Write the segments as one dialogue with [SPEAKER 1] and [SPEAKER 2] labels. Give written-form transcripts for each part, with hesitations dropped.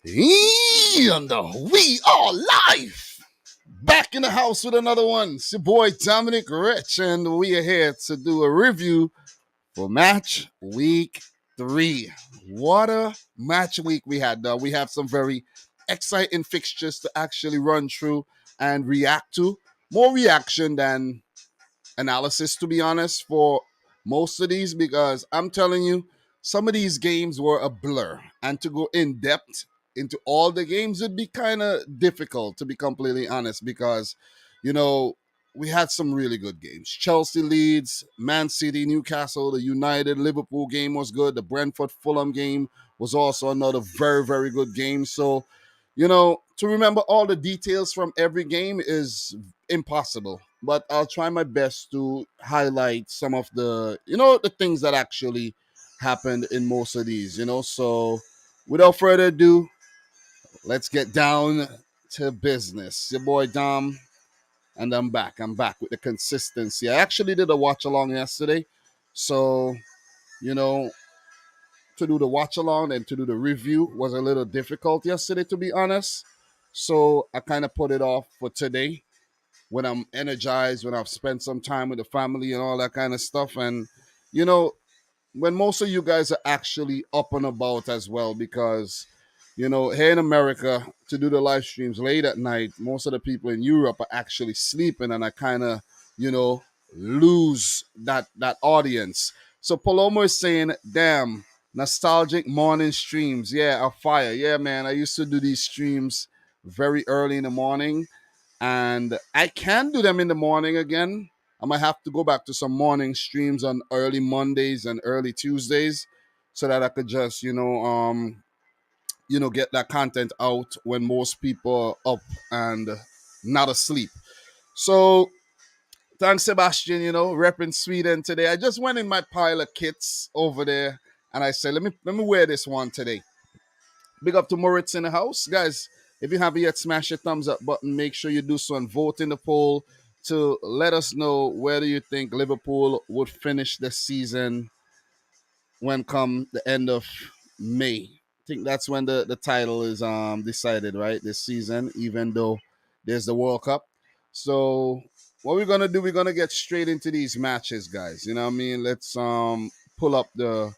[SPEAKER 1] And we are live. Back in the house with another one. It's your boy Dominic Rich, and we are here to do a review for match week 3. What a match week we had, though. We have some very exciting fixtures to actually run through and react to. More reaction than analysis, to be honest, for most of these, because I'm telling you, some of these games were a blur. And to go in depth into all the games would be kind of difficult, to be completely honest, because, you know, we had some really good games. Chelsea, Leeds, Man City, Newcastle, the United, Liverpool game was good. The Brentford, Fulham game was also another very, very good game. So, to remember all the details from every game is impossible, but I'll try my best to highlight some of the things that actually happened in most of these. So without further ado, let's get down to business. Your boy Dom, and I'm back. I'm back with the consistency. I actually did a watch along yesterday. So, you know, to do the watch along and to do the review was a little difficult yesterday, to be honest. So I kind of put it off for today when I'm energized, when I've spent some time with the family and all that kind of stuff. And, you know, when most of you guys are actually up and about as well, because, here in America, to do the live streams late at night, most of the people in Europe are actually sleeping, and I kind of, you know, lose that audience. So Paloma is saying, damn, nostalgic morning streams. Yeah, a fire. Yeah, man. I used to do these streams very early in the morning, and I can do them in the morning again. I might have to go back to some morning streams on early Mondays and early Tuesdays, so that I could just, get that content out when most people are up and not asleep. So thanks, Sebastian, repping Sweden today. I just went in my pile of kits over there, and I said, let me wear this one today. Big up to Moritz in the house. Guys, if you haven't yet, smash your thumbs up button. Make sure you do so and vote in the poll to let us know where do you think Liverpool would finish the season when come the end of May. I think that's when the title is decided, right? This season, even though there's the World Cup. So what we're gonna do, we're gonna get straight into these matches, guys. You know what I mean? Let's pull up the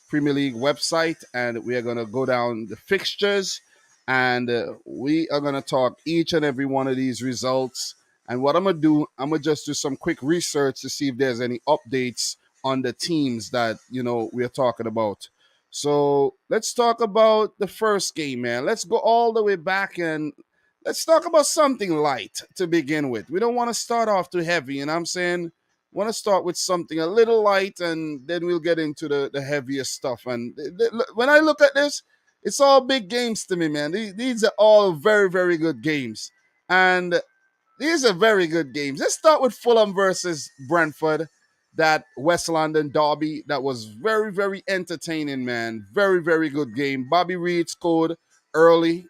[SPEAKER 1] Premier League website, and we are gonna go down the fixtures, and we are gonna talk each and every one of these results. And what I'm gonna do, I'm gonna just do some quick research to see if there's any updates on the teams that we're talking about. So let's talk about the first game, man. Let's go all the way back and let's talk about something light to begin with. We don't want to start off too heavy, and I'm saying want to start with something a little light, and then we'll get into the heavier stuff. And when I look at this, it's all big games to me, man. These are all very, very good games, and these are very good games. Let's start with Fulham versus Brentford, that West London derby. That was very, very entertaining, man. Very, very good game. Bobby Reed scored early,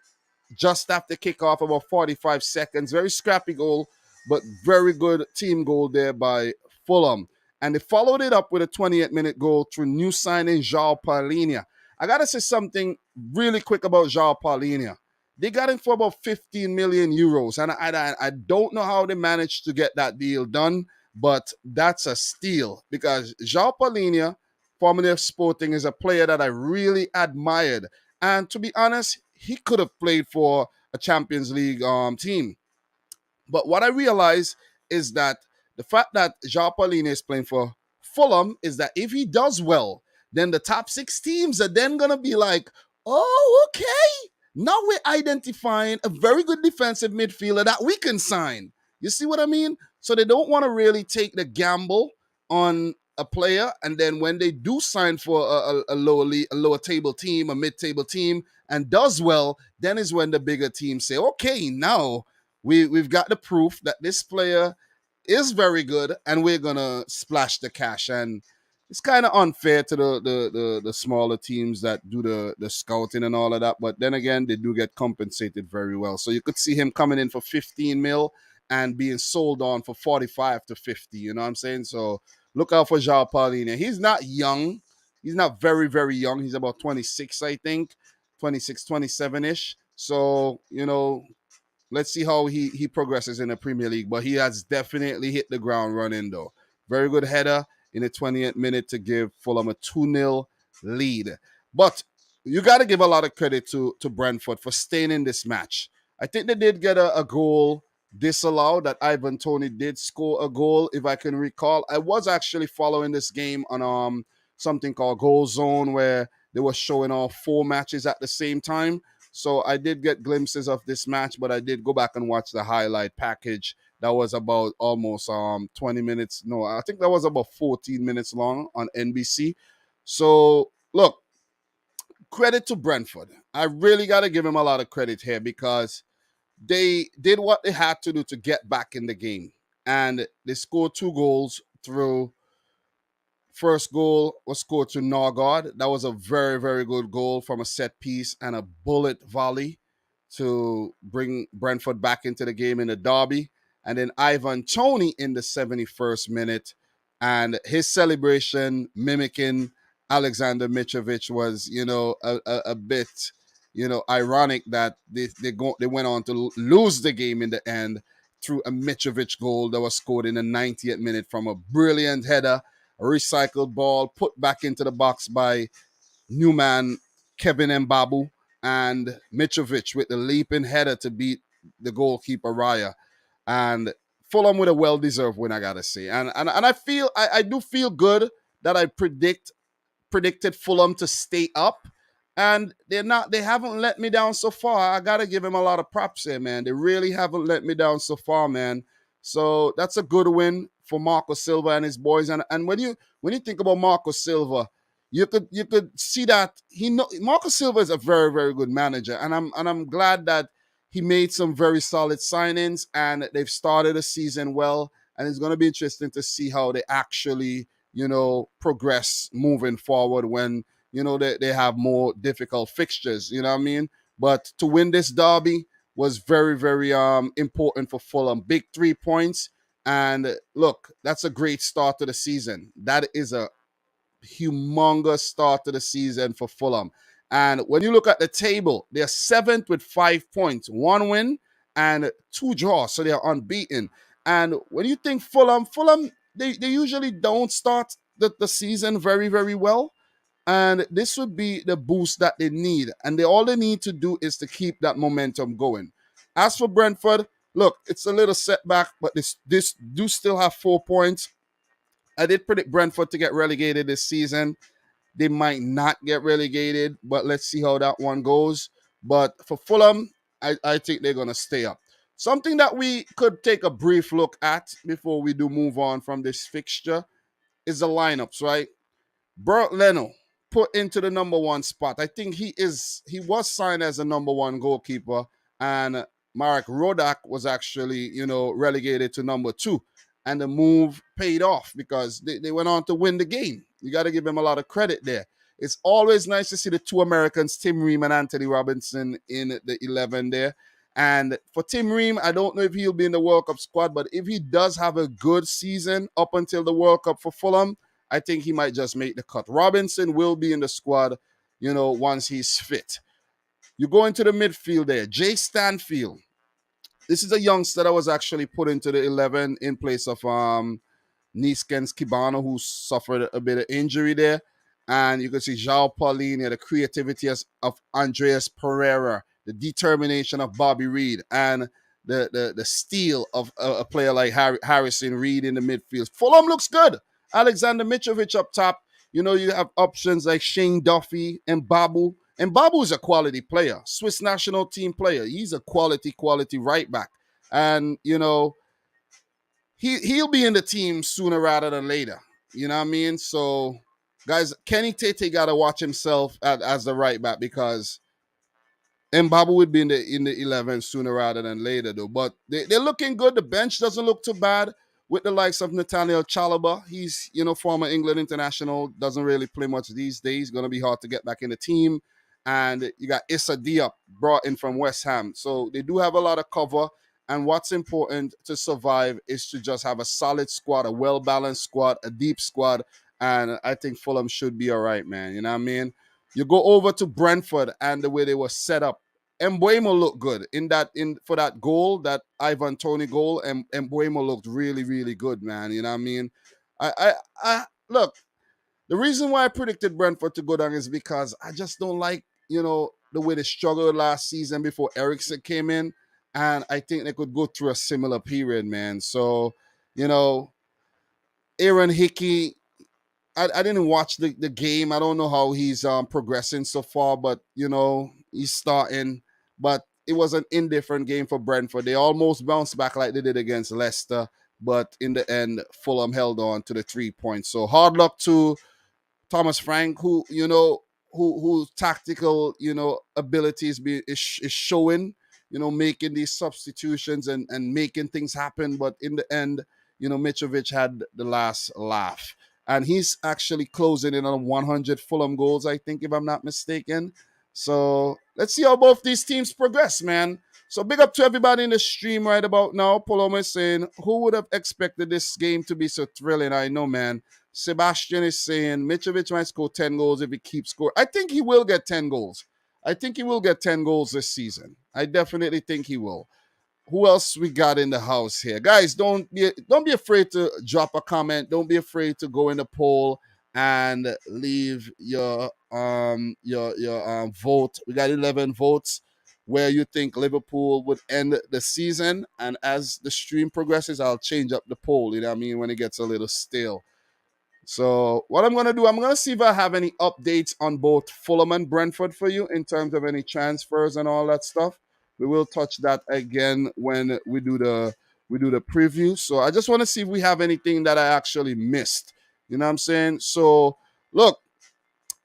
[SPEAKER 1] just after kickoff, about 45 seconds. Very scrappy goal, but very good team goal there by Fulham. And they followed it up with a 28-minute goal through new signing João Paulinho. I got to say something really quick about João Paulinho. They got him for about 15 million euros. And I don't know how they managed to get that deal done, but that's a steal, because João Paulinho, formerly of Sporting, is a player that I really admired. And to be honest, he could have played for a Champions League team. But what I realize is that the fact that João Paulinho is playing for Fulham is that if he does well, then the top 6 teams are then going to be like, oh, okay. Now we're identifying a very good defensive midfielder that we can sign. You see what I mean? So they don't want to really take the gamble on a player, and then when they do sign for a lower table team, a mid-table team, and does well, then is when the bigger teams say, okay, now we've got the proof that this player is very good, and we're gonna splash the cash. And it's kind of unfair to the smaller teams that do the scouting and all of that. But then again, they do get compensated very well. So you could see him coming in for 15 mil and being sold on for 45 to 50. You know what I'm saying? So look out for João Paulinho. He's not young. He's not very, very young. He's about 26, I think. 26, 27-ish. So, let's see how he progresses in the Premier League. But he has definitely hit the ground running, though. Very good header in the 20th minute to give Fulham a 2-0 lead. But you got to give a lot of credit to Brentford for staying in this match. I think they did get a goal disallowed, that Ivan Toney did score a goal, if I can recall. I was actually following this game on something called Goal Zone, where they were showing off 4 matches at the same time. So I did get glimpses of this match, but I did go back and watch the highlight package. That was about almost 20 minutes. No, I think that was about 14 minutes long on NBC. So look, credit to Brentford. I really got to give him a lot of credit here, because they did what they had to do to get back in the game. And they scored 2 goals through. First goal was scored to Norgard. That was a very, very good goal from a set piece and a bullet volley to bring Brentford back into the game in the derby. And then Ivan Toney in the 71st minute. And his celebration mimicking Alexander Mitrovic was, a bit, ironic that they went on to lose the game in the end through a Mitrovic goal that was scored in the 90th minute from a brilliant header, a recycled ball put back into the box by Newman, Kevin Mbabu, and Mitrovic with the leaping header to beat the goalkeeper Raya. And Fulham with a well-deserved win, I gotta say. And I do feel good that I predicted Fulham to stay up. And they haven't let me down so far. I gotta give him a lot of props here, man. They really haven't let me down so far, man. So that's a good win for Marco Silva and his boys. And when you think about Marco Silva, you could see that Marco Silva is a very, very good manager. And I'm glad that he made some very solid signings, and they've started the season well. And it's gonna be interesting to see how they actually, progress moving forward when, they have more difficult fixtures, you know what I mean? But to win this derby was very, very important for Fulham. Big 3 points. And look, that's a great start to the season. That is a humongous start to the season for Fulham. And when you look at the table, they're 7th with 5 points, 1 win and 2 draws. So they're unbeaten. And when you think Fulham, they usually don't start the season very, very well. And this would be the boost that they need. And all they need to do is to keep that momentum going. As for Brentford, look, it's a little setback, but this do still have 4 points. I did predict Brentford to get relegated this season. They might not get relegated, but let's see how that one goes. But for Fulham, I think they're going to stay up. Something that we could take a brief look at before we do move on from this fixture is the lineups, right? Bert Leno put into the number 1 spot. I think he was signed as a number 1 goalkeeper, and Marek Rodak was actually, relegated to number 2. And the move paid off because they went on to win the game. You got to give them a lot of credit there. It's always nice to see the 2 Americans, Tim Ream and Anthony Robinson, in the 11 there. And for Tim Ream, I don't know if he'll be in the World Cup squad, but if he does have a good season up until the World Cup for Fulham, I think he might just make the cut. Robinson will be in the squad, once he's fit. You go into the midfield there. Jay Stanfield. This is a youngster that was actually put into the 11 in place of Niskens Kibano, who suffered a bit of injury there. And you can see João Paulinho, the creativity of Andreas Pereira, the determination of Bobby Reed, and the steel of a player like Harrison Reed in the midfield. Fulham looks good. Alexander Mitrovic up top. You have options like Shane Duffy and Babu. And Babu is a quality player, Swiss national team player. He's a quality right back. And, he'll be in the team sooner rather than later. You know what I mean? So, guys, Kenny Tete got to watch himself as the right back, because Mbabu would be in the 11 sooner rather than later, though. But they're looking good. The bench doesn't look too bad with the likes of Nathaniel Chalobah. He's, former England international, doesn't really play much these days. Going to be hard to get back in the team. And you got Issa Diop brought in from West Ham. So they do have a lot of cover. And what's important to survive is to just have a solid squad, a well-balanced squad, a deep squad. And I think Fulham should be all right, man. You know what I mean? You go over to Brentford and the way they were set up. Mbuemo looked good in for that goal, that Ivan Toney goal, and Mbuemo looked really, really good, man. You know what I mean? I look, the reason why I predicted Brentford to go down is because I just don't like, the way they struggled last season before Eriksson came in. And I think they could go through a similar period, man. So, you know, Aaron Hickey, I didn't watch the game. I don't know how he's progressing so far, but he's starting. But it was an indifferent game for Brentford. They almost bounced back like they did against Leicester, but in the end, Fulham held on to the 3 points. So hard luck to Thomas Frank, who who tactical abilities is showing, making these substitutions and making things happen. But in the end, Mitrovic had the last laugh, and he's actually closing in on 100 Fulham goals, I think, if I'm not mistaken. So let's see how both these teams progress, man. So big up to everybody in the stream right about now. Paloma is saying, who would have expected this game to be so thrilling? I know, man. Sebastian is saying Mitrovic might score 10 goals if he keeps scoring. I think he will get 10 goals. I think he will get 10 goals this season. I definitely think he will. Who else we got in the house here? Guys, don't be afraid to drop a comment. Don't be afraid to go in the poll and leave your vote. We got 11 votes where you think Liverpool would end the season. And as the stream progresses, I'll change up the poll, you know what I mean, when it gets a little stale. So what I'm going to do, I'm going to see if I have any updates on both Fulham and Brentford for you in terms of any transfers and all that stuff. We will touch that again when we do the preview. So I just want to see if we have anything that I actually missed. You know what I'm saying? So look,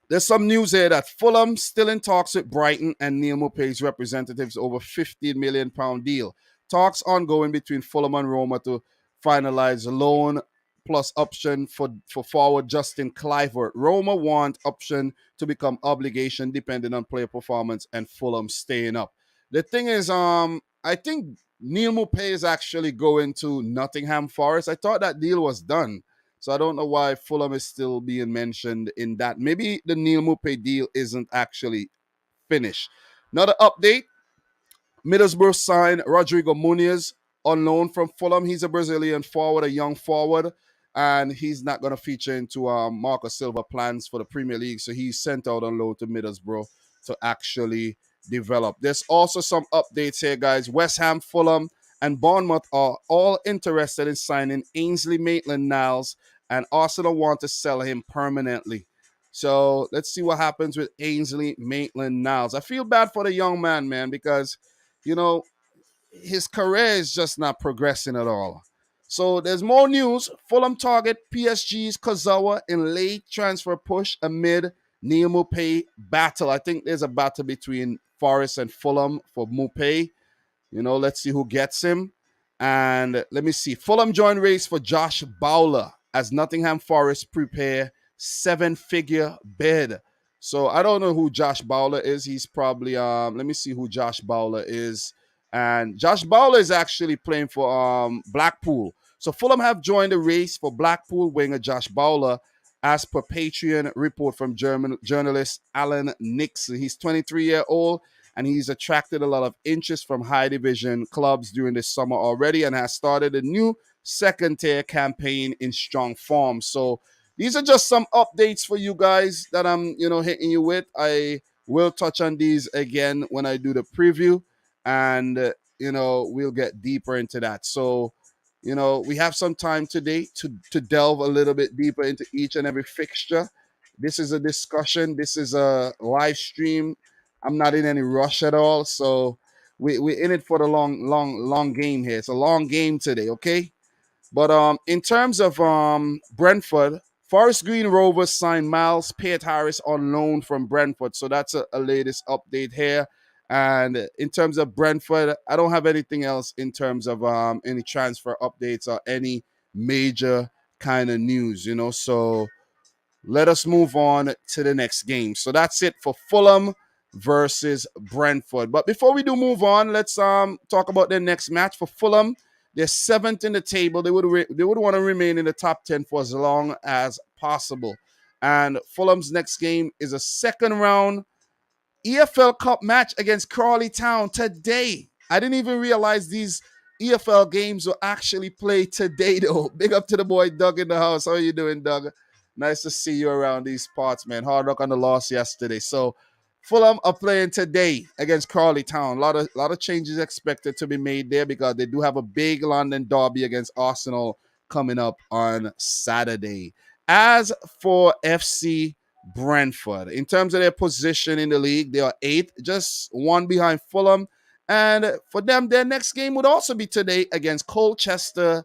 [SPEAKER 1] there's some news here that Fulham still in talks with Brighton and Neil Maupay's representatives over £15 million deal. Talks ongoing between Fulham and Roma to finalize a loan plus option for forward Justin Clivert. Roma want option to become obligation depending on player performance and Fulham staying up. The thing is, I think Neil Maupay is actually going to Nottingham Forest. I thought that deal was done. So I don't know why Fulham is still being mentioned in that. Maybe the Neil Maupay deal isn't actually finished. Another update. Middlesbrough signed Rodrigo Muniz on loan from Fulham. He's a Brazilian forward, a young forward, and he's not going to feature into Marco Silva plans for the Premier League. So he's sent out on loan to Middlesbrough to actually develop. There's also some updates here, guys. West Ham, Fulham, and Bournemouth are all interested in signing Ainsley Maitland-Niles, and Arsenal want to sell him permanently. So let's see what happens with Ainsley Maitland-Niles. I feel bad for the young man, because his career is just not progressing at all. So there's more news. Fulham target PSG's Kozawa in late transfer push amid Neil Maupay battle. I think there's a battle between Forest and Fulham for Maupay. Let's see who gets him. And let me see. Fulham join race for Josh Bowler as Nottingham Forest prepare 7-figure bid. So I don't know who Josh Bowler is. He's probably let me see who Josh Bowler is. And Josh Bowler is actually playing for Blackpool. So Fulham have joined the race for Blackpool winger Josh Bowler, as per Patreon report from German journalist Alan Nixon. He's 23-year-old, and he's attracted a lot of interest from high division clubs during this summer already, and has started a new second-tier campaign in strong form. So these are just some updates for you guys that I'm, hitting you with. I will touch on these again when I do the preview, and we'll get deeper into that. So we have some time today to delve a little bit deeper into each and every fixture. This is a discussion. This is a live stream. I'm not in any rush at all. So we're in it for the long game here. It's a long game today, okay? But in terms of Brentford, Forest Green Rovers signed Miles Pate-Harris on loan from Brentford. So that's a latest update here. And in terms of Brentford, I don't have anything else in terms of any transfer updates or any major kind of news, So let us move on to the next game. So that's it for Fulham versus Brentford. But before we do move on, let's talk about their next match. For Fulham, they're 7th in the table. They would want to remain in the top 10 for as long as possible. And Fulham's next game is a second round EFL Cup match against Crawley Town today. I didn't even realize these EFL games will actually play today, though. Big up to the boy Doug in the house. How are you doing, Doug? Nice to see you around these parts, man. Hard luck on the loss yesterday. So Fulham are playing today against Crawley Town. A lot of changes expected to be made there because they do have a big London derby against Arsenal coming up on Saturday. As for FC Brentford, in terms of their position in the league, they are eighth, just one behind Fulham. And for them, their next game would also be today against Colchester.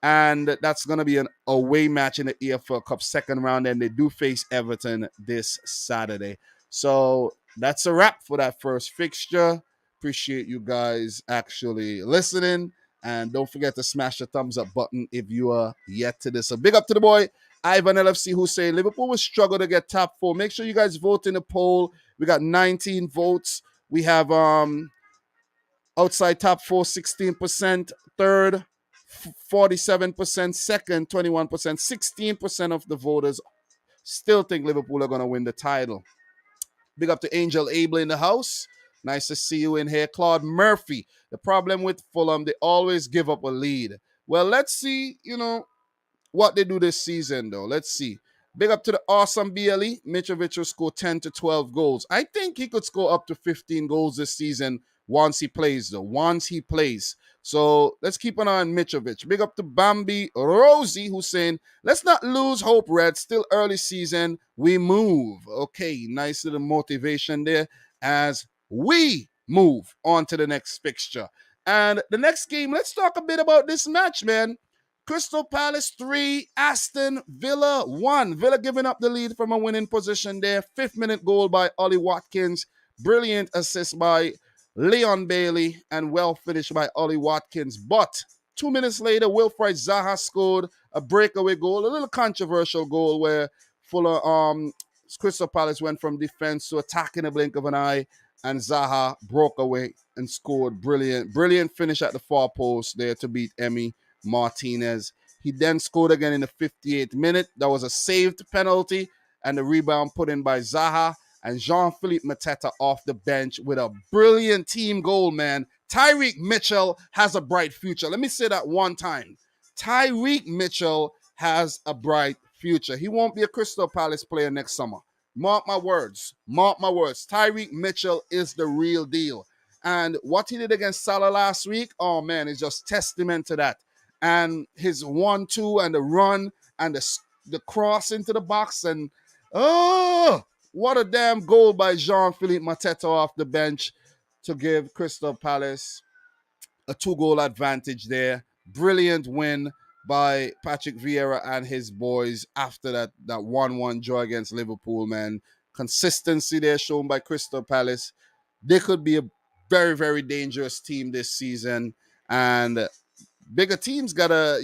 [SPEAKER 1] And that's going to be an away match in the EFL Cup second round. And they do face Everton this Saturday. So that's a wrap for that first fixture. Appreciate you guys actually listening. And don't forget to smash the thumbs up button if you are yet to this. So big up to the boy Ivan LFC who say Liverpool will struggle to get top four. Make sure you guys vote in the poll. We got 19 votes. We have outside top four, 16%, third, 47%, second, 21%, 16% of the voters still think Liverpool are going to win the title. Big up to Angel Abel in the house. Nice to see you in here. Claude Murphy. The problem with Fulham, they always give up a lead. Well, let's see, what they do this season, though. Let's see. Big up to the awesome BLE. Mitrovic will score 10 to 12 goals. I think he could score up to 15 goals this season once he plays, though. Once he plays. So let's keep an eye on Mitrovic. Big up to Bambi Rosie, who's saying, let's not lose hope, Red. Still early season. We move. Okay, nice little motivation there as we move on to the next fixture. And the next game, let's talk a bit about this match, man. Crystal Palace 3, Aston Villa 1. Villa giving up the lead from a winning position there. 5th-minute goal by Ollie Watkins. Brilliant assist by Leon Bailey and well finished by Ollie Watkins. But 2 minutes later, Wilfried Zaha scored a breakaway goal, a little controversial goal where Crystal Palace went from defense to attack in a blink of an eye, and Zaha broke away and scored. Brilliant finish at the far post there to beat Emi Martinez. He then scored again in the 58th minute. That was a saved penalty and the rebound put in by Zaha. And Jean-Philippe Mateta off the bench with a brilliant team goal, man. Tyreek Mitchell has a bright future. Let me say that one time. Tyreek Mitchell has a bright future. He won't be a Crystal Palace player next summer. Mark my words. Mark my words. Tyreek Mitchell is the real deal. And what he did against Salah last week, oh, man, is just testament to that. And his 1-2 and the run and the cross into the box. And, what a damn goal by Jean-Philippe Mateta off the bench to give Crystal Palace a 2-goal advantage there. Brilliant win by Patrick Vieira and his boys after that 1-1 draw against Liverpool, man. Consistency there shown by Crystal Palace. They could be a very, very dangerous team this season. And bigger teams gotta,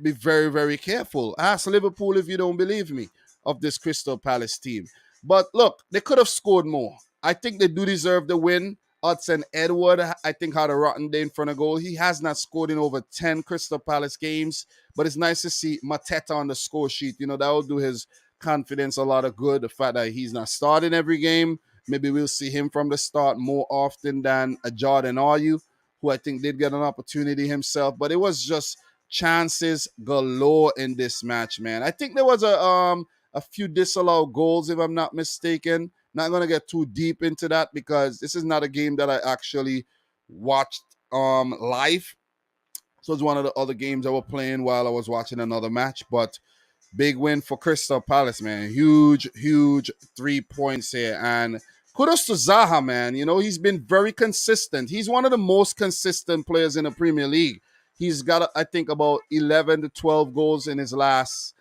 [SPEAKER 1] be very, very careful. Ask Liverpool if you don't believe me of this Crystal Palace team. But look, they could have scored more. I think they do deserve the win. Hudson Edward, I think, had a rotten day in front of goal. He has not scored in over 10 Crystal Palace games, but it's nice to see Mateta on the score sheet. That will do his confidence a lot of good. The fact that he's not starting every game, maybe we'll see him from the start more often than a Jordan Ayew, who I think did get an opportunity himself. But it was just chances galore in this match, man. I think there was a few disallowed goals, if I'm not mistaken. Not going to get too deep into that because this is not a game that I actually watched live. So it's one of the other games I was playing while I was watching another match. But big win for Crystal Palace, man. Huge 3 points here. And kudos to Zaha, man. He's been very consistent. He's one of the most consistent players in the Premier League. He's got, I think, about 11 to 12 goals in his last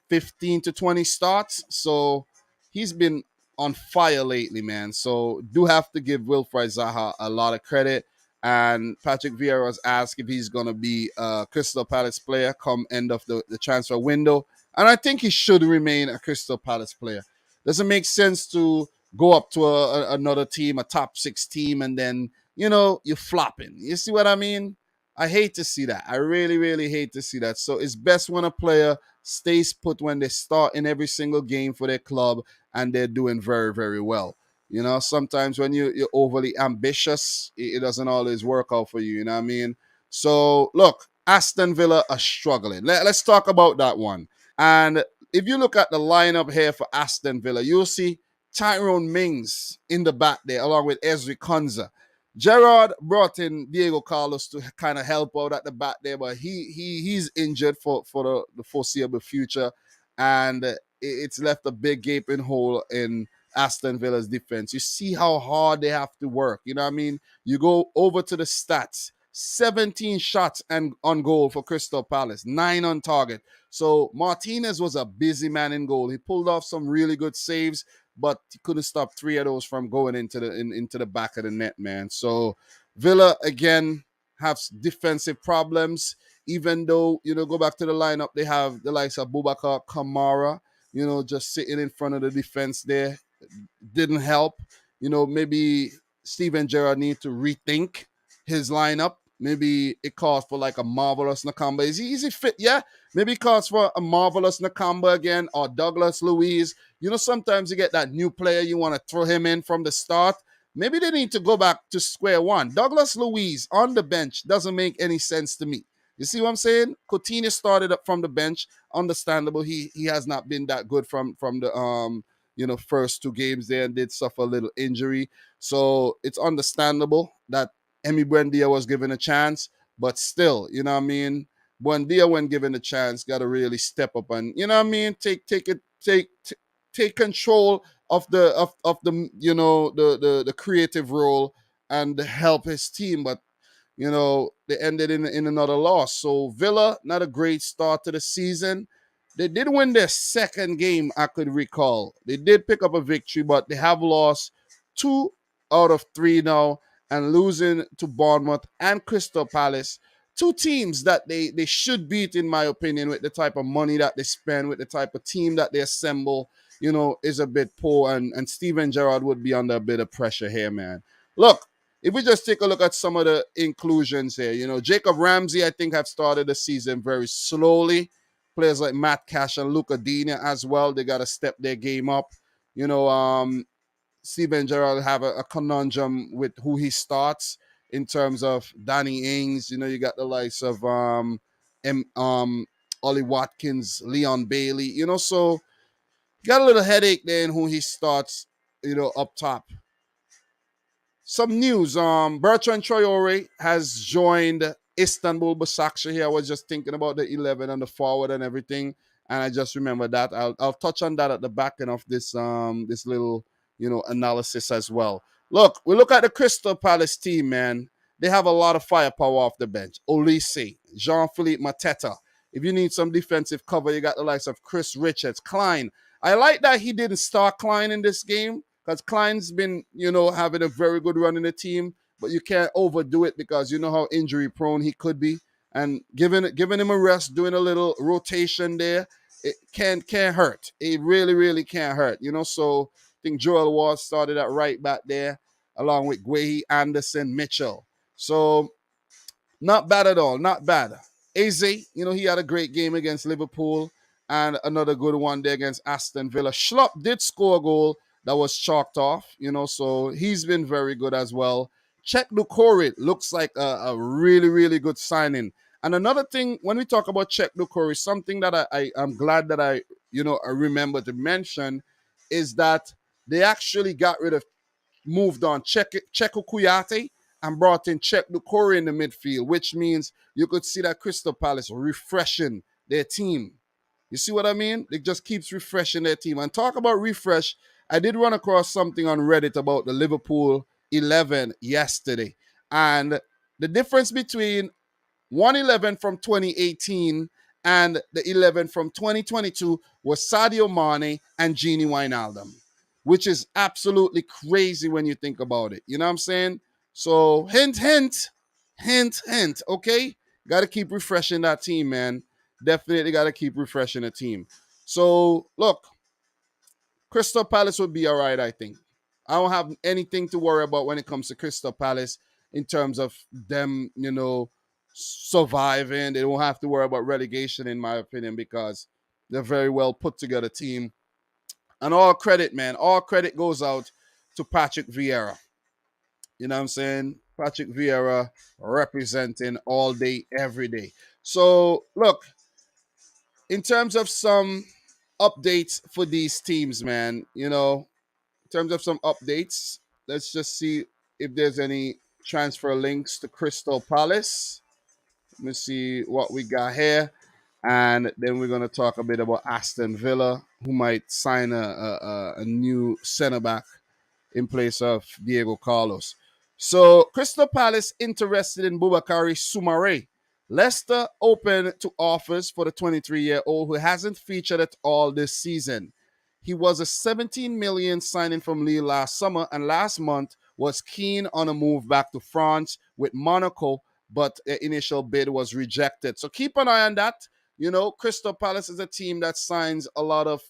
[SPEAKER 1] 15 to 20 starts. So he's been on fire lately, man. So do have to give Wilfried Zaha a lot of credit. And Patrick Vieira was asked if he's going to be a Crystal Palace player come end of the transfer window. And I think he should remain a Crystal Palace player. Doesn't make sense to go up to another team, a top 6 team, and then, you're flopping. You see what I mean? I hate to see that. I really, really hate to see that. So it's best when a player stays put when they start in every single game for their club and they're doing very, very well. Sometimes when you're overly ambitious, it doesn't always work out for you. You know what I mean? So look, Aston Villa are struggling. Let's talk about that one. And if you look at the lineup here for Aston Villa, you'll see Tyrone Mings in the back there, along with Ezri Konza. Gerard brought in Diego Carlos to kind of help out at the back there, but he's injured for the foreseeable future, and it's left a big gaping hole in Aston Villa's defense. You see how hard they have to work. You know what I mean? You go over to the stats. 17 shots and on goal for Crystal Palace, 9 on target. So Martinez was a busy man in goal. He pulled off some really good saves, but he couldn't stop 3 of those from going into the back of the net, man. So Villa again have defensive problems. Even though go back to the lineup, they have the likes of Boubacar Kamara, just sitting in front of the defense there. Didn't help. Maybe Steven Gerrard need to rethink his lineup. Maybe it calls for like a marvelous Nakamba. Is he fit? Yeah. Maybe it calls for a marvelous Nakamba again or Douglas Luiz. Sometimes you get that new player, you want to throw him in from the start. Maybe they need to go back to square one. Douglas Luiz on the bench doesn't make any sense to me. You see what I'm saying? Coutinho started up from the bench. Understandable. He has not been that good from the first 2 games there and did suffer a little injury. So it's understandable that Emi Buendia was given a chance, but still, you know what I mean? Buendia, when given a chance, got to really step up and, you know what I mean? Take control of the the creative role and help his team. But they ended in another loss. So Villa, not a great start to the season. They did win their second game, I could recall. They did pick up a victory, but they have lost 2 out of 3 now and losing to Bournemouth and Crystal Palace. 2 teams that they should beat, in my opinion, with the type of money that they spend, with the type of team that they assemble, is a bit poor. And Steven Gerrard would be under a bit of pressure here, man. Look, if we just take a look at some of the inclusions here, Jacob Ramsey, I think, have started the season very slowly. Players like Matt Cash and Luca Dina as well, they got to step their game up. Steven Gerrard have a conundrum with who he starts in terms of Danny Ings. You got the likes of Ollie Watkins, Leon Bailey. So got a little headache there in who he starts. Up top. Some news. Bertrand Traore has joined Istanbul Basaksehir here. I was just thinking about the 11 and the forward and everything, and I just remember that. I'll touch on that at the back end of this little analysis as well. Look, we look at the Crystal Palace team, man. They have a lot of firepower off the bench. Olise, Jean-Philippe Mateta. If you need some defensive cover, you got the likes of Chris Richards, Klein. I like that he didn't start Klein in this game because Klein's been, having a very good run in the team, but you can't overdo it because you know how injury prone he could be. And giving him a rest, doing a little rotation there, it can't hurt. It really, really can't hurt. So I think Joel Ward started at right back there, along with Guehi, Anderson, Mitchell. So not bad at all. Not bad. Eze, he had a great game against Liverpool and another good one there against Aston Villa. Schlupp did score a goal that was chalked off, so he's been very good as well. Czech Dukorit looks like a really, really good signing. And another thing, when we talk about Czech Dukorit, something that I'm glad that I remember to mention is that they actually moved on Checo Kuyate and brought in Czech Dukorit in the midfield, which means you could see that Crystal Palace refreshing their team. You see what I mean? It just keeps refreshing their team. And talk about refresh, I did run across something on Reddit about the Liverpool 11 yesterday. And the difference between 111 from 2018 and the 11 from 2022 was Sadio Mane and Gini Wijnaldum, which is absolutely crazy when you think about it. You know what I'm saying? So hint, hint, hint, hint, okay? Got to keep refreshing that team, man. Definitely got to keep refreshing the team. So, look, Crystal Palace would be all right, I think. I don't have anything to worry about when it comes to Crystal Palace in terms of them, surviving. They don't have to worry about relegation, in my opinion, because they're a very well put together team. And all credit, man, all credit goes out to Patrick Vieira. You know what I'm saying? Patrick Vieira representing all day, every day. So, look, in terms of some updates for these teams, man, in terms of some updates, let's just see if there's any transfer links to Crystal Palace. Let me see what we got here. And then we're going to talk a bit about Aston Villa, who might sign a new centre back in place of Diego Carlos. So Crystal Palace interested in Boubakary Soumare. Leicester open to offers for the 23-year-old who hasn't featured at all this season. He was a 17 million signing from Lille last summer and last month was keen on a move back to France with Monaco, but the initial bid was rejected. So keep an eye on that. Crystal Palace is a team that signs a lot of,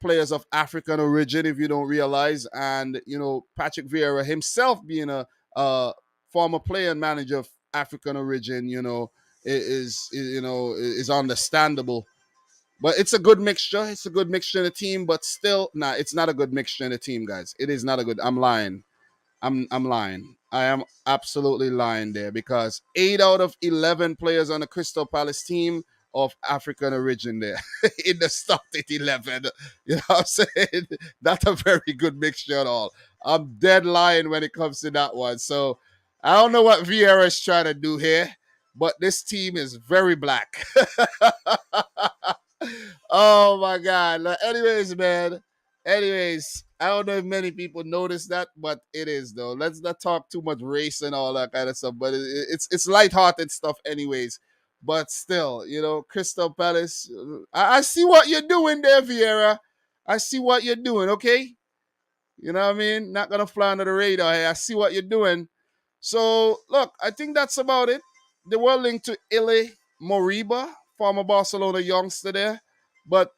[SPEAKER 1] players of African origin, if you don't realize. And, Patrick Vieira himself being a former player and manager of African origin, is understandable. But it's a good mixture. It's a good mixture in the team, but still, it's not a good mixture in the team, guys. It is not a good. I'm lying. I'm lying. I am absolutely lying there because 8 out of 11 players on the Crystal Palace team of African origin there in the starting 11. You know what I'm saying? Not a very good mixture at all. I'm dead lying when it comes to that one. So I don't know what Vieira is trying to do here, but this team is very black. Oh my God. Anyways, man. Anyways, I don't know if many people notice that, but it is though. Let's not talk too much race and all that kind of stuff. But it's lighthearted stuff, anyways. But still, Crystal Palace. I see what you're doing there, Vieira. I see what you're doing. Okay, you know what I mean. Not gonna fly under the radar here. I see what you're doing. So look, I think that's about it. They were linked to Ile Moriba, former Barcelona youngster there, but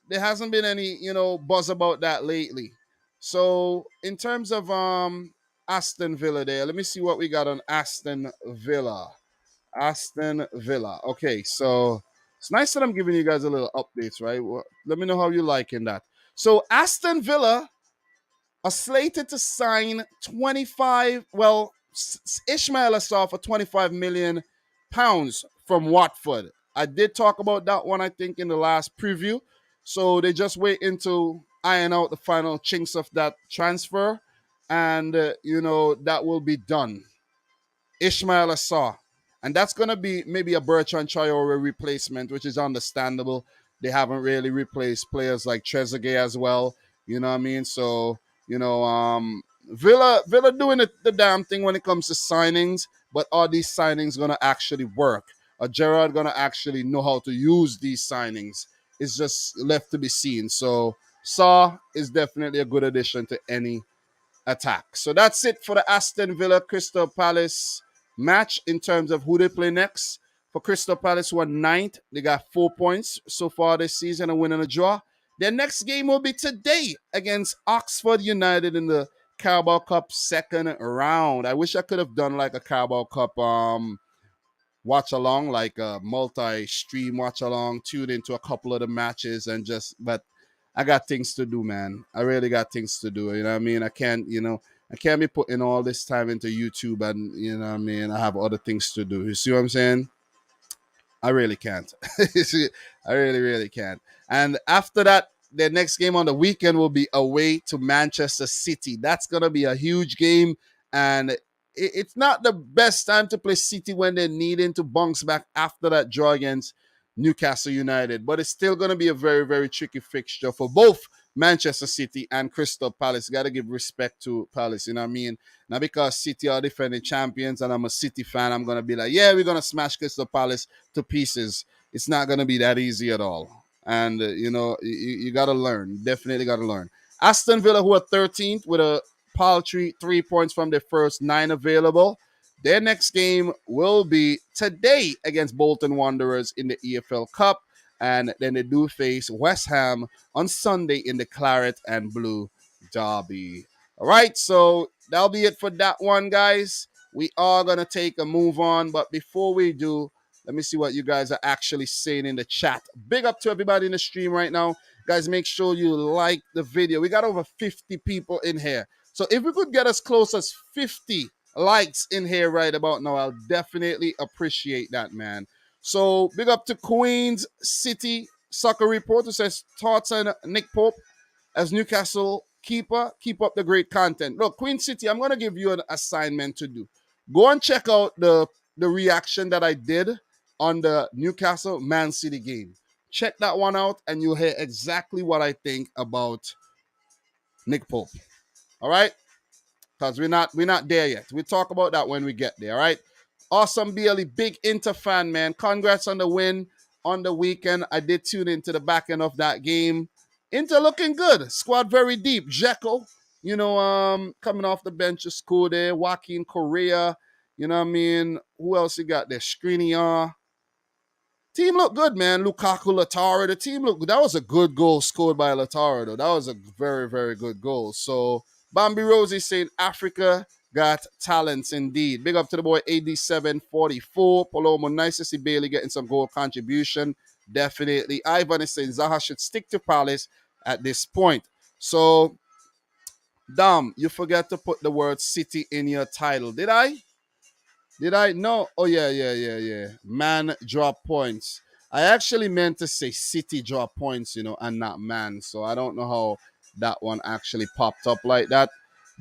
[SPEAKER 1] there hasn't been any, buzz about that lately. So in terms of Aston Villa there, let me see what we got on Aston Villa. Aston Villa. Okay, so it's nice that I'm giving you guys a little updates, right? Well, let me know how you liking that. So Aston Villa are slated to sign 25, well, Ishmael Assar for 25 million pounds from Watford. I did talk about that one, I think, in the last preview. So they just waiting to iron out the final chinks of that transfer. And, that will be done. Ishmael Assar. And that's going to be maybe a Bertrand Traore replacement, which is understandable. They haven't really replaced players like Trezeguet as well. You know what I mean? So, Villa doing the damn thing when it comes to signings, but are these signings going to actually work? Are Gerrard going to actually know how to use these signings? It's just left to be seen. So, Saw is definitely a good addition to any attack. So that's it for the Aston Villa Crystal Palace match in terms of who they play next. For Crystal Palace, who are ninth, they got 4 points so far this season, a win and a draw. Their next game will be today against Oxford United in the Carabao Cup second round. I wish I could have done like a Carabao Cup watch along, like a multi-stream watch along, tune into a couple of the matches but I got things to do, man. I really got things to do. You know what I mean? I can't be putting all this time into YouTube and, you know what I mean? I have other things to do. You see what I'm saying? I really can't. I really, really can't. And after that, the next game on the weekend will be away to Manchester City. That's going to be a huge game. And it's not the best time to play City when they're needing to bounce back after that draw against Newcastle United. But it's still going to be a very, very tricky fixture for both Manchester City and Crystal Palace. Got to give respect to Palace, you know what I mean? Not because City are defending champions and I'm a City fan, I'm going to be like, yeah, we're going to smash Crystal Palace to pieces. It's not going to be that easy at all. And, you got to learn. Definitely got to learn. Aston Villa, who are 13th with a paltry 3 points from their first 9 available. Their next game will be today against Bolton Wanderers in the EFL Cup. And then they do face West Ham on Sunday in the Claret and Blue Derby. All right, so that'll be it for that one, guys. we are going to take a move on. But before we do, let me see what you guys are actually saying in the chat. Big up to everybody in the stream right now. Guys, make sure you like the video. We got over 50 people in here. So if we could get as close as 50 likes in here right about now, I'll definitely appreciate that, man. So big up to Queens City Soccer Report, who says thoughts on Nick Pope as Newcastle keeper. Keep up the great content. Look, Queen City, I'm going to give you an assignment to do. Go and check out the reaction that I did on the Newcastle Man City game. Check that one out and you'll hear exactly what I think about Nick Pope. All right? Because we're not there yet. We'll talk about that when we get there. All right? Awesome Bailey, big Inter fan, man. Congrats on the win on the weekend. I did tune into the back end of that game. Inter looking good. Squad very deep. Jekyll, coming off the bench of school there. Joaquin Correa, you know what I mean? Who else you got there? Skriniar. Team looked good, man. Lukaku, Lautaro. The team looked good. That was a good goal scored by Lautaro, though. That was a very, very good goal. So, Bambi Rosie saying Africa got talents indeed. Big up to the boy AD744. Palomo, nice to see Bailey getting some goal contribution. Definitely. Ivan is saying Zaha should stick to Palace at this point. So, Dom, you forgot to put the word City in your title. Did I? Did I? No. Oh, yeah. Man drop points. I actually meant to say City drop points, and not man. So I don't know how that one actually popped up like that.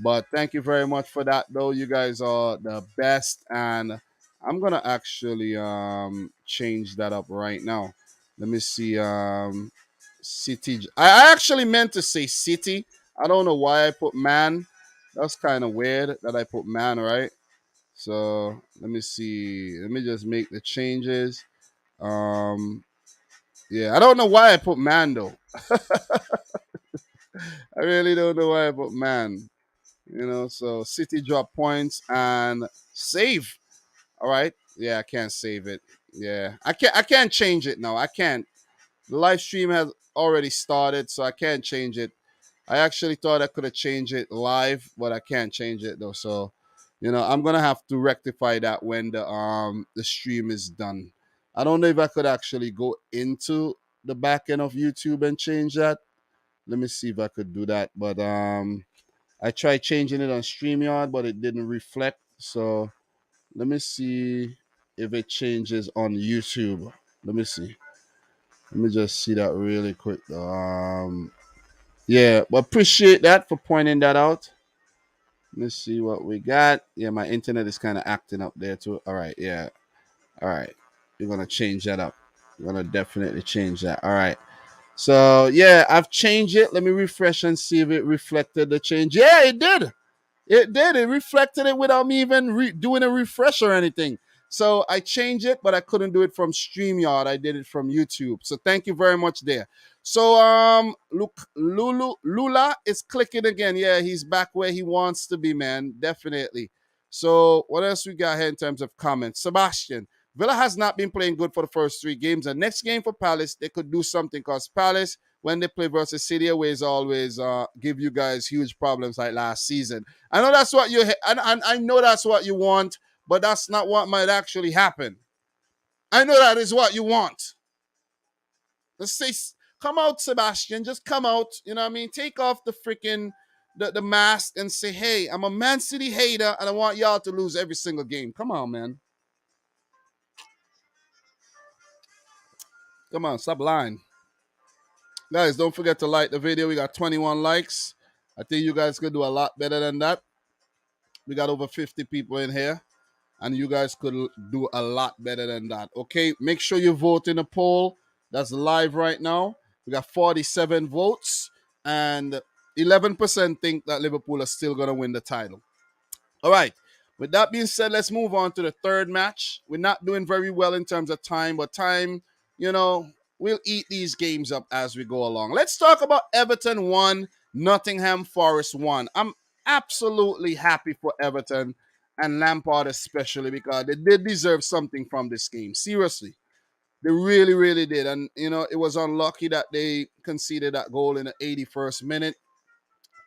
[SPEAKER 1] But thank you very much for that, though. You guys are the best. And I'm going to actually change that up right now. Let me see. City. I actually meant to say City. I don't know why I put man. That's kind of weird that I put man, right? So let me see. Let me just make the changes. Um, yeah, I don't know why I put man though. I really don't know why I put man. So City drop points and save. All right. Yeah, I can't save it. Yeah, I can't change it now. I can't. The live stream has already started, so I can't change it. I actually thought I could have changed it live, but I can't change it though. So, I'm gonna have to rectify that when the stream is done. I don't know if I could actually go into the back end of YouTube and change that. Let me see if I could do that. But I tried changing it on StreamYard, but it didn't reflect. So let me see if it changes on YouTube. Let me see. Let me just see that really quick. Yeah, but appreciate that for pointing that out. Let's see what we got. Yeah, my internet is kind of acting up there too. All right, yeah. All right. We're gonna change that up. We're gonna definitely change that. All right. So yeah, I've changed it. Let me refresh and see if it reflected the change. Yeah, it did. It did. It reflected it without me even doing a refresh or anything. So I changed it, but I couldn't do it from StreamYard. I did it from YouTube. So thank you very much there. So look, Lula is clicking again. Yeah, he's back where he wants to be, man. Definitely. So what else we got here in terms of comments? Sebastian. Villa has not been playing good for the first three games. The next game for Palace, they could do something because Palace, when they play versus City away, is always give you guys huge problems like last season. I know that's what I know that's what you want, but that's not what might actually happen. I know that is what you want. Let's say, come out, Sebastian. Just come out. You know what I mean? Take off the freaking the mask and say, hey, I'm a Man City hater, and I want y'all to lose every single game. Come on, man. Come on, stop lying. Guys, don't forget to like the video. We got 21 likes. I think you guys could do a lot better than that. We got over 50 people in here, and you guys could do a lot better than that. Okay, make sure you vote in the poll. That's live right now. We got 47 votes, and 11% think that Liverpool are still going to win the title. All right. With that being said, let's move on to the third match. We're not doing very well in terms of time, but time, we'll eat these games up as we go along. Let's talk about Everton 1, Nottingham Forest 1. I'm absolutely happy for Everton and Lampard especially because they did deserve something from this game. Seriously. They really, really did. And, it was unlucky that they conceded that goal in the 81st minute.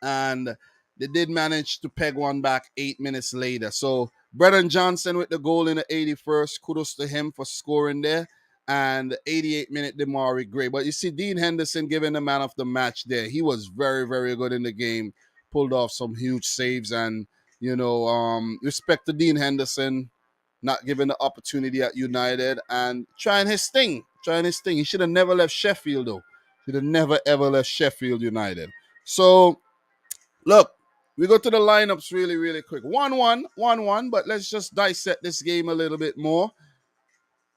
[SPEAKER 1] And they did manage to peg one back 8 minutes later. So Brennan Johnson with the goal in the 81st. Kudos to him for scoring there. And 88-minute Demari Gray. But you see, Dean Henderson giving the man of the match there. He was very, very good in the game. Pulled off some huge saves. And, respect to Dean Henderson not given the opportunity at United and trying his thing. He should have never left Sheffield, though. Should have never, ever left Sheffield United. So, look, we go to the lineups really, really quick. 1-1, 1-1, but let's just dissect this game a little bit more.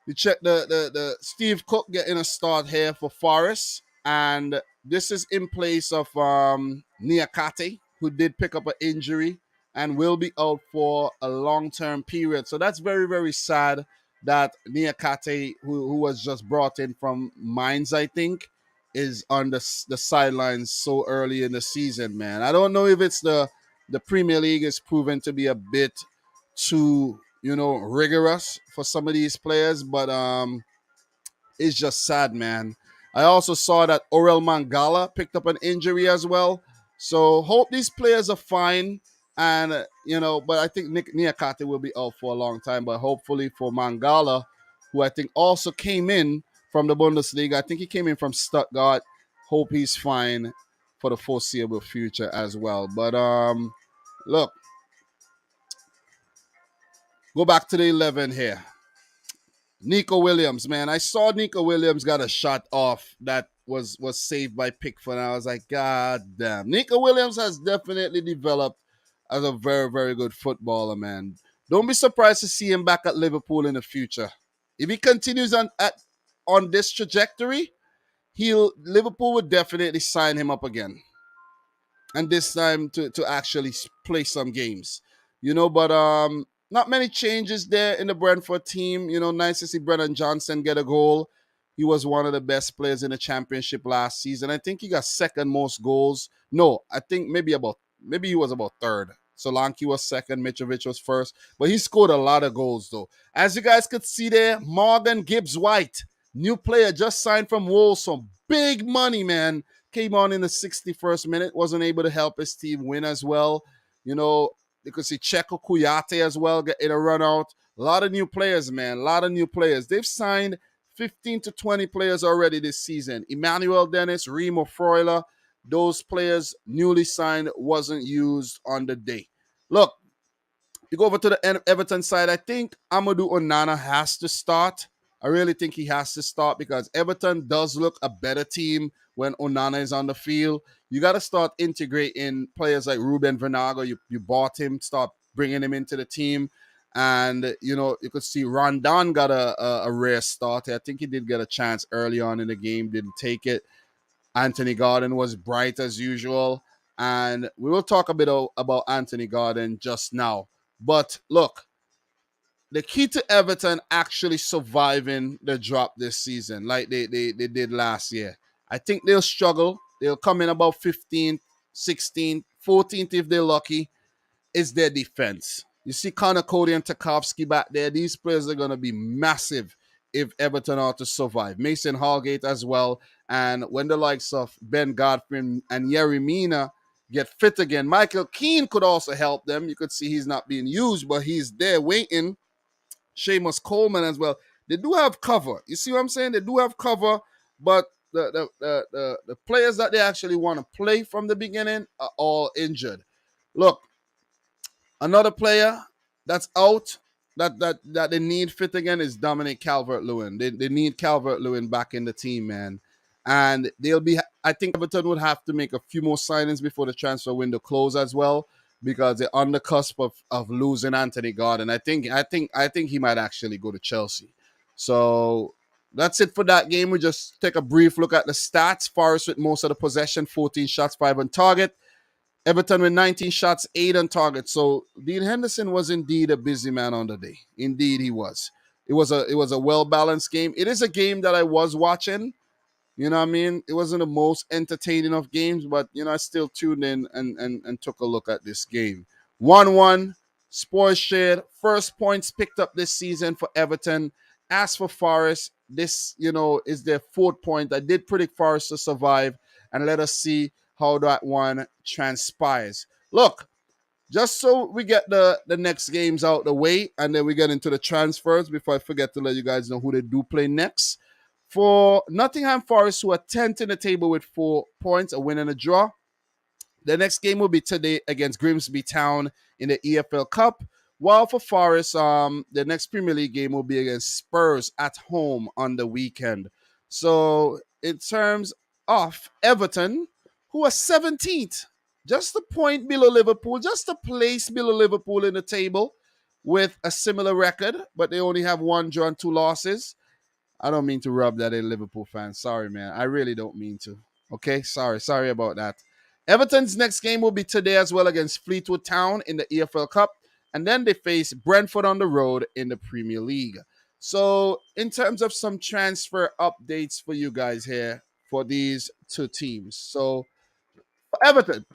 [SPEAKER 1] We check the Steve Cook getting a start here for Forest, and this is in place of Niakate, who did pick up an injury and will be out for a long-term period. So that's very, very sad that Niakate, who was just brought in from Mainz, I think, is on the sidelines so early in the season, man. I don't know if it's the Premier League is proven to be a bit too, rigorous for some of these players, but it's just sad, man. I also saw that Orel Mangala picked up an injury as well. So hope these players are fine. And, but I think Nick Niakate will be out for a long time. But hopefully for Mangala, who I think also came in from the Bundesliga, I think he came in from Stuttgart. Hope he's fine for the foreseeable future as well. But look, go back to the 11 here. Nico Williams, man. I saw Nico Williams got a shot off that was saved by Pickford. And I was like, God damn. Nico Williams has definitely developed as a very, very good footballer, man. Don't be surprised to see him back at Liverpool in the future. If he continues on this trajectory, Liverpool would definitely sign him up again. And this time to actually play some games. But not many changes there in the Brentford team. Nice to see Brennan Johnson get a goal. He was one of the best players in the championship last season. I think he got second most goals. No, I think maybe he was about third. Solanke was second, Mitrovic was first. But he scored a lot of goals, though. As you guys could see there, Morgan Gibbs-White, new player, just signed from Wolves. Some big money, man. Came on in the 61st minute. Wasn't able to help his team win as well. You could see Checo Kuyate as well getting a run out. A lot of new players, man. A lot of new players. They've signed 15 to 20 players already this season. Emmanuel Dennis, Remo Freuler, those players newly signed wasn't used on the day. Look, you go over to the Everton side, I think Amadou Onana has to start. I really think he has to start because Everton does look a better team when Onana is on the field. You got to start integrating players like Ruben Venago. You bought him, start bringing him into the team. And, you could see Rondon got a rare start. I think he did get a chance early on in the game, didn't take it. Anthony Gordon was bright as usual. And we will talk a bit about Anthony Gordon just now. But look, the key to Everton actually surviving the drop this season like they did last year. I think they'll struggle. They'll come in about 15th, 16th, 14th if they're lucky. Is their defense. You see Connor Cody and Tarkowski back there. These players are going to be massive if Everton are to survive. Mason Holgate as well. And when the likes of Ben Godfrey and Yerry Mina get fit again, Michael Keane could also help them. You could see he's not being used, but he's there waiting. Seamus Coleman as well. They do have cover. You see what I'm saying? They do have cover, but the players that they actually want to play from the beginning are all injured. Look, another player that's out that they need fit again is Dominic Calvert-Lewin. They need Calvert-Lewin back in the team, man. And I think Everton would have to make a few more signings before the transfer window close as well, because they're on the cusp of losing Anthony Gordon. I think he might actually go to Chelsea. So that's it for that game. We just take a brief look at the stats. Forest with most of the possession, 14 shots, 5 on target. Everton with 19 shots, 8 on target. So Dean Henderson was indeed a busy man on the day. Indeed, he was. It was a well-balanced game. It is a game that I was watching. You know what I mean? It wasn't the most entertaining of games, but, I still tuned in and took a look at this game. 1-1, Spurs shared. First points picked up this season for Everton. As for Forest, this, is their 4th point. I did predict Forest to survive, and let us see how that one transpires. Look, just so we get the next games out the way, and then we get into the transfers before I forget to let you guys know who they do play next. For Nottingham Forest, who are 10th in the table with 4 points, a win and a draw. The next game will be today against Grimsby Town in the EFL Cup. While for Forest, the next Premier League game will be against Spurs at home on the weekend. So in terms of Everton, who are 17th, just a point below Liverpool, just a place below Liverpool in the table with a similar record, but they only have 1 draw and 2 losses. I don't mean to rub that in, Liverpool fans. Sorry, man. I really don't mean to. Okay? Sorry about that. Everton's next game will be today as well against Fleetwood Town in the EFL Cup. And then they face Brentford on the road in the Premier League. So, in terms of some transfer updates for you guys here for these two teams. So, for Everton,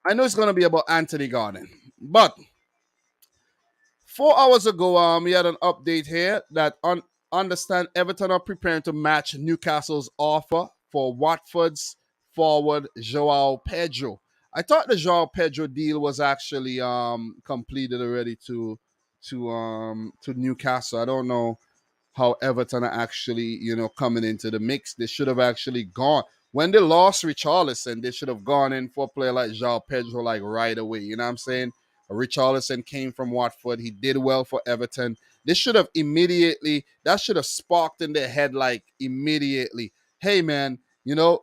[SPEAKER 1] I know it's going to be about Anthony Gordon. But 4 hours ago, we had an update here that understand Everton are preparing to match Newcastle's offer for Watford's forward Joao Pedro. I thought the Joao Pedro deal was actually completed already to Newcastle. I don't know how Everton are actually, coming into the mix. They should have actually gone. When they lost Richarlison, they should have gone in for a player like Joao Pedro like right away. You know what I'm saying? Richarlison came from Watford. He did well for Everton. They should have immediately, that should have sparked in their head like immediately. Hey, man,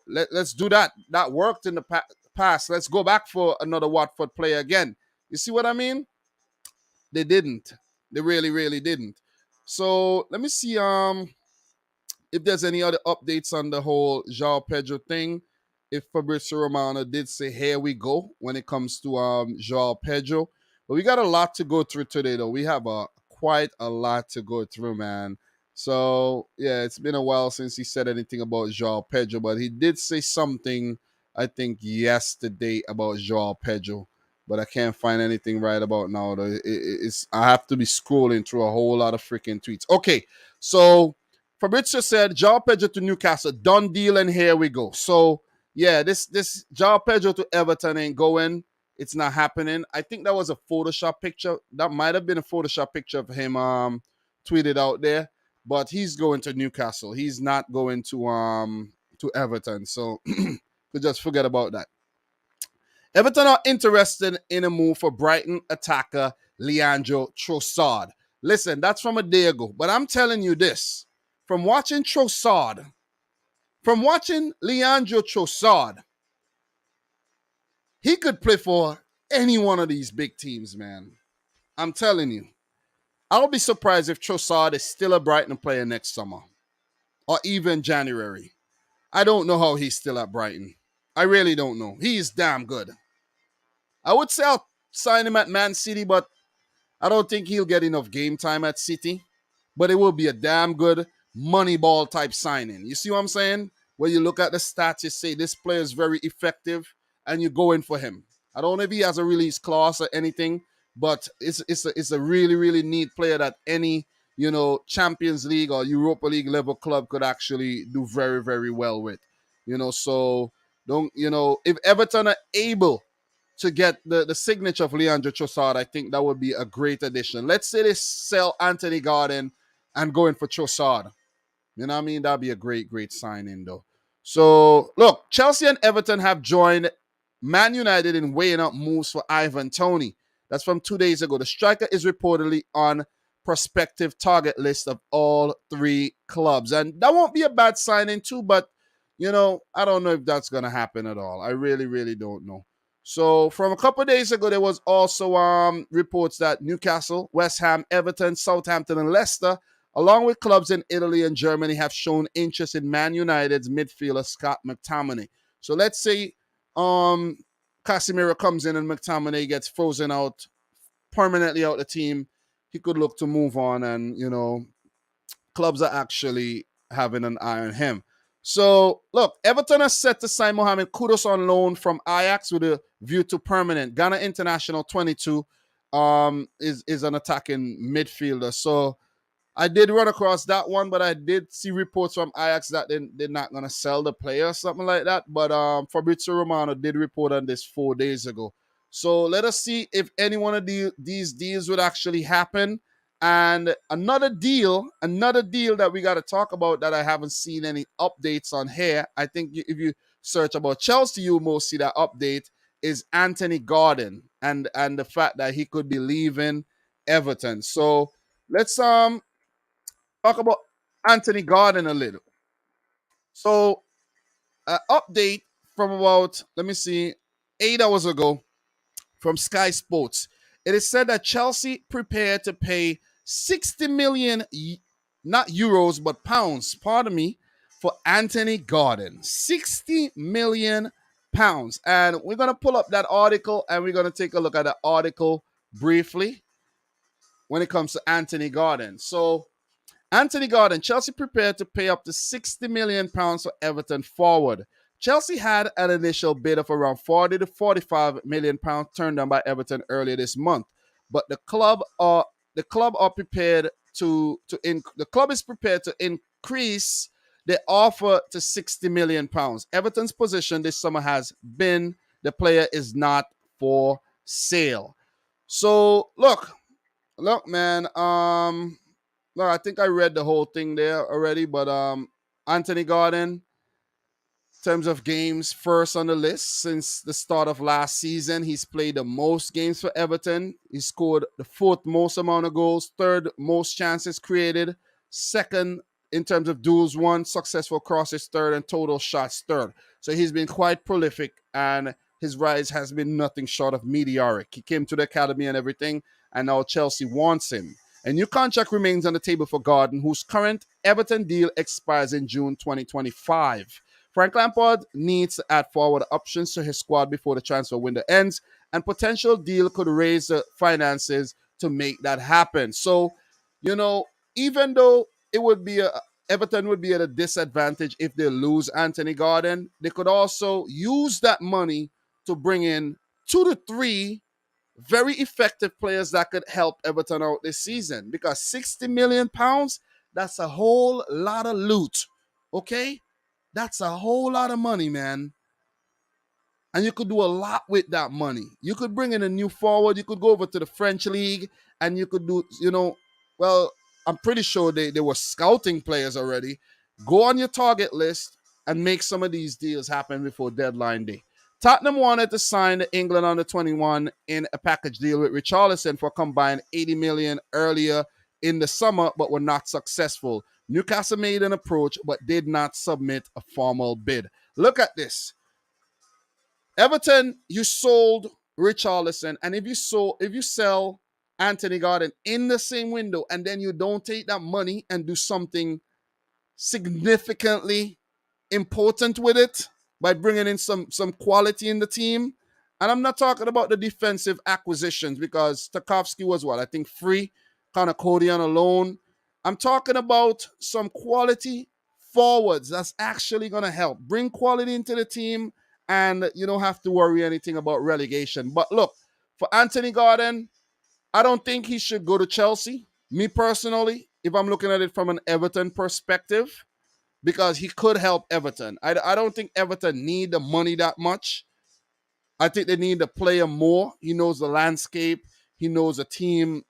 [SPEAKER 1] let's do that. That worked in the past. Let's go back for another Watford player again. You see what I mean? They didn't. They really, really didn't. So let me see if there's any other updates on the whole Joao Pedro thing. If Fabrizio Romano did say, here we go, when it comes to Joao Pedro. But we got a lot to go through today, though. We have quite a lot to go through, man. So, yeah, it's been a while since he said anything about Joao Pedro, but he did say something, I think, yesterday about Joao Pedro. But I can't find anything right about now, though. I have to be scrolling through a whole lot of freaking tweets. Okay, so Fabrizio said, Joao Pedro to Newcastle, done deal, and here we go. So, yeah, this Joao Pedro to Everton ain't going. It's not happening. I think that was a Photoshop picture. That might have been a Photoshop picture of him tweeted out there. But he's going to Newcastle. He's not going to Everton. So just forget about that. Everton are interested in a move for Brighton attacker Leandro Trossard. Listen, that's from a day ago. But I'm telling you this. From watching Leandro Trossard, he could play for any one of these big teams, man. I'm telling you. I'll be surprised if Trossard is still a Brighton player next summer or even January. I don't know how he's still at Brighton. I really don't know. He is damn good. I would say I'll sign him at Man City, but I don't think he'll get enough game time at City. But it will be a damn good Moneyball type signing. You see what I'm saying? Where you look at the stats, you say this player is very effective, and you go in for him. I don't know if he has a release clause or anything, but it's a really, really neat player that any, Champions League or Europa League level club could actually do very, very well with. So if Everton are able to get the signature of Leandro Trossard, I think that would be a great addition. Let's say they sell Anthony Gordon and go in for Trossard. You know what I mean? That'd be a great, great signing, though. So, look, Chelsea and Everton have joined Man United in weighing up moves for Ivan Toney. That's from 2 days ago. The striker is reportedly on prospective target list of all 3 clubs. And that won't be a bad signing, too, but, I don't know if that's going to happen at all. I really, really don't know. So, from a couple of days ago, there was also reports that Newcastle, West Ham, Everton, Southampton, and Leicester, along with clubs in Italy and Germany, have shown interest in Man United's midfielder Scott McTominay. So let's say Casemiro comes in and McTominay gets frozen out, permanently out the team. He could look to move on, and, clubs are actually having an eye on him. So, look, Everton are set to sign Mohamed Kudus on loan from Ajax with a view to permanent. Ghana International 22 is an attacking midfielder. So, I did run across that one, but I did see reports from Ajax that they're not going to sell the player or something like that. But Fabrizio Romano did report on this 4 days ago. So let us see if any one of these deals would actually happen. And another deal that we got to talk about that I haven't seen any updates on here. I think if you search about Chelsea, you most see that update is Anthony Gordon and the fact that he could be leaving Everton. So let's talk about Anthony Gordon a little. So update from about, let me see, 8 hours ago from Sky Sports. It is said that Chelsea prepared to pay 60 million, not euros, but pounds, pardon me, for Anthony Gordon. 60 million pounds. And we're going to pull up that article and we're going to take a look at the article briefly when it comes to Anthony Gordon. So Anthony Gordon, Chelsea prepared to pay up to £60 million for Everton forward. Chelsea had an initial bid of around £40 to £45 million turned down by Everton earlier this month, but the club are prepared the club is prepared to increase the offer to £60 million. Everton's position this summer has been the player is not for sale. So look, man. No, I think I read the whole thing there already, but Anthony Gordon, in terms of games, first on the list since the start of last season. He's played the most games for Everton. He scored the fourth most amount of goals, third most chances created, second in terms of duels won, successful crosses third, and total shots third. So he's been quite prolific, and his rise has been nothing short of meteoric. He came to the academy and everything, and now Chelsea wants him. A new contract remains on the table for Gordon, whose current Everton deal expires in June 2025. Frank Lampard needs to add forward options to his squad before the transfer window ends, and potential deal could raise the finances to make that happen. So, even though Everton would be at a disadvantage if they lose Anthony Gordon, they could also use that money to bring in 2 to 3 very effective players that could help Everton out this season, because £60 million, that's a whole lot of loot. Okay? That's a whole lot of money, man. And you could do a lot with that money. You could bring in a new forward. You could go over to the French league and you could do, well, I'm pretty sure they were scouting players already. Go on your target list and make some of these deals happen before deadline day. Tottenham wanted to sign the England under 21 in a package deal with Richarlison for a combined 80 million earlier in the summer, but were not successful. Newcastle made an approach, but did not submit a formal bid. Look at this. Everton, you sold Richarlison, and if you sell Anthony Gordon in the same window, and then you don't take that money and do something significantly important with it by bringing in some quality in the team. And I'm not talking about the defensive acquisitions, because Tarkowski was I think free, Connor Cody on a loan. I'm talking about some quality forwards that's actually going to help bring quality into the team, and you don't have to worry anything about relegation. But look, for Anthony Gordon, I don't think he should go to Chelsea. Me personally, if I'm looking at it from an Everton perspective, because he could help Everton. I don't think Everton need the money that much. I think they need the player more. He knows the landscape. He knows the team,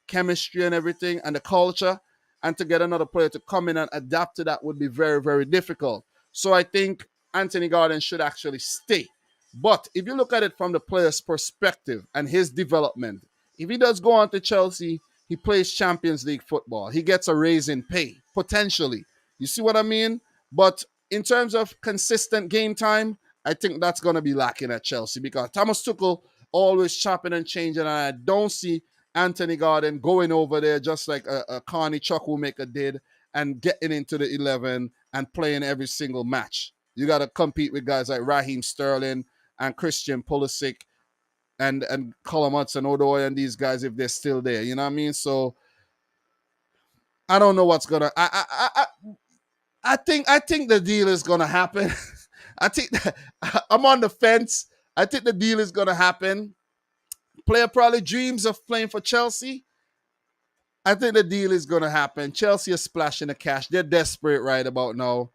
[SPEAKER 1] chemistry and everything, and the culture. And to get another player to come in and adapt to that would be very, very difficult. So I think Anthony Gordon should actually stay. But if you look at it from the player's perspective and his development, if he does go on to Chelsea, he plays Champions League football. He gets a raise in pay, potentially. You see what I mean? But in terms of consistent game time, I think that's going to be lacking at Chelsea, because Thomas Tuchel always chopping and changing, and I don't see Anthony Gordon going over there just like a Carney Chukwuemeka did and getting into the 11 and playing every single match. You got to compete with guys like Raheem Sterling and Christian Pulisic and Callum Hudson-Odoi and these guys if they're still there. You know what I mean? So I don't know what's gonna. I think the deal is gonna happen. I think I'm on the fence. I think the deal is gonna happen. Player probably dreams of playing for Chelsea. I think the deal is gonna happen. Chelsea is splashing the cash. They're desperate right about now.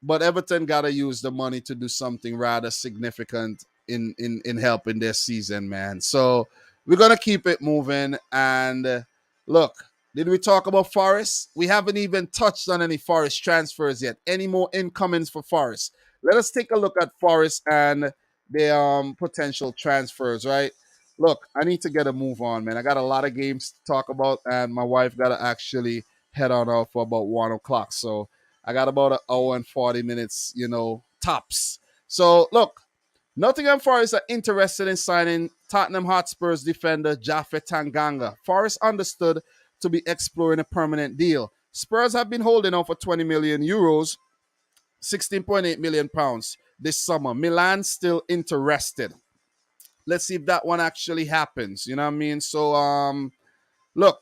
[SPEAKER 1] But Everton gotta use the money to do something rather significant in helping this season, man. So we're gonna keep it moving. And look, did we talk about Forest? We haven't even touched on any Forest transfers yet. Any more incomings for Forest? Let us take a look at Forest and their potential transfers, right? Look, I need to get a move on, man. I got a lot of games to talk about, and my wife got to actually head on out for about 1 o'clock. So I got about an hour and 40 minutes, tops. So look, Nottingham Forest are interested in signing Tottenham Hotspur's defender Jaffe Tanganga. Forest understood to be exploring a permanent deal. Spurs have been holding on for 20 million euros, 16.8 million pounds this summer. Milan still interested. Let's see if that one actually happens. You know what I mean? So look,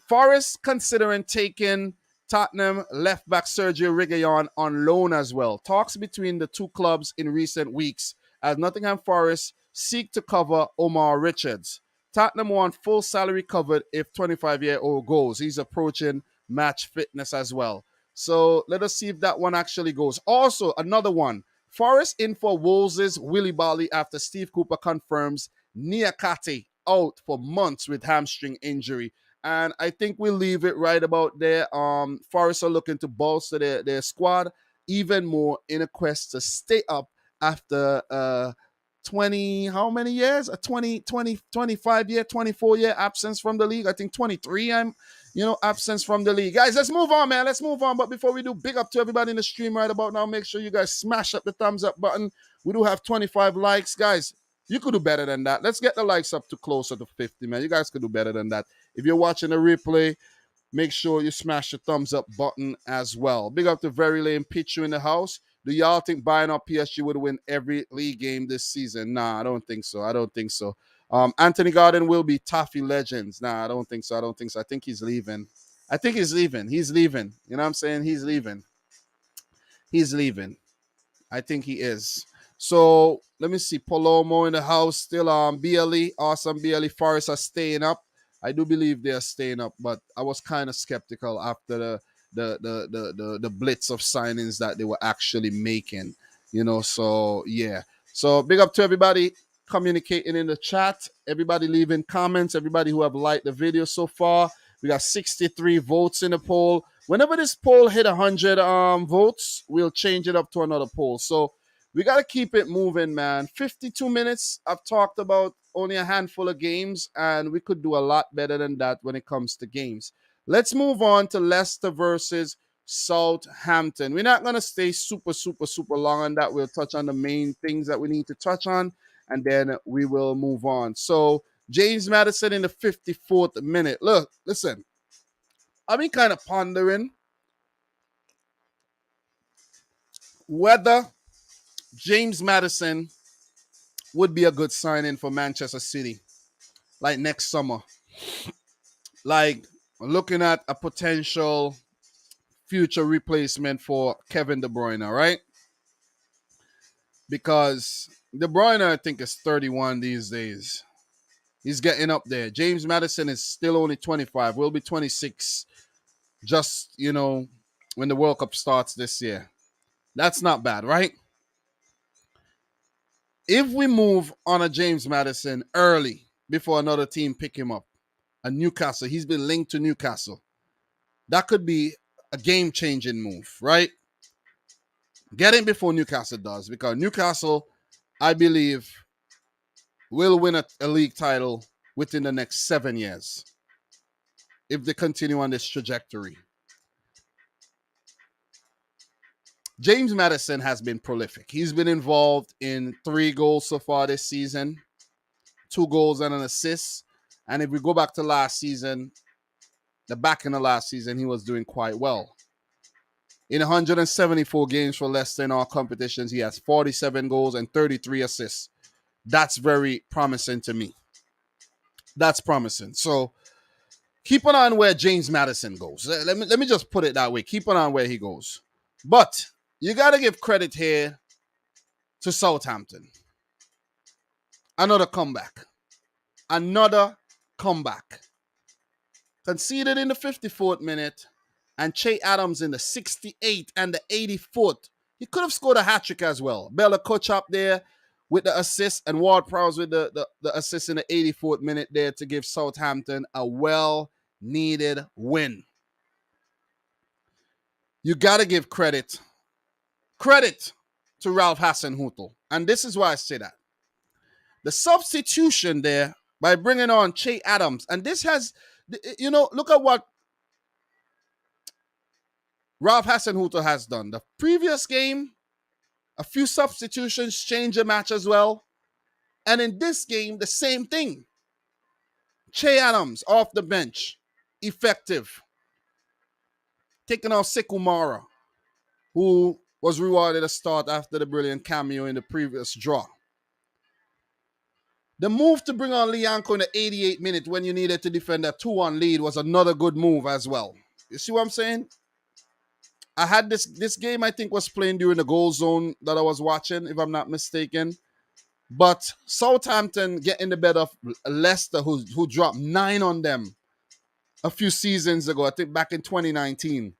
[SPEAKER 1] Forest considering taking Tottenham left back Sergio Reguilon on loan as well. Talks between the two clubs in recent weeks as Nottingham Forest seek to cover Omar Richards. Tottenham want full salary covered if 25-year-old goes. He's approaching match fitness as well. So let us see if that one actually goes. Also, another one. Forest in for Wolves' Willy Bali after Steve Cooper confirms Niakate out for months with hamstring injury. And I think we'll leave it right about there. Forest are looking to bolster their squad even more in a quest to stay up after 20, how many years? A 25-year, 24-year absence from the league. I think 23 absence from the league. Guys, let's move on, man. Let's move on. But before we do, big up to everybody in the stream right about now. Make sure you guys smash up the thumbs up button. We do have 25 likes. Guys, you could do better than that. Let's get the likes up to closer to 50, man. You guys could do better than that. If you're watching a replay, make sure you smash the thumbs up button as well. Big up to Very Lame Pitcher in the house. Do y'all think buying up PSG would win every league game this season? Nah, I don't think so. I don't think so. Anthony Gordon will be Toffee Legends. Nah, I don't think so. I think he's leaving. He's leaving. You know what I'm saying? He's leaving. I think he is. So let me see. Palomo in the house. Still BLE. Awesome BLE. Forest are staying up. I do believe they are staying up, but I was kind of skeptical after the blitz of signings that they were actually making. So yeah. So big up to everybody communicating in the chat. Everybody leaving comments. Everybody who have liked the video so far. We got 63 votes in the poll. Whenever this poll hit 100 votes, we'll change it up to another poll. So we got to keep it moving, man. 52 minutes. I've talked about only a handful of games, and we could do a lot better than that when it comes to games. Let's move on to Leicester versus Southampton. We're not going to stay super long on that. We'll touch on the main things that we need to touch on, and then we will move on. So James Maddison in the 54th minute. Look, listen. I've been kind of pondering whether James Maddison would be a good signing for Manchester City, like next summer. Like looking at a potential future replacement for Kevin De Bruyne, right? Because De Bruyne, I think, is 31 these days. He's getting up there. James Maddison is still only 25. Will be 26 just, when the World Cup starts this year. That's not bad, right? If we move on a James Maddison early before another team pick him up, a Newcastle, he's been linked to Newcastle. That could be a game-changing move, right? Get him before Newcastle does, because Newcastle, I believe, will win a league title within the next 7 years if they continue on this trajectory. James Maddison has been prolific. He's been involved in 3 goals so far this season, 2 goals and an assist. And if we go back to last season, the back in the last season, he was doing quite well. In 174 games for Leicester in all competitions, he has 47 goals and 33 assists. That's very promising to me. That's promising. So keep an eye on where James Maddison goes. Let me just put it that way. Keep an eye on where he goes. But you got to give credit here to Southampton. Another comeback. Conceded in the 54th minute, and Che Adams in the 68th and the 84th. He could have scored a hat-trick as well. Bella Koch up there with the assist, and Ward-Prowse with the assist in the 84th minute there to give Southampton a well-needed win. You got to give credit to Ralph Hasenhüttl. And this is why I say that. The substitution there by bringing on Che Adams, and this has, look at what Ralph Hasenhüttl has done. The previous game, a few substitutions changed the match as well. And in this game, the same thing. Che Adams off the bench, effective. Taking off Sekumara, who was rewarded a start after the brilliant cameo in the previous draw. The move to bring on Lianco in the 88th minute when you needed to defend a 2-1 lead was another good move as well. You see what I'm saying? I had this game, I think, was playing during the goal zone that I was watching, if I'm not mistaken. But Southampton getting the better of Leicester, who dropped 9 on them a few seasons ago, I think back in 2019,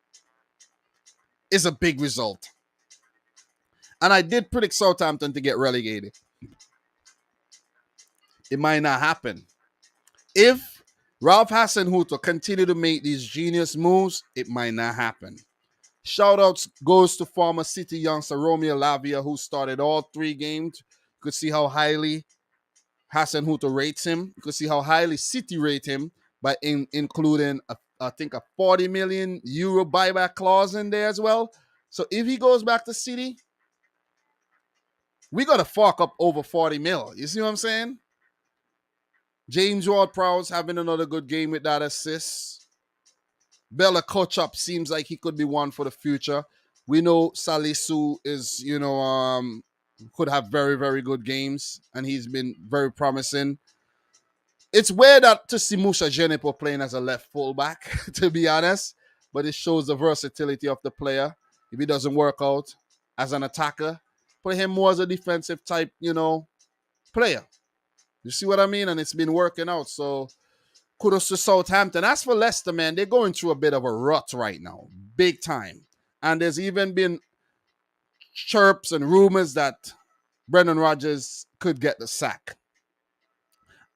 [SPEAKER 1] is a big result. And I did predict Southampton to get relegated. It might not happen. If Ralph Hasenhüttl continue to make these genius moves, it might not happen. Shoutouts goes to former City youngster Romeo Lavia, who started all 3 games. You could see how highly Hasenhüttl rates him. You could see how highly City rate him by including, I think, a 40 million euro buyback clause in there as well. So if he goes back to City, we got to fork up over 40 mil. You see what I'm saying? James Ward-Prowse having another good game with that assist. Bella Kochap seems like he could be one for the future. We know Salisu is, could have very, very good games, and he's been very promising. It's weird to see Musa Genipo playing as a left fullback, to be honest, but it shows the versatility of the player. If he doesn't work out as an attacker, put him more as a defensive type, player. You see what I mean? And it's been working out. So kudos to Southampton. As for Leicester, man, they're going through a bit of a rut right now. Big time. And there's even been chirps and rumors that Brendan Rodgers could get the sack.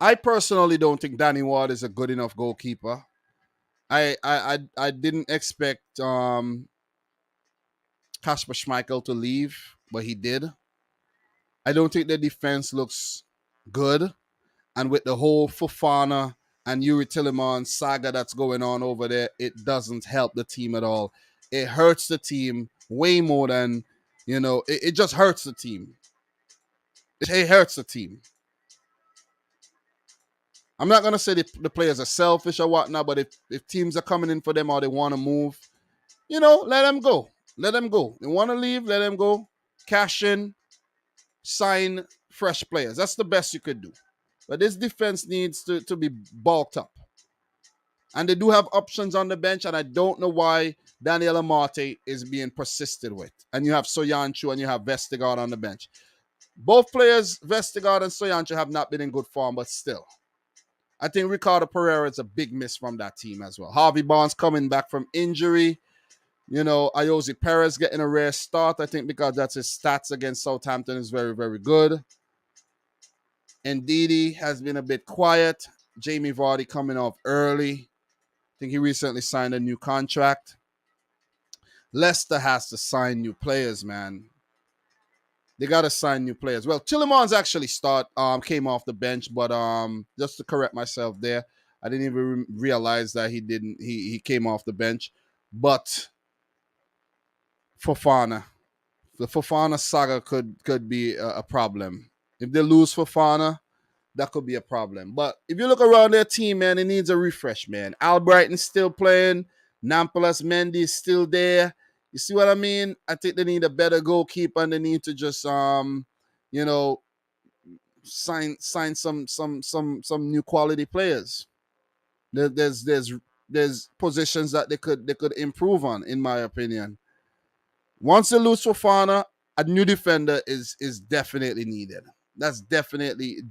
[SPEAKER 1] I personally don't think Danny Ward is a good enough goalkeeper. I didn't expect Kasper Schmeichel to leave, but he did. I don't think the defense looks good. And with the whole Fofana and Yuri Tillemans saga that's going on over there, it doesn't help the team at all. It hurts the team way more than, it just hurts the team. It hurts the team. I'm not going to say the players are selfish or whatnot, but if teams are coming in for them or they want to move, let them go. Let them go. They want to leave, let them go. Cash in, sign fresh players. That's the best you could do. But this defense needs to be bulked up. And they do have options on the bench, and I don't know why Daniel Amate is being persisted with. And you have Soyuncu and you have Vestergaard on the bench. Both players, Vestergaard and Soyuncu, have not been in good form, but still. I think Ricardo Pereira is a big miss from that team as well. Harvey Barnes coming back from injury. Ayoze Perez getting a rare start, I think, because that's his stats against Southampton is very, very good. Ndidi has been a bit quiet. Jamie Vardy coming off early. I think he recently signed a new contract. Leicester has to sign new players, man. They got to sign new players. Well, Tillemans actually came off the bench, but just to correct myself there, I didn't even realize that he came off the bench. But Fofana, the Fofana saga could be a problem. If they lose Fofana, that could be a problem. But if you look around their team, man, it needs a refresh, man. Albrighton's still playing. Nampolas Mendy is still there. You see what I mean? I think they need a better goalkeeper, and they need to just sign some new quality players. There's positions that they could improve on, in my opinion. Once they lose Fofana, a new defender is definitely needed. That's definitely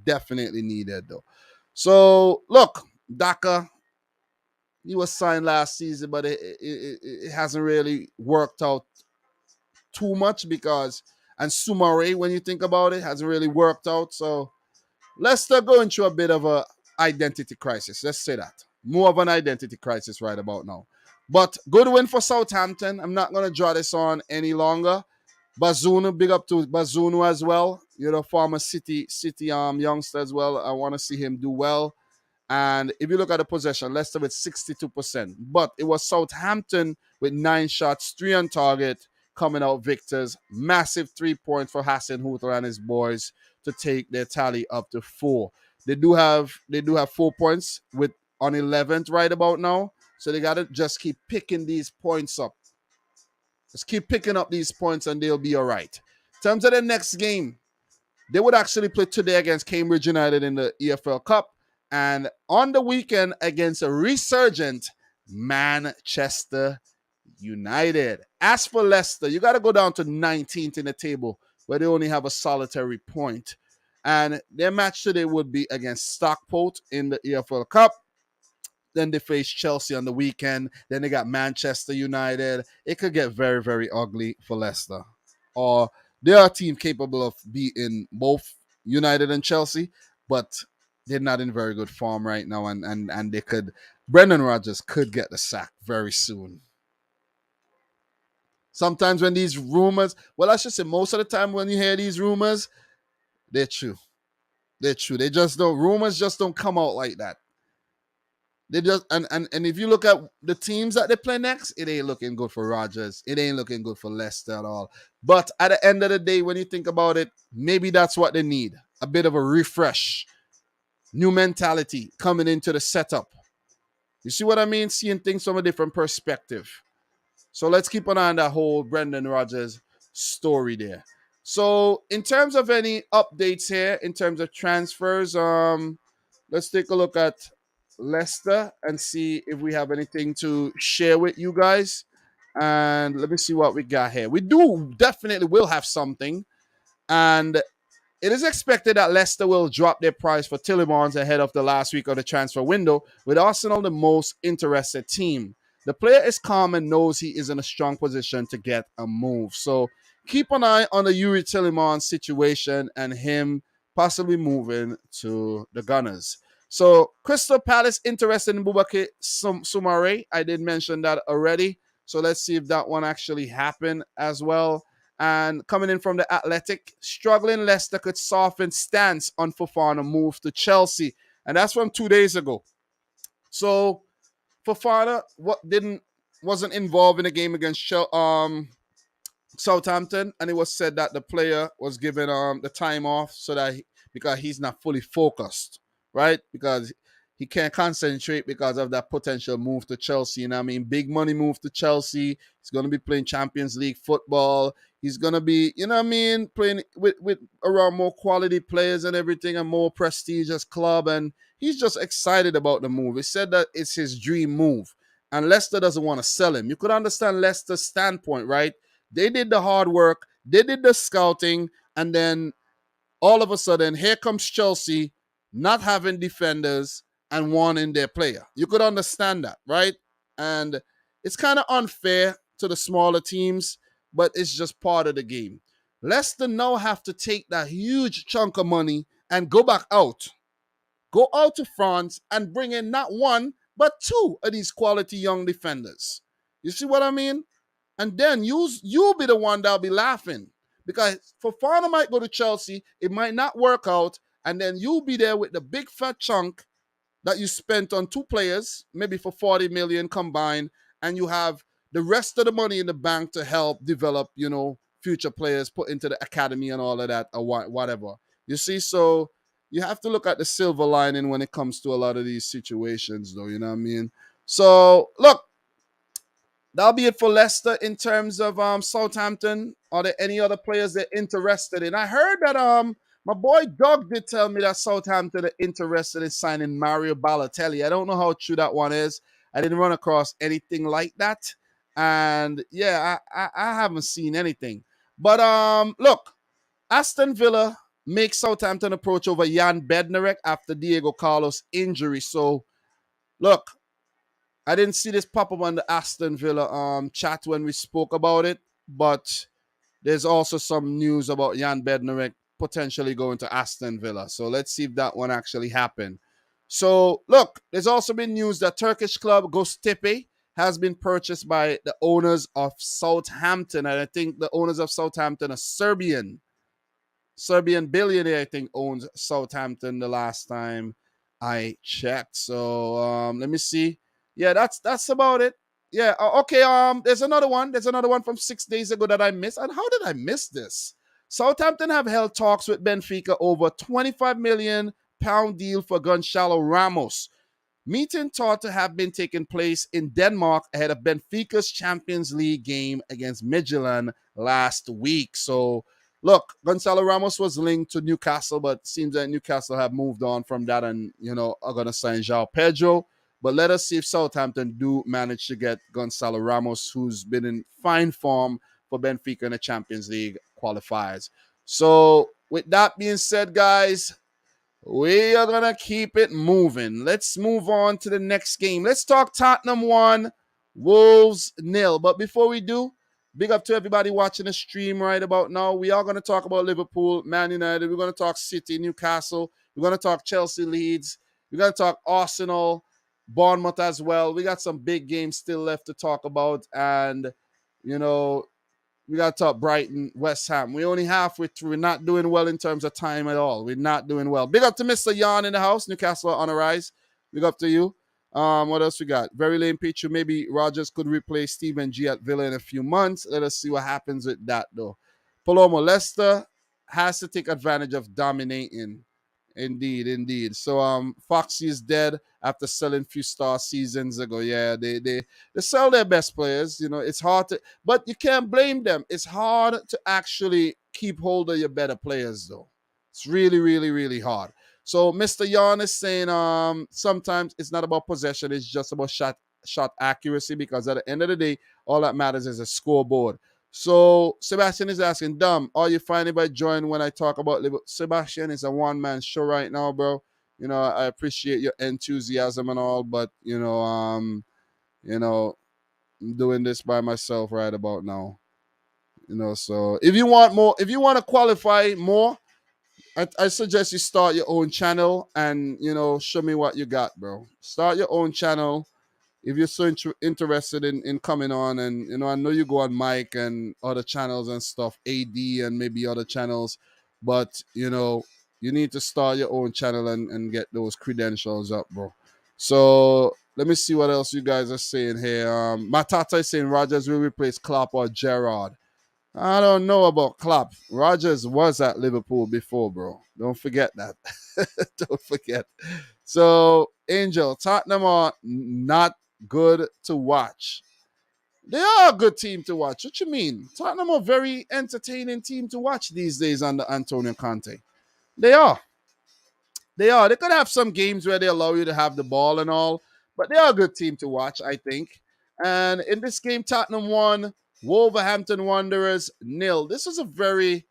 [SPEAKER 1] needed, though. So look, Daka, he was signed last season, but it hasn't really worked out too much because And Sumare, when you think about it, hasn't really worked out. So Leicester going through a bit of a identity crisis. Let's say that. More of an identity crisis right about now. But good win for Southampton. I'm not going to draw this on any longer. Bazunu, big up to Bazunu as well. Former City youngster as well. I want to see him do well. And if you look at the possession, Leicester with 62%. But it was Southampton with 9 shots, 3 on target, coming out victors. Massive 3 points for Hassan Hooter and his boys to take their tally up to 4. They do have 4 points with on 11th right about now. So they got to just keep picking these points up. Just keep picking up these points and they'll be all right. In terms of the next game, they would actually play today against Cambridge United in the EFL Cup. And on the weekend against a resurgent Manchester United. As for Leicester, you got to go down to 19th in the table where they only have a solitary point. And their match today would be against Stockport in the EFL Cup. Then they face Chelsea on the weekend. Then they got Manchester United. It could get very, very ugly for Leicester. Or they are a team capable of beating both United and Chelsea, but they're not in very good form right now, and they could. Brendan Rodgers could get the sack very soon. Sometimes when these rumors, well, I should say most of the time when you hear these rumors, they're true. They're true. They just don't. Rumors just don't come out like that. They just and if you look at the teams that they play next, it ain't looking good for Rodgers. It ain't looking good for Leicester at all. But at the end of the day, when you think about it, maybe that's what they need. A bit of a refresh. New mentality coming into the setup. You see what I mean? Seeing things from a different perspective. So let's keep an eye on that whole Brendan Rodgers story there. So in terms of any updates here, in terms of transfers, let's take a look at Leicester and see if we have anything to share with you guys. And let me see what we got here. We definitely will have something. And it is expected that Leicester will drop their price for Tielemans ahead of the last week of the transfer window, with Arsenal the most interested team. The player is calm and knows he is in a strong position to get a move. So keep an eye on the Yuri Tielemans situation and him possibly moving to the Gunners. So Crystal Palace interested in Boubacar Soumare. I did mention that already. So let's see if that one actually happened as well. And coming in from the Athletic, struggling Leicester could soften stance on Fofana move to Chelsea. And that's from 2 days ago. So Fofana wasn't involved in the game against Southampton, and it was said that the player was given the time off so that because he's not fully focused, right? Because he can't concentrate because of that potential move to Chelsea. You know what I mean? Big money move to Chelsea. He's going to be playing Champions League football. He's going to be, you know what I mean, playing with around more quality players and everything, a more prestigious club. And he's just excited about the move. He said that it's his dream move. And Leicester doesn't want to sell him. You could understand Leicester's standpoint, right? They did the hard work. They did the scouting. And then all of a sudden, here comes Chelsea not having defenders and wanting their player. You could understand that, right? And it's kind of unfair to the smaller teams, but it's just part of the game. Leicester now have to take that huge chunk of money and go back out. Go out to France and bring in not one, but 2 of these quality young defenders. You see what I mean? And then you'll be the one that'll be laughing. Because Fofana might go to Chelsea, it might not work out, and then you'll be there with the big fat chunk that you spent on 2 players, maybe for 40 million combined, and you have the rest of the money in the bank to help develop, future players, put into the academy and all of that, or whatever. You see, so you have to look at the silver lining when it comes to a lot of these situations, though, you know what I mean? So, look, that'll be it for Leicester in terms of Southampton. Are there any other players they're interested in? I heard that my boy Doug did tell me that Southampton are interested in signing Mario Balotelli. I don't know how true that one is. I didn't run across anything like that. And yeah, I haven't seen anything. But look, Aston Villa makes Southampton approach over Jan Bednarek after Diego Carlos' injury. So look, I didn't see this pop up on the Aston Villa chat when we spoke about it, but there's also some news about Jan Bednarek potentially going to Aston Villa. So let's see if that one actually happened. So look, there's also been news that Turkish club Göztepe has been purchased by the owners of Southampton. And I think the owners of Southampton are Serbian billionaire, I think, owns Southampton the last time I checked. So let me see. Yeah, that's about it. Yeah. Okay. There's another one. There's another one from 6 days ago that I missed. And how did I miss this? Southampton have held talks with Benfica over £25 million deal for Gonçalo Ramos. Meeting thought to have been taking place in Denmark ahead of Benfica's Champions League game against Midtjylland last week. So, look, Gonçalo Ramos was linked to Newcastle, but seems that Newcastle have moved on from that and, are going to sign João Pedro. But let us see if Southampton do manage to get Gonçalo Ramos, who's been in fine form for Benfica in the Champions League qualifiers. So, with that being said, guys, we are going to keep it moving. Let's move on to the next game. Let's talk Tottenham 1, Wolves 0. But before we do, big up to everybody watching the stream right about now. We are going to talk about Liverpool, Man United. We're going to talk City, Newcastle. We're going to talk Chelsea, Leeds. We're going to talk Arsenal, Bournemouth as well. We got some big games still left to talk about. And, we got to talk Brighton, West Ham. We're only halfway through. We're not doing well in terms of time at all. We're not doing well. Big up to Mr. Jan in the house. Newcastle on a rise. Big up to you. What else we got? Very lame picture. Maybe Rodgers could replace Stephen G at Villa in a few months. Let us see what happens with that, though. Palomo, Leicester has to take advantage of dominating. Indeed, indeed. So Foxy is dead after selling few star seasons ago. Yeah, they sell their best players. It's hard to, but you can't blame them. It's hard to actually keep hold of your better players, though. It's really, really, really hard. So Mr. Yarn is saying sometimes it's not about possession, it's just about shot accuracy, because at the end of the day, all that matters is a scoreboard. So Sebastian is asking, Dom, are you fine if I join when I talk about Liverpool? Sebastian is a one-man show right now, bro. I appreciate your enthusiasm and all, but I'm doing this by myself right about now. So if you want more, if you want to qualify more, I suggest you start your own channel and show me what you got, bro. Start your own channel if you're so interested in coming on. And I know you go on Mike and other channels and stuff, AD and maybe other channels, but you need to start your own channel and get those credentials up, bro. So let me see what else you guys are saying here. Matata is saying Rodgers will replace Klopp or Gerrard. I don't know about Klopp. Rodgers was at Liverpool before, bro. Don't forget that. Don't forget. So, Angel, Tottenham are not good to watch. They are a good team to watch. What you mean? Tottenham are a very entertaining team to watch these days under Antonio Conte. They are. They are. They could have some games where they allow you to have the ball and all, but they are a good team to watch, I think. And in this game, Tottenham won, Wolverhampton Wanderers 0. This was a very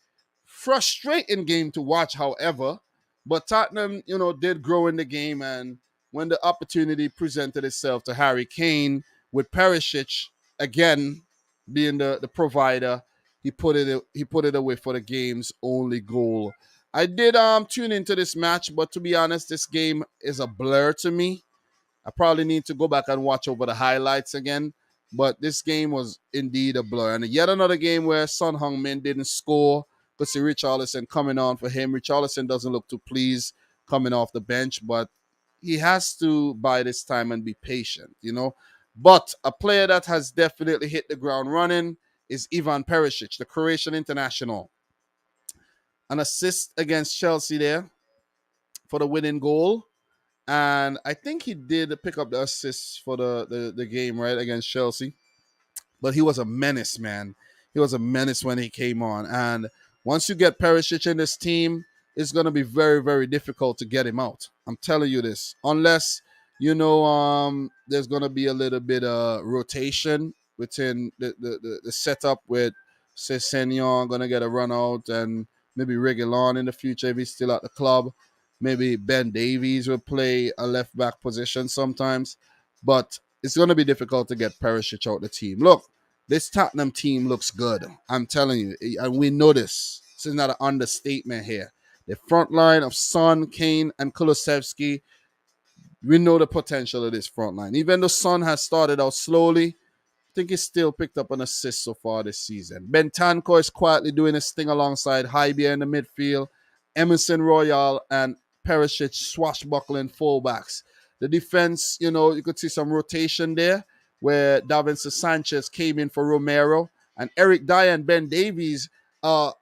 [SPEAKER 1] frustrating game to watch, however. But Tottenham, did grow in the game, and when the opportunity presented itself to Harry Kane with Perisic again being the provider, he put it away for the game's only goal. I did tune into this match, but to be honest, this game is a blur to me. I probably need to go back and watch over the highlights again. But this game was indeed a blur. And yet another game where Son Heung-min didn't score. Could see Richarlison coming on for him. Richarlison doesn't look too pleased coming off the bench, but he has to bide his time and be patient, But a player that has definitely hit the ground running is Ivan Perisic, the Croatian international. An assist against Chelsea there for the winning goal. And I think he did pick up the assist for the game, right, against Chelsea. But he was a menace, man. He was a menace when he came on. And once you get Perisic in this team, it's going to be very, very difficult to get him out. I'm telling you this. Unless, there's going to be a little bit of rotation within the setup with Sessegnon going to get a run out, and maybe Reguilon in the future if he's still at the club. Maybe Ben Davies will play a left back position sometimes. But it's going to be difficult to get Perisic out the team. Look, this Tottenham team looks good. I'm telling you, and we know this. This is not an understatement here. The front line of Son, Kane, and Kulusevski, we know the potential of this front line. Even though Son has started out slowly, I think he's still picked up an assist so far this season. Bentancur is quietly doing his thing alongside Hybia in the midfield, Emerson Royal and Perisic swashbuckling fullbacks. The defense, you could see some rotation there where Davinson Sanchez came in for Romero and Eric Dyer and Ben Davies are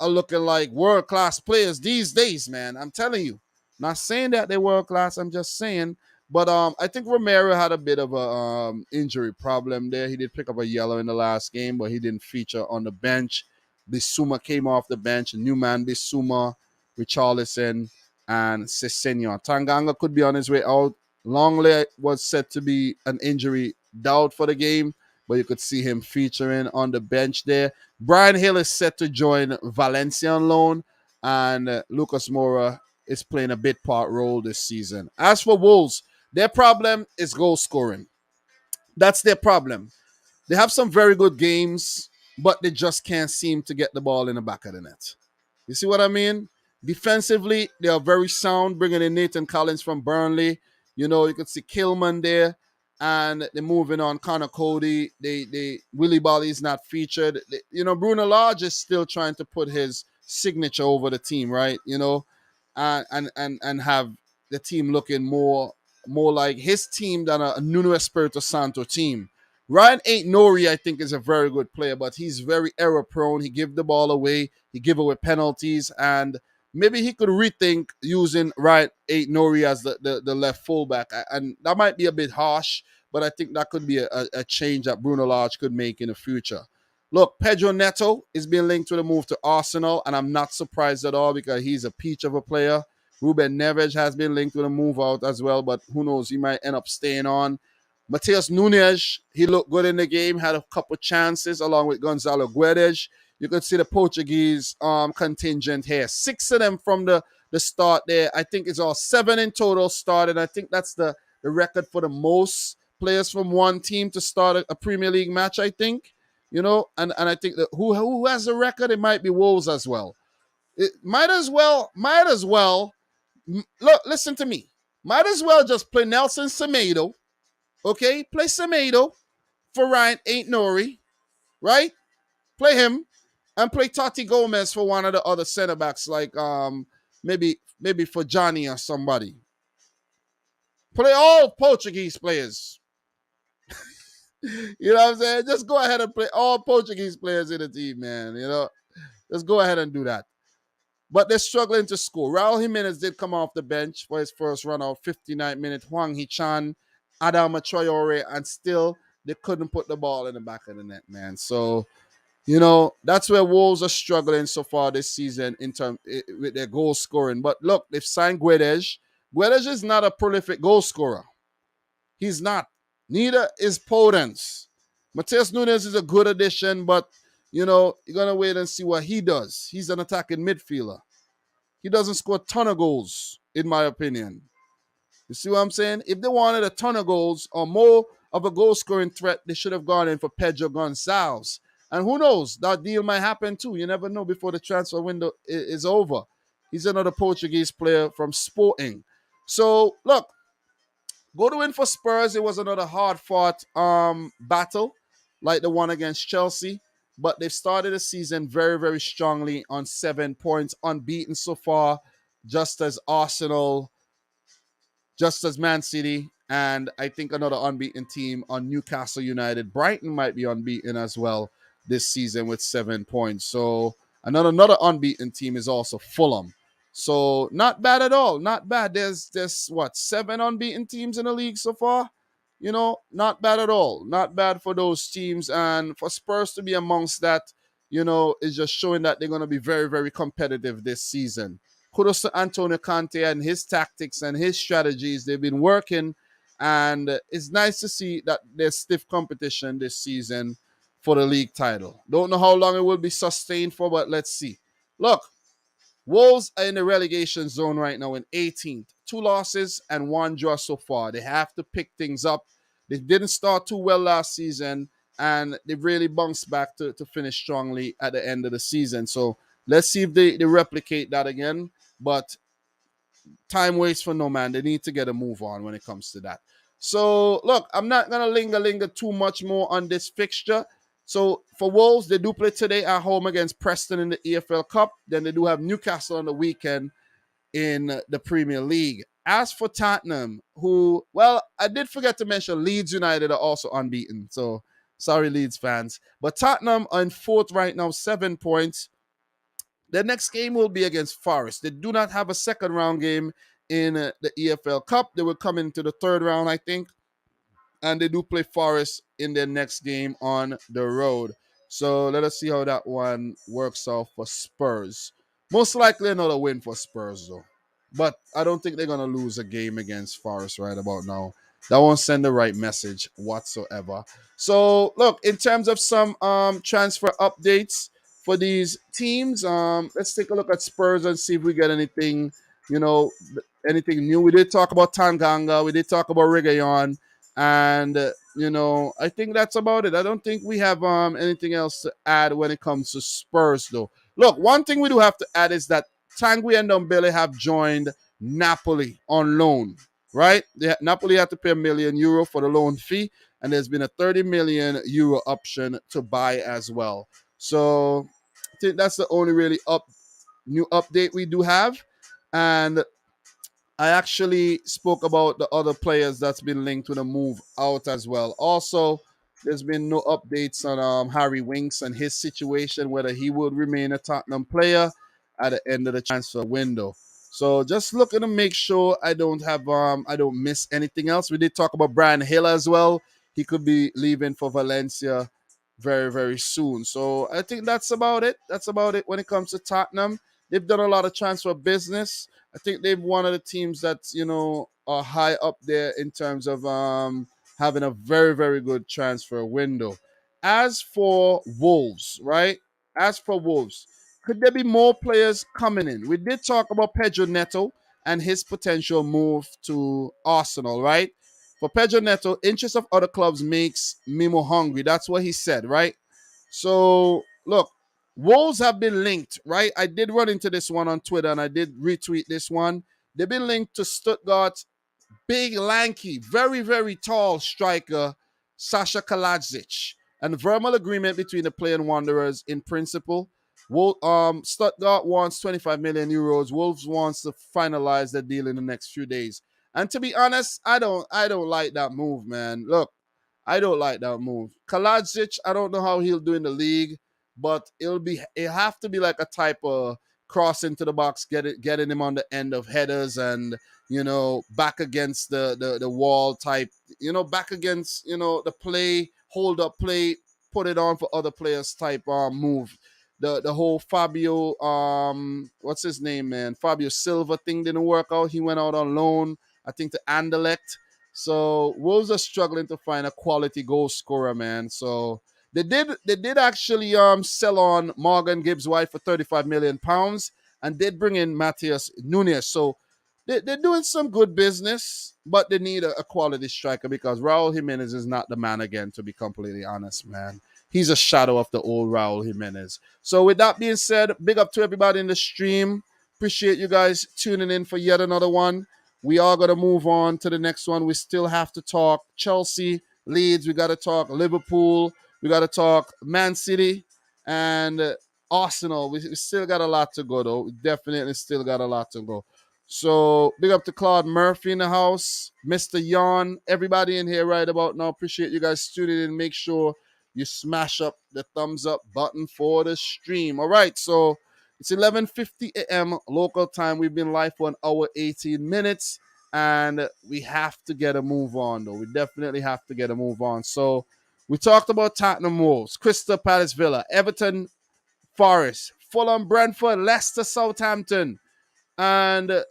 [SPEAKER 1] looking like world-class players these days, man. I'm telling you. Not saying that they're world-class, I'm just saying. But I think Romero had a bit of a injury problem there. He did pick up a yellow in the last game, but he didn't feature on the bench. Bissouma came off the bench. Newman, Bissouma, Richarlison, and Sessegnon. Tanganga could be on his way out. Longley was said to be an injury doubt for the game, but you could see him featuring on the bench there. Brian Hill is set to join Valencia on loan, and Lucas Moura is playing a bit part role this season. As for Wolves, their problem is goal scoring. That's their problem. They have some very good games, but they just can't seem to get the ball in the back of the net. You see what I mean? Defensively, they are very sound, bringing in Nathan Collins from Burnley. You could see Kilman there, and they're moving on Connor Cody. Willie Bolly is not featured. Bruno Lage is still trying to put his signature over the team, right? And have the team looking more like his team than a Nuno Espirito Santo team. Ryan Aït-Nouri, I think, is a very good player, but he's very error prone. He give the ball away. He give away penalties, and maybe he could rethink using Ryan Aït-Nouri as the left fullback. And that might be a bit harsh, but I think that could be a change that Bruno Lage could make in the future. Look, Pedro Neto is being linked with a move to Arsenal, and I'm not surprised at all because he's a peach of a player. Ruben Neves has been linked with a move out as well, but who knows, he might end up staying on. Mateus Nunes, he looked good in the game, had a couple chances along with Gonzalo Guedes. You could see the Portuguese contingent here. 6 of them from the start there. I think it's all 7 in total started. I think that's the record for the most players from one team to start a Premier League match, I think. And I think that who has the record? It might be Wolves as well. It might as well. Look, listen to me. Might as well just play Nelson Semedo. Okay? Play Semedo for Ryan Aït-Nouri. Right? Play him. And play Tati Gomez for one of the other center backs, like maybe for Johnny or somebody. Play all Portuguese players. You know what I'm saying? Just go ahead and play all Portuguese players in the team, man. Just go ahead and do that. But they're struggling to score. Raul Jimenez did come off the bench for his first run out, 59 minutes. Hwang Hee-chan, Adama Traore, and still they couldn't put the ball in the back of the net, man. So, that's where Wolves are struggling so far this season with their goal scoring. But look, they've signed Guedes. Guedes is not a prolific goal scorer. He's not. Neither is Podence. Mateus Nunes is a good addition, but, you're going to wait and see what he does. He's an attacking midfielder. He doesn't score a ton of goals, in my opinion. You see what I'm saying? If they wanted a ton of goals or more of a goal-scoring threat, they should have gone in for Pedro Gonçalves. And who knows? That deal might happen too. You never know before the transfer window is over. He's another Portuguese player from Sporting. So, look, go to win for Spurs. It was another hard-fought battle like the one against Chelsea. But they've started the season very, very strongly on 7 points, unbeaten so far, just as Arsenal, just as Man City, and I think another unbeaten team on Newcastle United. Brighton might be unbeaten as well this season with 7 points. So another unbeaten team is also Fulham. So not bad at all. Not bad. There's 7 unbeaten teams in the league so far? Not bad at all. Not bad for those teams. And for Spurs to be amongst that, is just showing that they're going to be very, very competitive this season. Kudos to Antonio Conte and his tactics and his strategies. They've been working. And it's nice to see that there's stiff competition this season for the league title. Don't know how long it will be sustained for, but let's see. Look, Wolves are in the relegation zone right now in 18th. 2 losses and 1 draw so far. They have to pick things up. They didn't start too well last season, and they really bounced back to finish strongly at the end of the season. So let's see if they replicate that again. But time waits for no man. They need to get a move on when it comes to that. So look, I'm not gonna linger too much more on this fixture. So for Wolves, they do play today at home against Preston in the EFL Cup. Then they do have Newcastle on the weekend in the Premier League. As for Tottenham, who, well, I did forget to mention Leeds United are also unbeaten. So sorry, Leeds fans. But Tottenham are in fourth right now, 7 points. Their next game will be against Forest. They do not have a second round game in the EFL Cup. They will come into the third round, I think. And they do play Forest in their next game on the road. So let us see how that one works out for Spurs. Most likely another win for Spurs, though. But I don't think they're going to lose a game against Forest right about now. That won't send the right message whatsoever. So, look, in terms of some transfer updates for these teams, let's take a look at Spurs and see if we get anything, you know, anything new. We did talk about Tanganga. We did talk about Reguilon. And, I think that's about it. I don't think we have anything else to add when it comes to Spurs, though. Look, one thing we do have to add is that Tanguy and Ndombele have joined Napoli on loan, right? Napoli had to pay €1 million for the loan fee, and there's been a €30 million option to buy as well. So I think that's the only really new update we do have. And I actually spoke about the other players that's been linked with a move out as well. Also, there's been no updates on Harry Winks and his situation, whether he would remain a Tottenham player at the end of the transfer window. So just looking to make sure I don't miss anything else. We did talk about Brian Hill as well. He could be leaving for Valencia very, very soon. So I think that's about it. That's about it when it comes to Tottenham. They've done a lot of transfer business. I think they've one of the teams that's are high up there in terms of having a very, very good transfer window. As for Wolves, right? As for Wolves, could there be more players coming in? We did talk about Pedro Neto and his potential move to Arsenal, right? For Pedro Neto, interest of other clubs makes Mimo hungry. That's what he said, right? So look, Wolves have been linked, right? I did run into this one on Twitter and I did retweet this one. They've been linked to Stuttgart, big, lanky, very, very tall striker, Sasha Kalajic. And verbal agreement between the player and Wanderers in principle. Stuttgart wants €25 million. Wolves wants to finalize the deal in the next few days. And to be honest, I don't like that move, man. Look, I don't like that move. Kalajic, I don't know how he'll do in the league, but it have to be like a type of cross into the box, getting him on the end of headers and back against the wall type, back against the play, hold up play, put it on for other players type move. The whole Fabio what's his name, man? Fabio Silva thing didn't work out. He went out on loan, I think, to Anderlecht. So Wolves are struggling to find a quality goal scorer, man. So they did actually sell on Morgan Gibbs White for £35 million and did bring in Matheus Nunes. So they're doing some good business, but they need a quality striker because Raul Jimenez is not the man again, to be completely honest, man. He's a shadow of the old Raul Jimenez. So with that being said, big up to everybody in the stream. Appreciate you guys tuning in for yet another one. We are going to move on to the next one. We still have to talk Chelsea, Leeds. We got to talk Liverpool. We got to talk Man City and Arsenal. We still got a lot to go, though. We definitely still got a lot to go. So big up to Claude Murphy in the house, Mr. Yawn, everybody in here right about now. Appreciate you guys tuning in. Make sure you smash up the thumbs up button for the stream. All right, so it's 11:50 a.m. local time. We've been live for an hour, 18 minutes, and we have to get a move on, though. We definitely have to get a move on. So we talked about Tottenham Wolves, Crystal Palace Villa, Everton Forest, Fulham Brentford, Leicester Southampton, and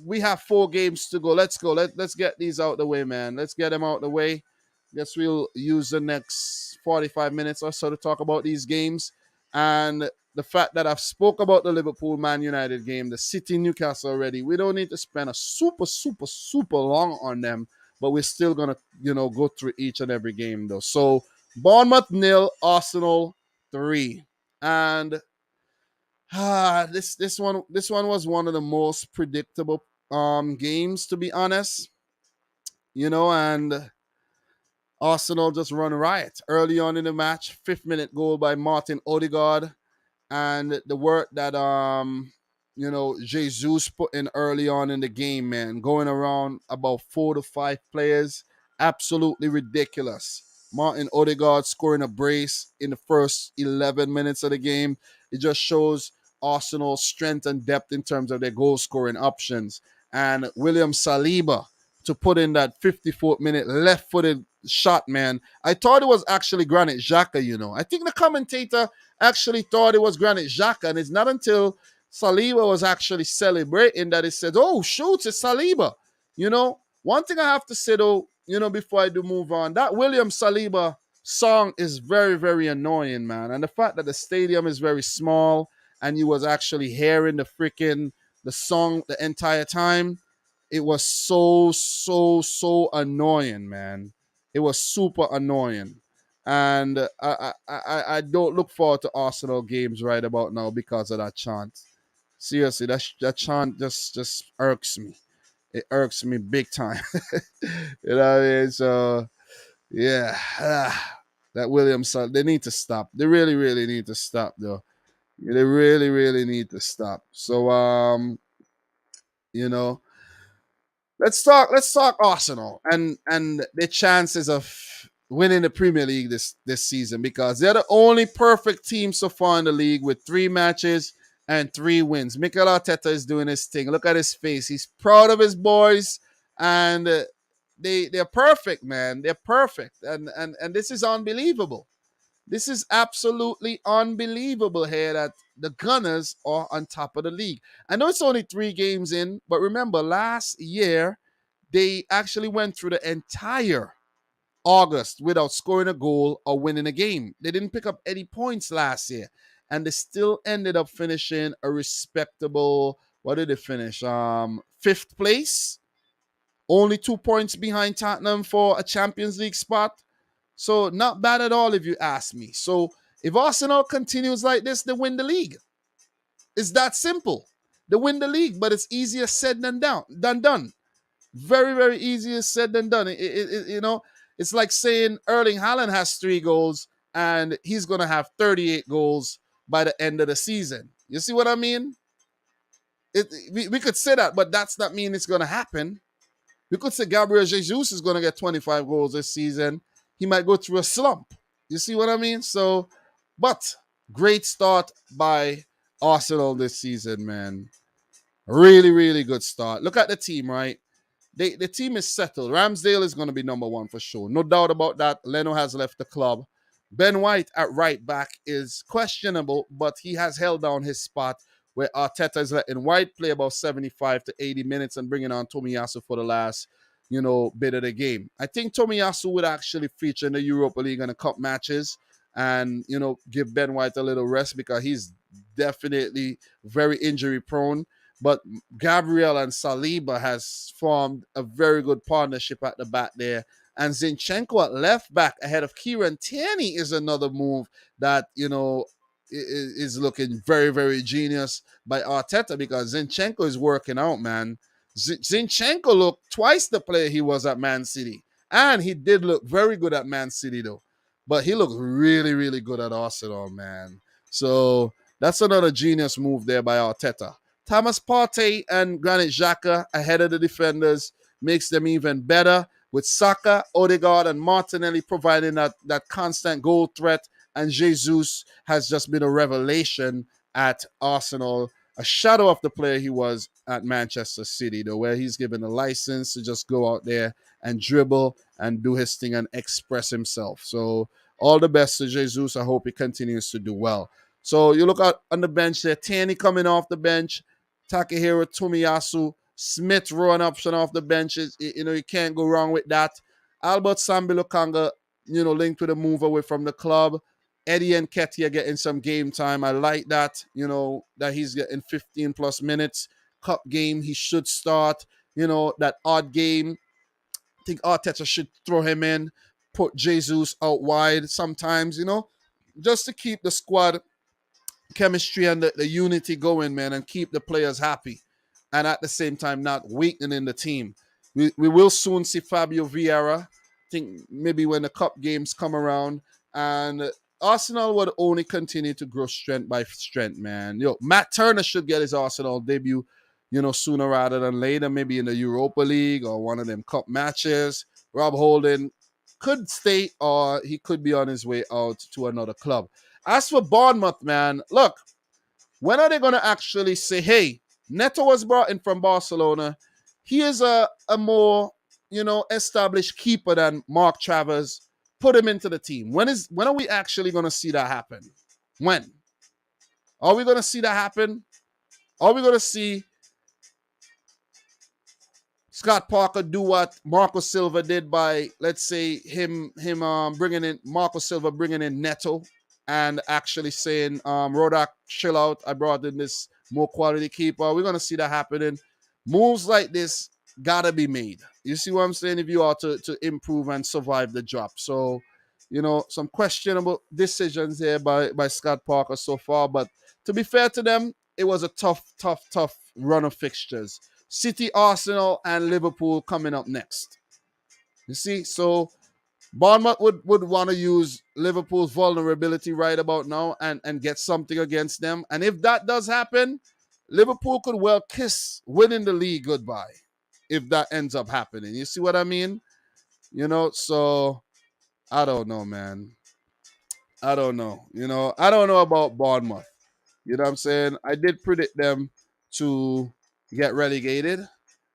[SPEAKER 1] we have 4 games to go. Let's go. Let's get these out the way, man. Let's get them out the way. Guess we'll use the next 45 minutes or so to talk about these games. And the fact that I've spoke about the Liverpool Man United game, the City Newcastle already, we don't need to spend a super, super, super long on them, but we're still going to, go through each and every game though. So Bournemouth nil, Arsenal 3. And this one was one of the most predictable games, to be honest. And Arsenal just run riot early on in the match. 5th minute goal by Martin Odegaard, and the work that Jesus put in early on in the game, man, going around about 4 to 5 players, absolutely ridiculous. Martin Odegaard scoring a brace in the first 11 minutes of the game. It just shows Arsenal's strength and depth in terms of their goal scoring options. And William Saliba to put in that 54th minute left footed shot, man. I thought it was actually Granit Xhaka. I think the commentator actually thought it was Granit Xhaka, and it's not until Saliba was actually celebrating that it said, "Oh, shoot, it's Saliba." One thing I have to say though, before I do move on, that William Saliba song is very, very annoying, man. And the fact that the stadium is very small and you was actually hearing the song the entire time, it was so, so, so annoying, man. It was super annoying. And I don't look forward to Arsenal games right about now because of that chant. Seriously, that chant just irks me. It irks me big time. You know what I mean? So yeah, that Williams, they need to stop. They really, really need to stop, though. They really, really need to stop. So you know, let's talk Arsenal and the chances of winning the Premier League this season, because they're the only perfect team so far in the league with 3 matches and 3 wins. Mikel Arteta is doing his thing. Look at his face. He's proud of his boys, and they're perfect, man. They're perfect, and this is unbelievable. This is absolutely unbelievable here that the Gunners are on top of the league. I know it's only 3 games in, but remember last year they actually went through the entire August without scoring a goal or winning a game. They didn't pick up any points last year, and they still ended up finishing a respectable. What did they finish? 5th place, only 2 points behind Tottenham for a Champions League spot. So not bad at all if you ask me. So if Arsenal continues like this, they win the league. It's that simple. They win the league, but it's easier said than done. Very, very easier said than done. It's like saying Erling Haaland has 3 goals and he's going to have 38 goals by the end of the season. You see what I mean? We could say that, but that's not mean it's going to happen. We could say Gabriel Jesus is going to get 25 goals this season. He might go through a slump. You see what I mean? So, but great start by Arsenal this season, man. Really, really good start. Look at the team, right? The team is settled. Ramsdale is going to be number 1 for sure. No doubt about that. Leno has left the club. Ben White at right back is questionable, but he has held down his spot where Arteta is letting White play about 75 to 80 minutes and bringing on Tomiyasu for the last, bit of the game. I think Tomiyasu would actually feature in the Europa League and the cup matches and, give Ben White a little rest because he's definitely very injury prone. But Gabriel and Saliba has formed a very good partnership at the back there. And Zinchenko at left back ahead of Kieran Tierney is another move that, is looking very, very genius by Arteta because Zinchenko is working out, man. Zinchenko looked twice the player he was at Man City. And he did look very good at Man City, though. But he looked really, really good at Arsenal, man. So that's another genius move there by Arteta. Thomas Partey and Granit Xhaka ahead of the defenders makes them even better, with Saka, Odegaard, and Martinelli providing that constant goal threat. And Jesus has just been a revelation at Arsenal, a shadow of the player he was at Manchester City, though, where he's given a license to just go out there and dribble and do his thing and express himself. So all the best to Jesus. I hope he continues to do well. So you look out on the bench there, Tierney coming off the bench, Takehiro Tomiyasu, Smith Rowe an option off the benches. You can't go wrong with that. Albert Sambi-Lokanga, linked with a move away from the club. Eddie and Nketiah getting some game time. I like that, that he's getting 15 plus minutes. Cup game, he should start. That odd game, I think Arteta should throw him in. put Jesus out wide sometimes, just to keep the squad chemistry and the unity going, man, and keep the players happy. And at the same time, not weakening the team. We will soon see Fabio Vieira. I think maybe when the cup games come around. And Arsenal would only continue to grow strength by strength, man. Matt Turner should get his Arsenal debut, sooner rather than later, maybe in the Europa League or one of them cup matches. Rob Holding could stay or he could be on his way out to another club. As for Bournemouth, man, look, when are they going to actually say, hey, Neto was brought in from Barcelona. He is a more, established keeper than Mark Travers. Put him into the team. When are we actually going to see that happen? When? Are we going to see that happen? Are we going to see Scott Parker do what Marco Silva did by, let's say, him bringing in Marco Silva, bringing in Neto, and actually saying, Rodak, chill out. I brought in this more quality keeper. We're gonna see that happening. Moves like this gotta be made. You see what I'm saying? If you are to improve and survive the drop. So, some questionable decisions here by Scott Parker so far. But to be fair to them, it was a tough run of fixtures. City, Arsenal, and Liverpool coming up next. You see, so Bournemouth would want to use Liverpool's vulnerability right about now and get something against them. And if that does happen, Liverpool could well kiss winning the league goodbye if that ends up happening. You see what I mean? So I don't know, man. I don't know. I don't know about Bournemouth. You know what I'm saying? I did predict them to get relegated,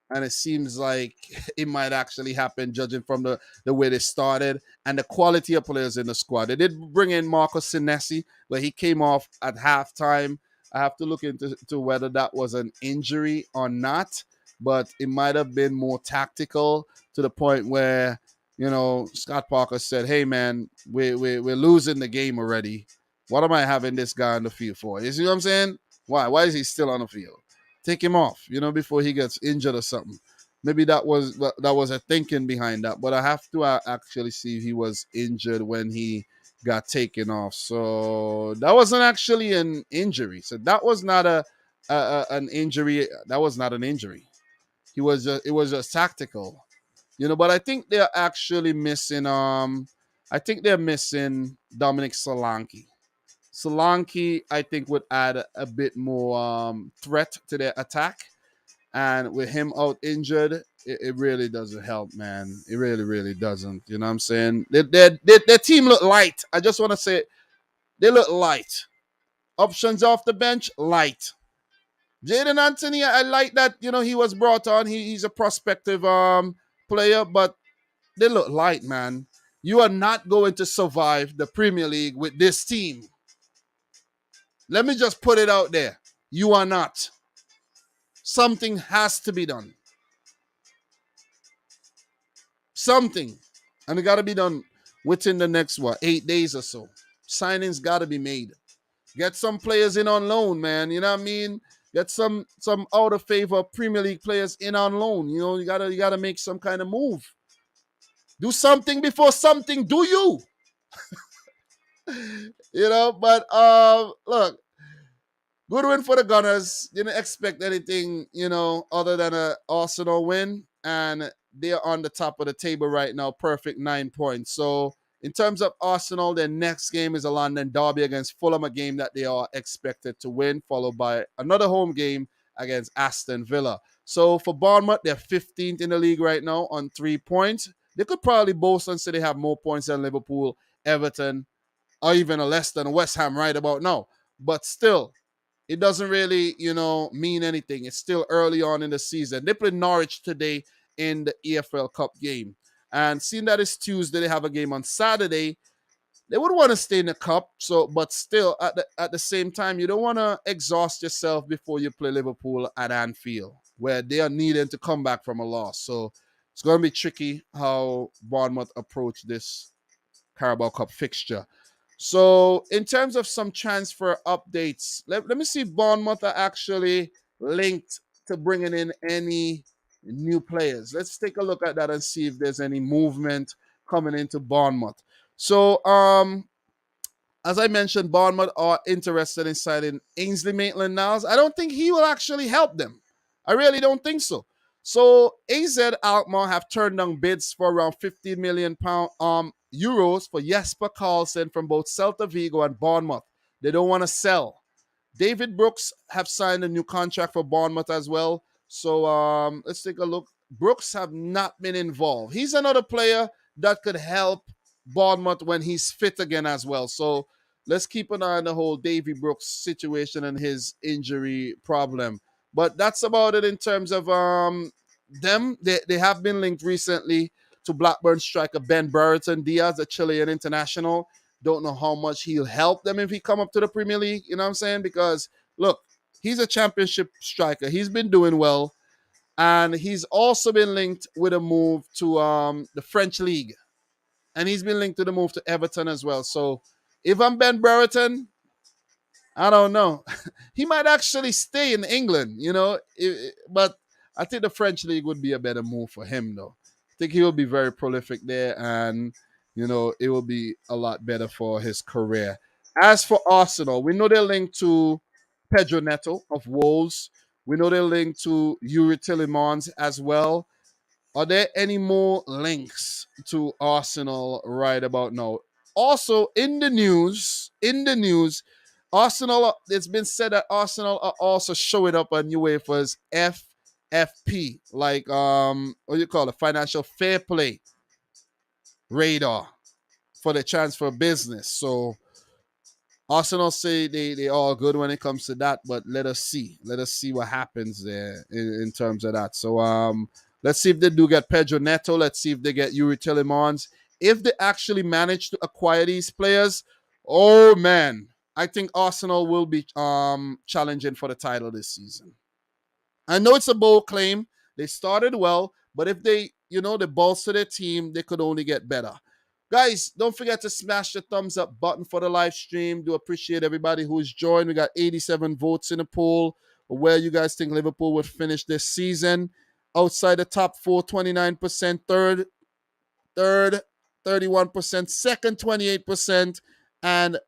[SPEAKER 1] and it seems like it might actually happen judging from the way they started and the quality of players in the squad. They did bring in Marcos Senesi, but he came off at halftime. I have to look into whether that was an injury or not, but it might have been more tactical to the point where, Scott Parker said, hey, man, we're losing the game already. What am I having this guy on the field for? You see what I'm saying? Why? Why is he still on the field? Take him off, before he gets injured or something. Maybe that was a thinking behind that, but I have to actually see if he was injured when he got taken off. So that wasn't actually an injury. So that was not an injury. That was not an injury. It was just tactical, But I think they're actually missing. I think they're missing Dominic Solanke. Solanke, I think, would add a bit more threat to their attack. And with him out injured, it really doesn't help, man. It really, really doesn't. You know what I'm saying? Their team look light. I just want to say they look light. Options off the bench, light. Jaden Anthony, I like that, he was brought on. He's a prospective player, but they look light, man. You are not going to survive the Premier League with this team. Let me just put it out there. You are not. Something has to be done. Something. And it got to be done within the next, 8 days or so. Signings got to be made. Get some players in on loan, man. You know what I mean? Get some out of favor Premier League players in on loan. You gotta make some kind of move. Do something before something do you. But look, good win for the Gunners. Didn't expect anything, other than an Arsenal win. And they're on the top of the table right now. Perfect 9 points. So in terms of Arsenal, their next game is a London derby against Fulham, a game that they are expected to win, followed by another home game against Aston Villa. So for Bournemouth, they're 15th in the league right now on 3 points. They could probably boast and say they have more points than Liverpool, Everton, or even a Leicester and West Ham right about now. But still, it doesn't really, mean anything. It's still early on in the season. They play Norwich today in the EFL Cup game. And seeing that it's Tuesday, they have a game on Saturday. They would want to stay in the cup. So, but still, at the same time, you don't want to exhaust yourself before you play Liverpool at Anfield, where they are needing to come back from a loss. So it's going to be tricky how Bournemouth approach this Carabao Cup fixture. So in terms of some transfer updates, let me see if Bournemouth are actually linked to bringing in any new players. Let's take a look at that and see if there's any movement coming into Bournemouth. So, as I mentioned, Bournemouth are interested in signing Ainsley Maitland-Niles. I don't think he will actually help them. I really don't think so. So AZ Alkmaar have turned down bids for around 50 million pound euros for Jesper Karlsson from both Celta Vigo and Bournemouth. They don't want to sell. David Brooks have signed a new contract for Bournemouth as well. So let's take a look. Brooks have not been involved. He's another player that could help Bournemouth when he's fit again as well. So let's keep an eye on the whole Davy Brooks situation and his injury problem. But that's about it in terms of them. They have been linked recently to Blackburn striker Ben Brereton Diaz, the Chilean international. Don't know how much he'll help them if he come up to the Premier League. You know what I'm saying? Because look, he's a championship striker. He's been doing well, and he's also been linked with a move to the French league, and he's been linked to the move to Everton as well. So if I'm Ben Brereton, I don't know. He might actually stay in England, but I think the French league would be a better move for him, though. I think he will be very prolific there, and it will be a lot better for his career. As for Arsenal, we know they're linked to Pedro Neto of Wolves. We know they're linked to Yuri Tillemans as well. Are there any more links to Arsenal right about now? Also, Arsenal, it's been said that Arsenal are also showing up on UEFA's FFP, like what do you call it, financial fair play radar for the transfer business. So Arsenal say they are good when it comes to that, but let us see. Let us see what happens there in terms of that. So let's see if they do get Pedro Neto. Let's see if they get Yuri Tillemans. If they actually manage to acquire these players, oh man, I think Arsenal will be challenging for the title this season. I know it's a bold claim. They started well, but if they bolster their team, they could only get better. Guys, don't forget to smash the thumbs up button for the live stream. Do appreciate everybody who's joined. We got 87 votes in the poll. Where you guys think Liverpool would finish this season? Outside the top four, 29%. Third, 31%. Second, 28%. And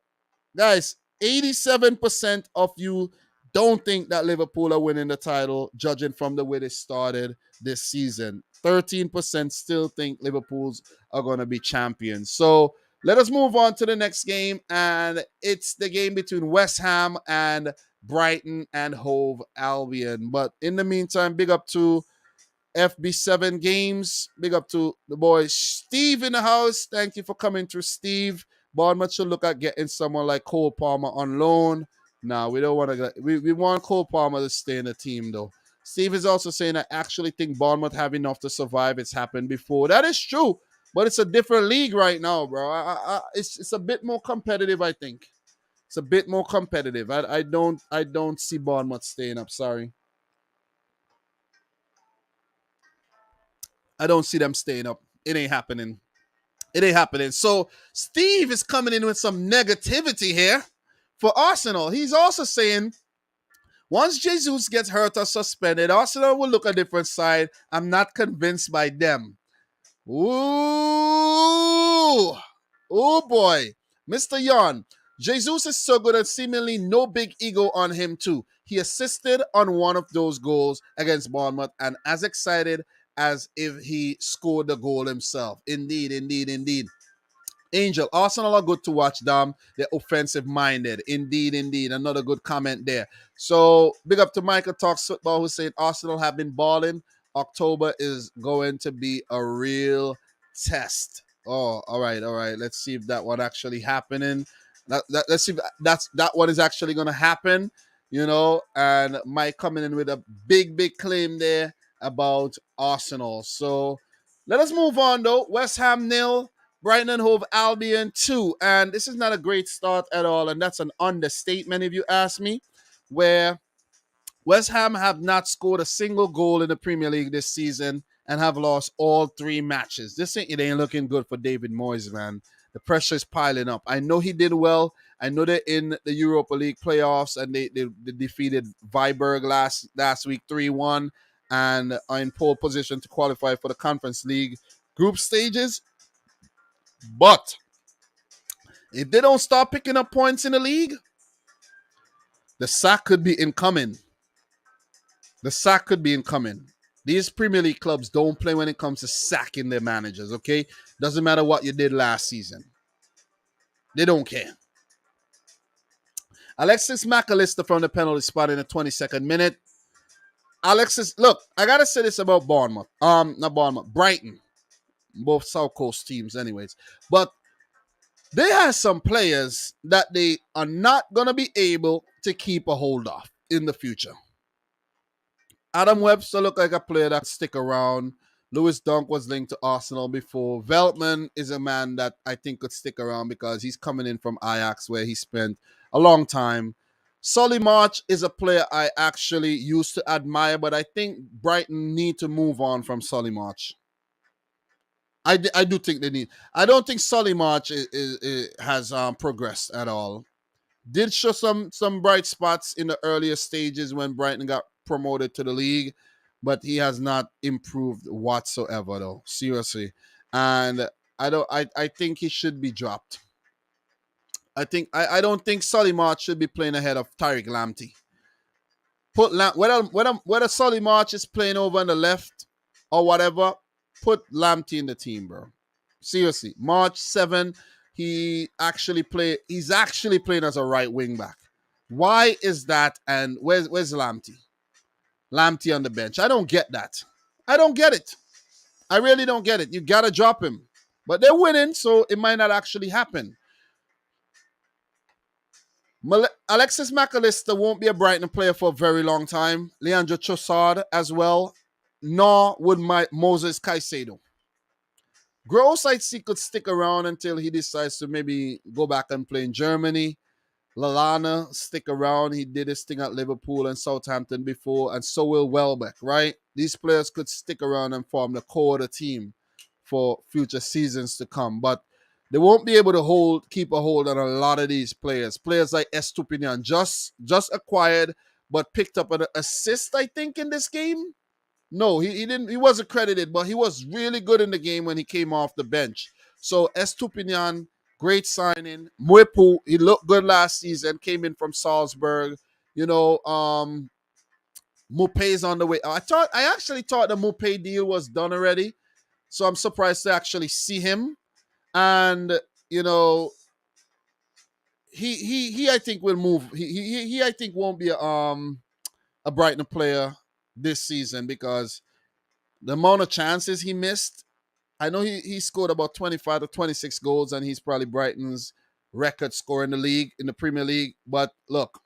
[SPEAKER 1] guys, 87% of you don't think that Liverpool are winning the title, judging from the way they started this season. 13% still think Liverpool's are going to be champions. So let us move on to the next game, and it's the game between West Ham and Brighton and Hove Albion. But in the meantime, big up to FB7 Games. Big up to the boy Steve in the house. Thank you for coming through, Steve. Bournemouth should look at getting someone like Cole Palmer on loan. No, we don't want to. We want Cole Palmer to stay in the team, though. Steve is also saying, I actually think Bournemouth have enough to survive. It's happened before. That is true, but it's a different league right now, bro. It's a bit more competitive, I think. It's a bit more competitive. I don't see Bournemouth staying up. Sorry. I don't see them staying up. It ain't happening. It ain't happening. So Steve is coming in with some negativity here for Arsenal. He's also saying once Jesus gets hurt or suspended, Arsenal will look a different side. I'm not convinced by them. Ooh. Oh boy. Mr. Yarn. Jesus is so good and seemingly no big ego on him too. He assisted on one of those goals against Bournemouth and as excited as if he scored the goal himself. Indeed, indeed, indeed. Angel, Arsenal are good to watch, Dom. They're offensive minded. Indeed, indeed. Another good comment there. So, big up to Michael Talks Football who's saying Arsenal have been balling. October is going to be a real test. Oh, all right, all right. Let's see if that one actually happening. Let's see if that one is actually going to happen, and Mike coming in with a big claim there about Arsenal. So, let us move on, though. West Ham 0. Brighton and Hove Albion 2. And this is not a great start at all. And that's an understatement, if you ask me, where West Ham have not scored a single goal in the Premier League this season and have lost all 3 matches. It ain't looking good for David Moyes, man. The pressure is piling up. I know he did well. I know they're in the Europa League playoffs and they defeated Viborg last week 3-1 and are in pole position to qualify for the Conference League group stages. But if they don't start picking up points in the league, the sack could be incoming. The sack could be incoming. These Premier League clubs don't play when it comes to sacking their managers, okay? Doesn't matter what you did last season. They don't care. Alexis McAllister from the penalty spot in the 22nd minute. Alexis, look, I got to say this about Bournemouth. Not Bournemouth, Brighton. Both South Coast teams anyways. But they have some players that they are not going to be able to keep a hold of in the future. Adam Webster looked like a player that could stick around. Lewis Dunk was linked to Arsenal before. Veltman is a man that I think could stick around because he's coming in from Ajax where he spent a long time. Solly March is a player I actually used to admire, but I think Brighton need to move on from Solly March. I do think they need. I don't think Solly March has progressed at all. Did show some bright spots in the earlier stages when Brighton got promoted to the league, but he has not improved whatsoever though. Seriously. And I think he should be dropped. I don't think Solly March should be playing ahead of Tariq Lamptey. Put whether Solly March is playing over on the left or whatever, put Lamptey in the team, bro. Seriously. March 7, he's actually playing as a right wing back. Why is that? And where's Lamptey? Lamptey on the bench. I don't get that. I don't get it. I really don't get it. You got to drop him. But they're winning, so it might not actually happen. Alexis McAllister won't be a Brighton player for a very long time. Leandro Trossard as well. Nor would Moses Caicedo. Gross, I see, could stick around until he decides to maybe go back and play in Germany. Lallana stick around. He did his thing at Liverpool and Southampton before, and so will Welbeck, right? These players could stick around and form the core of the team for future seasons to come, but they won't be able to keep a hold on a lot of these players. Players like Estupinian just acquired, but picked up an assist, I think, in this game. No, he didn't. He wasn't credited, but he was really good in the game when he came off the bench. So Estupinian, great signing. Mwepu, he looked good last season, came in from Salzburg. You know, Mupé's on the way. I actually thought the Mupé deal was done already. So I'm surprised to actually see him. And, you know, he I think will move. He I think won't be a Brighton player this season because the amount of chances he missed. I know he scored about 25 to 26 goals, and he's probably Brighton's record scorer in the league, in the Premier League. But look,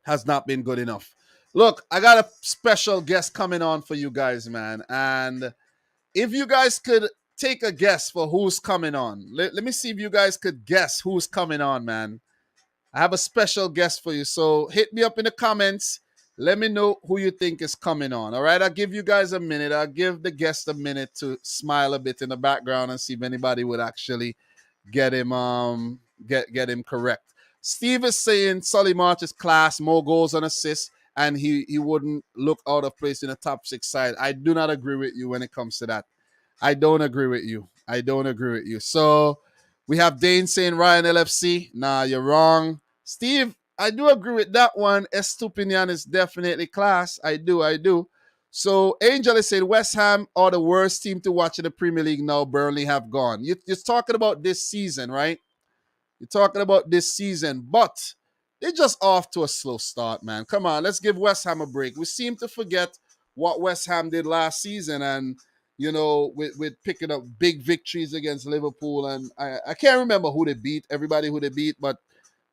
[SPEAKER 1] has not been good enough. Look, I got a special guest coming on for you guys, man. And if you guys could take a guess for who's coming on. Let me see if you guys could guess who's coming on, man. I have a special guest for you. So hit me up in the comments. Let me know who you think is coming on. All right, I'll give you guys a minute. I'll give the guest a minute to smile a bit in the background and see if anybody would actually get him get him correct. Steve is saying Solly March is class, more goals and assists, and he wouldn't look out of place in a top 6 side. I do not agree with you when it comes to that. I don't agree with you. So we have Dane saying Ryan LFC. Nah, you're wrong. Steve, I do agree with that one. Estupinian is definitely class. I do. So Angel is saying West Ham are the worst team to watch in the Premier League now. Burnley have gone. You're talking about this season, right? You're talking about this season, but they're just off to a slow start, man. Come on, let's give West Ham a break. We seem to forget what West Ham did last season, and you know, with picking up big victories against Liverpool, and I can't remember who they beat, everybody who they beat, but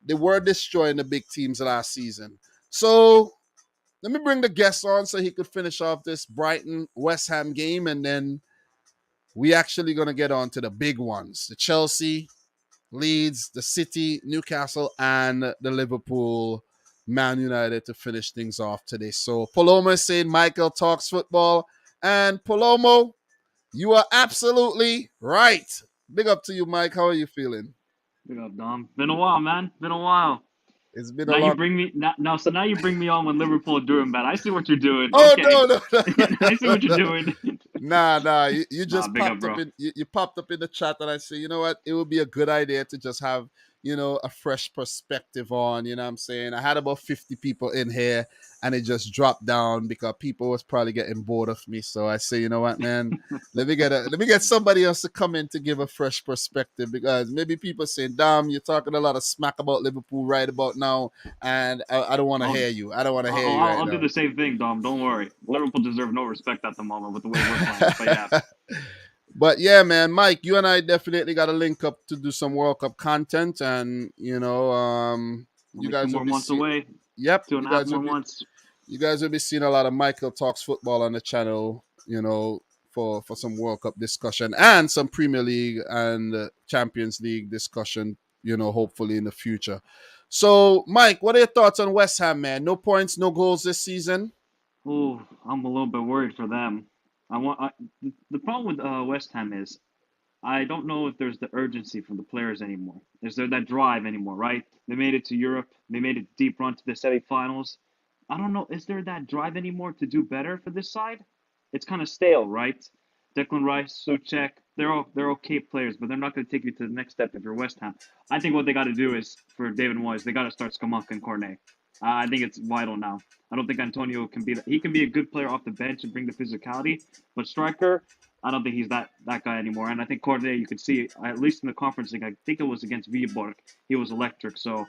[SPEAKER 1] they were destroying the big teams last season. So let me bring the guest on so he could finish off this Brighton West Ham game, and then we actually going to get on to the big ones, the Chelsea, Leeds, the City, Newcastle, and the Liverpool, Man United to finish things off today. So Palomo is saying Michael talks football, and Palomo, you are absolutely right. Big up to you, Mike. How are you feeling?
[SPEAKER 2] Big up, Dom. Been a while, man. Been a while.
[SPEAKER 1] It's been
[SPEAKER 2] now
[SPEAKER 1] a long.
[SPEAKER 2] You bring me so now you bring me on when Liverpool are doing bad. I see what you're doing.
[SPEAKER 1] Oh
[SPEAKER 2] okay.
[SPEAKER 1] no.
[SPEAKER 2] I see what you're doing.
[SPEAKER 1] Nah. You
[SPEAKER 2] Nah,
[SPEAKER 1] just
[SPEAKER 2] big up,
[SPEAKER 1] popped up
[SPEAKER 2] bro.
[SPEAKER 1] in you popped up in the chat, and I say, you know what? It would be a good idea to just have a fresh perspective on. You know what I'm saying? I had about 50 people in here, and it just dropped down because people was probably getting bored of me. So I say, you know what, man? Let me get somebody else to come in to give a fresh perspective, because maybe people saying, "Damn, you're talking a lot of smack about Liverpool right about now," and I don't want to
[SPEAKER 2] I'll,
[SPEAKER 1] hear you. I don't want to hear
[SPEAKER 2] I'll,
[SPEAKER 1] you
[SPEAKER 2] I'll
[SPEAKER 1] right
[SPEAKER 2] I'll do
[SPEAKER 1] now.
[SPEAKER 2] the same thing, Dom. Don't worry. Liverpool deserve no respect at the moment with the way we're playing. But yeah,
[SPEAKER 1] But yeah, man, Mike, you and I definitely got to link up to do some World Cup content, and you
[SPEAKER 2] only two
[SPEAKER 1] guys will
[SPEAKER 2] more
[SPEAKER 1] be
[SPEAKER 2] months
[SPEAKER 1] see.
[SPEAKER 2] away.
[SPEAKER 1] Yep,
[SPEAKER 2] Two and a half more months.
[SPEAKER 1] you guys will be seeing a lot of Michael talks football on the channel. For some World Cup discussion and some Premier League and Champions League discussion. Hopefully in the future. So, Mike, what are your thoughts on West Ham, man? No points, no goals this season.
[SPEAKER 2] Oh, I'm a little bit worried for them. The problem with West Ham is I don't know if there's the urgency from the players anymore. Is there that drive anymore, right? They made it to Europe. They made it deep run to the semifinals. I don't know. Is there that drive anymore to do better for this side? It's kind of stale, right? Declan Rice, Soucek, they're okay players, but they're not going to take you to the next step if you're West Ham. I think what they got to do is for David Moyes, they got to start Skamaka and Cornet. I think it's vital now. I don't think Antonio can be that. He can be a good player off the bench and bring the physicality, but striker, I don't think he's that guy anymore. And I think Corday, you could see at least in the conference league. I think it was against Viborg. He was electric. So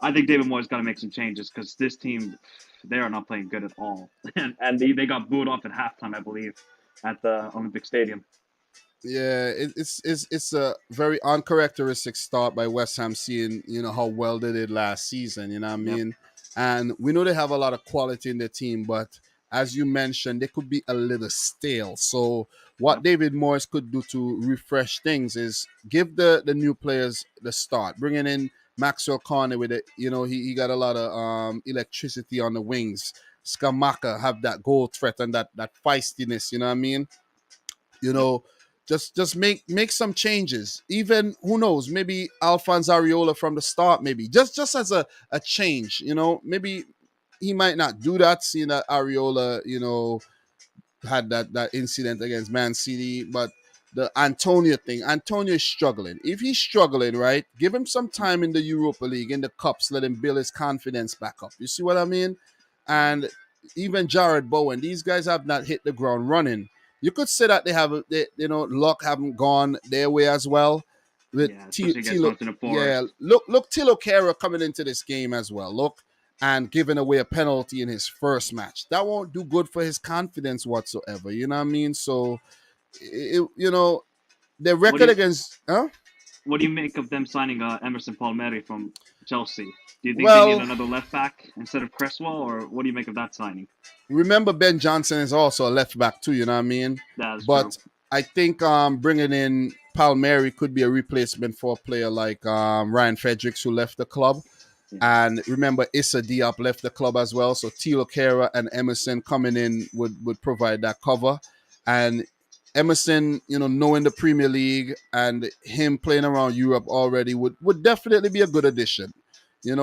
[SPEAKER 2] I think David Moyes got to make some changes because this team, they are not playing good at all. And they got booed off at halftime, I believe, at the Olympic Stadium.
[SPEAKER 1] Yeah, it's a very uncharacteristic start by West Ham, seeing how well they did last season. You know what I
[SPEAKER 2] Yep.
[SPEAKER 1] mean? And we know they have a lot of quality in the team, but as you mentioned, they could be a little stale. So what
[SPEAKER 2] Yep.
[SPEAKER 1] David Morris could do to refresh things is give the new players the start, bringing in Maxwell Corner with it. He got a lot of electricity on the wings. Skamaka have that goal threat and that feistiness. You know what I mean? you
[SPEAKER 2] Yep.
[SPEAKER 1] know just make some changes. Even, who knows, maybe Alphonse Areola from the start, maybe just as a change. Maybe he might not do that, seeing that Areola had that incident against Man City. But the Antonio is struggling. If he's struggling, right, give him some time in the Europa League, in the cups, let him build his confidence back up. You see what I mean? And even Jared Bowen, these guys have not hit the ground running. You could say that luck haven't gone their way as well. With
[SPEAKER 2] Yeah, especially against Nottingham
[SPEAKER 1] Yeah,
[SPEAKER 2] Forest.
[SPEAKER 1] look, Tilo Kehrer coming into this game as well. Look, and giving away a penalty in his first match. That won't do good for his confidence whatsoever. You know what I mean? So, the
[SPEAKER 2] What do
[SPEAKER 1] record
[SPEAKER 2] you
[SPEAKER 1] against, huh?
[SPEAKER 2] What do you make of them signing Emerson Palmieri from Chelsea? Do you think they need
[SPEAKER 1] Well,
[SPEAKER 2] another left back instead of Cresswell, or what do you make of that signing?
[SPEAKER 1] remember Ben Johnson is also a left back too. You know what I mean?
[SPEAKER 2] That is true.
[SPEAKER 1] But I think bringing in Palmieri could be a replacement for a player like Ryan Fredericks, who left the club.
[SPEAKER 2] Yeah.
[SPEAKER 1] And remember, Issa Diop left the club as well. So Tilo Kehrer and Emerson coming in would provide that cover. And Emerson, knowing the Premier League and him playing around Europe already would definitely be a good addition.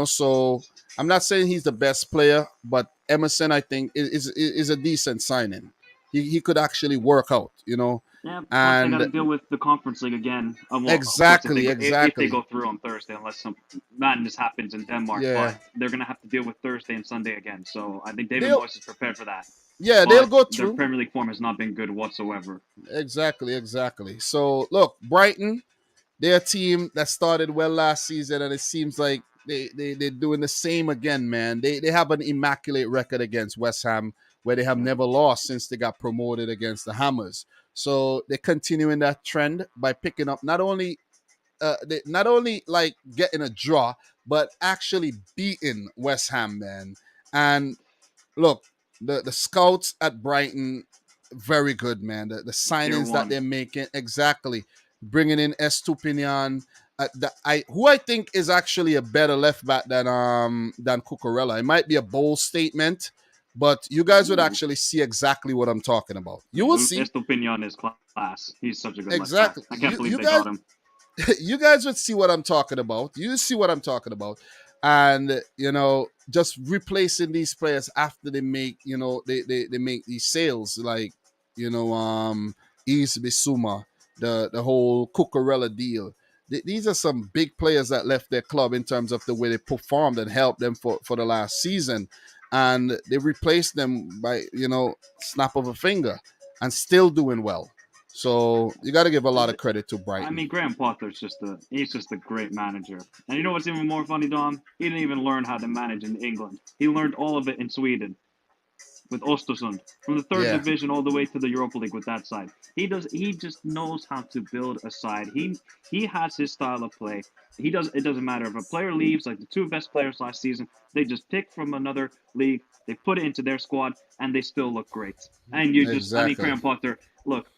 [SPEAKER 1] So I'm not saying he's the best player, but Emerson, I think, is a decent signing. He could actually work out.
[SPEAKER 2] Yeah. Plus, they got
[SPEAKER 1] And
[SPEAKER 2] to deal with the Conference League again. Well, of course,
[SPEAKER 1] exactly,
[SPEAKER 2] if they
[SPEAKER 1] exactly.
[SPEAKER 2] go through on Thursday, unless some madness happens in Denmark,
[SPEAKER 1] Yeah.
[SPEAKER 2] but they're gonna have to deal with Thursday and Sunday again. So I think David
[SPEAKER 1] They'll
[SPEAKER 2] Moyes is prepared for that.
[SPEAKER 1] yeah, they'll
[SPEAKER 2] But
[SPEAKER 1] go
[SPEAKER 2] their
[SPEAKER 1] through.
[SPEAKER 2] Premier League form has not been good whatsoever.
[SPEAKER 1] Exactly. So look, Brighton, they're a team that started well last season, and it seems like they're doing the same again, man. They have an immaculate record against West Ham, where they have
[SPEAKER 2] Yep.
[SPEAKER 1] never lost since they got promoted against the Hammers. So they're continuing that trend by picking up not only like getting a draw, but actually beating West Ham, man. And look, the scouts at Brighton, very good, man. The
[SPEAKER 2] Tier
[SPEAKER 1] signings that
[SPEAKER 2] one.
[SPEAKER 1] they're making, exactly, bringing in Estupinian, who I think is actually a better left back than Cucurella. It might be a bold statement, but you guys would
[SPEAKER 2] Ooh.
[SPEAKER 1] actually see exactly what I'm talking about. You will
[SPEAKER 2] Yeah,
[SPEAKER 1] see
[SPEAKER 2] Estupinian is class. He's such a good left back.
[SPEAKER 1] exactly.
[SPEAKER 2] I can't believe
[SPEAKER 1] You
[SPEAKER 2] they
[SPEAKER 1] guys
[SPEAKER 2] got him.
[SPEAKER 1] you guys would see what I'm talking about. You see what I'm talking about. And just replacing these players after they make they make these sales. Like, East Bissouma, the whole Cucurella deal. These are some big players that left their club in terms of the way they performed and helped them for the last season. And they replaced them by, snap of a finger and still doing well. So you got to give a lot of credit to
[SPEAKER 2] I
[SPEAKER 1] Brighton.
[SPEAKER 2] mean, Graham Potter's he's just a great manager. And you know what's even more funny, Dom? He didn't even learn how to manage in England. He learned all of it in Sweden with Östersund, from the third
[SPEAKER 1] Yeah,
[SPEAKER 2] division all the way to the Europa League with that side. He just knows how to build a side. He has his style of play. He does it doesn't matter if a player leaves, like the two best players last season, they just pick from another league, they put it into their squad, and they still look great. And I mean,
[SPEAKER 1] exactly.
[SPEAKER 2] Graham Potter, look,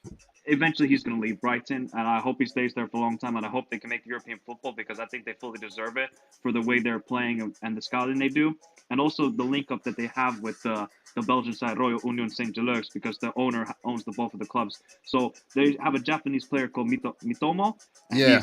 [SPEAKER 2] eventually he's going to leave Brighton, and I hope he stays there for a long time, and I hope they can make European football because I think they fully deserve it for the way they're playing and the scouting they do, and also the link up that they have with the Belgian side Royal Union Saint Gilloise because the owner owns the both of the clubs. So they have a Japanese player called Mitomo, and
[SPEAKER 1] Yeah.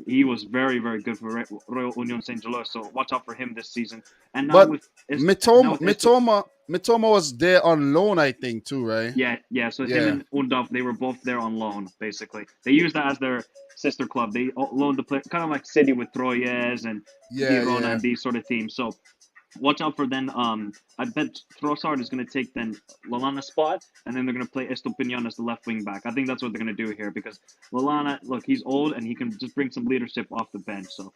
[SPEAKER 2] he was very good for Royal Union Saint Gilloise. So watch out for him this season. And
[SPEAKER 1] But
[SPEAKER 2] now
[SPEAKER 1] Mitoma,
[SPEAKER 2] with Esto,
[SPEAKER 1] Mitoma, Mitoma was there on loan, I think, too, right?
[SPEAKER 2] yeah. So him
[SPEAKER 1] Yeah,
[SPEAKER 2] and Undav, they were both there on loan. Basically, they used that as their sister club. They loaned the player, kind of like City with Troyes and
[SPEAKER 1] yeah,
[SPEAKER 2] Girona
[SPEAKER 1] yeah,
[SPEAKER 2] and these sort of teams. So watch out for then. I bet Trossard is going to take then Lalana's spot, and then they're going to play Estopinian as the left wing back. I think that's what they're going to do here because Lalana, look, he's old and he can just bring some leadership off the bench. So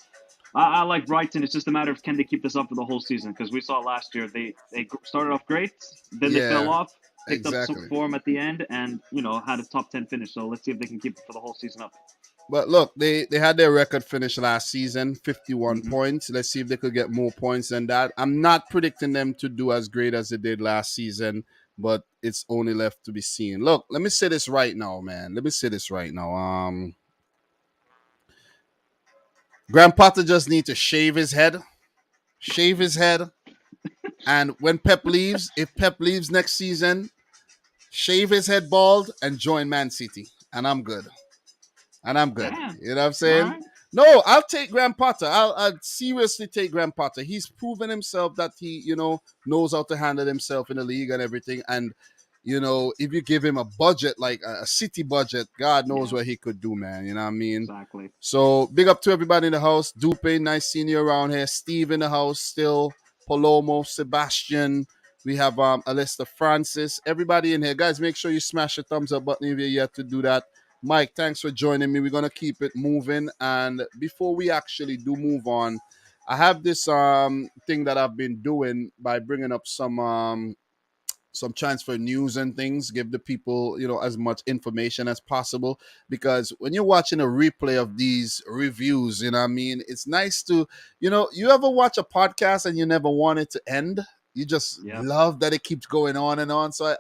[SPEAKER 2] I like Brighton. It's just a matter of can they keep this up for the whole season because we saw last year they started off great, then they fell
[SPEAKER 1] yeah.
[SPEAKER 2] off, picked up some
[SPEAKER 1] Exactly.
[SPEAKER 2] form at the end, and had a top 10 finish. So let's see if they can keep it for the whole season up.
[SPEAKER 1] But look, they had their record finish last season, 51
[SPEAKER 2] Hmm.
[SPEAKER 1] points. Let's see if they could get more points than that. I'm not predicting them to do as great as they did last season, but it's only left to be seen. Look, let me say this right now, man. Let me say this right now. Graham Potter just need to shave his head, and when Pep leaves, if Pep leaves next season, shave his head bald and join Man City, and I'm good. And I'm good.
[SPEAKER 2] Damn.
[SPEAKER 1] You know what I'm
[SPEAKER 2] All
[SPEAKER 1] saying?
[SPEAKER 2] right.
[SPEAKER 1] No, I'll take Graham Potter. I'll seriously take Graham Potter. He's proven himself that he, knows how to handle himself in the league and everything. And, if you give him a budget, like a city budget, God knows
[SPEAKER 2] Yeah.
[SPEAKER 1] what he could do, man. You know what I mean?
[SPEAKER 2] Exactly.
[SPEAKER 1] So big up to everybody in the house. Dupe, nice seeing you around here. Steve in the house still. Palomo, Sebastian. We have Alista Francis. Everybody in here. Guys, make sure you smash the thumbs up button if you're yet to do that. Mike, thanks for joining me. We're gonna keep it moving. And before we actually do move on, I have this thing that I've been doing by bringing up some transfer news and things, give the people, as much information as possible. Because when you're watching a replay of these reviews, you know what I mean, it's nice to, you ever watch a podcast and you never want it to end? You just
[SPEAKER 2] Yep.
[SPEAKER 1] love that it keeps going on and on. So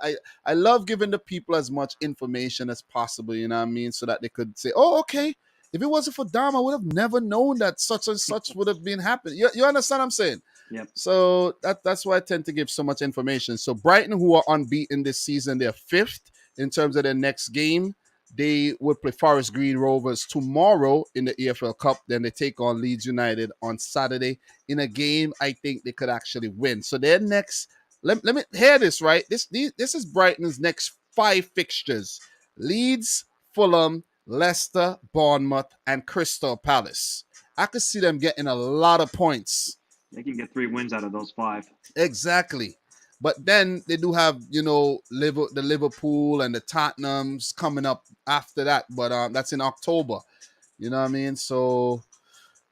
[SPEAKER 1] I love giving the people as much information as possible, you know what I mean, so that they could say, oh, okay, if it wasn't for Dom, I would have never known that such and such would have been happening. You understand what I'm saying?
[SPEAKER 2] Yep.
[SPEAKER 1] So that's why I tend to give so much information. So Brighton, who are unbeaten this season, they're fifth in terms of their next game. They will play Forest Green Rovers tomorrow in the EFL Cup. Then they take on Leeds United on Saturday in a game I think they could actually win. So their next, let me hear this, right? This is Brighton's next five fixtures: Leeds, Fulham, Leicester, Bournemouth, and Crystal Palace. I could see them getting a lot of points.
[SPEAKER 2] They can get 3 wins out of those 5.
[SPEAKER 1] Exactly. But then they do have, the Liverpool and the Tottenhams coming up after that. But that's in October. You know what I mean? So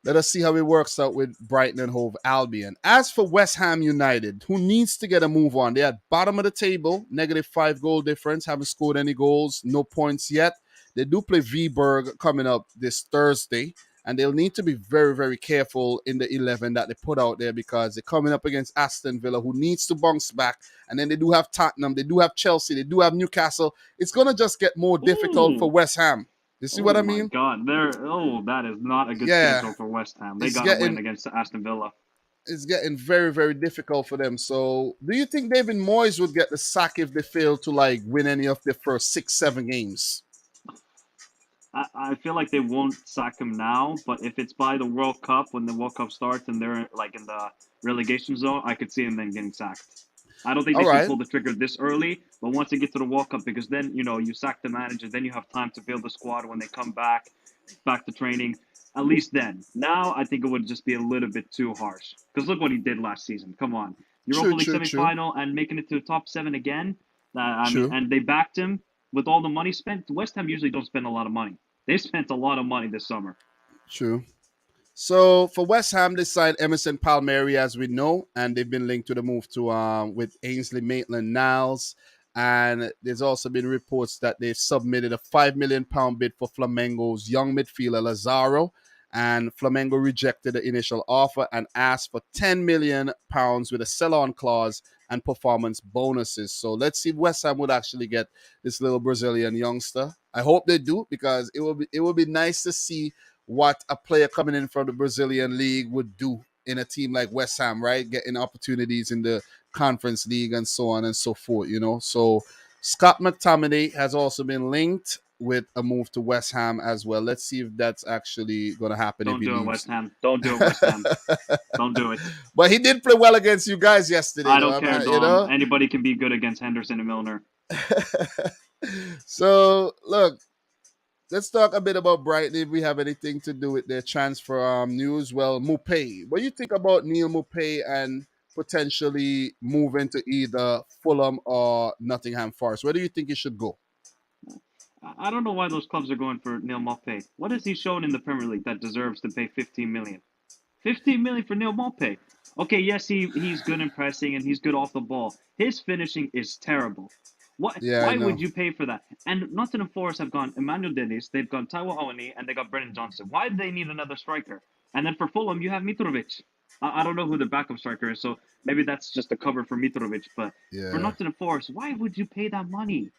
[SPEAKER 1] let us see how it works out with Brighton and Hove Albion. As for West Ham United, who needs to get a move on, they're at bottom of the table, -5 goal difference, haven't scored any goals, no points yet. They do play Viborg coming up this Thursday, and they'll need to be very, very careful in the 11 that they put out there because they're coming up against Aston Villa, who needs to bounce back. And then they do have Tottenham, they do have Chelsea, they do have Newcastle. It's going to just get more difficult for
[SPEAKER 2] Ooh.
[SPEAKER 1] West Ham. You see what
[SPEAKER 2] Oh
[SPEAKER 1] I
[SPEAKER 2] my
[SPEAKER 1] mean?
[SPEAKER 2] God. That is not a good
[SPEAKER 1] Yeah,
[SPEAKER 2] schedule for West Ham. They
[SPEAKER 1] it's
[SPEAKER 2] got to win
[SPEAKER 1] getting
[SPEAKER 2] against Aston Villa.
[SPEAKER 1] it's getting very, very difficult for them. So, do you think David Moyes would get the sack if they fail to like win any of their first 6, 7 games?
[SPEAKER 2] I feel like they won't sack him now, but if it's by the World Cup, when the World Cup starts and they're like in the relegation zone, I could see him then getting sacked. I don't think
[SPEAKER 1] All
[SPEAKER 2] they should
[SPEAKER 1] right.
[SPEAKER 2] pull the trigger this early, but once they get to the World Cup, because then you sack the manager, then you have time to build the squad when they come back to training. At least then. Now I think it would just be a little bit too harsh. Because look what he did last season. Come on,
[SPEAKER 1] True,
[SPEAKER 2] Europa League
[SPEAKER 1] true, true,
[SPEAKER 2] semifinal and making it to the top seven again. I mean,
[SPEAKER 1] true,
[SPEAKER 2] and they backed him with all the money spent. West Ham usually don't spend a lot of money. They spent a lot of money this summer.
[SPEAKER 1] true. So for West Ham, they signed Emerson Palmieri, as we know, and they've been linked to the move to with Ainsley Maitland-Niles. And there's also been reports that they've submitted a £5 million bid for Flamengo's young midfielder Lazaro, and Flamengo rejected the initial offer and asked for £10 million with a sell-on clause and performance bonuses. So let's see if West Ham would actually get this little Brazilian youngster. I hope they do, because it will be nice to see what a player coming in from the Brazilian league would do in a team like West Ham, right? Getting opportunities in the Conference League and so on and so forth. So Scott McTominay has also been linked with a move to West Ham as well. Let's see if that's actually going to happen if
[SPEAKER 2] Don't
[SPEAKER 1] he
[SPEAKER 2] do it, West
[SPEAKER 1] leaves.
[SPEAKER 2] Ham. Don't do it, West Ham. Don't do it.
[SPEAKER 1] But he did play well against you guys yesterday,
[SPEAKER 2] I
[SPEAKER 1] though.
[SPEAKER 2] don't care, Dom. Anybody can be good against Henderson and Milner.
[SPEAKER 1] So, look, let's talk a bit about Brighton if we have anything to do with their transfer news. Well, Mupay. What do you think about Neil Mupay and potentially moving to either Fulham or Nottingham Forest? Where do you think he should go?
[SPEAKER 2] I don't know why those clubs are going for Neil Maupay. What has he shown in the Premier League that deserves to pay 15 million? 15 million for Neil Maupay. Okay, yes, he's good in pressing and he's good off the ball. His finishing is terrible.
[SPEAKER 1] Yeah, I
[SPEAKER 2] Why
[SPEAKER 1] know.
[SPEAKER 2] would you pay for that? And Nottingham Forest have gone Emmanuel Dennis, they've gone Taiwo Awani, and they got Brennan Johnson. Why do they need another striker? And then for Fulham, you have Mitrovic. I don't know who the backup striker is, so maybe that's just a cover for Mitrovic. But for
[SPEAKER 1] Yeah.
[SPEAKER 2] Nottingham Forest, why would you pay that money?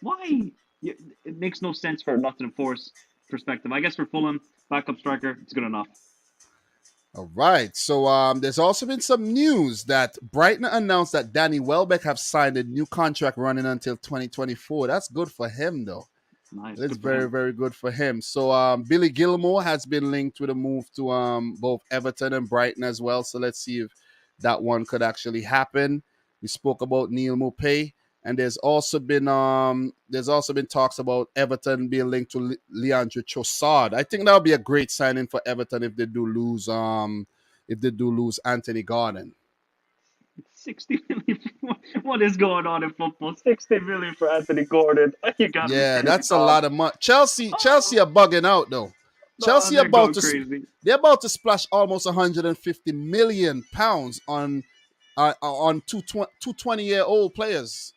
[SPEAKER 2] Why? It makes no sense for Nottingham Forest perspective. I guess for Fulham, backup striker, it's good enough.
[SPEAKER 1] All right. So there's also been some news that Brighton announced that Danny Welbeck have signed a new contract running until 2024. That's good for him, though.
[SPEAKER 2] Nice,
[SPEAKER 1] It's
[SPEAKER 2] good for
[SPEAKER 1] very,
[SPEAKER 2] him.
[SPEAKER 1] very good for him. So Billy Gilmore has been linked with a move to both Everton and Brighton as well. So let's see if that one could actually happen. We spoke about Neil Maupay, and there's also been talks about Everton being linked to Leandro Trossard. I think that would be a great signing for Everton if they do lose Anthony Gordon.
[SPEAKER 2] 60 million. What is going on in football? 60 million for Anthony Gordon. You gotta be
[SPEAKER 1] Yeah,
[SPEAKER 2] crazy,
[SPEAKER 1] that's a
[SPEAKER 2] dog.
[SPEAKER 1] lot of money. Chelsea are
[SPEAKER 2] Oh,
[SPEAKER 1] bugging out though.
[SPEAKER 2] no,
[SPEAKER 1] Chelsea are
[SPEAKER 2] they're
[SPEAKER 1] about
[SPEAKER 2] going
[SPEAKER 1] to
[SPEAKER 2] crazy.
[SPEAKER 1] they're about to splash almost 150 million pounds on two 20-year-old players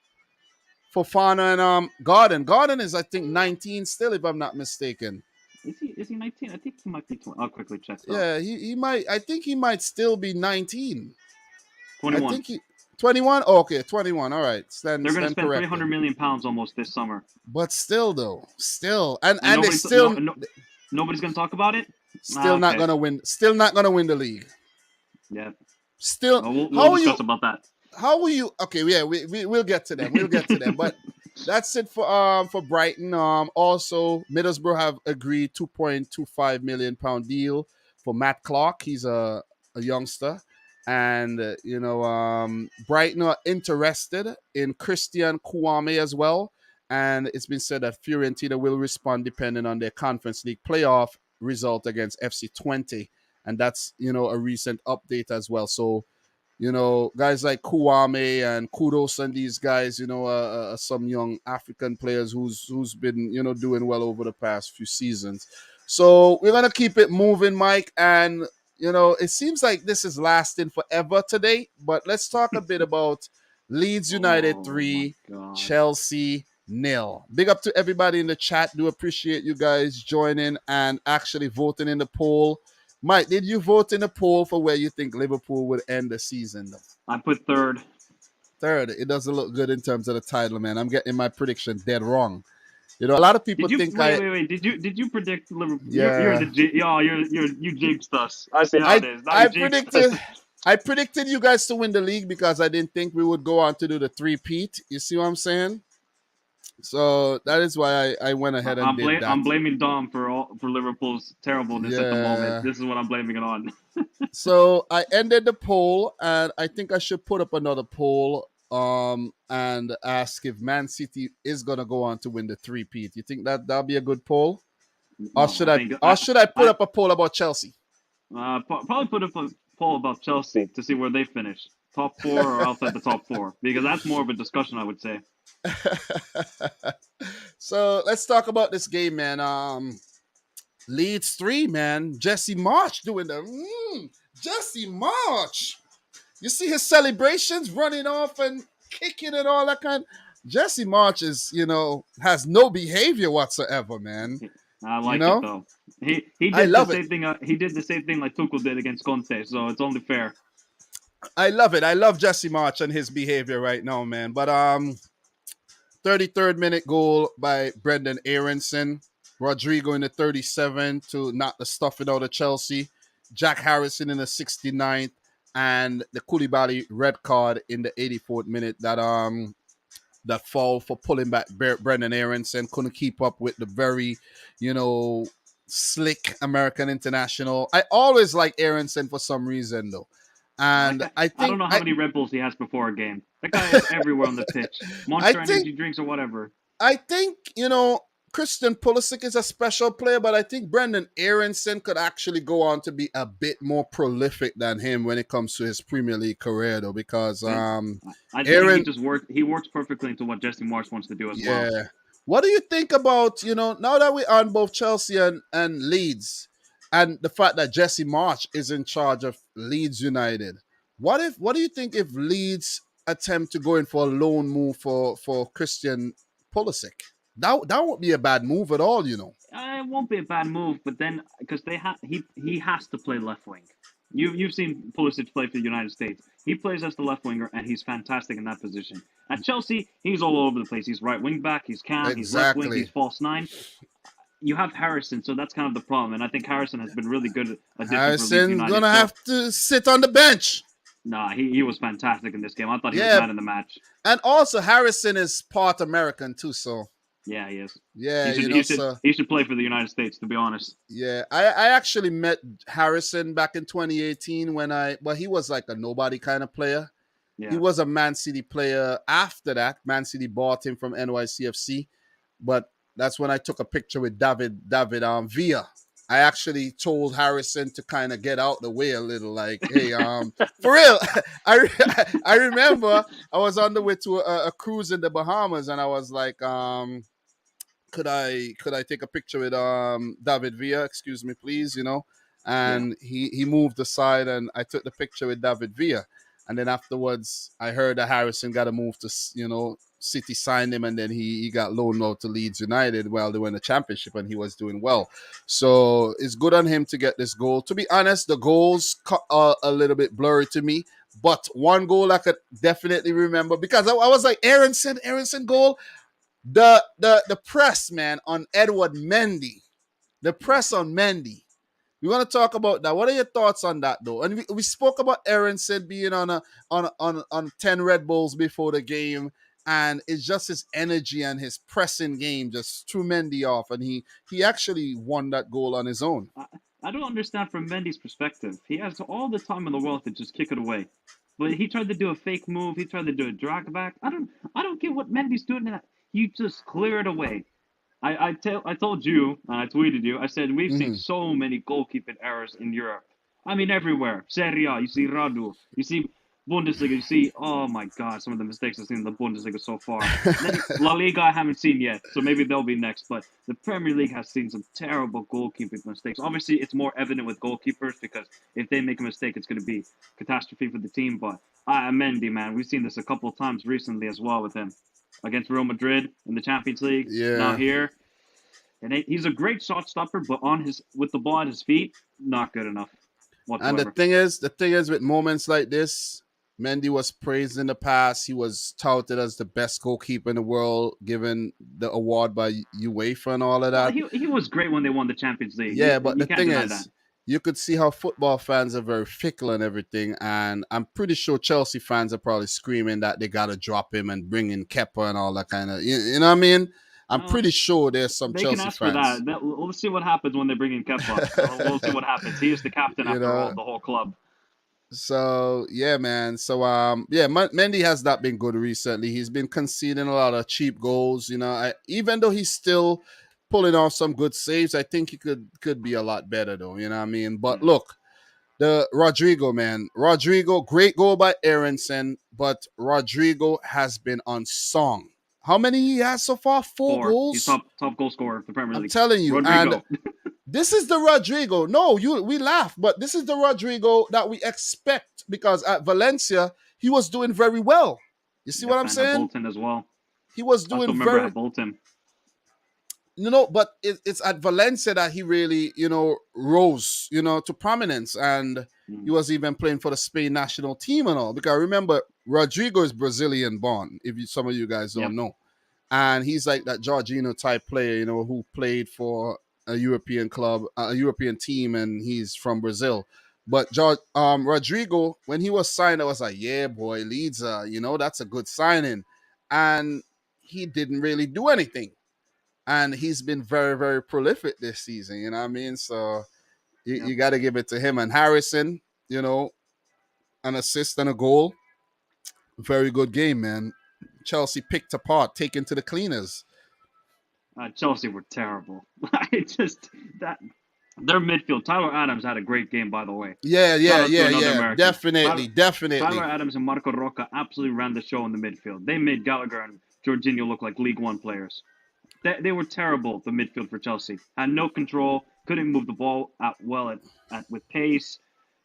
[SPEAKER 1] for Fana and Garden. Garden is I think 19 still, if I'm not mistaken.
[SPEAKER 2] Is he 19? I think he might be 20. I'll quickly check though.
[SPEAKER 1] Yeah, he might. I think he might still be 19. I
[SPEAKER 2] 21.
[SPEAKER 1] think he 21. Oh, okay, 21. All right,
[SPEAKER 2] They're gonna
[SPEAKER 1] stand
[SPEAKER 2] spend 300
[SPEAKER 1] corrected.
[SPEAKER 2] million pounds almost this summer,
[SPEAKER 1] But still, though, still, and
[SPEAKER 2] and
[SPEAKER 1] they
[SPEAKER 2] nobody's
[SPEAKER 1] still
[SPEAKER 2] nobody's gonna talk about it.
[SPEAKER 1] still not
[SPEAKER 2] Okay,
[SPEAKER 1] gonna win. Still not gonna win the league.
[SPEAKER 2] yeah.
[SPEAKER 1] Still,
[SPEAKER 2] Well, we'll
[SPEAKER 1] how are you?
[SPEAKER 2] discuss about that.
[SPEAKER 1] How will you? Okay, yeah, we'll get to them. We'll get to them. But that's it for Brighton. Also Middlesbrough have agreed £2.25 million deal for Matt Clark. He's a youngster, and Brighton are interested in Christian Kouame as well. And it's been said that Fiorentina will respond depending on their Conference League playoff result against FC20, and that's a recent update as well. So guys like Kouame and Kudos and these guys, some young African players who's been, doing well over the past few seasons. So we're gonna keep it moving, Mike, and it seems like this is lasting forever today. But let's talk a bit about Leeds United
[SPEAKER 2] Oh my
[SPEAKER 1] 3,
[SPEAKER 2] god.
[SPEAKER 1] Chelsea 0. Big up to everybody in the chat. Do appreciate you guys joining and actually voting in the poll. Mike, did you vote in the poll for where you think Liverpool would end the season? Though?
[SPEAKER 2] I put third.
[SPEAKER 1] Third, it doesn't look good in terms of the title, man. I'm getting my prediction dead wrong. A lot of people
[SPEAKER 2] Did you
[SPEAKER 1] think
[SPEAKER 2] wait? Did you predict Liverpool? You're
[SPEAKER 1] yeah,
[SPEAKER 2] the you jinxed us. I see how
[SPEAKER 1] I
[SPEAKER 2] it is. Now
[SPEAKER 1] I
[SPEAKER 2] you jinxed us.
[SPEAKER 1] predicted I predicted you guys to win the league because I didn't think we would go on to do the three-peat. You see what I'm saying? So that is why I went ahead and did
[SPEAKER 2] I'm
[SPEAKER 1] that.
[SPEAKER 2] blaming Dom for Liverpool's terribleness at the moment.
[SPEAKER 1] Yeah.
[SPEAKER 2] This is what I'm blaming it on.
[SPEAKER 1] So I ended the poll, and I think I should put up another poll. and ask if Man City is gonna go on to win the three-peat. You think that that'll be a good poll, or
[SPEAKER 2] No,
[SPEAKER 1] should
[SPEAKER 2] I
[SPEAKER 1] I
[SPEAKER 2] think
[SPEAKER 1] or should I put
[SPEAKER 2] I
[SPEAKER 1] up a poll about Chelsea?
[SPEAKER 2] probably put up a poll about Chelsea to see where they finish, top four or outside the top four, because that's more of a discussion, I would say.
[SPEAKER 1] So let's talk about this game, man. Leeds 3, man. Jesse March doing the Jesse March. You see his celebrations running off and kicking and all that kind. Jesse March is, has no behavior whatsoever, man.
[SPEAKER 2] I
[SPEAKER 1] You
[SPEAKER 2] like it
[SPEAKER 1] know,
[SPEAKER 2] though. He
[SPEAKER 1] I
[SPEAKER 2] did the
[SPEAKER 1] love it.
[SPEAKER 2] same thing. He did the same thing like Tuchel did against Conte, so it's only fair.
[SPEAKER 1] I love it. I love Jesse March and his behavior right now, man. But 33rd minute goal by Brendan Aronson. Rodrigo in the 37th to knock the stuffing out of Chelsea. Jack Harrison in the 69th. And the Koulibaly red card in the 84th minute that fall for pulling back Brendan Aronson. Couldn't keep up with the very, you know, slick American international. I always like Aronson for some reason though.
[SPEAKER 2] That
[SPEAKER 1] And
[SPEAKER 2] guy,
[SPEAKER 1] I
[SPEAKER 2] I don't
[SPEAKER 1] think
[SPEAKER 2] know how
[SPEAKER 1] I
[SPEAKER 2] many Red Bulls he has before a game. That guy is everywhere on the pitch.
[SPEAKER 1] I
[SPEAKER 2] Monster
[SPEAKER 1] think
[SPEAKER 2] energy drinks or whatever.
[SPEAKER 1] I think, Christian Pulisic is a special player, but I think Brendan Aronson could actually go on to be a bit more prolific than him when it comes to his Premier League career, though, because
[SPEAKER 2] And I think he
[SPEAKER 1] Aaron,
[SPEAKER 2] just work. He works perfectly into what Jesse Marsh wants to do as well.
[SPEAKER 1] yeah. What do you think about, now that we're on both Chelsea and Leeds, and the fact that Jesse March is in charge of Leeds United? What do you think if Leeds attempt to go in for a loan move for Christian Pulisic? That won't be a bad move at all.
[SPEAKER 2] It won't be a bad move, but then because he has to play left wing. You've seen Pulisic play for the United States. He plays as the left winger, and he's fantastic in that position. At Chelsea, he's all over the place. He's right wing back. He's cam. He's left wing. He's
[SPEAKER 1] Exactly.
[SPEAKER 2] false nine. You have Harrison, so that's kind of the problem. And I think Harrison has been really good addition for Leeds
[SPEAKER 1] Harrison
[SPEAKER 2] United.
[SPEAKER 1] gonna
[SPEAKER 2] So
[SPEAKER 1] have to sit on the bench.
[SPEAKER 2] nah, he was fantastic in this game. I thought he was
[SPEAKER 1] Yeah,
[SPEAKER 2] man in the match.
[SPEAKER 1] and also Harrison is part American too, so
[SPEAKER 2] Yeah, he is.
[SPEAKER 1] yeah, so
[SPEAKER 2] He should play for the United States. To be honest.
[SPEAKER 1] yeah. I actually met Harrison back in 2018 he was like a nobody kind of player. He
[SPEAKER 2] Yeah.
[SPEAKER 1] was a Man City player after that. Man City bought him from NYCFC, but that's when I took a picture with David Villa. I actually told Harrison to kind of get out the way a little, like, hey, for real. I remember I was on the way to a cruise in the Bahamas, and I was like, could I take a picture with David Villa? Excuse me, please,
[SPEAKER 2] Yeah.
[SPEAKER 1] And he moved aside, and I took the picture with David Villa. And then afterwards, I heard that Harrison got a move to, City signed him, and then he got loaned out to Leeds United while they were in the championship, and he was doing well. So it's good on him to get this goal. To be honest, the goals are a little bit blurry to me, but one goal I could definitely remember because I was like, Aronson goal. The press, man, on Edward Mendy. The press on Mendy. We want to talk about that. What are your thoughts on that, though? And we spoke about Aronson being on 10 Red Bulls before the game, and it's just his energy and his pressing game just threw Mendy off, and he actually won that goal on his own.
[SPEAKER 2] I, I don't understand from Mendy's perspective. He has all the time in the world to just kick it away. But he tried to do a fake move. He tried to do a drag back. I don't get what Mendy's doing in that. You just clear it away. I told you and I tweeted you. I said we've seen
[SPEAKER 1] Mm-hmm.
[SPEAKER 2] so many goalkeeping errors in Europe. I mean everywhere. Serie A, you see Radu, you see Bundesliga, you see oh my god, some of the mistakes I've seen in the Bundesliga so far. Then La Liga I haven't seen yet, so maybe they'll be next. But the Premier League has seen some terrible goalkeeping mistakes. Obviously, it's more evident with goalkeepers because if they make a mistake, it's going to be catastrophe for the team. But Mendy, man, we've seen this a couple of times recently as well with him against Real Madrid in the Champions League. Now
[SPEAKER 1] Yeah.
[SPEAKER 2] here, and he's a great shot stopper, but with the ball at his feet, not good enough
[SPEAKER 1] And the
[SPEAKER 2] whatsoever.
[SPEAKER 1] thing is, with moments like this, Mendy was praised in the past. He was touted as the best goalkeeper in the world, given the award by UEFA and all of
[SPEAKER 2] Well,
[SPEAKER 1] that.
[SPEAKER 2] he was great when they won the Champions League.
[SPEAKER 1] Yeah, but
[SPEAKER 2] You
[SPEAKER 1] the
[SPEAKER 2] can't
[SPEAKER 1] thing
[SPEAKER 2] deny that.
[SPEAKER 1] is, you could see how football fans are very fickle and everything. And I'm pretty sure Chelsea fans are probably screaming that they got to drop him and bring in Kepa and all that kind of, you know what I mean? I'm
[SPEAKER 2] Uh,
[SPEAKER 1] pretty sure there's some
[SPEAKER 2] they can
[SPEAKER 1] Chelsea
[SPEAKER 2] ask for
[SPEAKER 1] fans.
[SPEAKER 2] that. We'll see what happens when they bring in Kepa. We'll see what happens. He is the captain
[SPEAKER 1] you
[SPEAKER 2] after all,
[SPEAKER 1] know,
[SPEAKER 2] the whole club.
[SPEAKER 1] So yeah, man. So yeah, Mendy has not been good recently. He's been conceding a lot of cheap goals. Even though he's still pulling off some good saves, I think he could be a lot better though. You know what I mean? But
[SPEAKER 2] Mm.
[SPEAKER 1] look, the Rodrigo man, Rodrigo, great goal by Aronson, but Rodrigo has been unsung. How many he has so far? Four
[SPEAKER 2] Four. He's
[SPEAKER 1] goals.
[SPEAKER 2] top goal scorer of the Premier
[SPEAKER 1] I'm
[SPEAKER 2] League.
[SPEAKER 1] telling you, and
[SPEAKER 2] Rodrigo.
[SPEAKER 1] this is the Rodrigo. No, we laugh, but this is the Rodrigo that we expect because at Valencia he was doing very well. You see what
[SPEAKER 2] Yep,
[SPEAKER 1] I'm
[SPEAKER 2] and
[SPEAKER 1] saying?
[SPEAKER 2] Bolton as well.
[SPEAKER 1] He was
[SPEAKER 2] I still
[SPEAKER 1] doing
[SPEAKER 2] remember
[SPEAKER 1] very,
[SPEAKER 2] at Bolton.
[SPEAKER 1] but it's at Valencia that he really, rose, to prominence, and he
[SPEAKER 2] Mm.
[SPEAKER 1] was even playing for the Spain national team and all. Because remember, Rodrigo is Brazilian born. If some of you guys don't
[SPEAKER 2] Yep.
[SPEAKER 1] know, and he's like that Jorginho type player, who played for a European club, a European team, and he's from Brazil. But Rodrigo, when he was signed, I was like, yeah, boy, Leeds, that's a good signing, and he didn't really do anything, and he's been very, very prolific this season. You know what I mean? So
[SPEAKER 2] Yep.
[SPEAKER 1] you got to give it to him and Harrison. An assist and a goal. Very good game, man. Chelsea picked apart, taken to the cleaners.
[SPEAKER 2] Chelsea were terrible. I just that their midfield. Tyler Adams had a great game, by the way.
[SPEAKER 1] Yeah,
[SPEAKER 2] Shout
[SPEAKER 1] yeah,
[SPEAKER 2] out to
[SPEAKER 1] yeah,
[SPEAKER 2] another
[SPEAKER 1] yeah.
[SPEAKER 2] American.
[SPEAKER 1] Definitely,
[SPEAKER 2] Tyler
[SPEAKER 1] definitely.
[SPEAKER 2] Adams and Marco Rocca absolutely ran the show in the midfield. They made Gallagher and Jorginho look like League One players. They were terrible. The midfield for Chelsea had no control, couldn't move the ball with pace.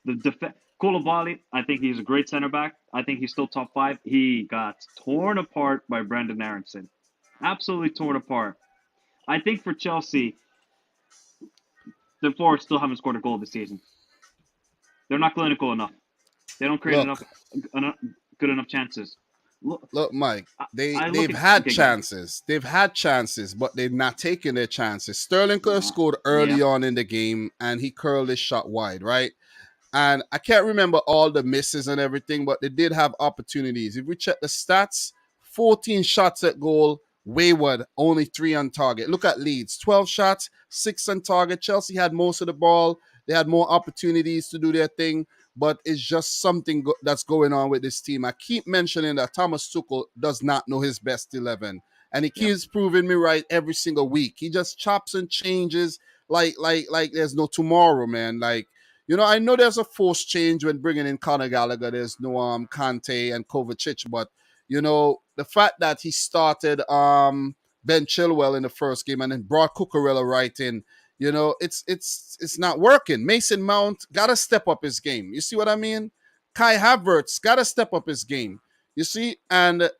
[SPEAKER 2] The Koulibaly, I think he's a great center back. I think he's still top five. He got torn apart by Brendan Aronson, absolutely torn apart. I think for Chelsea, the forwards still haven't scored a goal this season. They're not clinical enough. They don't create
[SPEAKER 1] Look,
[SPEAKER 2] enough good enough chances. Look,
[SPEAKER 1] look, Mike.
[SPEAKER 2] I,
[SPEAKER 1] They
[SPEAKER 2] I look
[SPEAKER 1] they've
[SPEAKER 2] at
[SPEAKER 1] had
[SPEAKER 2] okay, go ahead.
[SPEAKER 1] chances. They've had chances, but they've not taken their chances. Sterling could have scored
[SPEAKER 2] Yeah,
[SPEAKER 1] early on in the game, and he curled his shot wide, right? And I can't remember all the misses and everything, but they did have opportunities. If we check the stats, 14 shots at goal, wayward, only 3 on target. Look at Leeds, 12 shots, 6 on target. Chelsea had most of the ball. They had more opportunities to do their thing, but it's just something that's going on with this team. I keep mentioning that Thomas Tuchel does not know his best 11, and he
[SPEAKER 2] yep.
[SPEAKER 1] keeps proving me right every single week. He just chops and changes like there's no tomorrow, man. I know there's a forced change when bringing in Conor Gallagher. There's no Kante and Kovacic, but the fact that he started Ben Chilwell in the first game and then brought Cucurella right in, it's not working. Mason Mount gotta step up his game. You see what I mean? Kai Havertz gotta step up his game. You see, and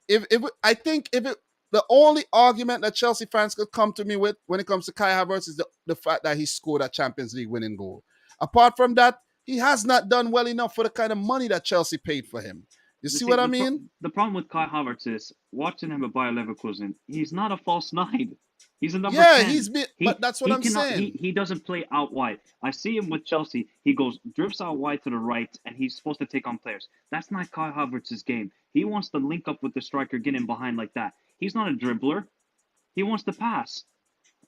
[SPEAKER 1] if I think if it the only argument that Chelsea fans could come to me with when it comes to Kai Havertz is the fact that he scored a Champions League winning goal. Apart from that, he has not done well enough for the kind of money that Chelsea paid for him. You
[SPEAKER 2] The
[SPEAKER 1] see
[SPEAKER 2] thing,
[SPEAKER 1] what I
[SPEAKER 2] the, pro-
[SPEAKER 1] mean?
[SPEAKER 2] the problem with Kai Havertz is watching him at Bayer Leverkusen. He's not a false nine. He's a number
[SPEAKER 1] Yeah,
[SPEAKER 2] 10.
[SPEAKER 1] he's been, but
[SPEAKER 2] He
[SPEAKER 1] that's what
[SPEAKER 2] he
[SPEAKER 1] I'm
[SPEAKER 2] cannot
[SPEAKER 1] saying.
[SPEAKER 2] he doesn't play out wide. I see him with Chelsea. He drifts out wide to the right, and he's supposed to take on players. That's not Kai Havertz's game. He wants to link up with the striker, get in behind like that. He's not a dribbler. He wants to pass.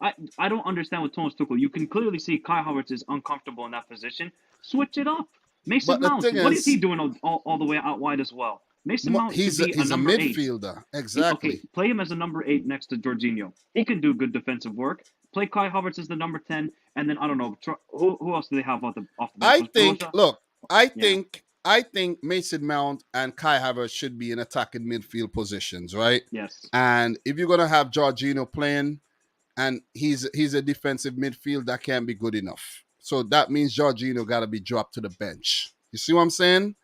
[SPEAKER 2] I don't understand with Thomas Tuchel. You can clearly see Kai Havertz is uncomfortable in that position. Switch it up. Mason
[SPEAKER 1] But the
[SPEAKER 2] Mount,
[SPEAKER 1] thing
[SPEAKER 2] what is he
[SPEAKER 1] is,
[SPEAKER 2] doing all the way out wide as well? Mason Mount should be a
[SPEAKER 1] he's a
[SPEAKER 2] number eight.
[SPEAKER 1] midfielder.
[SPEAKER 2] Okay,
[SPEAKER 1] Exactly.
[SPEAKER 2] play him as a number eight next to Jorginho. He can do good defensive work. Play Kai Havertz as the number 10, and then I don't know who else do they have off the bench?
[SPEAKER 1] I
[SPEAKER 2] Was
[SPEAKER 1] think,
[SPEAKER 2] Broja?
[SPEAKER 1] look, I
[SPEAKER 2] Yeah.
[SPEAKER 1] think, I think Mason Mount and Kai Havertz should be in attacking midfield positions, right?
[SPEAKER 2] Yes.
[SPEAKER 1] And if you're gonna have Jorginho playing, and he's a defensive midfield, that can't be good enough. So that means Jorginho got to be dropped to the bench. You see what I'm saying?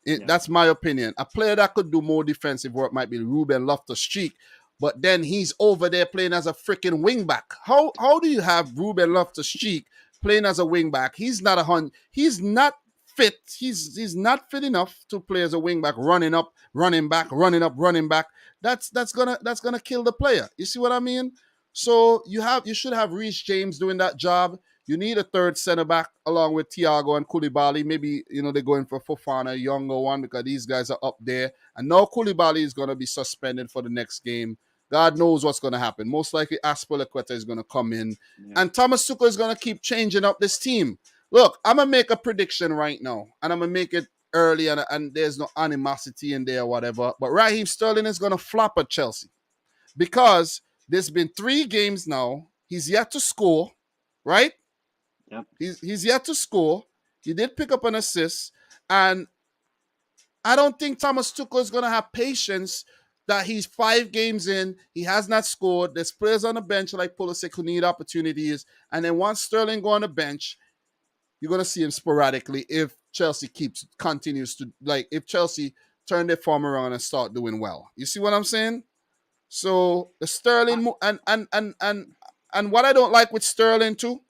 [SPEAKER 2] Yeah.
[SPEAKER 1] That's my opinion. A player that could do more defensive work might be Ruben Loftus-Cheek, but then he's over there playing as a freaking wingback. How do you have Ruben Loftus-Cheek playing as a wingback? He's not He's not fit. He's not fit enough to play as a wingback, running up, running back, running up, running back. That's gonna kill the player. You see what I mean? So you should have Reece James doing that job. You need a third center back along with Thiago and Koulibaly. Maybe they're going for Fofana, a younger one, because these guys are up there. And now Koulibaly is going to be suspended for the next game. God knows what's going to happen. Most likely Aspilicueta is going to come in.
[SPEAKER 2] Yeah.
[SPEAKER 1] And Thomas Tuchel is going to keep changing up this team. Look, I'm gonna make a prediction right now, and I'm gonna make it early, and there's no animosity in there or whatever. But Raheem Sterling is gonna flop at Chelsea because there's been 3 games now. He's yet to score, right?
[SPEAKER 2] Yep.
[SPEAKER 1] He's yet to score. He did pick up an assist, and I don't think Thomas Tuchel is gonna have patience that he's 5 games in, he has not scored. There's players on the bench like Pulisic who need opportunities, and then once Sterling go on the bench, you're gonna see him sporadically if Chelsea continues to like if Chelsea turn their form around and start doing well. You see what I'm saying? So the
[SPEAKER 2] I,
[SPEAKER 1] Sterling and what I don't like with Sterling too,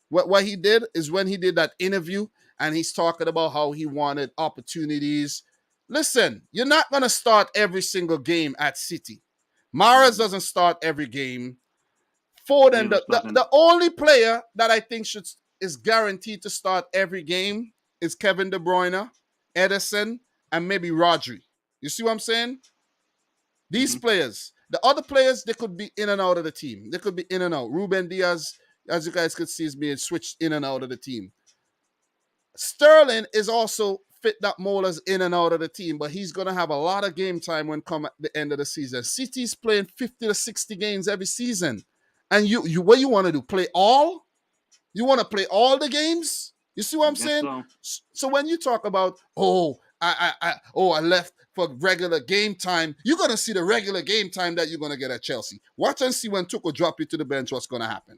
[SPEAKER 1] what he did is when he did that interview and he's talking about how he wanted opportunities. Listen, you're not gonna start every single game at City. Mahrez
[SPEAKER 2] mm,
[SPEAKER 1] doesn't start every game. Foden,
[SPEAKER 2] Davis doesn't.
[SPEAKER 1] the only player that I think is guaranteed to start every game is Kevin De Bruyne, Edison, and maybe Rodri. You see what I'm saying? These
[SPEAKER 2] Hmm.
[SPEAKER 1] players, the other players, they could be in and out of the team. They could be in and out. Ruben Diaz, as you guys could see, is being switched in and out of the team. Sterling is also fit that mold as in and out of the team, but he's going to have a lot of game time when come at the end of the season. City's playing 50 to 60 games every season. And you what you want to do? Play all? You want to play all the games? You see what
[SPEAKER 2] I
[SPEAKER 1] I'm
[SPEAKER 2] guess
[SPEAKER 1] saying?
[SPEAKER 2] so.
[SPEAKER 1] So when you talk about, I left for regular game time, you're gonna see the regular game time that you're gonna get at Chelsea. Watch and see when Tuchel drop you to the bench, what's gonna happen.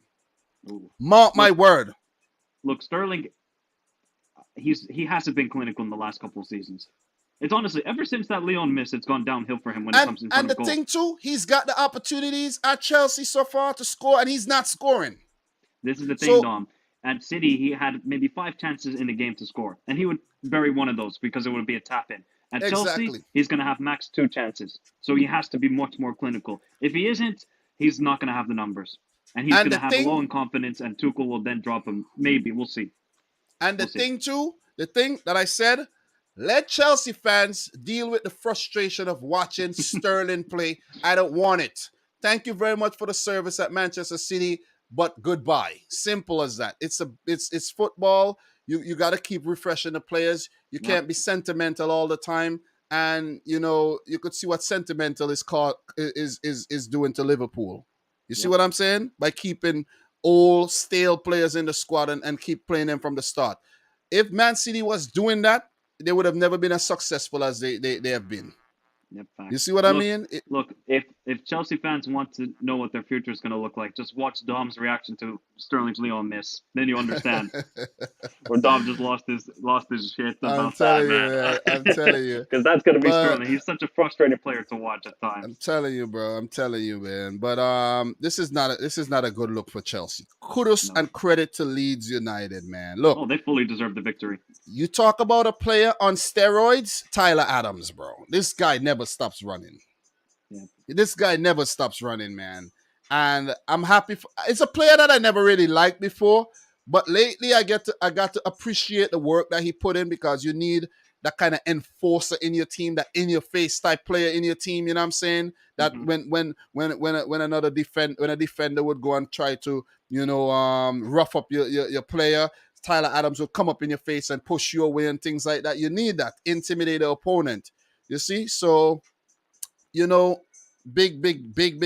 [SPEAKER 2] Ooh.
[SPEAKER 1] Mark my
[SPEAKER 2] Look,
[SPEAKER 1] word.
[SPEAKER 2] look, Sterling. He hasn't been clinical in the last couple of seasons. It's honestly ever since that Leon miss, it's gone downhill for him when it
[SPEAKER 1] And
[SPEAKER 2] comes in front
[SPEAKER 1] and
[SPEAKER 2] of
[SPEAKER 1] the
[SPEAKER 2] goal.
[SPEAKER 1] thing too, he's got the opportunities at Chelsea so far to score, and he's not scoring.
[SPEAKER 2] This is the thing,
[SPEAKER 1] So
[SPEAKER 2] Dom. At City, he had maybe 5 chances in the game to score, and he would bury one of those because it would be a tap in. At Chelsea,
[SPEAKER 1] exactly.
[SPEAKER 2] he's going to have max 2 chances, so he has to be much more clinical. If he isn't, he's not going to have the numbers, and he's
[SPEAKER 1] And
[SPEAKER 2] going
[SPEAKER 1] the
[SPEAKER 2] to have low
[SPEAKER 1] thing,
[SPEAKER 2] in confidence, and Tuchel will then drop him. Maybe we'll see.
[SPEAKER 1] and the
[SPEAKER 2] We'll see.
[SPEAKER 1] thing too, the thing that I said, let Chelsea fans deal with the frustration of watching Sterling play. I don't want it. Thank you very much for the service at Manchester City, but goodbye. Simple as that. It's football. You got to keep refreshing the players. You
[SPEAKER 2] Yep.
[SPEAKER 1] can't be sentimental all the time. And you could see what sentimental is doing to Liverpool. You see
[SPEAKER 2] Yep.
[SPEAKER 1] what I'm saying? By keeping old stale players in the squad and keep playing them from the start. If Man City was doing that, they would have never been as successful as they have been.
[SPEAKER 2] Yep,
[SPEAKER 1] You
[SPEAKER 2] facts.
[SPEAKER 1] see what I
[SPEAKER 2] Look,
[SPEAKER 1] mean?
[SPEAKER 2] look. If Chelsea fans want to know what their future is going to look like, just watch Dom's reaction to Sterling's Leon miss. Then you understand. Where Dom just lost his shit
[SPEAKER 1] I'm
[SPEAKER 2] about that,
[SPEAKER 1] telling you,
[SPEAKER 2] man.
[SPEAKER 1] man. I'm telling you.
[SPEAKER 2] Because that's going to be
[SPEAKER 1] But
[SPEAKER 2] Sterling. He's such a frustrating player to watch at
[SPEAKER 1] I'm
[SPEAKER 2] times.
[SPEAKER 1] telling you, bro. I'm telling you, man. But this is not a good look for Chelsea. Kudos
[SPEAKER 2] No.
[SPEAKER 1] and credit to Leeds United, man. Look,
[SPEAKER 2] Oh, they fully deserve the victory.
[SPEAKER 1] you talk about a player on steroids, Tyler Adams, bro. This guy never stops running.
[SPEAKER 2] Yeah.
[SPEAKER 1] This guy never stops running, man. And I'm happy. It's a player that I never really liked before, but lately I got to appreciate the work that he put in because you need that kind of enforcer in your team, that in your face type player in your team. You know what I'm saying? That
[SPEAKER 2] Hmm.
[SPEAKER 1] when a defender would go and try to rough up your player, Tyler Adams would come up in your face and push you away and things like that. You need that intimidate the opponent. You see, so you know, big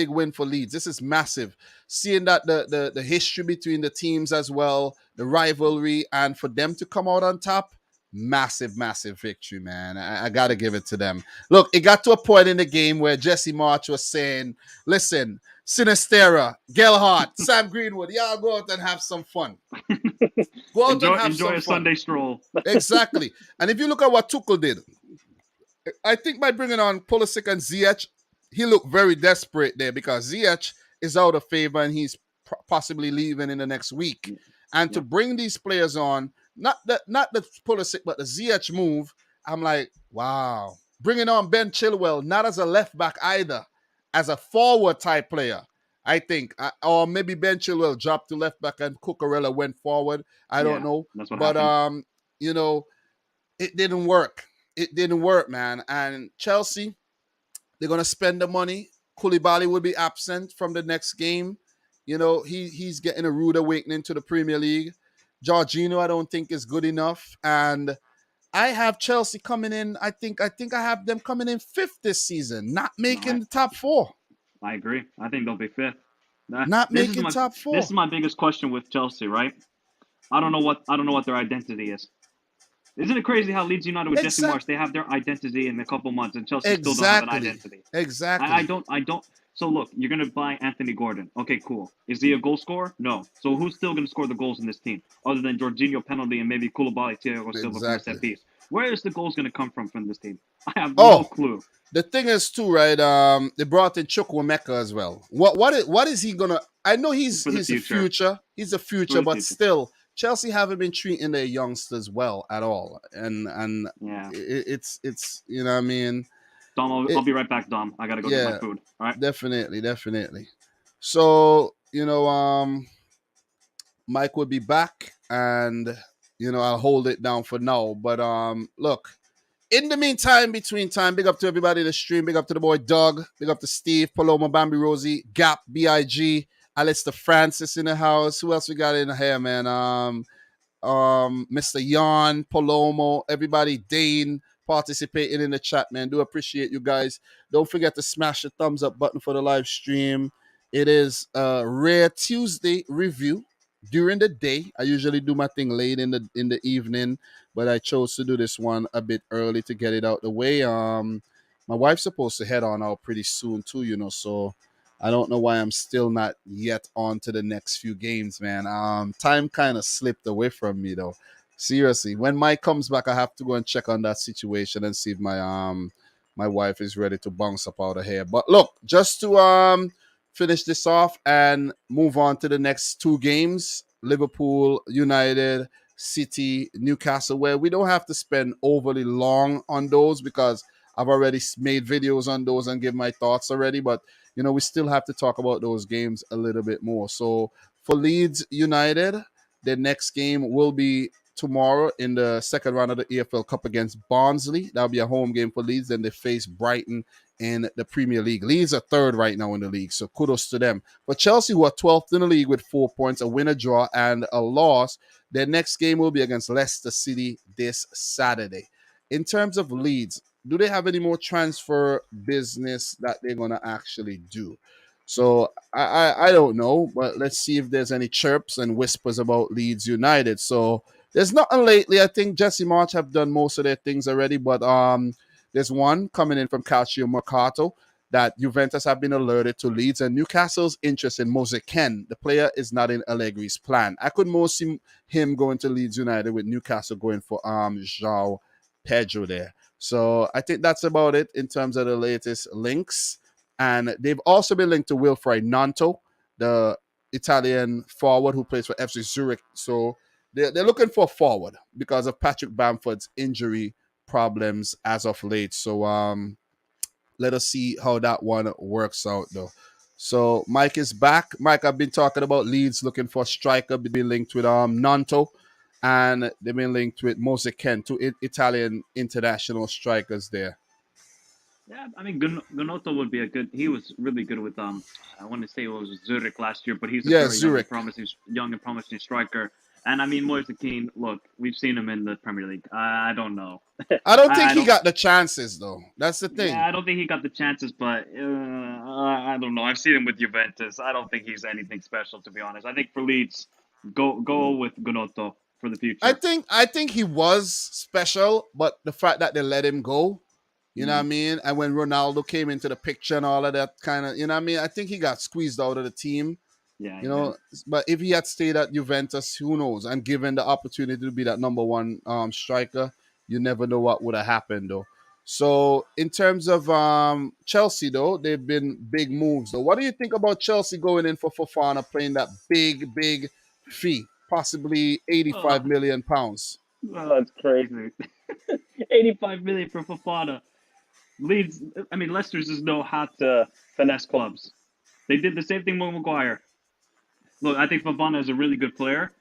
[SPEAKER 1] win for Leeds. This is massive. Seeing that the history between the teams as well, the rivalry, and for them to come out on top, massive victory, man. I gotta give it to them. Look, it got to a point in the game where Jesse March was saying, "Listen, Sinistera, Gelhardt, Sam Greenwood, y'all go out and have some fun. Go out and have
[SPEAKER 2] Enjoy
[SPEAKER 1] some
[SPEAKER 2] a
[SPEAKER 1] fun."
[SPEAKER 2] Sunday stroll.
[SPEAKER 1] Exactly. And if you look at what Tuchel did, I think by bringing on Pulisic and Ziyech, he looked very desperate there because Ziyech is out of favor and he's possibly leaving in the next week. And to
[SPEAKER 2] Yep.
[SPEAKER 1] bring these players on, not the Pulisic, but the Ziyech move, I'm like, wow. Bringing on Ben Chilwell, not as a left back either, as a forward type player. I think, or maybe Ben Chilwell dropped to left back and Cucurella went forward. I don't
[SPEAKER 2] Yeah,
[SPEAKER 1] know,
[SPEAKER 2] that's what
[SPEAKER 1] but
[SPEAKER 2] happened.
[SPEAKER 1] you know, it didn't work. It didn't work, man. And Chelsea, they're gonna spend the money. Koulibaly will be absent from the next game. He's getting a rude awakening to the Premier League. Jorginho, I don't think is good enough, and I have Chelsea coming in. I think I have them coming in fifth this season, not
[SPEAKER 2] No,
[SPEAKER 1] making the top four,
[SPEAKER 2] I agree. I think they'll be fifth.
[SPEAKER 1] not
[SPEAKER 2] This is
[SPEAKER 1] making
[SPEAKER 2] my
[SPEAKER 1] top
[SPEAKER 2] this
[SPEAKER 1] four.
[SPEAKER 2] is my biggest question with Chelsea, right? I don't know what their identity is. Isn't it crazy how Leeds United with Jesse
[SPEAKER 1] Exact,
[SPEAKER 2] Marsh they have their identity in a couple months and Chelsea still don't have an
[SPEAKER 1] exactly,
[SPEAKER 2] identity. I
[SPEAKER 1] exactly.
[SPEAKER 2] don't I don't. So look, you're gonna buy Anthony Gordon. Okay, cool. Is he a goal scorer? No. So who's still gonna score the goals in this team other than Jorginho penalty and maybe Koulibaly, Thiago Silva from a
[SPEAKER 1] Exactly.
[SPEAKER 2] set piece? Where is the goals gonna come from this team? I have no
[SPEAKER 1] Oh,
[SPEAKER 2] clue.
[SPEAKER 1] the thing is too, right? They brought in Chukwuemeka as well. What is he gonna? I know he's
[SPEAKER 2] For the
[SPEAKER 1] he's a
[SPEAKER 2] future.
[SPEAKER 1] future. He's a
[SPEAKER 2] For
[SPEAKER 1] future,
[SPEAKER 2] the
[SPEAKER 1] but
[SPEAKER 2] future.
[SPEAKER 1] still, Chelsea haven't been treating their youngsters well at all, and
[SPEAKER 2] Yeah.
[SPEAKER 1] it's you know what I mean.
[SPEAKER 2] Dom, I'll
[SPEAKER 1] It
[SPEAKER 2] be right back, Dom. I gotta go get my
[SPEAKER 1] yeah,
[SPEAKER 2] food. All right.
[SPEAKER 1] definitely, definitely. So Mike will be back, and I'll hold it down for now. But look, in the meantime, between time, big up to everybody in the stream. Big up to the boy Doug. Big up to Steve, Paloma, Bambi, Rosie, Gap, Big, Alistair Francis in the house. Who else we got in here, man? Mr. Yan, Palomo, everybody, Dane participating in the chat, man. Do appreciate you guys. Don't forget to smash the thumbs up button for the live stream. It is a rare Tuesday review during the day. I usually do my thing late in the evening, but I chose to do this one a bit early to get it out the way. My wife's supposed to head on out pretty soon too, so I don't know why I'm still not yet on to the next few games, man. Time kind of slipped away from me though. Seriously, when Mike comes back, I have to go and check on that situation and see if my wife is ready to bounce up out of here. But look, just to finish this off and move on to the next two games: Liverpool, United, City, Newcastle, where we don't have to spend overly long on those because I've already made videos on those and give my thoughts already. But we still have to talk about those games a little bit more. So for Leeds United, their next game will be tomorrow in the second round of the EFL Cup against Barnsley. That'll be a home game for Leeds. Then they face Brighton in the Premier League. Leeds are third right now in the league, so kudos to them. For Chelsea, who are 12th in the league with 4 points, a win, a draw, and a loss, their next game will be against Leicester City this Saturday. In terms of Leeds, do they have any more transfer business that they're gonna actually do? So I don't know, but let's see if there's any chirps and whispers about Leeds United. So there's nothing lately. I think Jesse March have done most of their things already, but there's one coming in from Calcio Mercato that Juventus have been alerted to Leeds and Newcastle's interest in Mose Ken. The player is not in Allegri's plan. I could more see him going to Leeds United with Newcastle going for João Pedro there. So I think that's about it in terms of the latest links. And they've also been linked to Wilfried Nanto, the Italian forward who plays for FC Zurich. So they're looking for a forward because of Patrick Bamford's injury problems as of late. So let us see how that one works out though. So Mike is back. Mike, I've been talking about Leeds looking for a striker, been linked with Nanto, and they've been linked with Mose Ken, two Italian international strikers there.
[SPEAKER 2] Yeah, I mean, Gunotto would be a good. He was really good with I want to say it was Zurich last year, but he's a
[SPEAKER 1] Yeah,
[SPEAKER 2] very
[SPEAKER 1] Zurich.
[SPEAKER 2] young and promising striker. And I mean, Moise Keane. Look, we've seen him in the Premier League. I don't know.
[SPEAKER 1] I don't think
[SPEAKER 2] I
[SPEAKER 1] he
[SPEAKER 2] don't.
[SPEAKER 1] got the chances though. That's the
[SPEAKER 2] Yeah,
[SPEAKER 1] thing.
[SPEAKER 2] I don't think he got the chances, but I don't know. I've seen him with Juventus. I don't think he's anything special, to be honest. I think for Leeds, go with Gunotto for the
[SPEAKER 1] I
[SPEAKER 2] future.
[SPEAKER 1] think I think he was special, but the fact that they let him go, you know what I
[SPEAKER 2] Mm,
[SPEAKER 1] mean? And when Ronaldo came into the picture and all of that kind of, you know what I mean? I think he got squeezed out of the team,
[SPEAKER 2] yeah,
[SPEAKER 1] you
[SPEAKER 2] he did.
[SPEAKER 1] know. But if he had stayed at Juventus, who knows? And given the opportunity to be that number one striker, you never know what would have happened though. So in terms of Chelsea though, they've been big moves though. What do you think about Chelsea going in for Fofana playing that big fee, possibly 85
[SPEAKER 2] Oh,
[SPEAKER 1] million pounds?
[SPEAKER 2] that's crazy. 85 million for Fofana. Leeds, I mean, Leicester's just know how to finesse clubs. They did the same thing with Maguire. Look, I think Fofana is a really good player,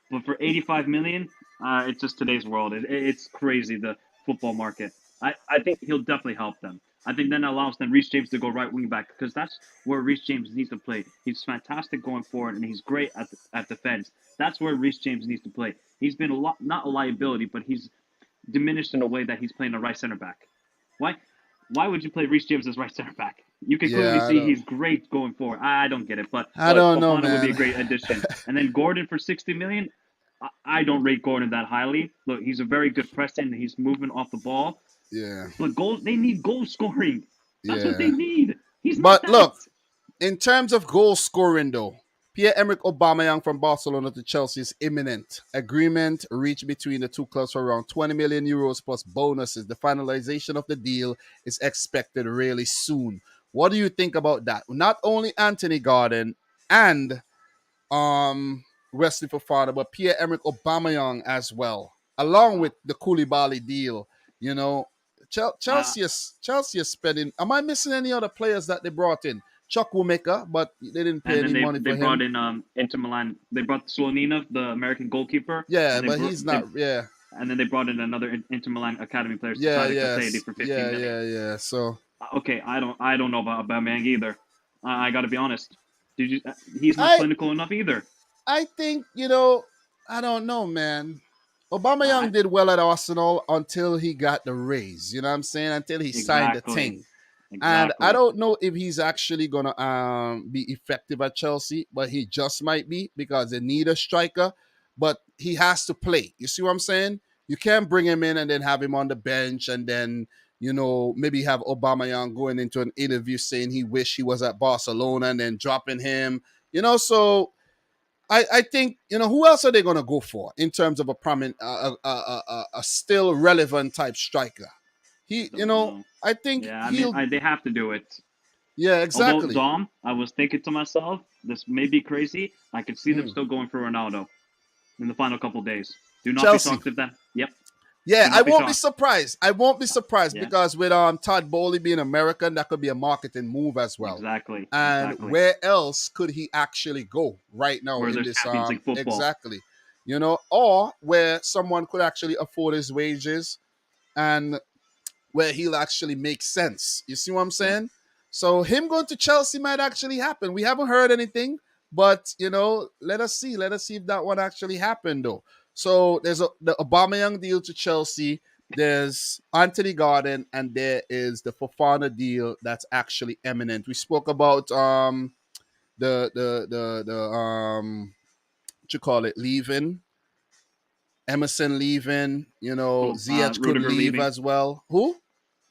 [SPEAKER 2] but for 85 million, it's just today's world. It's crazy, the football market. I think he'll definitely help them. I think then allows then Reece James to go right wing back because that's where Reece James needs to play. He's fantastic going forward and he's great at defense. That's where Reece James needs to play. He's been a lot not a liability, but he's diminished in a way that he's playing a right center back. Why? Why would you play Reece James as right center back? You can clearly
[SPEAKER 1] Yeah,
[SPEAKER 2] see he's great going forward. I don't get it,
[SPEAKER 1] I
[SPEAKER 2] but
[SPEAKER 1] don't know,
[SPEAKER 2] Fofana would be a
[SPEAKER 1] man.
[SPEAKER 2] great addition. And then Gordon for 60 million. I don't rate Gordon that highly. Look, he's a very good pressing. He's moving off the ball,
[SPEAKER 1] Yeah,
[SPEAKER 2] but goals they need goal scoring. That's what they
[SPEAKER 1] yeah.
[SPEAKER 2] need. He's not
[SPEAKER 1] But
[SPEAKER 2] that.
[SPEAKER 1] look, in terms of goal scoring, though, Pierre-Emerick Aubameyang from Barcelona to Chelsea is imminent. Agreement reached between the two clubs for around 20 million euros plus bonuses. The finalization of the deal is expected really soon. What do you think about that? Not only Anthony Gordon and Wesley Fofana, but Pierre-Emerick Aubameyang as well, along with the Koulibaly deal. You know,
[SPEAKER 2] Uh,
[SPEAKER 1] Chelsea is spending. Am I missing any other players that they brought in? Chuck Womaker, but they didn't pay
[SPEAKER 2] and then
[SPEAKER 1] any money
[SPEAKER 2] they
[SPEAKER 1] for him.
[SPEAKER 2] brought in Inter Milan. They brought Slonina, the American goalkeeper,
[SPEAKER 1] Yeah,
[SPEAKER 2] and
[SPEAKER 1] but he's
[SPEAKER 2] they
[SPEAKER 1] not. Yeah,
[SPEAKER 2] and then they brought in another Inter Milan academy player,
[SPEAKER 1] yeah,
[SPEAKER 2] Tariq Kassedi
[SPEAKER 1] yes,
[SPEAKER 2] for 15
[SPEAKER 1] yeah,
[SPEAKER 2] million.
[SPEAKER 1] yeah, yeah. So
[SPEAKER 2] Okay, I don't know about Aubameyang either. I got to be honest. Did you? He's not
[SPEAKER 1] I
[SPEAKER 2] clinical enough either.
[SPEAKER 1] I think I don't know, man.
[SPEAKER 2] I
[SPEAKER 1] Aubameyang did well at Arsenal until he got the raise. You know what I'm saying? Until he signed the
[SPEAKER 2] exactly,
[SPEAKER 1] thing. And I
[SPEAKER 2] exactly.
[SPEAKER 1] don't know if he's actually gonna be effective at Chelsea, but he just might be because they need a striker. But he has to play. You see what I'm saying? You can't bring him in and then have him on the bench and then maybe have Aubameyang going into an interview saying he wish he was at Barcelona and then dropping him. So I think who else are they gonna go for in terms of a prominent, a still relevant type striker?
[SPEAKER 2] I
[SPEAKER 1] He,
[SPEAKER 2] don't know.
[SPEAKER 1] I think
[SPEAKER 2] Yeah, I mean,
[SPEAKER 1] he'll.
[SPEAKER 2] they have to do it.
[SPEAKER 1] Yeah,
[SPEAKER 2] Although
[SPEAKER 1] exactly.
[SPEAKER 2] Dom, I was thinking to myself, this may be crazy. I could see them
[SPEAKER 1] Mm.
[SPEAKER 2] still going for Ronaldo in the final couple days. Do not be
[SPEAKER 1] Chelsea.
[SPEAKER 2] shocked if that. Yep.
[SPEAKER 1] Yeah,
[SPEAKER 2] Do
[SPEAKER 1] I
[SPEAKER 2] not be
[SPEAKER 1] won't be
[SPEAKER 2] shocked.
[SPEAKER 1] surprised. I won't be surprised
[SPEAKER 2] Yeah.
[SPEAKER 1] because with Todd Bowley being American, that could be a marketing move as well.
[SPEAKER 2] Exactly.
[SPEAKER 1] And
[SPEAKER 2] Exactly.
[SPEAKER 1] where else could he actually go right now
[SPEAKER 2] Where
[SPEAKER 1] in
[SPEAKER 2] there's
[SPEAKER 1] this
[SPEAKER 2] Champions League football.
[SPEAKER 1] exactly. Or where someone could actually afford his wages and where he'll actually make sense. You see what I'm
[SPEAKER 2] Yeah.
[SPEAKER 1] saying? So him going to Chelsea might actually happen. We haven't heard anything, but let us see. Let us see if that one actually happened though. So there's the Aubameyang deal to Chelsea. There's Anthony Gordon, and there is the Fofana deal that's actually imminent. We spoke about the what you call it, leaving. Emerson leaving, Ziyech could
[SPEAKER 2] Rudiger
[SPEAKER 1] leave
[SPEAKER 2] leaving.
[SPEAKER 1] as well. Who?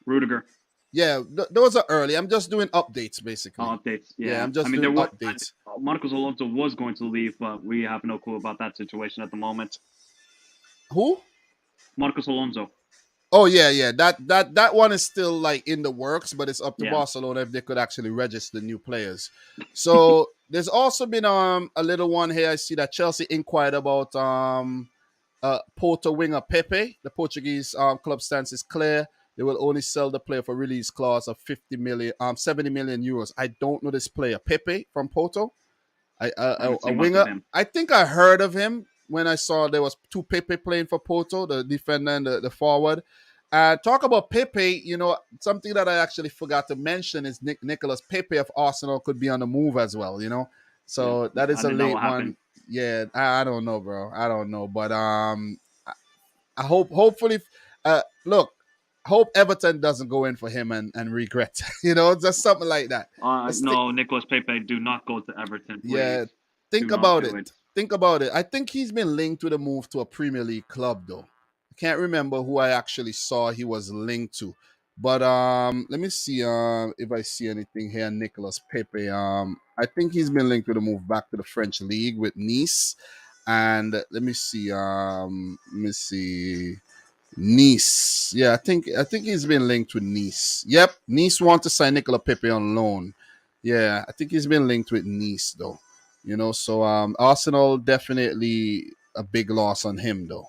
[SPEAKER 2] Rudiger.
[SPEAKER 1] Yeah, those are early. I'm just doing updates, basically.
[SPEAKER 2] Updates.
[SPEAKER 1] Yeah,
[SPEAKER 2] Yeah.
[SPEAKER 1] I'm
[SPEAKER 2] I
[SPEAKER 1] just
[SPEAKER 2] mean,
[SPEAKER 1] doing
[SPEAKER 2] there was
[SPEAKER 1] updates.
[SPEAKER 2] Marcos Alonso was going to leave, but we have no clue about that situation at the moment.
[SPEAKER 1] Who?
[SPEAKER 2] Marcos Alonso.
[SPEAKER 1] Oh yeah, yeah. That one is still like in the works, but it's up to
[SPEAKER 2] Yeah.
[SPEAKER 1] Barcelona if they could actually register new players. So there's also been a little one here. I see that Chelsea inquired about Porto winger Pepe. The Portuguese club stance is clear. They will only sell the player for release clause of 70 million euros. I don't know this player. Pepe from Porto.
[SPEAKER 2] I haven't
[SPEAKER 1] A
[SPEAKER 2] seen much of
[SPEAKER 1] winger.
[SPEAKER 2] him.
[SPEAKER 1] I think I heard of him when I saw there was two Pepe playing for Porto, the defender and the forward. Talk about Pepe, something that I actually forgot to mention is Nicholas Pepe of Arsenal could be on the move as well,
[SPEAKER 2] Yeah.
[SPEAKER 1] So that
[SPEAKER 2] I
[SPEAKER 1] is a
[SPEAKER 2] didn't know
[SPEAKER 1] late
[SPEAKER 2] what happened.
[SPEAKER 1] one. Yeah, I don't know, bro. I don't know, but I hopefully, look, hope Everton doesn't go in for him and regret, just something like that. Let's think.
[SPEAKER 2] No, Nicolas Pepe, do not go to Everton,
[SPEAKER 1] Yeah,
[SPEAKER 2] please.
[SPEAKER 1] think
[SPEAKER 2] Do not
[SPEAKER 1] about
[SPEAKER 2] do
[SPEAKER 1] it.
[SPEAKER 2] it.
[SPEAKER 1] Think about it. I think he's been linked to the move to a Premier League club, though. I can't remember who I actually saw he was linked to. But let me see if I see anything here. Nicolas Pepe. I think he's been linked to the move back to the French league with Nice. And let me see. Nice. Yeah, I think he's been linked with Nice. Yep, Nice want to sign Nicola Pepe on loan. Yeah, I think he's been linked with Nice though. So Arsenal definitely a big loss on him though.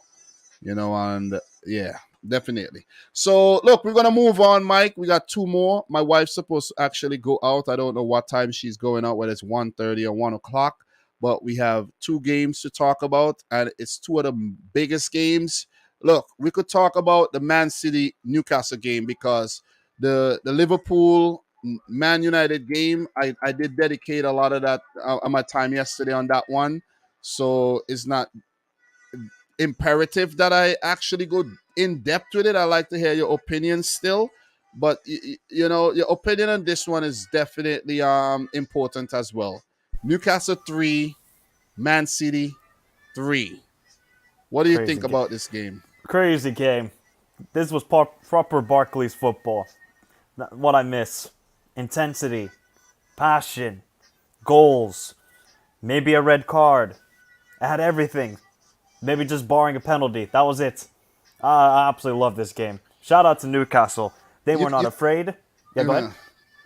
[SPEAKER 1] And yeah, definitely. So look, we're gonna move on, Mike. We got two more. My wife's supposed to actually go out. I don't know what time she's going out, whether it's 1:30 or 1 o'clock. But we have two games to talk about, and it's two of the biggest games. Look, we could talk about the Man City Newcastle game because The Liverpool Man United game, I did dedicate a lot of that of my time yesterday on that one. So it's not imperative that I actually go in depth with it. I like to hear your opinion still, but you know your opinion on this one is definitely important as well. Newcastle 3, Man City 3. What do you
[SPEAKER 3] Crazy
[SPEAKER 1] think
[SPEAKER 3] game.
[SPEAKER 1] about this game?
[SPEAKER 3] Crazy game. This was proper Barclays football. What I miss: intensity, passion, goals, maybe a red card. It had everything. Maybe just barring a penalty. That was it. I absolutely love this game. Shout out to Newcastle. They
[SPEAKER 1] You
[SPEAKER 3] were not
[SPEAKER 1] you
[SPEAKER 3] afraid. Yeah, go ahead.
[SPEAKER 1] uh,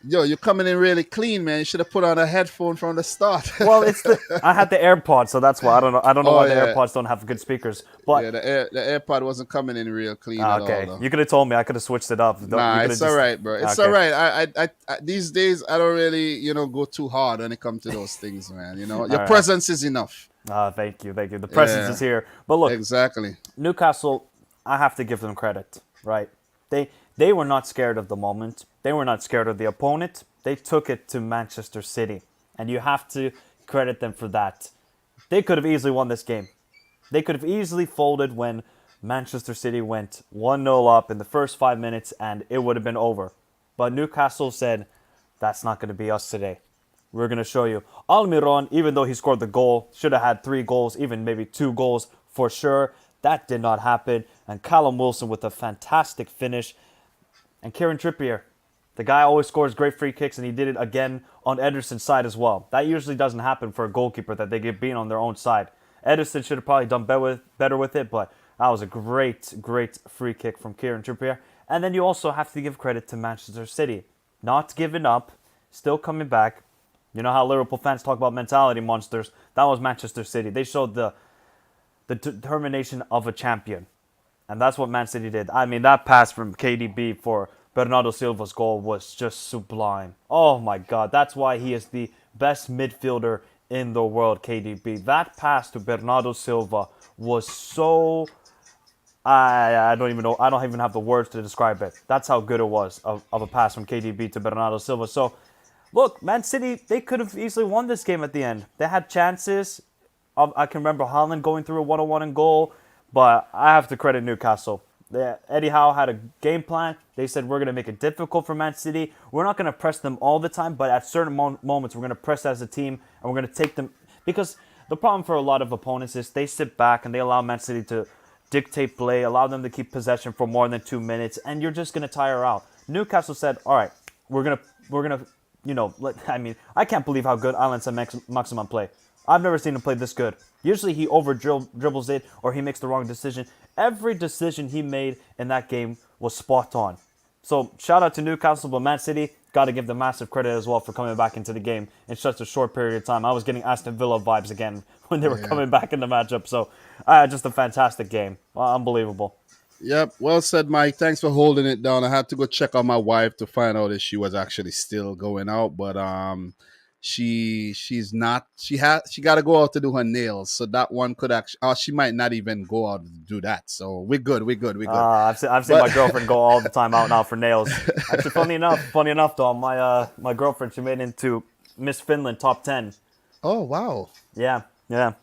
[SPEAKER 1] Yo, you're coming in really clean, man. You should have put on a headphone from the start.
[SPEAKER 3] Well, I had the AirPods, so that's why I don't know. I don't know
[SPEAKER 1] Oh
[SPEAKER 3] why the
[SPEAKER 1] yeah,
[SPEAKER 3] AirPods don't have good speakers.
[SPEAKER 1] yeah.
[SPEAKER 3] But
[SPEAKER 1] The AirPod wasn't coming in real clean at all,
[SPEAKER 3] okay,
[SPEAKER 1] though.
[SPEAKER 3] you could have told me. I could have switched it up. You
[SPEAKER 1] Nah,
[SPEAKER 3] could have
[SPEAKER 1] it's all
[SPEAKER 3] just
[SPEAKER 1] right, bro. It's all
[SPEAKER 3] okay.
[SPEAKER 1] right. These days I don't really, go too hard when it comes to those things, man. Your
[SPEAKER 3] All right.
[SPEAKER 1] presence is enough.
[SPEAKER 3] Thank you, thank you. The presence
[SPEAKER 1] Yeah,
[SPEAKER 3] is here. But look,
[SPEAKER 1] exactly.
[SPEAKER 3] Newcastle, I have to give them credit, right? They were not scared of the moment. They were not scared of the opponent. They took it to Manchester City, and you have to credit them for that. They could have easily won this game. They could have easily folded when Manchester City went 1-0 up in the first 5 minutes and it would have been over. But Newcastle said, that's not going to be us today. We're going to show you. Almiron, even though he scored the goal, should have had 3 goals, even maybe 2 goals for sure. That did not happen. And Callum Wilson with a fantastic finish. And Kieran Trippier, the guy always scores great free kicks, and he did it again on Ederson's side as well. That usually doesn't happen for a goalkeeper that they get beaten on their own side. Ederson should have probably done better with it, but that was a great free kick from Kieran Trippier. And then you also have to give credit to Manchester City. Not giving up, still coming back. You know how Liverpool fans talk about mentality monsters? That was Manchester City. They showed the determination of a champion. And that's what Man City did. I mean, that pass from KDB for Bernardo Silva's goal was just sublime. Oh my God. That's why he is the best midfielder in the world, KDB. That pass to Bernardo Silva was so. I don't even know. I don't even have the words to describe it. That's how good it was of a pass from KDB to Bernardo Silva. So, look, Man City, they could have easily won this game at the end. They had chances. I can remember Haaland going through a 1-on-1 in goal. But I have to credit Newcastle. Eddie Howe had a game plan. They said, we're going to make it difficult for Man City. We're not going to press them all the time, but at certain moments, we're going to press as a team, and we're going to take them. Because the problem for a lot of opponents is they sit back and they allow Man City to dictate play, allow them to keep possession for more than 2 minutes, and you're just going to tire out. Newcastle said, all right, we're gonna, I mean, I can't believe how good Alan Saint-Maximin play. I've never seen him play this good. Usually he over dribbles it or he makes the wrong decision. Every decision he made in that game was spot on. So shout out to Newcastle, but Man City, got to give them massive credit as well for coming back into the game in such a short period of time. I was getting Aston Villa vibes again when they were
[SPEAKER 1] Yeah.
[SPEAKER 3] coming back in the matchup. So just a fantastic game. Unbelievable.
[SPEAKER 1] Yep. Well said, Mike. Thanks for holding it down. I had to go check on my wife to find out if she was actually still going out, but she's not. She got to go out to do her nails, so that one could actually. She might not even go out to do that. So we're good. We're good. We're good.
[SPEAKER 3] I've seen my girlfriend go all the time out now for nails. Actually, funny enough though, my girlfriend, she made it into Miss Finland top 10.
[SPEAKER 1] Oh wow.
[SPEAKER 3] Yeah.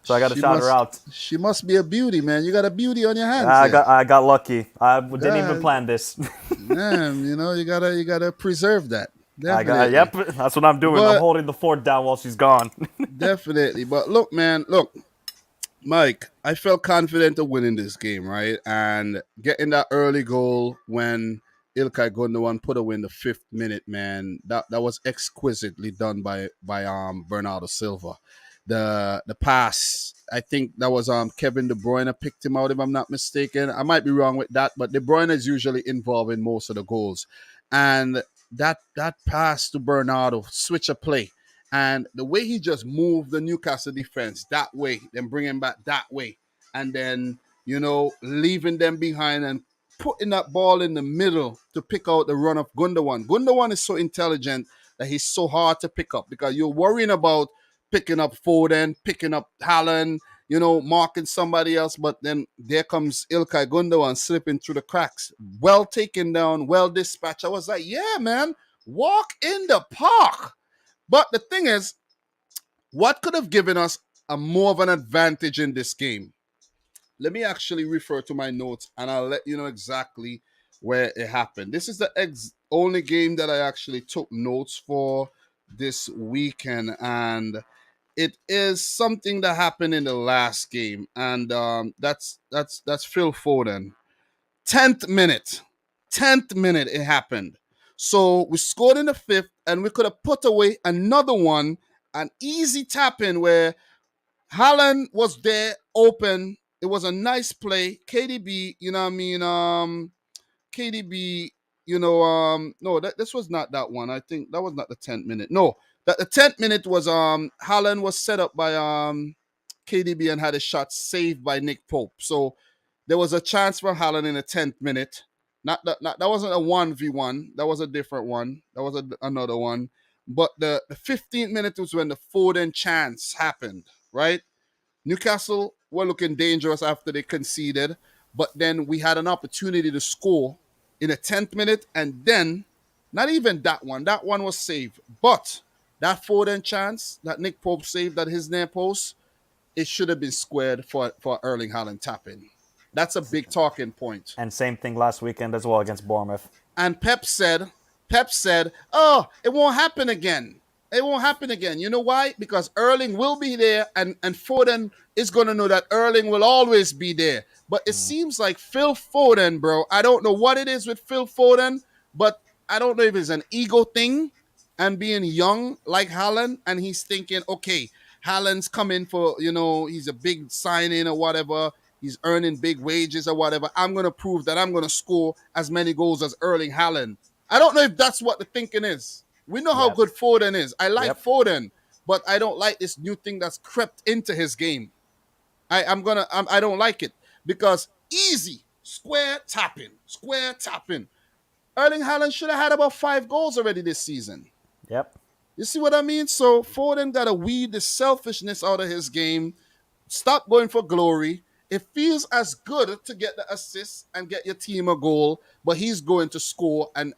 [SPEAKER 3] So I got to
[SPEAKER 1] She
[SPEAKER 3] shout her
[SPEAKER 1] must.
[SPEAKER 3] out.
[SPEAKER 1] She must be a beauty, man. You got a beauty on your hands.
[SPEAKER 3] I
[SPEAKER 1] There.
[SPEAKER 3] got lucky. I didn't even
[SPEAKER 1] God,
[SPEAKER 3] plan this.
[SPEAKER 1] man. You gotta preserve that.
[SPEAKER 3] Yep,
[SPEAKER 1] Definitely.
[SPEAKER 3] that's what I'm doing. I'm
[SPEAKER 1] But
[SPEAKER 3] holding the fort down while she's gone.
[SPEAKER 1] definitely. But look, man. Look. Mike, I felt confident of winning this game, right? And getting that early goal when Ilkay Gundogan put away in the 5th minute, man, that was exquisitely done by Bernardo Silva. The pass, I think that was Kevin De Bruyne picked him out if I'm not mistaken. I might be wrong with that, but De Bruyne is usually involved in most of the goals. And that pass to Bernardo, switch of play. And the way he just moved the Newcastle defense that way, then bring him back that way, and then, leaving them behind and putting that ball in the middle to pick out the run of Gundogan. Gundogan is so intelligent that he's so hard to pick up because you're worrying about picking up Foden, picking up Haaland. marking somebody else, but then there comes Ilkay Gundogan slipping through the cracks. Well taken down, well dispatched. I was like, yeah, man, walk in the park. But the thing is, what could have given us a more of an advantage in this game? Let me actually refer to my notes and I'll let you know exactly where it happened. This is the only game that I actually took notes for this weekend, and it is something that happened in the last game, and that's Phil Foden. 10th minute. 10th minute it happened. So we scored in the fifth, and we could have put away another one, an easy tap in where Haaland was there open. It was a nice play. KDB, you know what I mean? KDB, no, this was not that one. I think that was not the 10th minute. No, that the 10th minute was Haaland was set up by KDB and had a shot saved by Nick Pope. So there was a chance for Haaland in the 10th minute. That wasn't a 1v1. That was a different one. That was another one. But the 15th minute was when the Foden chance happened, right? Newcastle were looking dangerous after they conceded, but then we had an opportunity to score in the 10th minute, and then not even that one. That one was saved. But that Foden chance that Nick Pope saved at his near post, it should have been squared for Erling Haaland tapping. That's a big talking point.
[SPEAKER 3] And same thing last weekend as well against Bournemouth.
[SPEAKER 1] And Pep said, oh, it won't happen again. It won't happen again. You know why? Because Erling will be there, and Foden is going to know that Erling will always be there. But it seems like Phil Foden, bro, I don't know what it is with Phil Foden, but I don't know if it's an ego thing and being young like Haaland, and he's thinking, okay, Haaland's coming for, he's a big signing or whatever. He's earning big wages or whatever. I'm going to prove that I'm going to score as many goals as Erling Haaland. I don't know if that's what the thinking is. We know how good Foden is. I like Foden, but I don't like this new thing that's crept into his game. I don't like it because easy, square tapping. Erling Haaland should have had about 5 goals already this season.
[SPEAKER 3] Yep.
[SPEAKER 1] You see what I mean? So Foden got to weed the selfishness out of his game. Stop going for glory. It feels as good to get the assist and get your team a goal, but he's going to score, and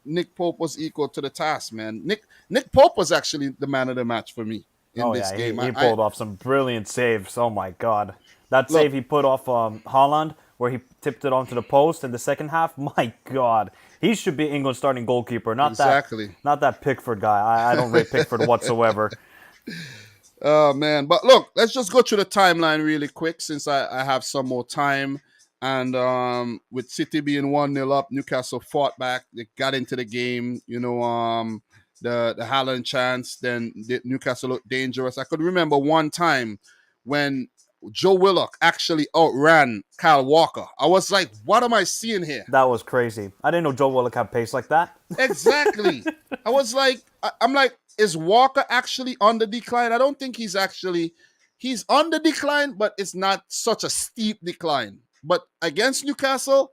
[SPEAKER 1] Nick Pope was equal to the task, man. Nick Pope was actually the man of the match for me in this game.
[SPEAKER 3] He pulled off some brilliant saves. Oh my God, that save he put off Haaland, where he tipped it onto the post in the second half. My God, he should be England's starting goalkeeper, not that Pickford guy. I don't rate Pickford whatsoever.
[SPEAKER 1] Oh, man. But look, let's just go through the timeline really quick since I have some more time. And with City being 1-0 up, Newcastle fought back. They got into the game. The Haaland chance, then Newcastle looked dangerous. I could remember one time when Joe Willock actually outran Kyle Walker. I was like, what am I seeing here?
[SPEAKER 3] That was crazy. I didn't know Joe Willock had pace like that.
[SPEAKER 1] Exactly. I was like, I'm like, is Walker actually on the decline? I don't think he's on the decline, but it's not such a steep decline. But against Newcastle,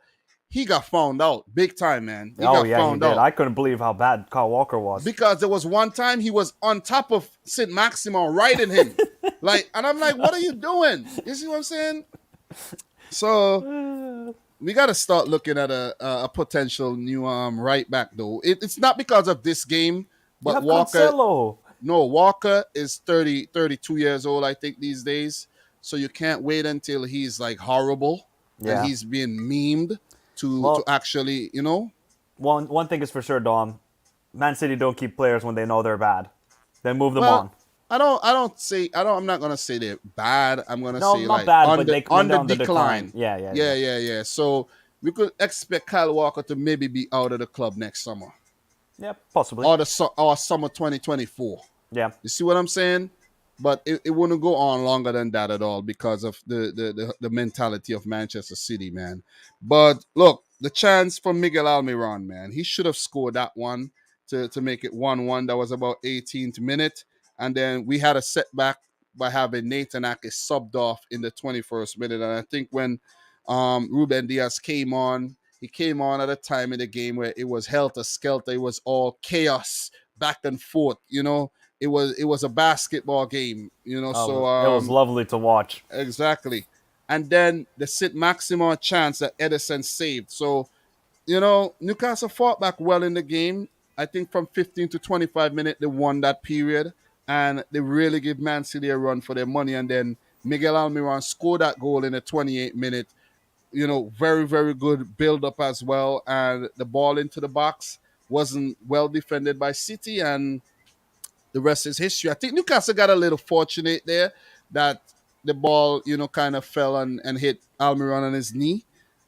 [SPEAKER 1] he got found out big time, man. He got found out.
[SPEAKER 3] I couldn't believe how bad Kyle Walker was.
[SPEAKER 1] Because there was one time he was on top of St. Maximin riding him. And I'm like, what are you doing? You see what I'm saying? So we got to start looking at a potential new right back, though. It's not because of this game. But Walker is 32 years old, I think, these days. So you can't wait until he's like horrible and he's being memed to actually,
[SPEAKER 3] One thing is for sure, Dom. Man City don't keep players when they know they're bad. They move them on.
[SPEAKER 1] I'm not gonna say they're bad. I'm gonna say
[SPEAKER 3] not
[SPEAKER 1] like
[SPEAKER 3] bad,
[SPEAKER 1] but
[SPEAKER 3] they
[SPEAKER 1] on the
[SPEAKER 3] decline.
[SPEAKER 1] decline. Yeah. So we could expect Kyle Walker to maybe be out of the club next summer.
[SPEAKER 3] Yeah, possibly.
[SPEAKER 1] Or summer 2024.
[SPEAKER 3] Yeah.
[SPEAKER 1] You see what I'm saying? But it wouldn't go on longer than that at all because of the mentality of Manchester City, man. But look, the chance for Miguel Almiron, man. He should have scored that one to make it 1-1. That was about 18th minute. And then we had a setback by having Nathan Ake subbed off in the 21st minute. And I think when Ruben Diaz came on, he came on at a time in the game where it was helter-skelter. It was all chaos, back and forth, it was a basketball game, So
[SPEAKER 3] It was lovely to watch.
[SPEAKER 1] exactly, and then the St. Maximin chance that Edison saved. So Newcastle fought back well in the game. I think from 15 to 25 minutes they won that period, and they really give Man City a run for their money. And then Miguel Almiron scored that goal in the 28th minute. Very, very good build up as well. And the ball into the box wasn't well defended by City, and the rest is history. I think Newcastle got a little fortunate there that the ball, kind of fell and hit Almiron on his knee.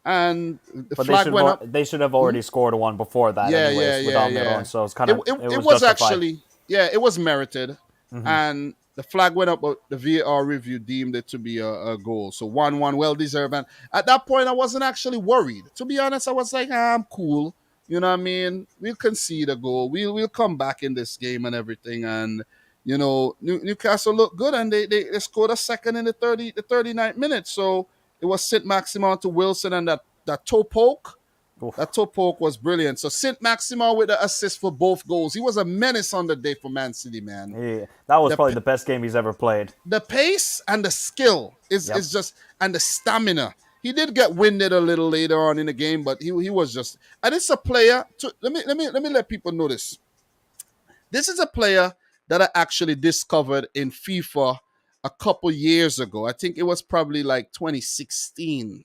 [SPEAKER 1] And the
[SPEAKER 3] But
[SPEAKER 1] flag went up.
[SPEAKER 3] they should have
[SPEAKER 1] Hmm?
[SPEAKER 3] already scored one before that,
[SPEAKER 1] Yeah, yeah,
[SPEAKER 3] anyways, with
[SPEAKER 1] yeah, yeah.
[SPEAKER 3] Almiron. So it's
[SPEAKER 1] It,
[SPEAKER 3] kind of
[SPEAKER 1] it,
[SPEAKER 3] it
[SPEAKER 1] it
[SPEAKER 3] was
[SPEAKER 1] was
[SPEAKER 3] justified.
[SPEAKER 1] actually, yeah, it was merited.
[SPEAKER 3] Hmm.
[SPEAKER 1] And the flag went up, but the VAR review deemed it to be a goal. So 1-1, well deserved. And at that point, I wasn't actually worried. To be honest, I was like, I'm cool. You know what I mean? We'll concede a goal. We'll come back in this game and everything. And, Newcastle looked good, and they scored a second in the 39th minute. So it was St. Maximin to Wilson, and that toe poke.
[SPEAKER 3] Oof.
[SPEAKER 1] That toe poke was brilliant. So St. Maximin with the assist for both goals. He was a menace on the day for Man City, man.
[SPEAKER 3] That was
[SPEAKER 1] The
[SPEAKER 3] probably the best game he's ever played.
[SPEAKER 1] the pace and the skill
[SPEAKER 3] Yep.
[SPEAKER 1] is just, and the stamina. He did get winded a little later on in the game, but he was just, and it's a player. Let me let people know this. This is a player that I actually discovered in FIFA a couple years ago. I think it was probably like 2016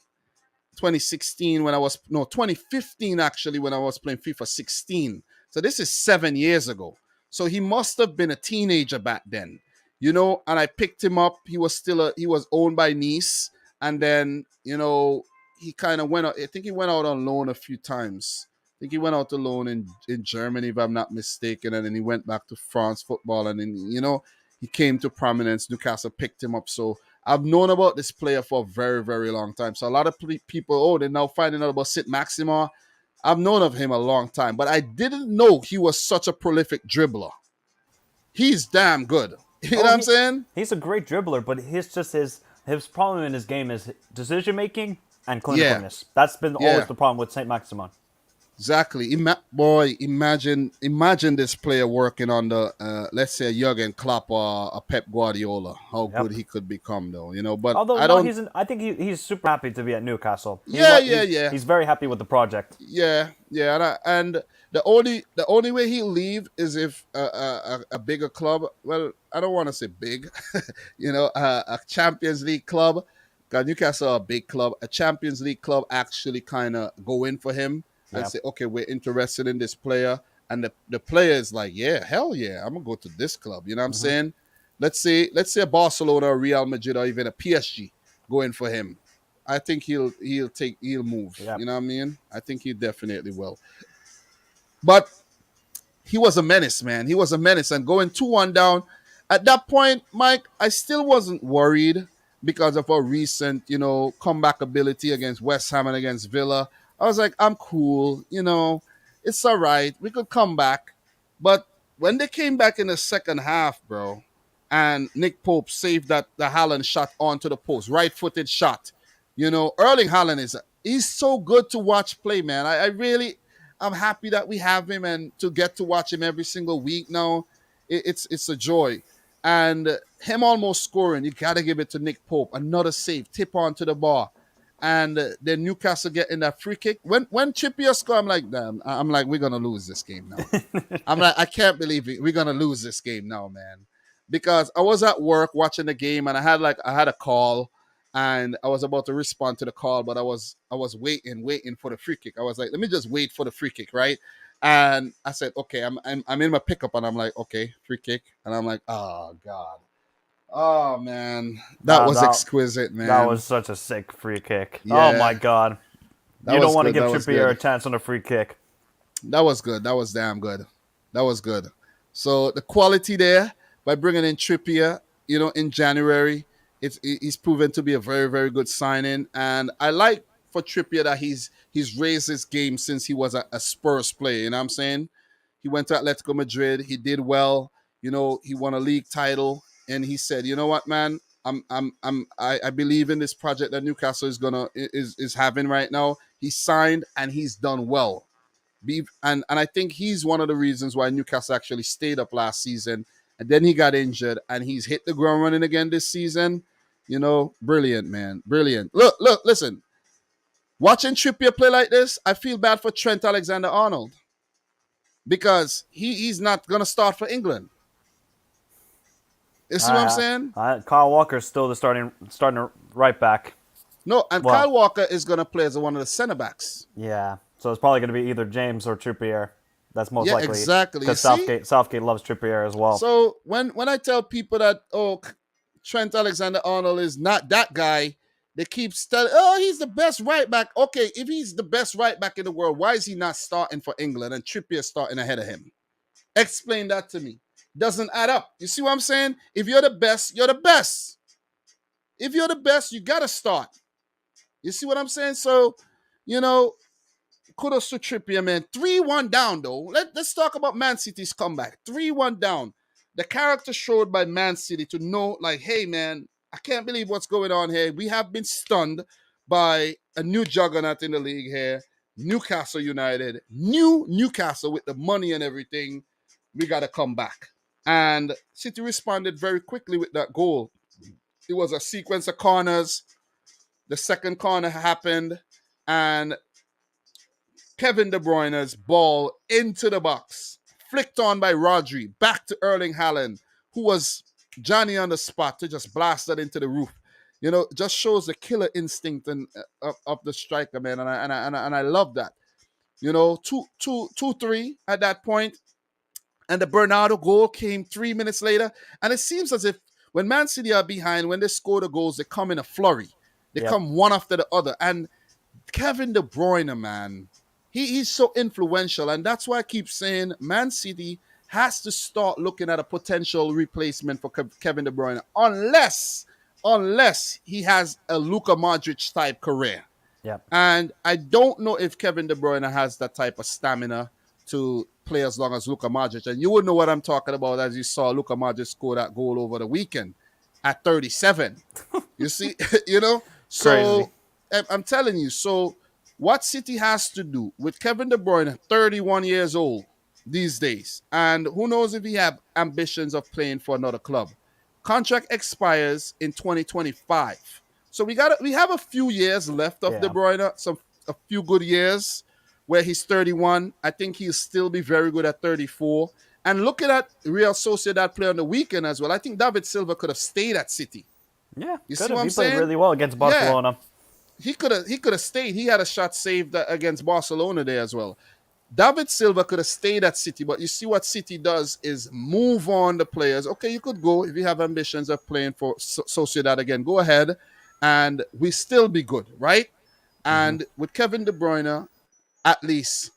[SPEAKER 1] when I was, no, 2015 actually, when I was playing FIFA 16. So this is 7 years ago. So he must have been a teenager back then, and I picked him up. He was owned by Nice. And then, he kind of went out. I think he went out on loan a few times. I think he went out on loan in Germany, if I'm not mistaken. And then he went back to France football. And then, he came to prominence. Newcastle picked him up. So I've known about this player for a very, very long time. So a lot of people, they're now finding out about St. Maxima. I've known of him a long time, but I didn't know he was such a prolific dribbler. He's damn good. You know
[SPEAKER 3] Oh,
[SPEAKER 1] what I'm saying?
[SPEAKER 3] he's a great dribbler, but his problem in his game is decision making and
[SPEAKER 1] Yeah,
[SPEAKER 3] clinicalness. That's been always
[SPEAKER 1] yeah.
[SPEAKER 3] the problem with Saint Maximin.
[SPEAKER 1] Exactly. Boy, imagine this player working on the let's say Jurgen Klopp or a Pep Guardiola. How good
[SPEAKER 3] Yep.
[SPEAKER 1] he could become, though. But
[SPEAKER 3] Although
[SPEAKER 1] I
[SPEAKER 3] no,
[SPEAKER 1] don't.
[SPEAKER 3] I think he's super happy to be at Newcastle.
[SPEAKER 1] Yeah, yeah, yeah.
[SPEAKER 3] He's very happy with the project.
[SPEAKER 1] Yeah, yeah, and the only way he'll leave is if a bigger club. Well, I don't want to say big, a Champions League club. Because Newcastle are a big club. A Champions League club actually kind of go in for him and
[SPEAKER 3] Yeah.
[SPEAKER 1] say, okay, we're interested in this player, and the player is like, yeah, hell yeah, I'm gonna go to this club. You know what I'm
[SPEAKER 3] Hmm.
[SPEAKER 1] saying? Let's say Barcelona, or Real Madrid, or even a PSG go in for him. I think he'll move.
[SPEAKER 3] Yeah.
[SPEAKER 1] You know what I mean? I think he definitely will. But he was a menace, man. He was a menace. And going 2-1 down, at that point, Mike, I still wasn't worried because of our recent, comeback ability against West Ham and against Villa. I was like, I'm cool. It's all right. We could come back. But when they came back in the second half, bro, and Nick Pope saved the Haaland shot onto the post, right-footed shot. Erling Haaland he's so good to watch play, man. I really, I'm happy that we have him and to get to watch him every single week now. It's a joy. And him almost scoring, you got to give it to Nick Pope. Another save, tip onto the bar. And then Newcastle getting that free kick. When Trippier score, I'm like, damn, I'm like, we're going to lose this game now. I'm like, I can't believe it. We're going to lose this game now, man. Because I was at work watching the game, and I had a call, and I was about to respond to the call, but I was waiting for the free kick. I was like, let me just wait for the free kick, right? And I said, okay, I'm in my pickup, and I'm like, okay, free kick, and I'm like, oh god, oh man, that
[SPEAKER 3] Nah,
[SPEAKER 1] was exquisite,
[SPEAKER 3] that
[SPEAKER 1] man.
[SPEAKER 3] was such a sick free kick. Oh my
[SPEAKER 1] Yeah,
[SPEAKER 3] god.
[SPEAKER 1] that
[SPEAKER 3] You don't
[SPEAKER 1] was
[SPEAKER 3] want to
[SPEAKER 1] good.
[SPEAKER 3] give
[SPEAKER 1] That was
[SPEAKER 3] Trippier a
[SPEAKER 1] good.
[SPEAKER 3] chance on a free kick.
[SPEAKER 1] That was good. That was damn good. That was good. So the quality there by bringing in Trippier, in January, he's proven to be a very, very good signing. And I like for Trippier that he's raised his game since he was a Spurs player. You know what I'm saying? He went to Atletico Madrid. He did well. He won a league title, and he said, "You know what, man? I believe in this project that Newcastle is having right now. He signed and he's done well." And I think he's one of the reasons why Newcastle actually stayed up last season and then he got injured, and he's hit the ground running again this season. Brilliant, man, brilliant. Look, listen. Watching Trippier play like this, I feel bad for Trent Alexander-Arnold because he's not gonna start for England. You see what I'm saying?
[SPEAKER 3] Kyle Walker's still the starting right back.
[SPEAKER 1] No, and
[SPEAKER 3] Well,
[SPEAKER 1] Kyle Walker is gonna play as one of the center backs.
[SPEAKER 3] yeah. So it's probably going to be either James or Trippier. That's most
[SPEAKER 1] Yeah,
[SPEAKER 3] likely
[SPEAKER 1] exactly. You
[SPEAKER 3] because
[SPEAKER 1] see?
[SPEAKER 3] Southgate loves Trippier as well.
[SPEAKER 1] So when I tell people that Trent Alexander-Arnold is not that guy, they keep telling, he's the best right back. Okay, if he's the best right back in the world, why is he not starting for England and Trippier starting ahead of him? Explain that to me. Doesn't add up. You see what I'm saying? If you're the best, you're the best. If you're the best, you gotta start. You see what I'm saying? So, kudos to Trippier, man. 3-1 down, though. Let's talk about Man City's comeback. 3-1 down. The character showed by Man City to know, like, hey, man, I can't believe what's going on here. We have been stunned by a new juggernaut in the league here. Newcastle United. New Newcastle with the money and everything. We got to come back. And City responded very quickly with that goal. It was a sequence of corners. The second corner happened, and Kevin De Bruyne's ball into the box, flicked on by Rodri, back to Erling Haaland, who was Johnny on the spot to just blast that into the roof. Just shows the killer instinct of the striker, man, and I love that. 2-3 at that point, and the Bernardo goal came 3 minutes later, and it seems as if when Man City are behind, when they score the goals, they come in a flurry. They come one after the other, and Kevin De Bruyne, man, he's so influential, and that's why I keep saying Man City has to start looking at a potential replacement for Kevin De Bruyne, unless he has a Luka Modric type career.
[SPEAKER 3] Yeah.
[SPEAKER 1] And I don't know if Kevin De Bruyne has that type of stamina to play as long as Luka Modric. And you would know what I'm talking about as you saw Luka Modric score that goal over the weekend at 37. You see, So
[SPEAKER 3] Crazy.
[SPEAKER 1] I'm telling you, so what City has to do with Kevin De Bruyne, 31 years old these days, and who knows if he have ambitions of playing for another club. Contract expires in 2025. So we have a few years left of De Bruyne, a few good years where he's 31. I think he'll still be very good at 34. And looking at Real Sociedad play on the weekend as well, I think David Silva could have stayed at City.
[SPEAKER 3] Yeah,
[SPEAKER 1] you see what I'm saying?
[SPEAKER 3] He played really well against Barcelona.
[SPEAKER 1] Yeah, he could have stayed. He had a shot saved against Barcelona there as well. David Silva could have stayed at City, but you see what City does is move on the players. Okay, you could go if you have ambitions of playing for Sociedad again. Go ahead, and we still be good, right? And with Kevin De Bruyne, at least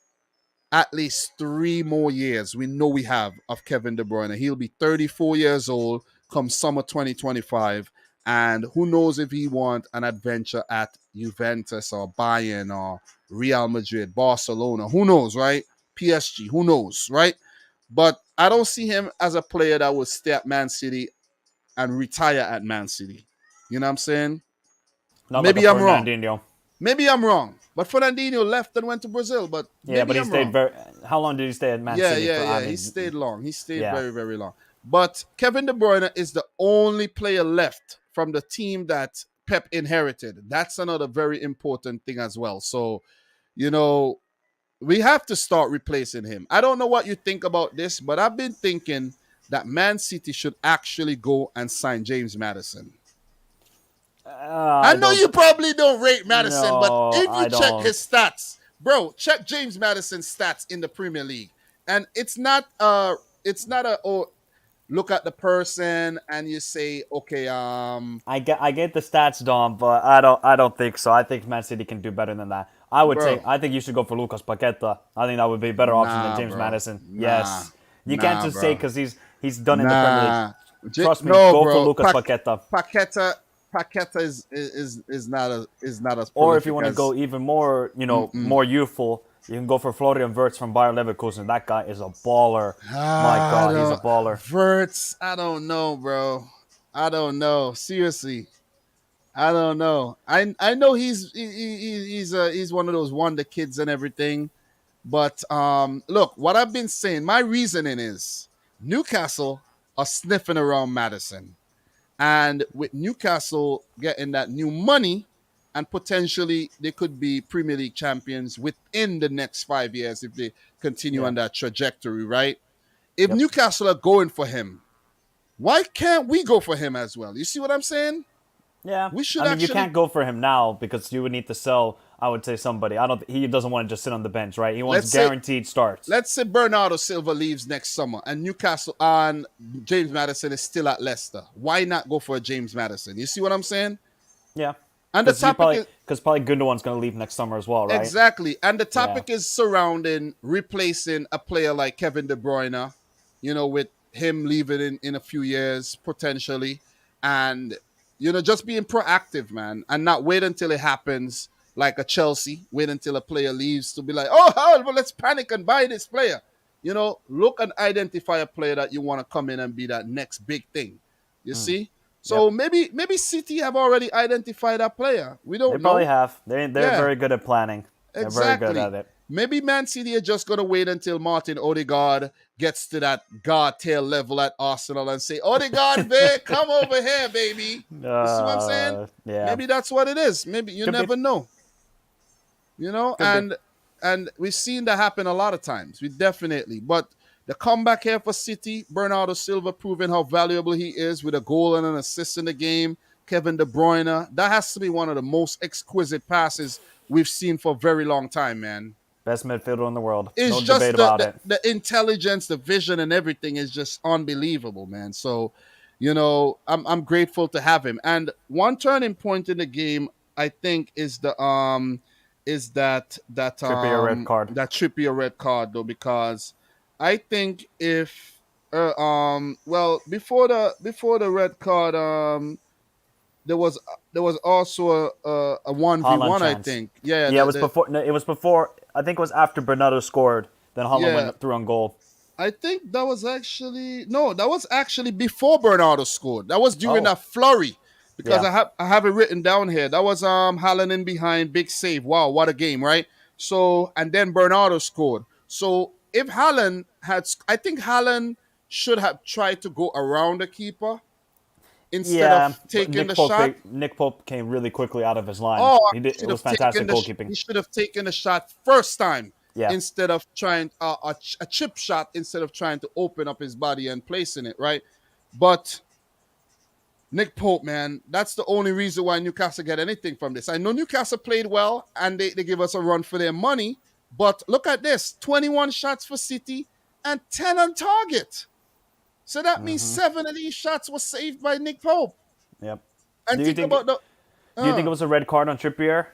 [SPEAKER 1] 3 more years we know we have of Kevin De Bruyne. He'll be 34 years old come summer 2025. And who knows if he wants an adventure at Juventus or Bayern or Real Madrid, Barcelona. Who knows, right? PSG, who knows, right? But I don't see him as a player that will stay at Man City and retire at Man City. You know what I'm saying?
[SPEAKER 3] Not
[SPEAKER 1] Maybe
[SPEAKER 3] like a
[SPEAKER 1] I'm wrong.
[SPEAKER 3] Fernandinho.
[SPEAKER 1] Maybe I'm wrong. But Fernandinho left and went to Brazil. But maybe
[SPEAKER 3] he
[SPEAKER 1] I'm
[SPEAKER 3] stayed
[SPEAKER 1] wrong.
[SPEAKER 3] How long did he stay at Man City?
[SPEAKER 1] Yeah. He stayed long. He stayed very, very long. But Kevin De Bruyne is the only player left from the team that Pep inherited. That's another very important thing as well. So, we have to start replacing him. I don't know what you think about this, but I've been thinking that Man City should actually go and sign James Maddison. I know you probably don't rate Maddison, but if you check his stats, bro, check James Maddison's stats in the Premier League. And it's not look at the person and you say, okay,
[SPEAKER 3] I get the stats, Dom, but I don't think so. I think Man City can do better than that. I think you should go for Lucas Paqueta. I think that would be a better option than James Maddison. Yes. You can't just say because he's done in the Premier League. Trust me, go for Lucas Paqueta.
[SPEAKER 1] Paqueta is not as
[SPEAKER 3] or if you want to go even more, more youthful, you can go for Florian Wirtz from Bayer Leverkusen. That guy is a baller. My God, he's a baller.
[SPEAKER 1] Wirtz, I don't know, bro. I don't know. Seriously, I don't know. I know he's one of those wonder kids and everything. But look, what I've been saying, my reasoning is Newcastle are sniffing around Madison. And with Newcastle getting that new money, and potentially they could be Premier League champions within the next 5 years if they continue
[SPEAKER 3] Yeah.
[SPEAKER 1] on that trajectory, right? If
[SPEAKER 3] Yep.
[SPEAKER 1] Newcastle are going for him, why can't we go for him as well? You see what I'm saying?
[SPEAKER 3] Yeah.
[SPEAKER 1] We should
[SPEAKER 3] I mean, you
[SPEAKER 1] actually
[SPEAKER 3] can't go for him now because you would need to sell. I would say somebody. I don't. He doesn't want to just sit on the bench, right? He wants
[SPEAKER 1] let's say
[SPEAKER 3] guaranteed starts.
[SPEAKER 1] let's say Bernardo Silva leaves next summer and Newcastle and James Madison is still at Leicester. Why not go for a James Madison? You see what I'm saying?
[SPEAKER 3] Yeah.
[SPEAKER 1] And the
[SPEAKER 3] Because
[SPEAKER 1] topic is
[SPEAKER 3] probably Gundogan's going to leave next summer as well, right?
[SPEAKER 1] exactly. And the
[SPEAKER 3] Yeah.
[SPEAKER 1] topic is surrounding replacing a player like Kevin De Bruyne, with him leaving in a few years potentially. And, just being proactive, man, and not wait until it happens like a Chelsea, wait until a player leaves to be like, oh, well, let's panic and buy this player. Look and identify a player that you want to come in and be that next big thing. You see?
[SPEAKER 3] Yep.
[SPEAKER 1] So maybe City have already identified a player. We
[SPEAKER 3] They
[SPEAKER 1] don't
[SPEAKER 3] probably
[SPEAKER 1] know.
[SPEAKER 3] have. They're
[SPEAKER 1] Yeah.
[SPEAKER 3] very good at planning. They're very good
[SPEAKER 1] Exactly.
[SPEAKER 3] at it.
[SPEAKER 1] Maybe Man City are just going to wait until Martin Odegaard gets to that guard tail level at Arsenal and say, Odegaard, babe, come over here, baby. You see what I'm saying?
[SPEAKER 3] Yeah.
[SPEAKER 1] Maybe that's what it is. Maybe you
[SPEAKER 3] Could be.
[SPEAKER 1] never know.
[SPEAKER 3] Could be.
[SPEAKER 1] And we've seen that happen a lot of times. We definitely. But the comeback here for City, Bernardo Silva proving how valuable he is with a goal and an assist in the game. Kevin De Bruyne, that has to be one of the most exquisite passes we've seen for a very long time, man.
[SPEAKER 3] Best midfielder in the world.
[SPEAKER 1] It's
[SPEAKER 3] No
[SPEAKER 1] just
[SPEAKER 3] debate about it.
[SPEAKER 1] the intelligence, the vision, and everything is just unbelievable, man. So, I'm grateful to have him. And one turning point in the game, I think, is
[SPEAKER 3] Trippier red card.
[SPEAKER 1] that Trippier red card though, because I think if before the red card there was also a 1v1,
[SPEAKER 3] Haaland
[SPEAKER 1] I
[SPEAKER 3] chance.
[SPEAKER 1] think. Yeah,
[SPEAKER 3] Yeah, it was before. No, it was before. I think it was after Bernardo scored. Then Haaland
[SPEAKER 1] yeah.
[SPEAKER 3] went through on goal.
[SPEAKER 1] I think that was actually before Bernardo scored. That was during
[SPEAKER 3] Oh.
[SPEAKER 1] that flurry. Because
[SPEAKER 3] Yeah.
[SPEAKER 1] I have it written down here. That was Haaland in behind, big save. Wow, what a game, right? So and then Bernardo scored. So if I think Haaland should have tried to go around the keeper instead
[SPEAKER 3] Yeah,
[SPEAKER 1] of
[SPEAKER 3] but
[SPEAKER 1] taking the shot.
[SPEAKER 3] Nick Pope came really quickly out of his line.
[SPEAKER 1] Oh,
[SPEAKER 3] He did. It was fantastic goalkeeping.
[SPEAKER 1] he should have taken the shot first time
[SPEAKER 3] Yeah.
[SPEAKER 1] instead of trying a chip shot instead of trying to open up his body and placing it, right? But Nick Pope, man, that's the only reason why Newcastle get anything from this. I know Newcastle played well and they give us a run for their money, but look at this, 21 shots for City and 10 on target. So that means 7 of these shots were saved by Nick Pope.
[SPEAKER 3] Yep.
[SPEAKER 1] And
[SPEAKER 3] Do you think it was a red card on Trippier?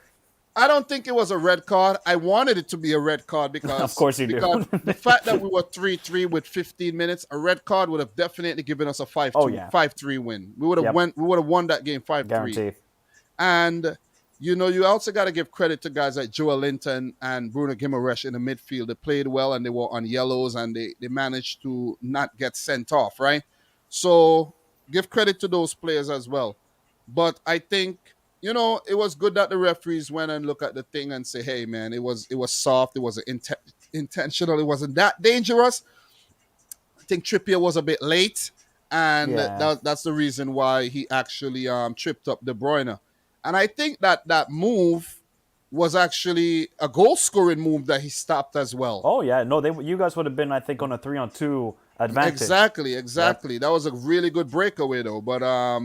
[SPEAKER 1] I don't think it was a red card. I wanted it to be a red card because
[SPEAKER 3] Of course you do.
[SPEAKER 1] because the fact that we were 3-3 with 15 minutes, a red card would have definitely given us a 5-2,
[SPEAKER 3] Oh, yeah.
[SPEAKER 1] 5-3 win. We would have
[SPEAKER 3] Yep.
[SPEAKER 1] won that game 5-3.
[SPEAKER 3] Guarantee.
[SPEAKER 1] And you also got to give credit to guys like Joel Linton and Bruno Guimaraes in the midfield. They played well and they were on yellows and they managed to not get sent off, right? So give credit to those players as well. But I think it was good that the referees went and looked at the thing and say, "Hey, man, it was soft. It wasn't intentional. It wasn't that dangerous." I think Trippier was a bit late, and
[SPEAKER 3] Yeah.
[SPEAKER 1] that's the reason why he actually tripped up De Bruyne. And I think that move was actually a goal scoring move that he stopped as well.
[SPEAKER 3] Oh yeah. No, you guys would have been, I think, on a 3-on-2 advantage.
[SPEAKER 1] Exactly. That was a really good breakaway though. But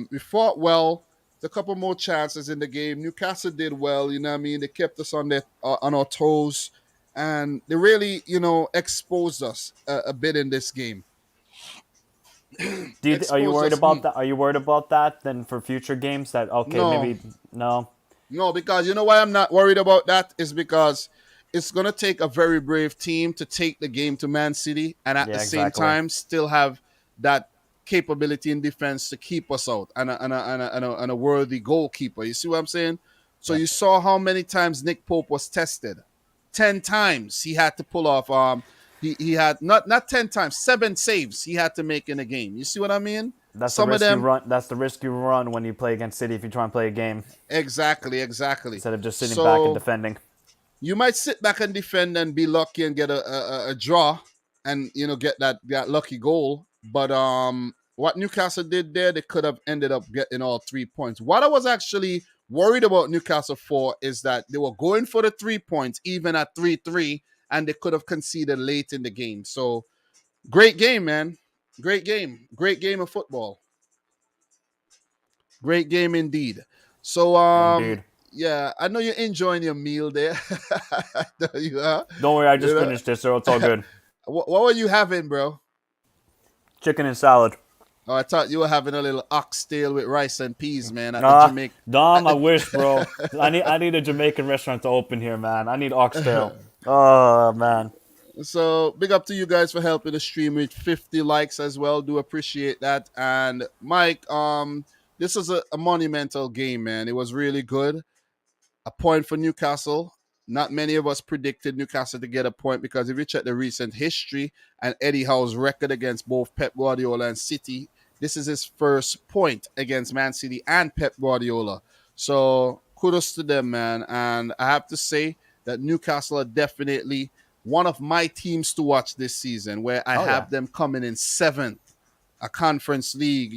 [SPEAKER 1] we fought well. A couple more chances in the game. Newcastle did well. You know what I mean? They kept us on our toes, and they really exposed us a bit in this game.
[SPEAKER 3] Are you
[SPEAKER 1] Exposed
[SPEAKER 3] worried
[SPEAKER 1] us.
[SPEAKER 3] about that? Are you worried about that then for future games? That okay,
[SPEAKER 1] No.
[SPEAKER 3] maybe no.
[SPEAKER 1] No, because you know why I'm not worried about that is because it's going to take a very brave team to take the game to Man City and at
[SPEAKER 3] Yeah,
[SPEAKER 1] the same
[SPEAKER 3] exactly.
[SPEAKER 1] time still have that capability in defense to keep us out and a worthy goalkeeper. You see what I'm saying? So
[SPEAKER 3] Yeah.
[SPEAKER 1] you saw how many times Nick Pope was tested. 10 times he had to pull off. He had not 10 times, 7 saves he had to make in a game. You see what I mean?
[SPEAKER 3] That's
[SPEAKER 1] Some
[SPEAKER 3] the
[SPEAKER 1] of
[SPEAKER 3] risk
[SPEAKER 1] them
[SPEAKER 3] you run. That's the risk you run when you play against City if you try and play a game
[SPEAKER 1] exactly.
[SPEAKER 3] instead of just sitting
[SPEAKER 1] So,
[SPEAKER 3] back and defending.
[SPEAKER 1] you might sit back and defend and be lucky and get a draw and get that lucky goal, but what Newcastle did there, they could have ended up getting all 3 points. What I was actually worried about Newcastle for is that they were going for the 3 points, even at 3-3, and they could have conceded late in the game. So great game, man. Great game. Great game of football. Great game indeed. So
[SPEAKER 3] Indeed.
[SPEAKER 1] yeah, I know you're enjoying your meal there. I know you are.
[SPEAKER 3] Don't worry, I
[SPEAKER 1] You
[SPEAKER 3] just
[SPEAKER 1] know?
[SPEAKER 3] finished it, so it's all good.
[SPEAKER 1] What were you having, bro?
[SPEAKER 3] Chicken and salad.
[SPEAKER 1] Oh, I thought you were having a little oxtail with rice and peas, man, at the
[SPEAKER 3] Ah,
[SPEAKER 1] Jamaica.
[SPEAKER 3] Dom, I wish, bro. I need a Jamaican restaurant to open here, man. I need oxtail. Oh man.
[SPEAKER 1] So big up to you guys for helping the stream with 50 likes as well. Do appreciate that. And Mike, this is a monumental game, man. It was really good. A point for Newcastle. Not many of us predicted Newcastle to get a point because if you check the recent history and Eddie Howe's record against both Pep Guardiola and City, this is his first point against Man City and Pep Guardiola. So kudos to them, man. And I have to say that Newcastle are definitely one of my teams to watch this season, where I
[SPEAKER 3] Oh yeah.
[SPEAKER 1] have them coming in seventh, a conference league,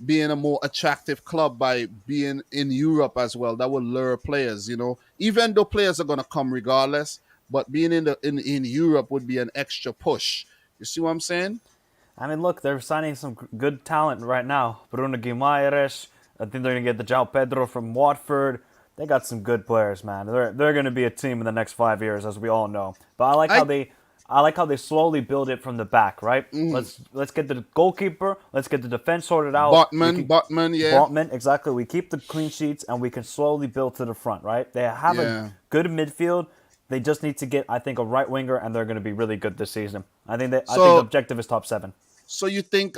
[SPEAKER 1] being a more attractive club by being in Europe as well. That will lure players. Even though players are gonna come regardless, but being in Europe would be an extra push. You see what I'm saying?
[SPEAKER 3] I mean, look, they're signing some good talent right now. Bruno Guimaraes. I think they're gonna get the João Pedro from Watford. They got some good players, man. They're gonna be a team in the next 5 years, as we all know. But I like how they slowly build it from the back, right? Let's get the goalkeeper, let's get the defense sorted out.
[SPEAKER 1] Botman, yeah.
[SPEAKER 3] Botman, exactly. We keep the clean sheets and we can slowly build to the front, right? They have
[SPEAKER 1] Yeah.
[SPEAKER 3] a good midfield. They just need to get, I think, a right winger, and they're going to be really good this season. I think the objective is top 7.
[SPEAKER 1] So you think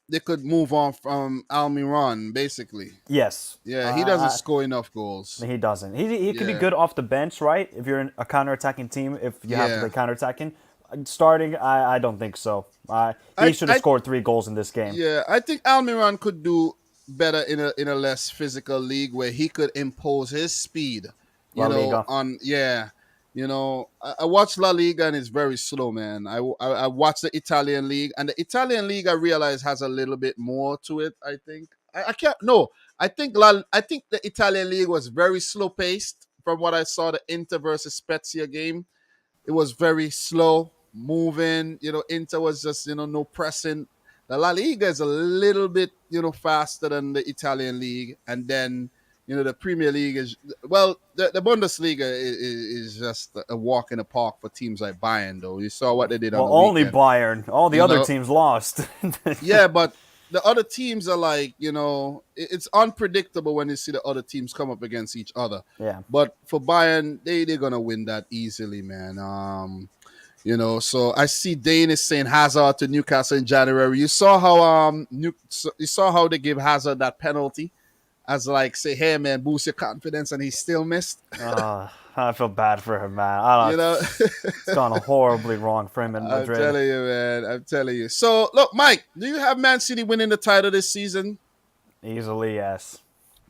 [SPEAKER 1] they could move on from Almiron, basically?
[SPEAKER 3] Yes.
[SPEAKER 1] Yeah, he doesn't score enough goals.
[SPEAKER 3] He doesn't. He could be
[SPEAKER 1] Yeah.
[SPEAKER 3] good off the bench, right? If you're a counter-attacking team, if you have to
[SPEAKER 1] Yeah.
[SPEAKER 3] play counter-attacking. Starting, I don't think so. He should have scored 3 goals in this game.
[SPEAKER 1] Yeah, I think Almiron could do better in a less physical league where he could impose his speed.
[SPEAKER 3] La Liga.
[SPEAKER 1] I watch La Liga and it's very slow, man. I watch the Italian league, and the Italian league I realize has a little bit more to it. I think I can't no. I think the Italian league was very slow paced from what I saw the Inter versus Spezia game. It was very slow moving. Inter was just no pressing. The La Liga is a little bit faster than the Italian league, and then the Premier League is the Bundesliga is just a walk in the park for teams like Bayern. Though you saw what they did on
[SPEAKER 3] Well,
[SPEAKER 1] the
[SPEAKER 3] only
[SPEAKER 1] weekend.
[SPEAKER 3] Bayern. All the other teams lost.
[SPEAKER 1] Yeah, but the other teams are like, it's unpredictable when you see the other teams come up against each other.
[SPEAKER 3] Yeah.
[SPEAKER 1] But for Bayern, they're gonna win that easily, man. So I see Dane is saying Hazard to Newcastle in January. You saw how you saw how they gave Hazard that penalty as like say, hey man, boost your confidence, and he still missed.
[SPEAKER 3] I feel bad for him, man. I don't know. It's gone horribly wrong for him in Madrid.
[SPEAKER 1] I'm telling you, man. I'm telling you. So look, Mike, do you have Man City winning the title this season?
[SPEAKER 3] Easily, yes.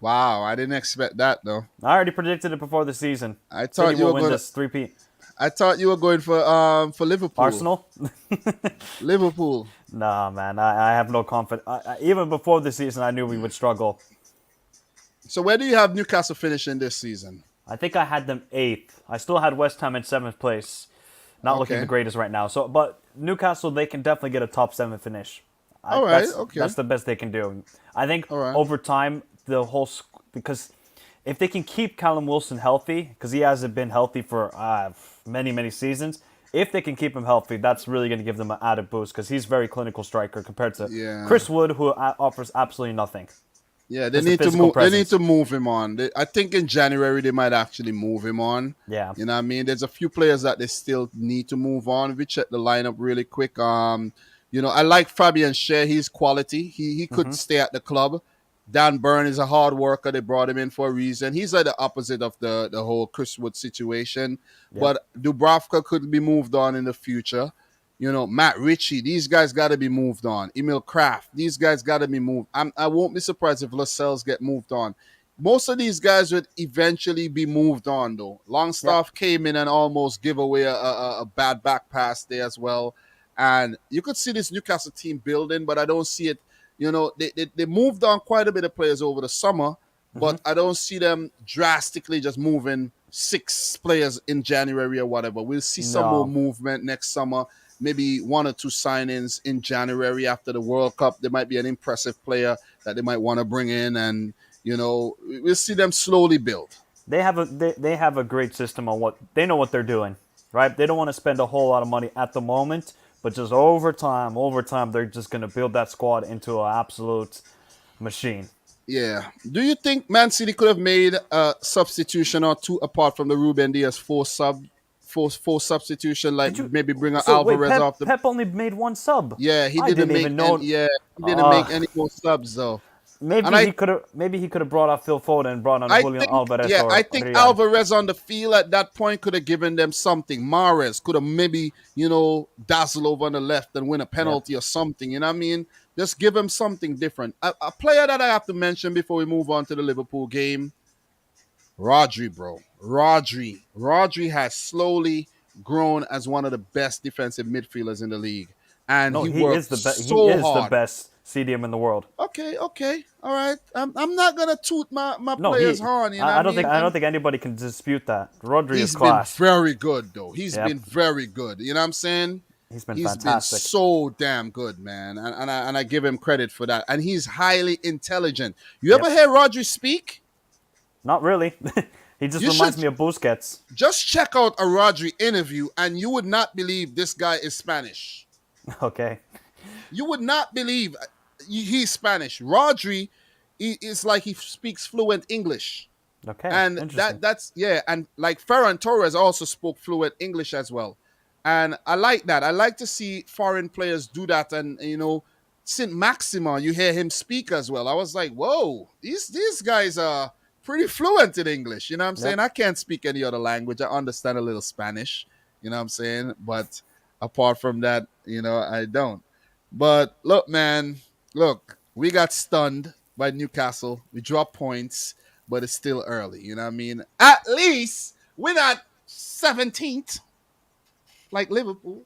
[SPEAKER 1] Wow, I didn't expect that though.
[SPEAKER 3] I already predicted it before the season.
[SPEAKER 1] I thought
[SPEAKER 3] City
[SPEAKER 1] you
[SPEAKER 3] will
[SPEAKER 1] were
[SPEAKER 3] win
[SPEAKER 1] going.
[SPEAKER 3] this 3-peat.
[SPEAKER 1] I thought you were going for Liverpool.
[SPEAKER 3] Arsenal?
[SPEAKER 1] Liverpool.
[SPEAKER 3] Nah, man. I have no confidence. Even before the season, I knew we would struggle.
[SPEAKER 1] So where do you have Newcastle finishing this season?
[SPEAKER 3] I think I had them 8th. I still had West Ham in 7th place. Not looking the greatest right now. But Newcastle, they can definitely get a top 7 finish.
[SPEAKER 1] All right,
[SPEAKER 3] That's the best they can do. I think over time, because if they can keep Callum Wilson healthy, because he hasn't been healthy for many, many seasons, if they can keep him healthy, that's really going to give them an added boost, because he's a very clinical striker compared to Chris Wood, who offers absolutely nothing.
[SPEAKER 1] Yeah, they need to move. They need to move him on. I think in January they might actually move him on.
[SPEAKER 3] Yeah,
[SPEAKER 1] you know what I mean. There's a few players that they still need to move on. We check the lineup really quick. I like Fabian Schär. He's quality. He could stay at the club. Dan Burn is a hard worker. They brought him in for a reason. He's like the opposite of the whole Chris Wood situation. Yeah. But Dubravka could be moved on in the future. Matt Ritchie, these guys got to be moved on. Emil Kraft, these guys got to be moved. I won't be surprised if Lascelles get moved on. Most of these guys would eventually be moved on, though. Longstaff came in and almost gave away a bad back pass there as well. And you could see this Newcastle team building, but I don't see it. They moved on quite a bit of players over the summer,
[SPEAKER 3] Hmm.
[SPEAKER 1] but I don't see them drastically just moving six players in January or whatever. We'll see some more
[SPEAKER 3] No,
[SPEAKER 1] movement next summer, maybe one or two signings in January after the World Cup. There might be an impressive player that they might want to bring in, and we'll see them slowly build.
[SPEAKER 3] they have a great system on what they know what they're doing, right? They don't want to spend a whole lot of money at the moment, but just over time, they're just gonna build that squad into an absolute machine.
[SPEAKER 1] Yeah. Do you think Man City could have made a substitution or two apart from the Ruben Diaz four substitution, like
[SPEAKER 3] Did you?
[SPEAKER 1] maybe bring a
[SPEAKER 3] So wait,
[SPEAKER 1] Alvarez
[SPEAKER 3] Pep
[SPEAKER 1] off the?
[SPEAKER 3] Pep only made one sub.
[SPEAKER 1] Yeah, he
[SPEAKER 3] I
[SPEAKER 1] didn't
[SPEAKER 3] didn't
[SPEAKER 1] make
[SPEAKER 3] even
[SPEAKER 1] any.
[SPEAKER 3] know.
[SPEAKER 1] Yeah, he didn't
[SPEAKER 3] Uh,
[SPEAKER 1] make any more subs though. And
[SPEAKER 3] maybe he could have brought out Phil Foden and brought on
[SPEAKER 1] I
[SPEAKER 3] Julian
[SPEAKER 1] think,
[SPEAKER 3] Alvarez
[SPEAKER 1] yeah, I
[SPEAKER 3] or
[SPEAKER 1] think
[SPEAKER 3] Riyad.
[SPEAKER 1] Alvarez on the field at that point could have given them something. Mahrez could have maybe, dazzle over on the left and win a
[SPEAKER 3] Yeah.
[SPEAKER 1] penalty or something. You know what I mean? Just give him something different. A player that I have to mention before we move on to the Liverpool game, Rodri, bro. Rodri has slowly grown as one of the best defensive midfielders in the league. And
[SPEAKER 3] No,
[SPEAKER 1] he
[SPEAKER 3] he is
[SPEAKER 1] worked
[SPEAKER 3] the best. He
[SPEAKER 1] so
[SPEAKER 3] is the
[SPEAKER 1] hard.
[SPEAKER 3] best CDM in the world.
[SPEAKER 1] Okay, okay. All right. I'm not gonna toot my
[SPEAKER 3] No,
[SPEAKER 1] player's horn, you know what I mean?
[SPEAKER 3] I don't think anybody can dispute that. Rodri is
[SPEAKER 1] He's been
[SPEAKER 3] class.
[SPEAKER 1] very good though. He's
[SPEAKER 3] Yep,
[SPEAKER 1] been very good. You know what I'm saying?
[SPEAKER 3] he's been
[SPEAKER 1] He's been
[SPEAKER 3] fantastic.
[SPEAKER 1] so damn good, man. And I give him credit for that. And he's highly intelligent. You ever
[SPEAKER 3] Yep.
[SPEAKER 1] hear Rodri speak?
[SPEAKER 3] Not really. He just
[SPEAKER 1] You should
[SPEAKER 3] reminds me of Busquets.
[SPEAKER 1] just check out a Rodri interview and you would not believe this guy is Spanish.
[SPEAKER 3] Okay.
[SPEAKER 1] You would not believe he's Spanish. Rodri is like he speaks fluent English.
[SPEAKER 3] Okay.
[SPEAKER 1] And
[SPEAKER 3] Interesting.
[SPEAKER 1] that's yeah, and like Ferran Torres also spoke fluent English as well. And I like that. I like to see foreign players do that. And Saint Maxima, you hear him speak as well. I was like, whoa, these guys are pretty fluent in English. You know what I'm saying?
[SPEAKER 3] Yep.
[SPEAKER 1] I can't speak any other language. I understand a little Spanish, you know what I'm saying? But apart from that, I don't. But look, man, look, we got stunned by Newcastle. We dropped points, but it's still early. You know what I mean? At least we're not 17th like Liverpool.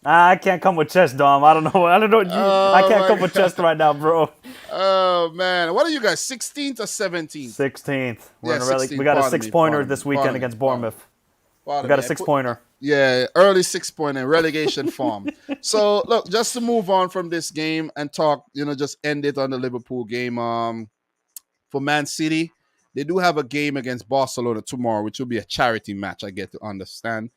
[SPEAKER 3] I can't come with chest, Dom. I don't know. I don't know. I
[SPEAKER 1] Oh
[SPEAKER 3] can't come
[SPEAKER 1] my
[SPEAKER 3] with chest
[SPEAKER 1] god.
[SPEAKER 3] right now, bro.
[SPEAKER 1] Oh man. What are you guys? 16th or 17th?
[SPEAKER 3] 16th. We're
[SPEAKER 1] Yeah,
[SPEAKER 3] in a rally. We
[SPEAKER 1] 16th.
[SPEAKER 3] got a
[SPEAKER 1] Pardon
[SPEAKER 3] six
[SPEAKER 1] me.
[SPEAKER 3] pointer
[SPEAKER 1] Pardon me.
[SPEAKER 3] this weekend
[SPEAKER 1] Pardon me.
[SPEAKER 3] against
[SPEAKER 1] Pardon me.
[SPEAKER 3] Bournemouth. We
[SPEAKER 1] Pardon
[SPEAKER 3] got
[SPEAKER 1] me.
[SPEAKER 3] a six pointer.
[SPEAKER 1] Yeah, early 6 point in relegation form. So look, just to move on from this game and talk, just end it on the Liverpool game. For Man City, they do have a game against Barcelona tomorrow, which will be a charity match. I get to understand,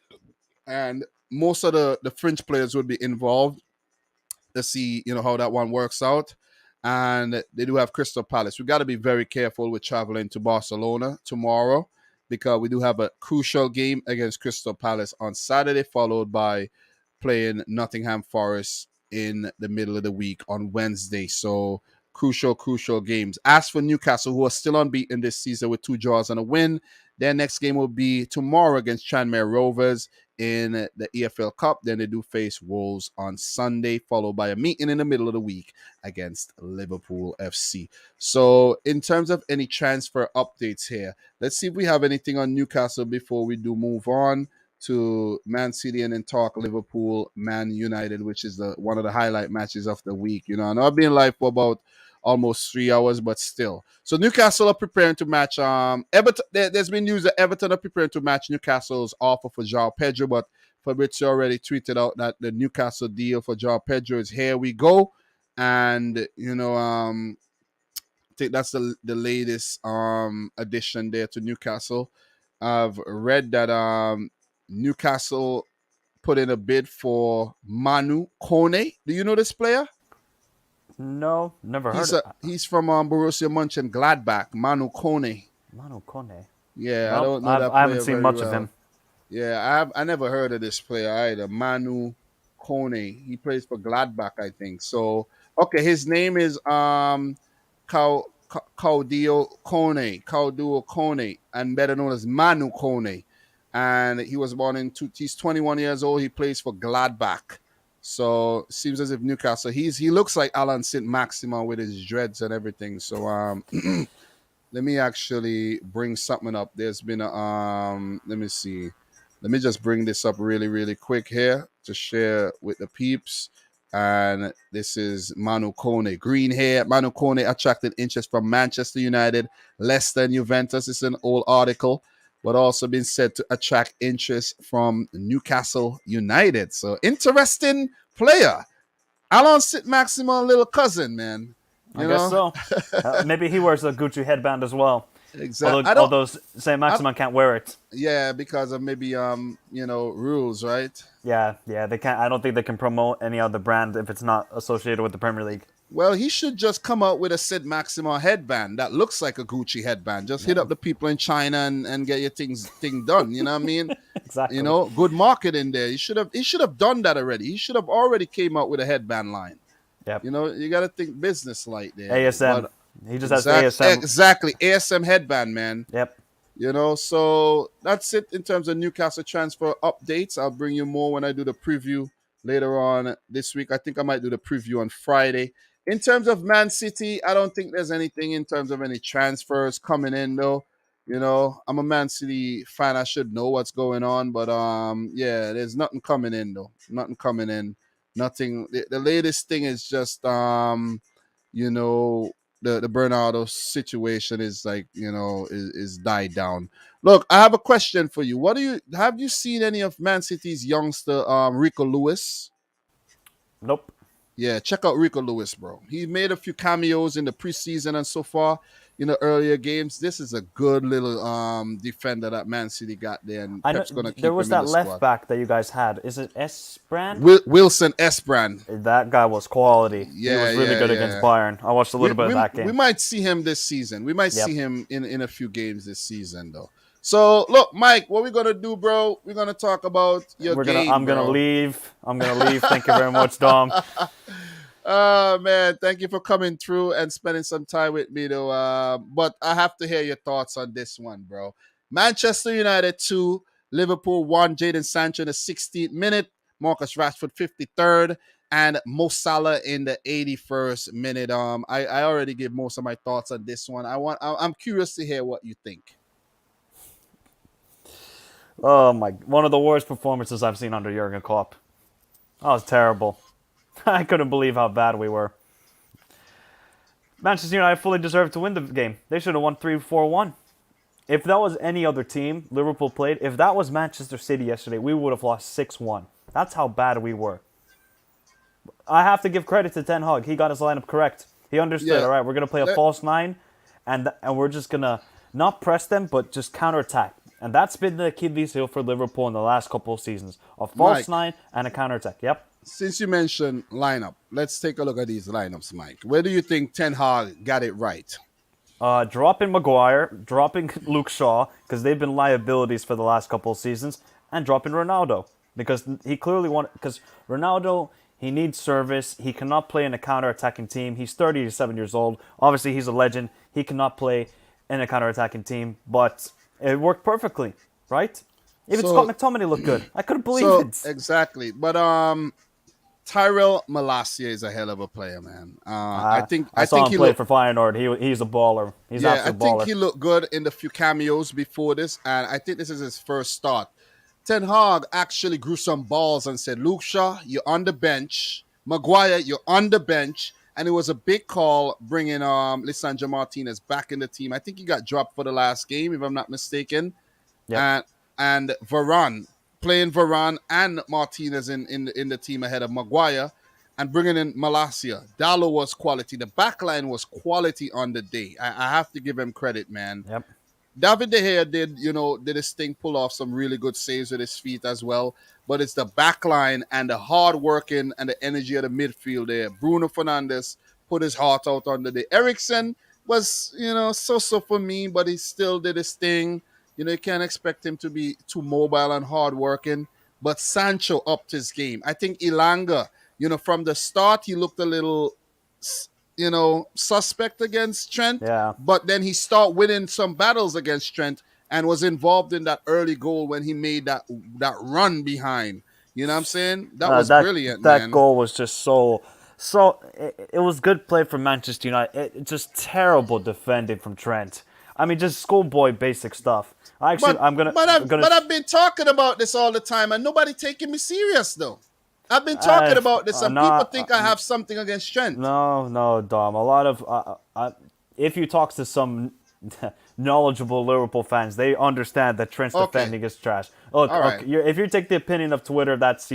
[SPEAKER 1] and most of the French players will be involved. Let's see, how that one works out. And they do have Crystal Palace. We got to be very careful with traveling to Barcelona tomorrow because we do have a crucial game against Crystal Palace on Saturday, followed by playing Nottingham Forest in the middle of the week on Wednesday. So crucial games. As for Newcastle, who are still unbeaten this season with 2 draws and a win, their next game will be tomorrow against Tranmere Rovers in the EFL Cup. Then they do face Wolves on Sunday, followed by a meeting in the middle of the week against Liverpool FC. So, in terms of any transfer updates here, let's see if we have anything on Newcastle before we do move on to Man City and then talk Liverpool, Man United, which is the one of the highlight matches of the week. I know I've been live for about almost 3 hours, but still. So Newcastle are preparing to match Everton. There's been news that Everton are preparing to match Newcastle's offer for João Pedro, but Fabrizio already tweeted out that the Newcastle deal for João Pedro is here we go. And I think that's the latest addition there to Newcastle. I've read that Newcastle put in a bid for Manu Kone. Do you know this player?
[SPEAKER 3] No, never heard
[SPEAKER 1] He's
[SPEAKER 3] of
[SPEAKER 1] he's from Borussia Mönchengladbach, Manu Kone.
[SPEAKER 3] Manu Kone.
[SPEAKER 1] Yeah, I
[SPEAKER 3] Nope,
[SPEAKER 1] don't know that
[SPEAKER 3] I haven't
[SPEAKER 1] player
[SPEAKER 3] seen
[SPEAKER 1] very
[SPEAKER 3] much of
[SPEAKER 1] well.
[SPEAKER 3] him.
[SPEAKER 1] Yeah, I never heard of this player either. Manu Kone. He plays for Gladbach, I think. So okay, his name is Caudio Kone, and better known as Manu Kone. And he was born he's 21 years old. He plays for Gladbach. So seems as if Newcastle. He looks like Alan Saint Maxima with his dreads and everything. So let me actually bring something up. There's been a let me see. Let me just bring this up really, really quick here to share with the peeps. And this is Manu Kone. Green hair. Manu Kone attracted interest from Manchester United, Leicester, and Juventus. It's an old article, but also been said to attract interest from Newcastle United. So interesting player. Alon Sit Maximum little cousin, man.
[SPEAKER 3] I
[SPEAKER 1] You
[SPEAKER 3] guess
[SPEAKER 1] know?
[SPEAKER 3] so. Maybe he wears a Gucci headband as well.
[SPEAKER 1] Exactly.
[SPEAKER 3] Although Saint Maximin can't wear it.
[SPEAKER 1] Yeah, because of maybe rules, right?
[SPEAKER 3] Yeah, they can't. I don't think they can promote any other brand if it's not associated with the Premier League.
[SPEAKER 1] Well, he should just come out with a Sid Maxima headband that looks like a Gucci headband. Just hit up the people in China and get your thing done. You know what I mean?
[SPEAKER 3] Exactly.
[SPEAKER 1] Good marketing there. He should have done that already. He should have already came out with a headband line.
[SPEAKER 3] Yep.
[SPEAKER 1] You got to think business like there.
[SPEAKER 3] ASM.
[SPEAKER 1] But
[SPEAKER 3] He just has ASM.
[SPEAKER 1] exactly ASM headband, man.
[SPEAKER 3] Yep.
[SPEAKER 1] So that's it in terms of Newcastle transfer updates. I'll bring you more when I do the preview later on this week. I think I might do the preview on Friday. In terms of Man City, I don't think there's anything in terms of any transfers coming in though. I'm a Man City fan. I should know what's going on, but yeah, there's nothing coming in though. Nothing coming in. Nothing. The latest thing is just you know, the Bernardo situation is like, is died down. Look, I have a question for you. Have you seen any of Man City's youngster Rico Lewis?
[SPEAKER 3] Nope.
[SPEAKER 1] Yeah, check out Rico Lewis, bro. He made a few cameos in the preseason and so far in the earlier games. This is a good little defender that Man City got there, and
[SPEAKER 3] I know
[SPEAKER 1] Pep's gonna keep
[SPEAKER 3] there
[SPEAKER 1] him
[SPEAKER 3] was
[SPEAKER 1] in
[SPEAKER 3] that
[SPEAKER 1] the
[SPEAKER 3] left
[SPEAKER 1] squad.
[SPEAKER 3] back that you guys had. Is it S brand?
[SPEAKER 1] Wilson S. Brand.
[SPEAKER 3] That guy was quality. He
[SPEAKER 1] Yeah,
[SPEAKER 3] was really
[SPEAKER 1] yeah,
[SPEAKER 3] good
[SPEAKER 1] yeah.
[SPEAKER 3] against Bayern. I watched a little bit of that game.
[SPEAKER 1] We might see him this season. We might
[SPEAKER 3] Yep.
[SPEAKER 1] see him in a few games this season, though. So, look, Mike, what we're gonna do, bro? We're gonna talk about your game.
[SPEAKER 3] I'm gonna leave. Thank you very much, Dom.
[SPEAKER 1] Oh man, thank you for coming through and spending some time with me, though. But I have to hear your thoughts on this one, bro. Manchester United 2, Liverpool 1. Jadon Sancho in the 16th minute, Marcus Rashford 53rd, and Mo Salah in the 81st minute. I already gave most of my thoughts on this one. I'm curious to hear what you think.
[SPEAKER 3] Oh my! One of the worst performances I've seen under Jurgen Klopp. That was terrible. I couldn't believe how bad we were. Manchester United fully deserved to win the game. They should have won 3-4-1. If that was any other team Liverpool played, if that was Manchester City yesterday, we would have lost 6-1. That's how bad we were. I have to give credit to Ten Hag. He got his lineup correct. He understood,
[SPEAKER 1] Yeah.
[SPEAKER 3] all right, we're going to play a false nine, and we're just going to not press them, but just counterattack. And that's been the Achilles heel for Liverpool in the last couple of seasons. A false
[SPEAKER 1] Mike.
[SPEAKER 3] nine and a counterattack. Yep.
[SPEAKER 1] Since you mentioned lineup, let's take a look at these lineups, Mike. Where do you think Ten Hag got it right?
[SPEAKER 3] Dropping Maguire, dropping Luke Shaw, because they've been liabilities for the last couple of seasons, and dropping Ronaldo, because he clearly wanted. Because Ronaldo, he needs service. He cannot play in a counter-attacking team. He's 37 years old. Obviously, he's a legend. He cannot play in a counter-attacking team, but it worked perfectly, right? Even Scott McTominay looked good. I couldn't believe it.
[SPEAKER 1] Exactly, but Tyrell Malacia is a hell of a player, man. I
[SPEAKER 3] saw
[SPEAKER 1] think
[SPEAKER 3] him play for Feyenoord. He's a baller. He's
[SPEAKER 1] I
[SPEAKER 3] absolute
[SPEAKER 1] think
[SPEAKER 3] baller.
[SPEAKER 1] he looked good in the few cameos before this, and I think this is his first start. Ten Hag actually grew some balls and said, Luke Shaw, you're on the bench. Maguire, you're on the bench. And it was a big call bringing Lisandro Martinez back in the team. I think he got dropped for the last game, if I'm not mistaken.
[SPEAKER 3] Yep.
[SPEAKER 1] And Varane, playing Varane and Martinez in the team ahead of Maguire, and bringing in Malacia. Dallo was quality. The backline was quality on the day. I have to give him credit, man.
[SPEAKER 3] Yep.
[SPEAKER 1] David De Gea did his thing, pull off some really good saves with his feet as well. But it's the back line and the hard working and the energy of the midfield there. Bruno Fernandes put his heart out on the day. Eriksen was, so for me, but he still did his thing. You can't expect him to be too mobile and hard working. But Sancho upped his game. I think Ilanga, from the start, he looked a little suspect against Trent.
[SPEAKER 3] Yeah.
[SPEAKER 1] But then he started winning some battles against Trent and was involved in that early goal when he made that run behind. You know what I'm saying? That was brilliant, man.
[SPEAKER 3] That goal was just so it was good play from Manchester United. Just terrible defending from Trent. I mean, just schoolboy basic stuff.
[SPEAKER 1] But
[SPEAKER 3] I'm gonna.
[SPEAKER 1] I've been talking about this all the time, and nobody taking me serious though. I've been talking about this, and people
[SPEAKER 3] Not
[SPEAKER 1] think I have something against Trent.
[SPEAKER 3] no, Dom. A lot of if you talk to some knowledgeable Liverpool fans, they understand that Trent's
[SPEAKER 1] Okay,
[SPEAKER 3] defending is trash. Look,
[SPEAKER 1] all right.
[SPEAKER 3] okay, if you take the opinion of Twitter, that's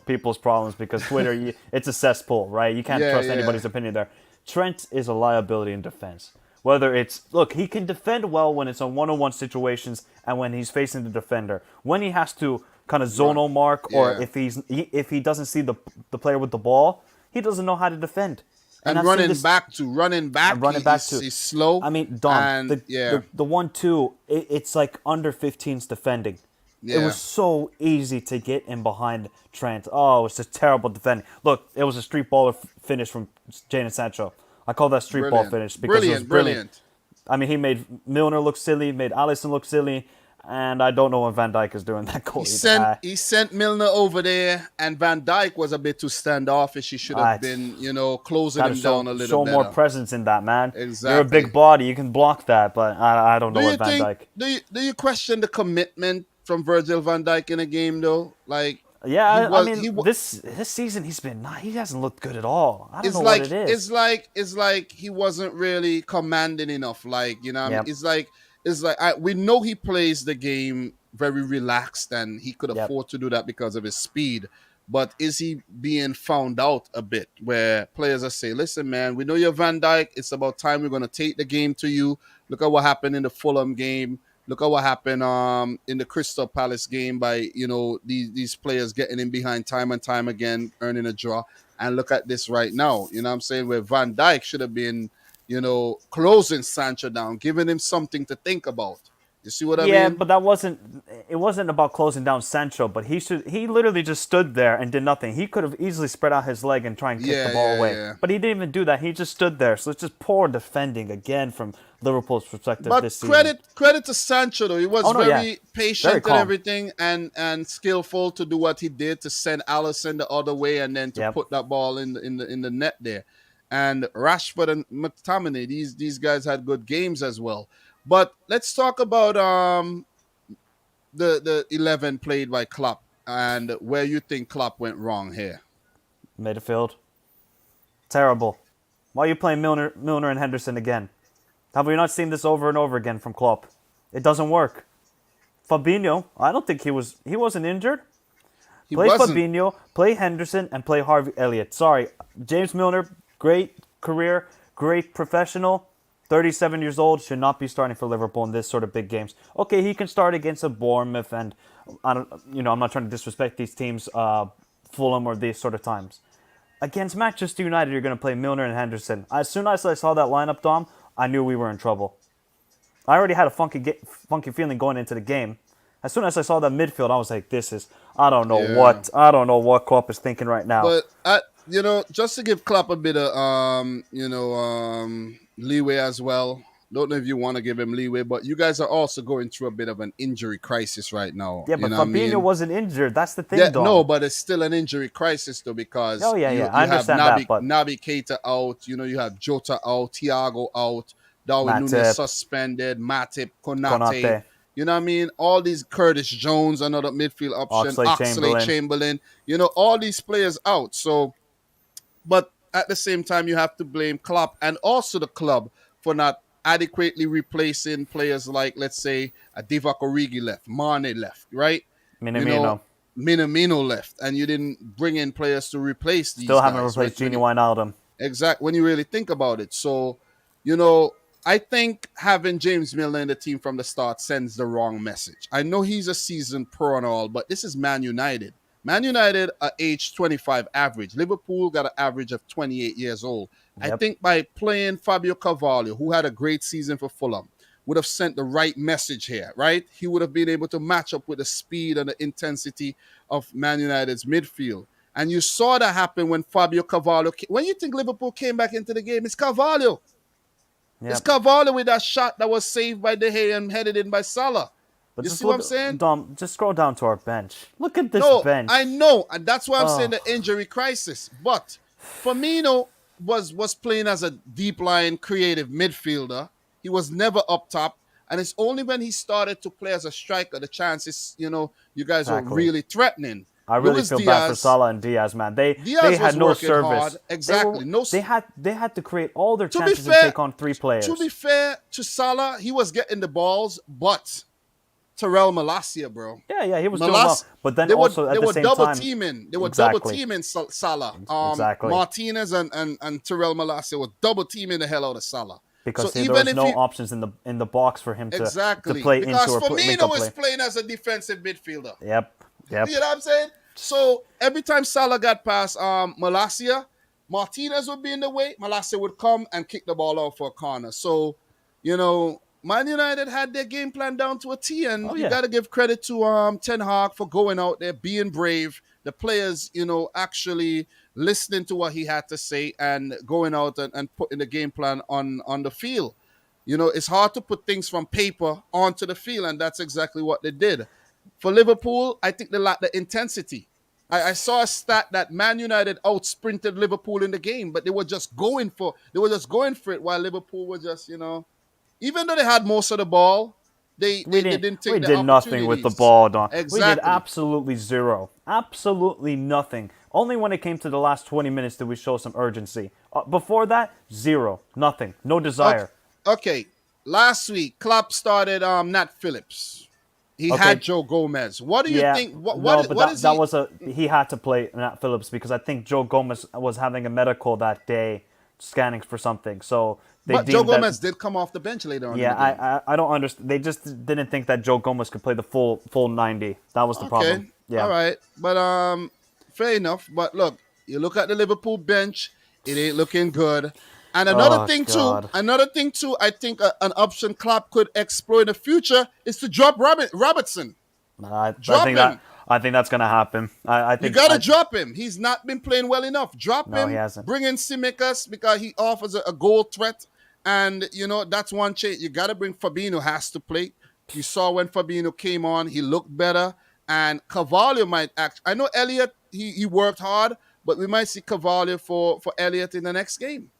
[SPEAKER 3] people's problems because Twitter, it's a cesspool, right? You can't
[SPEAKER 1] Yeah,
[SPEAKER 3] trust
[SPEAKER 1] yeah.
[SPEAKER 3] anybody's opinion there. Trent is a liability in defense. Whether it's look, he can defend well when it's on one-on-one situations and when he's facing the defender. When he has to kind of
[SPEAKER 1] Run.
[SPEAKER 3] zonal mark, or
[SPEAKER 1] Yeah.
[SPEAKER 3] if he doesn't see the player with the ball, he doesn't know how to defend. And
[SPEAKER 1] And
[SPEAKER 3] I've seen this
[SPEAKER 1] running back,
[SPEAKER 3] running back too.
[SPEAKER 1] he's slow.
[SPEAKER 3] I mean, Dom,
[SPEAKER 1] And
[SPEAKER 3] the
[SPEAKER 1] yeah,
[SPEAKER 3] the, the 1-2, it's like under 15's defending. It
[SPEAKER 1] yeah.
[SPEAKER 3] was so easy to get in behind Trent. Oh, it's just terrible defending. Look, it was a street baller finish from Jadon Sancho. I call that street ball
[SPEAKER 1] Brilliant.
[SPEAKER 3] finish because it was brilliant.
[SPEAKER 1] Brilliant.
[SPEAKER 3] I mean, he made Milner look silly, made Alisson look silly, and I don't know what Van Dijk is doing that goal.
[SPEAKER 1] He sent Milner over there, and Van Dijk was a bit too standoffish. He should have
[SPEAKER 3] I
[SPEAKER 1] been, closing
[SPEAKER 3] gotta
[SPEAKER 1] him down a little
[SPEAKER 3] show more
[SPEAKER 1] better.
[SPEAKER 3] presence in that, man. You're a
[SPEAKER 1] Exactly.
[SPEAKER 3] big body, you can block that, but I don't know
[SPEAKER 1] Do you
[SPEAKER 3] what Van
[SPEAKER 1] think?
[SPEAKER 3] Dijk.
[SPEAKER 1] Do you question the commitment from Virgil Van Dijk in a game though? Like
[SPEAKER 3] Yeah,
[SPEAKER 1] he
[SPEAKER 3] I
[SPEAKER 1] was,
[SPEAKER 3] mean,
[SPEAKER 1] he wa-
[SPEAKER 3] this season he hasn't looked good at all. I don't
[SPEAKER 1] it's
[SPEAKER 3] know what
[SPEAKER 1] like
[SPEAKER 3] it is.
[SPEAKER 1] it's like he wasn't really commanding enough. Like what I mean,
[SPEAKER 3] Yep,
[SPEAKER 1] it's like we know he plays the game very relaxed, and he could
[SPEAKER 3] yep.
[SPEAKER 1] afford to do that because of his speed. But is he being found out a bit? Where players are saying, "Listen, man, we know you're Van Dijk. It's about time we're going to take the game to you. Look at what happened in the Fulham game. Look at what happened in the Crystal Palace game by these players getting in behind time and time again, earning a draw. And look at this right now. You know what I'm saying? Where Van Dijk should have been, closing Sancho down, giving him something to think about. You see what I
[SPEAKER 3] Yeah,
[SPEAKER 1] mean?
[SPEAKER 3] but it wasn't about closing down Sancho, but he literally just stood there and did nothing. He could have easily spread out his leg and try and kick the
[SPEAKER 1] Yeah,
[SPEAKER 3] ball
[SPEAKER 1] yeah,
[SPEAKER 3] away.
[SPEAKER 1] yeah.
[SPEAKER 3] But he didn't even do that. He just stood there. So it's just poor defending again from Liverpool's perspective
[SPEAKER 1] But
[SPEAKER 3] this season.
[SPEAKER 1] credit to Sancho though. He was
[SPEAKER 3] Oh no, yeah.
[SPEAKER 1] very
[SPEAKER 3] Very
[SPEAKER 1] patient and
[SPEAKER 3] calm.
[SPEAKER 1] everything, and skillful to do what he did to send Alisson the other way and then to
[SPEAKER 3] Yep.
[SPEAKER 1] put that ball in the net there. And Rashford and McTominay, these guys had good games as well. But let's talk about the 11 played by Klopp and where you think Klopp went wrong here.
[SPEAKER 3] Midfield. Terrible. Why are you playing Milner and Henderson again? Have we not seen this over and over again from Klopp? It doesn't work. Fabinho, I don't think he wasn't injured.
[SPEAKER 1] He
[SPEAKER 3] Play
[SPEAKER 1] wasn't.
[SPEAKER 3] Fabinho, play Henderson, and play Harvey Elliott. Sorry, James Milner, great career, great professional. 37 years old, should not be starting for Liverpool in this sort of big games. Okay, he can start against a Bournemouth, and I'm not trying to disrespect these teams, Fulham or these sort of times. Against Manchester United, you're going to play Milner and Henderson. As soon as I saw that lineup, Dom, I knew we were in trouble. I already had a funky feeling going into the game. As soon as I saw that midfield, I was like, I don't know
[SPEAKER 1] Yeah.
[SPEAKER 3] what Klopp is thinking right now.
[SPEAKER 1] But just to give Klopp a bit of leeway as well. Don't know if you want to give him leeway, but you guys are also going through a bit of an injury crisis right now.
[SPEAKER 3] Yeah,
[SPEAKER 1] You
[SPEAKER 3] but
[SPEAKER 1] know what I
[SPEAKER 3] Fabinho
[SPEAKER 1] mean?
[SPEAKER 3] wasn't injured. That's the thing,
[SPEAKER 1] Yeah,
[SPEAKER 3] Dom.
[SPEAKER 1] no, but it's still an injury crisis though because
[SPEAKER 3] Oh, yeah,
[SPEAKER 1] you
[SPEAKER 3] yeah. I
[SPEAKER 1] you have
[SPEAKER 3] understand that, but
[SPEAKER 1] Naby Keita out. You have Jota out, Thiago out, Darwin Núñez
[SPEAKER 3] Matip,
[SPEAKER 1] suspended, Matip, Konate.
[SPEAKER 3] Konate,
[SPEAKER 1] You know what I mean? All these Curtis Jones, another midfield option, Oxley
[SPEAKER 3] Oxlade-Chamberlain.
[SPEAKER 1] Chamberlain. All these players out. So, but at the same time, you have to blame Klopp and also the club for not adequately replacing players like, let's say, a Divock Origi left, Mane left, right? You know,
[SPEAKER 3] Minamino.
[SPEAKER 1] Minamino left, and you didn't bring in players to replace
[SPEAKER 3] Still
[SPEAKER 1] these
[SPEAKER 3] haven't
[SPEAKER 1] guys, right?
[SPEAKER 3] replaced Gini Wijnaldum.
[SPEAKER 1] When you really think about it. So, you know, I think having James Milner in the team from the start sends the wrong message. I know he's a seasoned pro and all, but this is Man United. Man United are age 25 average. Liverpool got an average of 28 years old. I
[SPEAKER 3] Yep.
[SPEAKER 1] think by playing Fabio Carvalho, who had a great season for Fulham, would have sent the right message here, right? He would have been able to match up with the speed and the intensity of Man United's midfield. And you saw that happen when Fabio Carvalho when you think Liverpool came back into the game, it's Carvalho. It's
[SPEAKER 3] Yep.
[SPEAKER 1] Carvalho with that shot that was saved by De Gea and headed in by Salah.
[SPEAKER 3] But
[SPEAKER 1] You
[SPEAKER 3] just
[SPEAKER 1] see what I'm
[SPEAKER 3] look,
[SPEAKER 1] saying?
[SPEAKER 3] Dom, just scroll down to our bench. Look at this
[SPEAKER 1] No, I
[SPEAKER 3] bench.
[SPEAKER 1] know, and that's why I'm saying
[SPEAKER 3] Oh,
[SPEAKER 1] the injury crisis. But Firmino was playing as a deep line creative midfielder. He was never up top. And it's only when he started to play as a striker, the chances, you guys were
[SPEAKER 3] Exactly.
[SPEAKER 1] really threatening.
[SPEAKER 3] I really
[SPEAKER 1] Luis
[SPEAKER 3] feel bad for
[SPEAKER 1] Diaz,
[SPEAKER 3] Salah and Diaz, man. They
[SPEAKER 1] Diaz
[SPEAKER 3] had
[SPEAKER 1] was
[SPEAKER 3] no
[SPEAKER 1] working hard.
[SPEAKER 3] service.
[SPEAKER 1] Exactly. No.
[SPEAKER 3] They had to create all their
[SPEAKER 1] To be
[SPEAKER 3] chances and
[SPEAKER 1] fair,
[SPEAKER 3] take on three
[SPEAKER 1] to be
[SPEAKER 3] players.
[SPEAKER 1] fair to Salah, he was getting the balls, but Terrell Malacia, bro.
[SPEAKER 3] Yeah, he was doing well.
[SPEAKER 1] Malas,
[SPEAKER 3] But then
[SPEAKER 1] they were
[SPEAKER 3] also
[SPEAKER 1] they
[SPEAKER 3] at the
[SPEAKER 1] were
[SPEAKER 3] same
[SPEAKER 1] double
[SPEAKER 3] time,
[SPEAKER 1] teaming. They were double
[SPEAKER 3] exactly,
[SPEAKER 1] teaming Salah.
[SPEAKER 3] exactly,
[SPEAKER 1] Martinez and Terrell Malacia were double teaming the hell out of Salah. So
[SPEAKER 3] because there
[SPEAKER 1] even
[SPEAKER 3] was
[SPEAKER 1] if
[SPEAKER 3] no
[SPEAKER 1] you
[SPEAKER 3] options in the box for him to
[SPEAKER 1] exactly
[SPEAKER 3] play into
[SPEAKER 1] because
[SPEAKER 3] or make a
[SPEAKER 1] Firmino is
[SPEAKER 3] play.
[SPEAKER 1] playing as a defensive midfielder.
[SPEAKER 3] Yep, yep.
[SPEAKER 1] You know what I'm saying? So every time Salah got past Malacia, Martinez would be in the way. Malacia would come and kick the ball out for a corner. So, Man United had their game plan down to a T, and
[SPEAKER 3] Oh
[SPEAKER 1] you
[SPEAKER 3] yeah.
[SPEAKER 1] got to give credit to Ten Hag for going out there, being brave. The players, actually listening to what he had to say and going out and putting the game plan on the field. It's hard to put things from paper onto the field, and that's exactly what they did. For Liverpool, I think they lack the intensity. I saw a stat that Man United outsprinted Liverpool in the game, but they were just going for it while Liverpool were just, even though they had most of the ball, they didn't
[SPEAKER 3] We
[SPEAKER 1] take the
[SPEAKER 3] did nothing with the
[SPEAKER 1] opportunities.
[SPEAKER 3] ball, Don. We did
[SPEAKER 1] Exactly.
[SPEAKER 3] absolutely zero. Absolutely nothing. Only when it came to the last 20 minutes did we show some urgency. Before that, zero. Nothing. No
[SPEAKER 1] Okay.
[SPEAKER 3] desire.
[SPEAKER 1] Okay. Last week, Klopp started Nat Phillips. He had
[SPEAKER 3] Okay.
[SPEAKER 1] Joe Gomez. What do you
[SPEAKER 3] Yeah,
[SPEAKER 1] think?
[SPEAKER 3] no, but
[SPEAKER 1] What is
[SPEAKER 3] that
[SPEAKER 1] he?
[SPEAKER 3] was he had to play Nat Phillips because I think Joe Gomez was having a medical that day, scanning for something. So they
[SPEAKER 1] But Joe
[SPEAKER 3] deemed that.
[SPEAKER 1] Gomez did come off the bench later on in
[SPEAKER 3] Yeah,
[SPEAKER 1] the game.
[SPEAKER 3] I don't understand. They just didn't think that Joe Gomez could play the full 90. That was the problem.
[SPEAKER 1] Okay, all
[SPEAKER 3] Yeah.
[SPEAKER 1] right, but fair enough. But look, you look at the Liverpool bench; it ain't looking good. And
[SPEAKER 3] Oh God.
[SPEAKER 1] another thing too, I think an option Klopp could explore in the future is to drop Robertson. Drop him.
[SPEAKER 3] I think that's gonna happen. I
[SPEAKER 1] You
[SPEAKER 3] think
[SPEAKER 1] gotta drop him. He's not been playing well enough. Drop
[SPEAKER 3] no, he
[SPEAKER 1] him.
[SPEAKER 3] hasn't.
[SPEAKER 1] Bring in Simikas because he offers a goal threat, and that's one change. You gotta bring Fabinho. Has to play. You saw when Fabinho came on, he looked better, and Carvalho might act. I know Elliott. He worked hard, but we might see Carvalho for Elliott in the next game.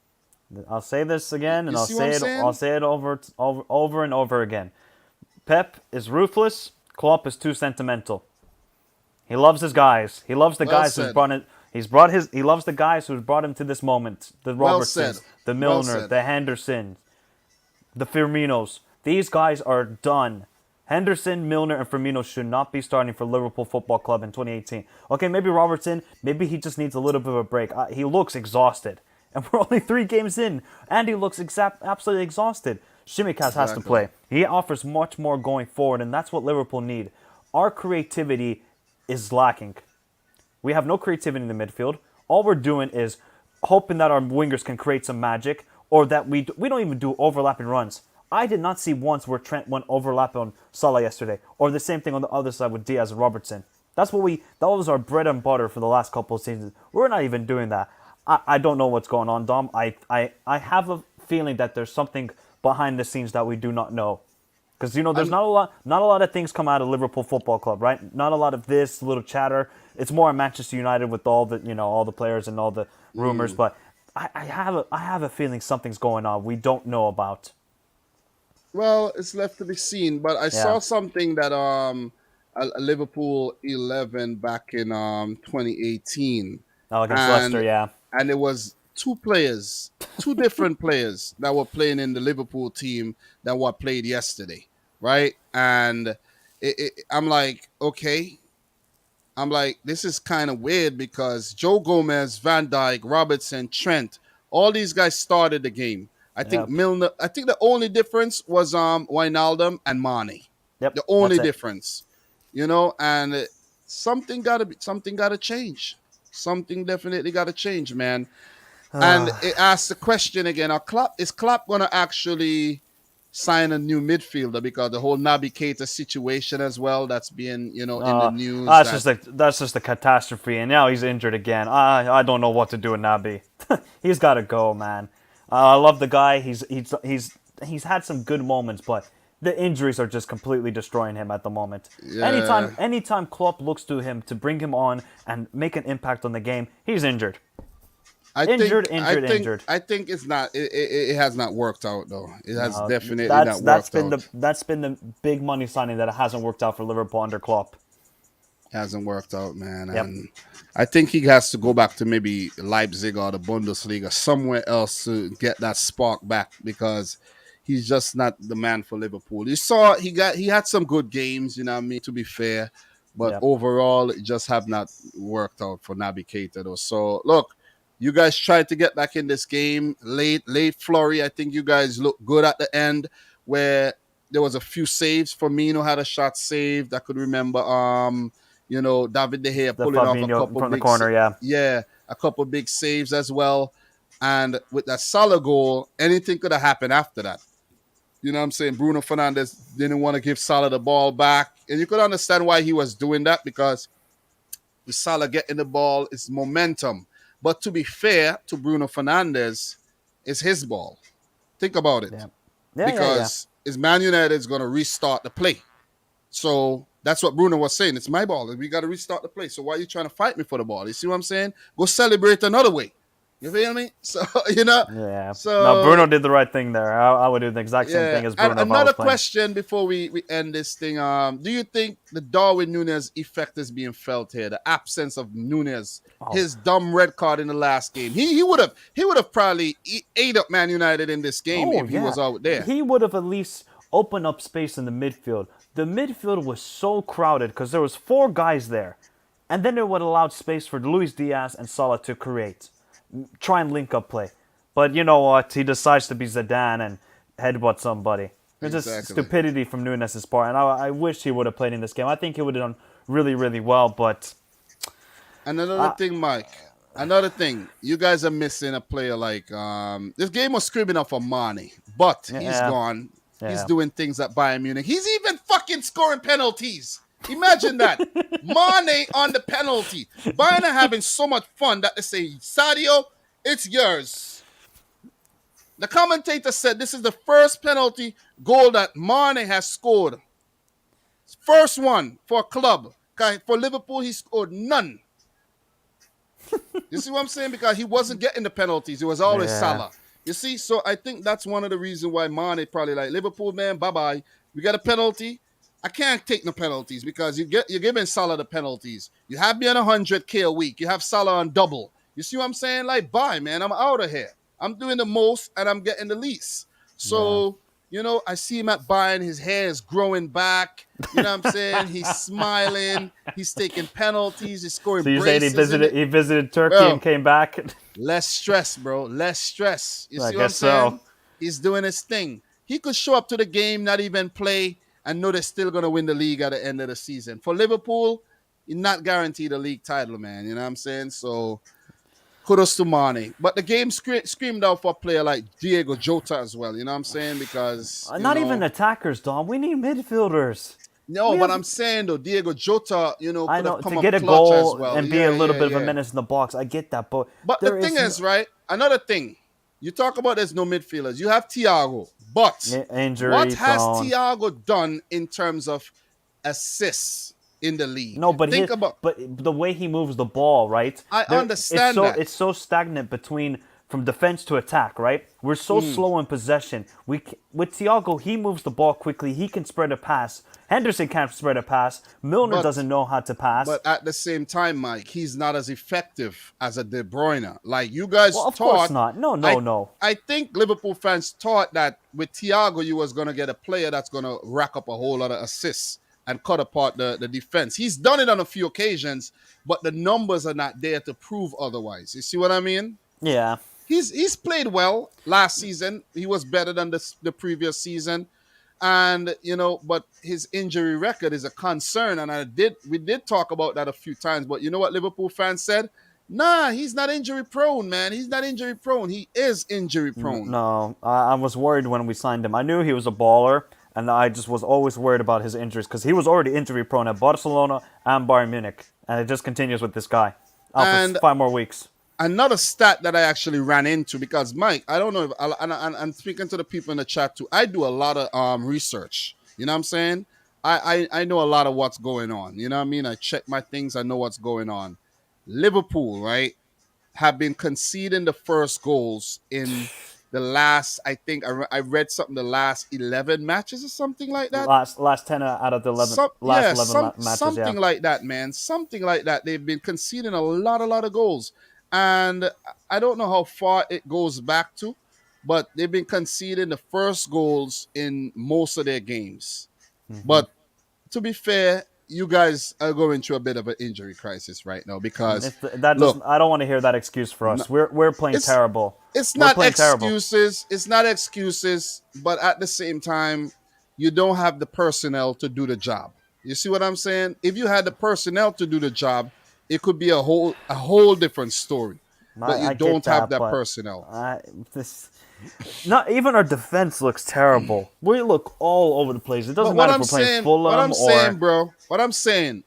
[SPEAKER 3] I'll say this again, and
[SPEAKER 1] You see what I'm saying?
[SPEAKER 3] I'll say it over and over again. Pep is ruthless. Klopp is too sentimental. He loves his guys. He loves the
[SPEAKER 1] Well
[SPEAKER 3] guys who's
[SPEAKER 1] said.
[SPEAKER 3] brought it. He loves the guys who's brought him to this moment. The
[SPEAKER 1] Well said.
[SPEAKER 3] Robertsons, the
[SPEAKER 1] Well
[SPEAKER 3] Milner,
[SPEAKER 1] said.
[SPEAKER 3] the Hendersons, the Firminos. These guys are done. Henderson, Milner, and Firmino should not be starting for Liverpool Football Club in 2018. Okay, maybe Robertson, maybe he just needs a little bit of a break. He looks exhausted. And we're only 3 games in, and he looks absolutely exhausted. Shimikas has to play. He offers much more going forward, and that's what Liverpool need. Our creativity is lacking. We have no creativity in the midfield. All we're doing is hoping that our wingers can create some magic, or that we don't even do overlapping runs. I did not see once where Trent went overlap on Salah yesterday, or the same thing on the other side with Diaz and Robertson. That was our bread and butter for the last couple of seasons. We're not even doing that. I don't know what's going on, Dom. I have a feeling that there's something behind the scenes that we do not know. Because there's not a lot of things come out of Liverpool Football Club, right? Not a lot of this little chatter. It's more Manchester United with all the players and all the rumors. But I have a feeling something's going on we don't know about.
[SPEAKER 1] Well, it's left to be seen. But I saw something that a Liverpool 11 back in 2018,
[SPEAKER 3] Oh, against
[SPEAKER 1] and
[SPEAKER 3] Leicester, yeah.
[SPEAKER 1] and it was two different players that were playing in the Liverpool team than what played yesterday, right? And I'm like, okay. I'm like, this is kind of weird because Joe Gomez, Van Dijk, Robertson, Trent, all these guys started the game. I think
[SPEAKER 3] Yep.
[SPEAKER 1] Milner. I think the only difference was Wijnaldum and Mane.
[SPEAKER 3] Yep.
[SPEAKER 1] The only
[SPEAKER 3] That's it.
[SPEAKER 1] difference, and something gotta change. Something definitely gotta change, man. And it asks the question again: is Klopp gonna actually sign a new midfielder because the whole Naby Keita situation as well that's being in the news.
[SPEAKER 3] That's just a catastrophe, and now he's injured again. I don't know what to do with Naby. He's got to go, man. I love the guy. He's had some good moments, but the injuries are just completely destroying him at the moment.
[SPEAKER 1] Yeah.
[SPEAKER 3] Anytime Klopp looks to him to bring him on and make an impact on the game, he's injured.
[SPEAKER 1] I think
[SPEAKER 3] Injured,
[SPEAKER 1] I
[SPEAKER 3] injured,
[SPEAKER 1] think
[SPEAKER 3] injured.
[SPEAKER 1] I think it's not it has not worked out though. It has
[SPEAKER 3] No,
[SPEAKER 1] definitely
[SPEAKER 3] that's
[SPEAKER 1] not worked out.
[SPEAKER 3] that's been the big money signing that hasn't worked out for Liverpool under Klopp.
[SPEAKER 1] Hasn't worked out, man.
[SPEAKER 3] Yep.
[SPEAKER 1] And I think he has to go back to maybe Leipzig or the Bundesliga, somewhere else to get that spark back because he's just not the man for Liverpool. You saw he had some good games, you know what I mean, to be fair. But
[SPEAKER 3] Yep.
[SPEAKER 1] overall, it just have not worked out for Naby Keita though. So look, you guys tried to get back in this game late flurry. I think you guys looked good at the end where there was a few saves. Firmino had a shot saved. I could remember David De Gea
[SPEAKER 3] The
[SPEAKER 1] pulling off
[SPEAKER 3] Fabinho from the corner, yeah.
[SPEAKER 1] a couple big saves as well. And with that Salah goal, anything could have happened after that. You know what I'm saying? Bruno Fernandes didn't want to give Salah the ball back. And you could understand why he was doing that because with Salah getting the ball, it's momentum. But to be fair to Bruno Fernandes, it's his ball. Think about it.
[SPEAKER 3] Yeah. Yeah.
[SPEAKER 1] Because is Man United is going to restart the play. So that's what Bruno was saying. It's my ball. We got to restart the play. So why are you trying to fight me for the ball? You see what I'm saying? Go celebrate another way. You feel me? So,
[SPEAKER 3] Yeah. No,
[SPEAKER 1] So,
[SPEAKER 3] Bruno did the right thing there. I would do the exact same
[SPEAKER 1] yeah.
[SPEAKER 3] thing as
[SPEAKER 1] And
[SPEAKER 3] Bruno if I
[SPEAKER 1] another
[SPEAKER 3] was playing.
[SPEAKER 1] question before we end this thing. Do you think the Darwin Núñez effect is being felt here? The absence of Núñez,
[SPEAKER 3] Oh,
[SPEAKER 1] his dumb red card in the last game. He would have probably ate up Man United in this game
[SPEAKER 3] oh
[SPEAKER 1] if he
[SPEAKER 3] yeah.
[SPEAKER 1] was out there.
[SPEAKER 3] He would have at least opened up space in the midfield. The midfield was so crowded because there was 4 guys there. And then it would have allowed space for Luis Diaz and Salah to create. Try and link up play. But you know what? He decides to be Zidane and headbutt somebody. It's just
[SPEAKER 1] Exactly.
[SPEAKER 3] stupidity from Nunes' part. And I wish he would have played in this game. I think he would have done really, really well. But
[SPEAKER 1] And another thing, Mike. Another thing, you guys are missing a player like this game was screaming up for Mane, but he's
[SPEAKER 3] yeah,
[SPEAKER 1] gone. He's
[SPEAKER 3] yeah.
[SPEAKER 1] doing things at Bayern Munich. He's even fucking scoring penalties. Imagine that. Mane on the penalty. Bayern are having so much fun that they say, Sadio, it's yours. The commentator said this is the first penalty goal that Mane has scored. First one for a club. For Liverpool, he scored none. You see what I'm saying? Because he wasn't getting the penalties. It was always
[SPEAKER 3] Yeah.
[SPEAKER 1] Salah. You see? So I think that's one of the reasons why Mane probably like, Liverpool, man, bye-bye. We got a penalty. I can't take no penalties because you're giving Salah the penalties. You have me on 100K a week. You have Salah on double. You see what I'm saying? Like, bye, man. I'm out of here. I'm doing the most and I'm getting the least.
[SPEAKER 3] Yeah.
[SPEAKER 1] So, I see him at Bayern. His hair is growing back. You know what I'm saying? He's smiling. He's taking penalties. He's scoring
[SPEAKER 3] So you're saying
[SPEAKER 1] braces in it.
[SPEAKER 3] he visited Turkey
[SPEAKER 1] Bro.
[SPEAKER 3] and came back?
[SPEAKER 1] Less stress, bro. Less stress. You
[SPEAKER 3] I
[SPEAKER 1] see what I'm
[SPEAKER 3] guess so.
[SPEAKER 1] saying? He's doing his thing. He could show up to the game, not even play, and know they're still going to win the league at the end of the season. For Liverpool, you're not guaranteed a league title, man. You know what I'm saying? So, kudos to Mane. But the game screamed out for a player like Diego Jota as well. You know what I'm saying? Because,
[SPEAKER 3] Not even attackers, Dom. We need midfielders.
[SPEAKER 1] No,
[SPEAKER 3] We
[SPEAKER 1] but
[SPEAKER 3] have-
[SPEAKER 1] I'm saying, though, Diego Jota,
[SPEAKER 3] I
[SPEAKER 1] could
[SPEAKER 3] know
[SPEAKER 1] have come
[SPEAKER 3] to
[SPEAKER 1] up
[SPEAKER 3] get a
[SPEAKER 1] clutch as
[SPEAKER 3] goal
[SPEAKER 1] well.
[SPEAKER 3] and be a little bit of a menace in the box. I get that, but
[SPEAKER 1] But the thing is, right? Another thing, you talk about there's no midfielders. You have Thiago, but
[SPEAKER 3] injury.
[SPEAKER 1] what has
[SPEAKER 3] prone.
[SPEAKER 1] Thiago done in terms of assists in the league?
[SPEAKER 3] No, but
[SPEAKER 1] think about.
[SPEAKER 3] but the way he moves the ball, right?
[SPEAKER 1] I understand that.
[SPEAKER 3] It's so stagnant from defense to attack, right? We're so slow in possession. With Thiago, he moves the ball quickly. He can spread a pass. Henderson can't spread a pass. Milner doesn't know how to pass.
[SPEAKER 1] But at the same time, Mike, he's not as effective as a De Bruyne. Like you guys
[SPEAKER 3] Well, of
[SPEAKER 1] thought.
[SPEAKER 3] course not. No.
[SPEAKER 1] I think Liverpool fans thought that with Thiago, you was going to get a player that's going to rack up a whole lot of assists and cut apart the defense. He's done it on a few occasions, but the numbers are not there to prove otherwise. You see what I mean?
[SPEAKER 3] Yeah.
[SPEAKER 1] He's played well last season. He was better than the previous season. And, but his injury record is a concern. And we did talk about that a few times. But you know what Liverpool fans said? Nah, he's not injury prone, man. He's not injury prone. He is injury prone.
[SPEAKER 3] No, I was worried when we signed him. I knew he was a baller, and I just was always worried about his injuries because he was already injury prone at Barcelona and Bayern Munich. And it just continues with this guy. Out for 5 more weeks.
[SPEAKER 1] Another stat that I actually ran into, because Mike, I don't know if I'm speaking to the people in the chat too. I do a lot of research. You know what I'm saying? I know a lot of what's going on. You know what I mean? I check my things. I know what's going on. Liverpool, right? have been conceding the first goals in the last, I think, I read something, the last 11 matches or something like that.
[SPEAKER 3] Last 10 out of the 11 last 11 matches, yeah.
[SPEAKER 1] Something like that, man. Something like that. They've been conceding a lot of goals. And I don't know how far it goes back to, but they've been conceding the first goals in most of their games.
[SPEAKER 3] Hmm.
[SPEAKER 1] But to be fair, you guys are going through a bit of an injury crisis right now because
[SPEAKER 3] That
[SPEAKER 1] look,
[SPEAKER 3] doesn't. I don't want to hear that excuse for us. We're playing
[SPEAKER 1] it's
[SPEAKER 3] terrible.
[SPEAKER 1] it's
[SPEAKER 3] We're
[SPEAKER 1] not
[SPEAKER 3] playing terrible.
[SPEAKER 1] excuses. It's not excuses, but at the same time, you don't have the personnel to do the job. You see what I'm saying? If you had the personnel to do the job, it could be a whole different story. But you
[SPEAKER 3] I get
[SPEAKER 1] don't have
[SPEAKER 3] that,
[SPEAKER 1] that
[SPEAKER 3] but
[SPEAKER 1] personnel.
[SPEAKER 3] this not even our defense looks terrible. We look all over the place. It doesn't
[SPEAKER 1] But
[SPEAKER 3] matter if we're playing
[SPEAKER 1] what
[SPEAKER 3] Fulham
[SPEAKER 1] I'm saying,
[SPEAKER 3] or
[SPEAKER 1] bro, what I'm saying,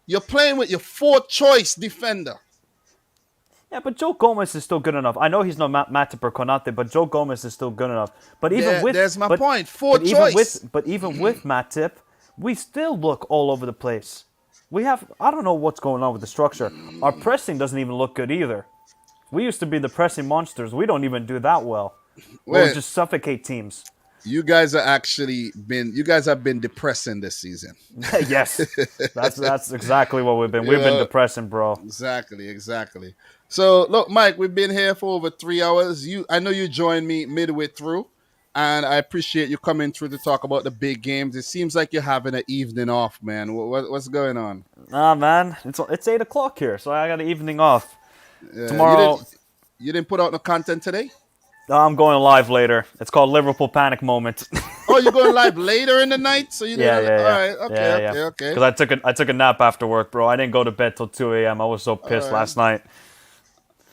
[SPEAKER 1] you're playing with your fourth choice defender.
[SPEAKER 3] yeah, but Joe Gomez is still good enough. I know he's not Matip or Konate, but Joe Gomez is still good enough. But even with
[SPEAKER 1] There's my point. Fourth choice.
[SPEAKER 3] but even with Matip, we still look all over the place. We have I don't know what's going on with the structure. Our pressing doesn't even look good either. We used to be the pressing monsters. We don't even do that well. We'll
[SPEAKER 1] Wait,
[SPEAKER 3] just suffocate teams.
[SPEAKER 1] you guys have been depressing this season.
[SPEAKER 3] Yes, that's exactly what we've been. We've been
[SPEAKER 1] Yeah,
[SPEAKER 3] depressing, bro.
[SPEAKER 1] exactly. So look, Mike, we've been here for over 3 hours. I know you joined me midway through, and I appreciate you coming through to talk about the big games. It seems like you're having an evening off, man. What's going on?
[SPEAKER 3] Nah, man, it's 8 o'clock here, so I got an evening off
[SPEAKER 1] Uh, you didn't
[SPEAKER 3] tomorrow.
[SPEAKER 1] you didn't put out no content today?
[SPEAKER 3] I'm going live later. It's called Liverpool Panic Moment.
[SPEAKER 1] Oh, you're going live later in the night, so you
[SPEAKER 3] Yeah,
[SPEAKER 1] didn't.
[SPEAKER 3] yeah,
[SPEAKER 1] All
[SPEAKER 3] yeah,
[SPEAKER 1] right,
[SPEAKER 3] yeah, yeah.
[SPEAKER 1] okay.
[SPEAKER 3] Because I took a nap after work, bro. I didn't go to bed till 2 a.m. I was so
[SPEAKER 1] All
[SPEAKER 3] pissed
[SPEAKER 1] right.
[SPEAKER 3] last night.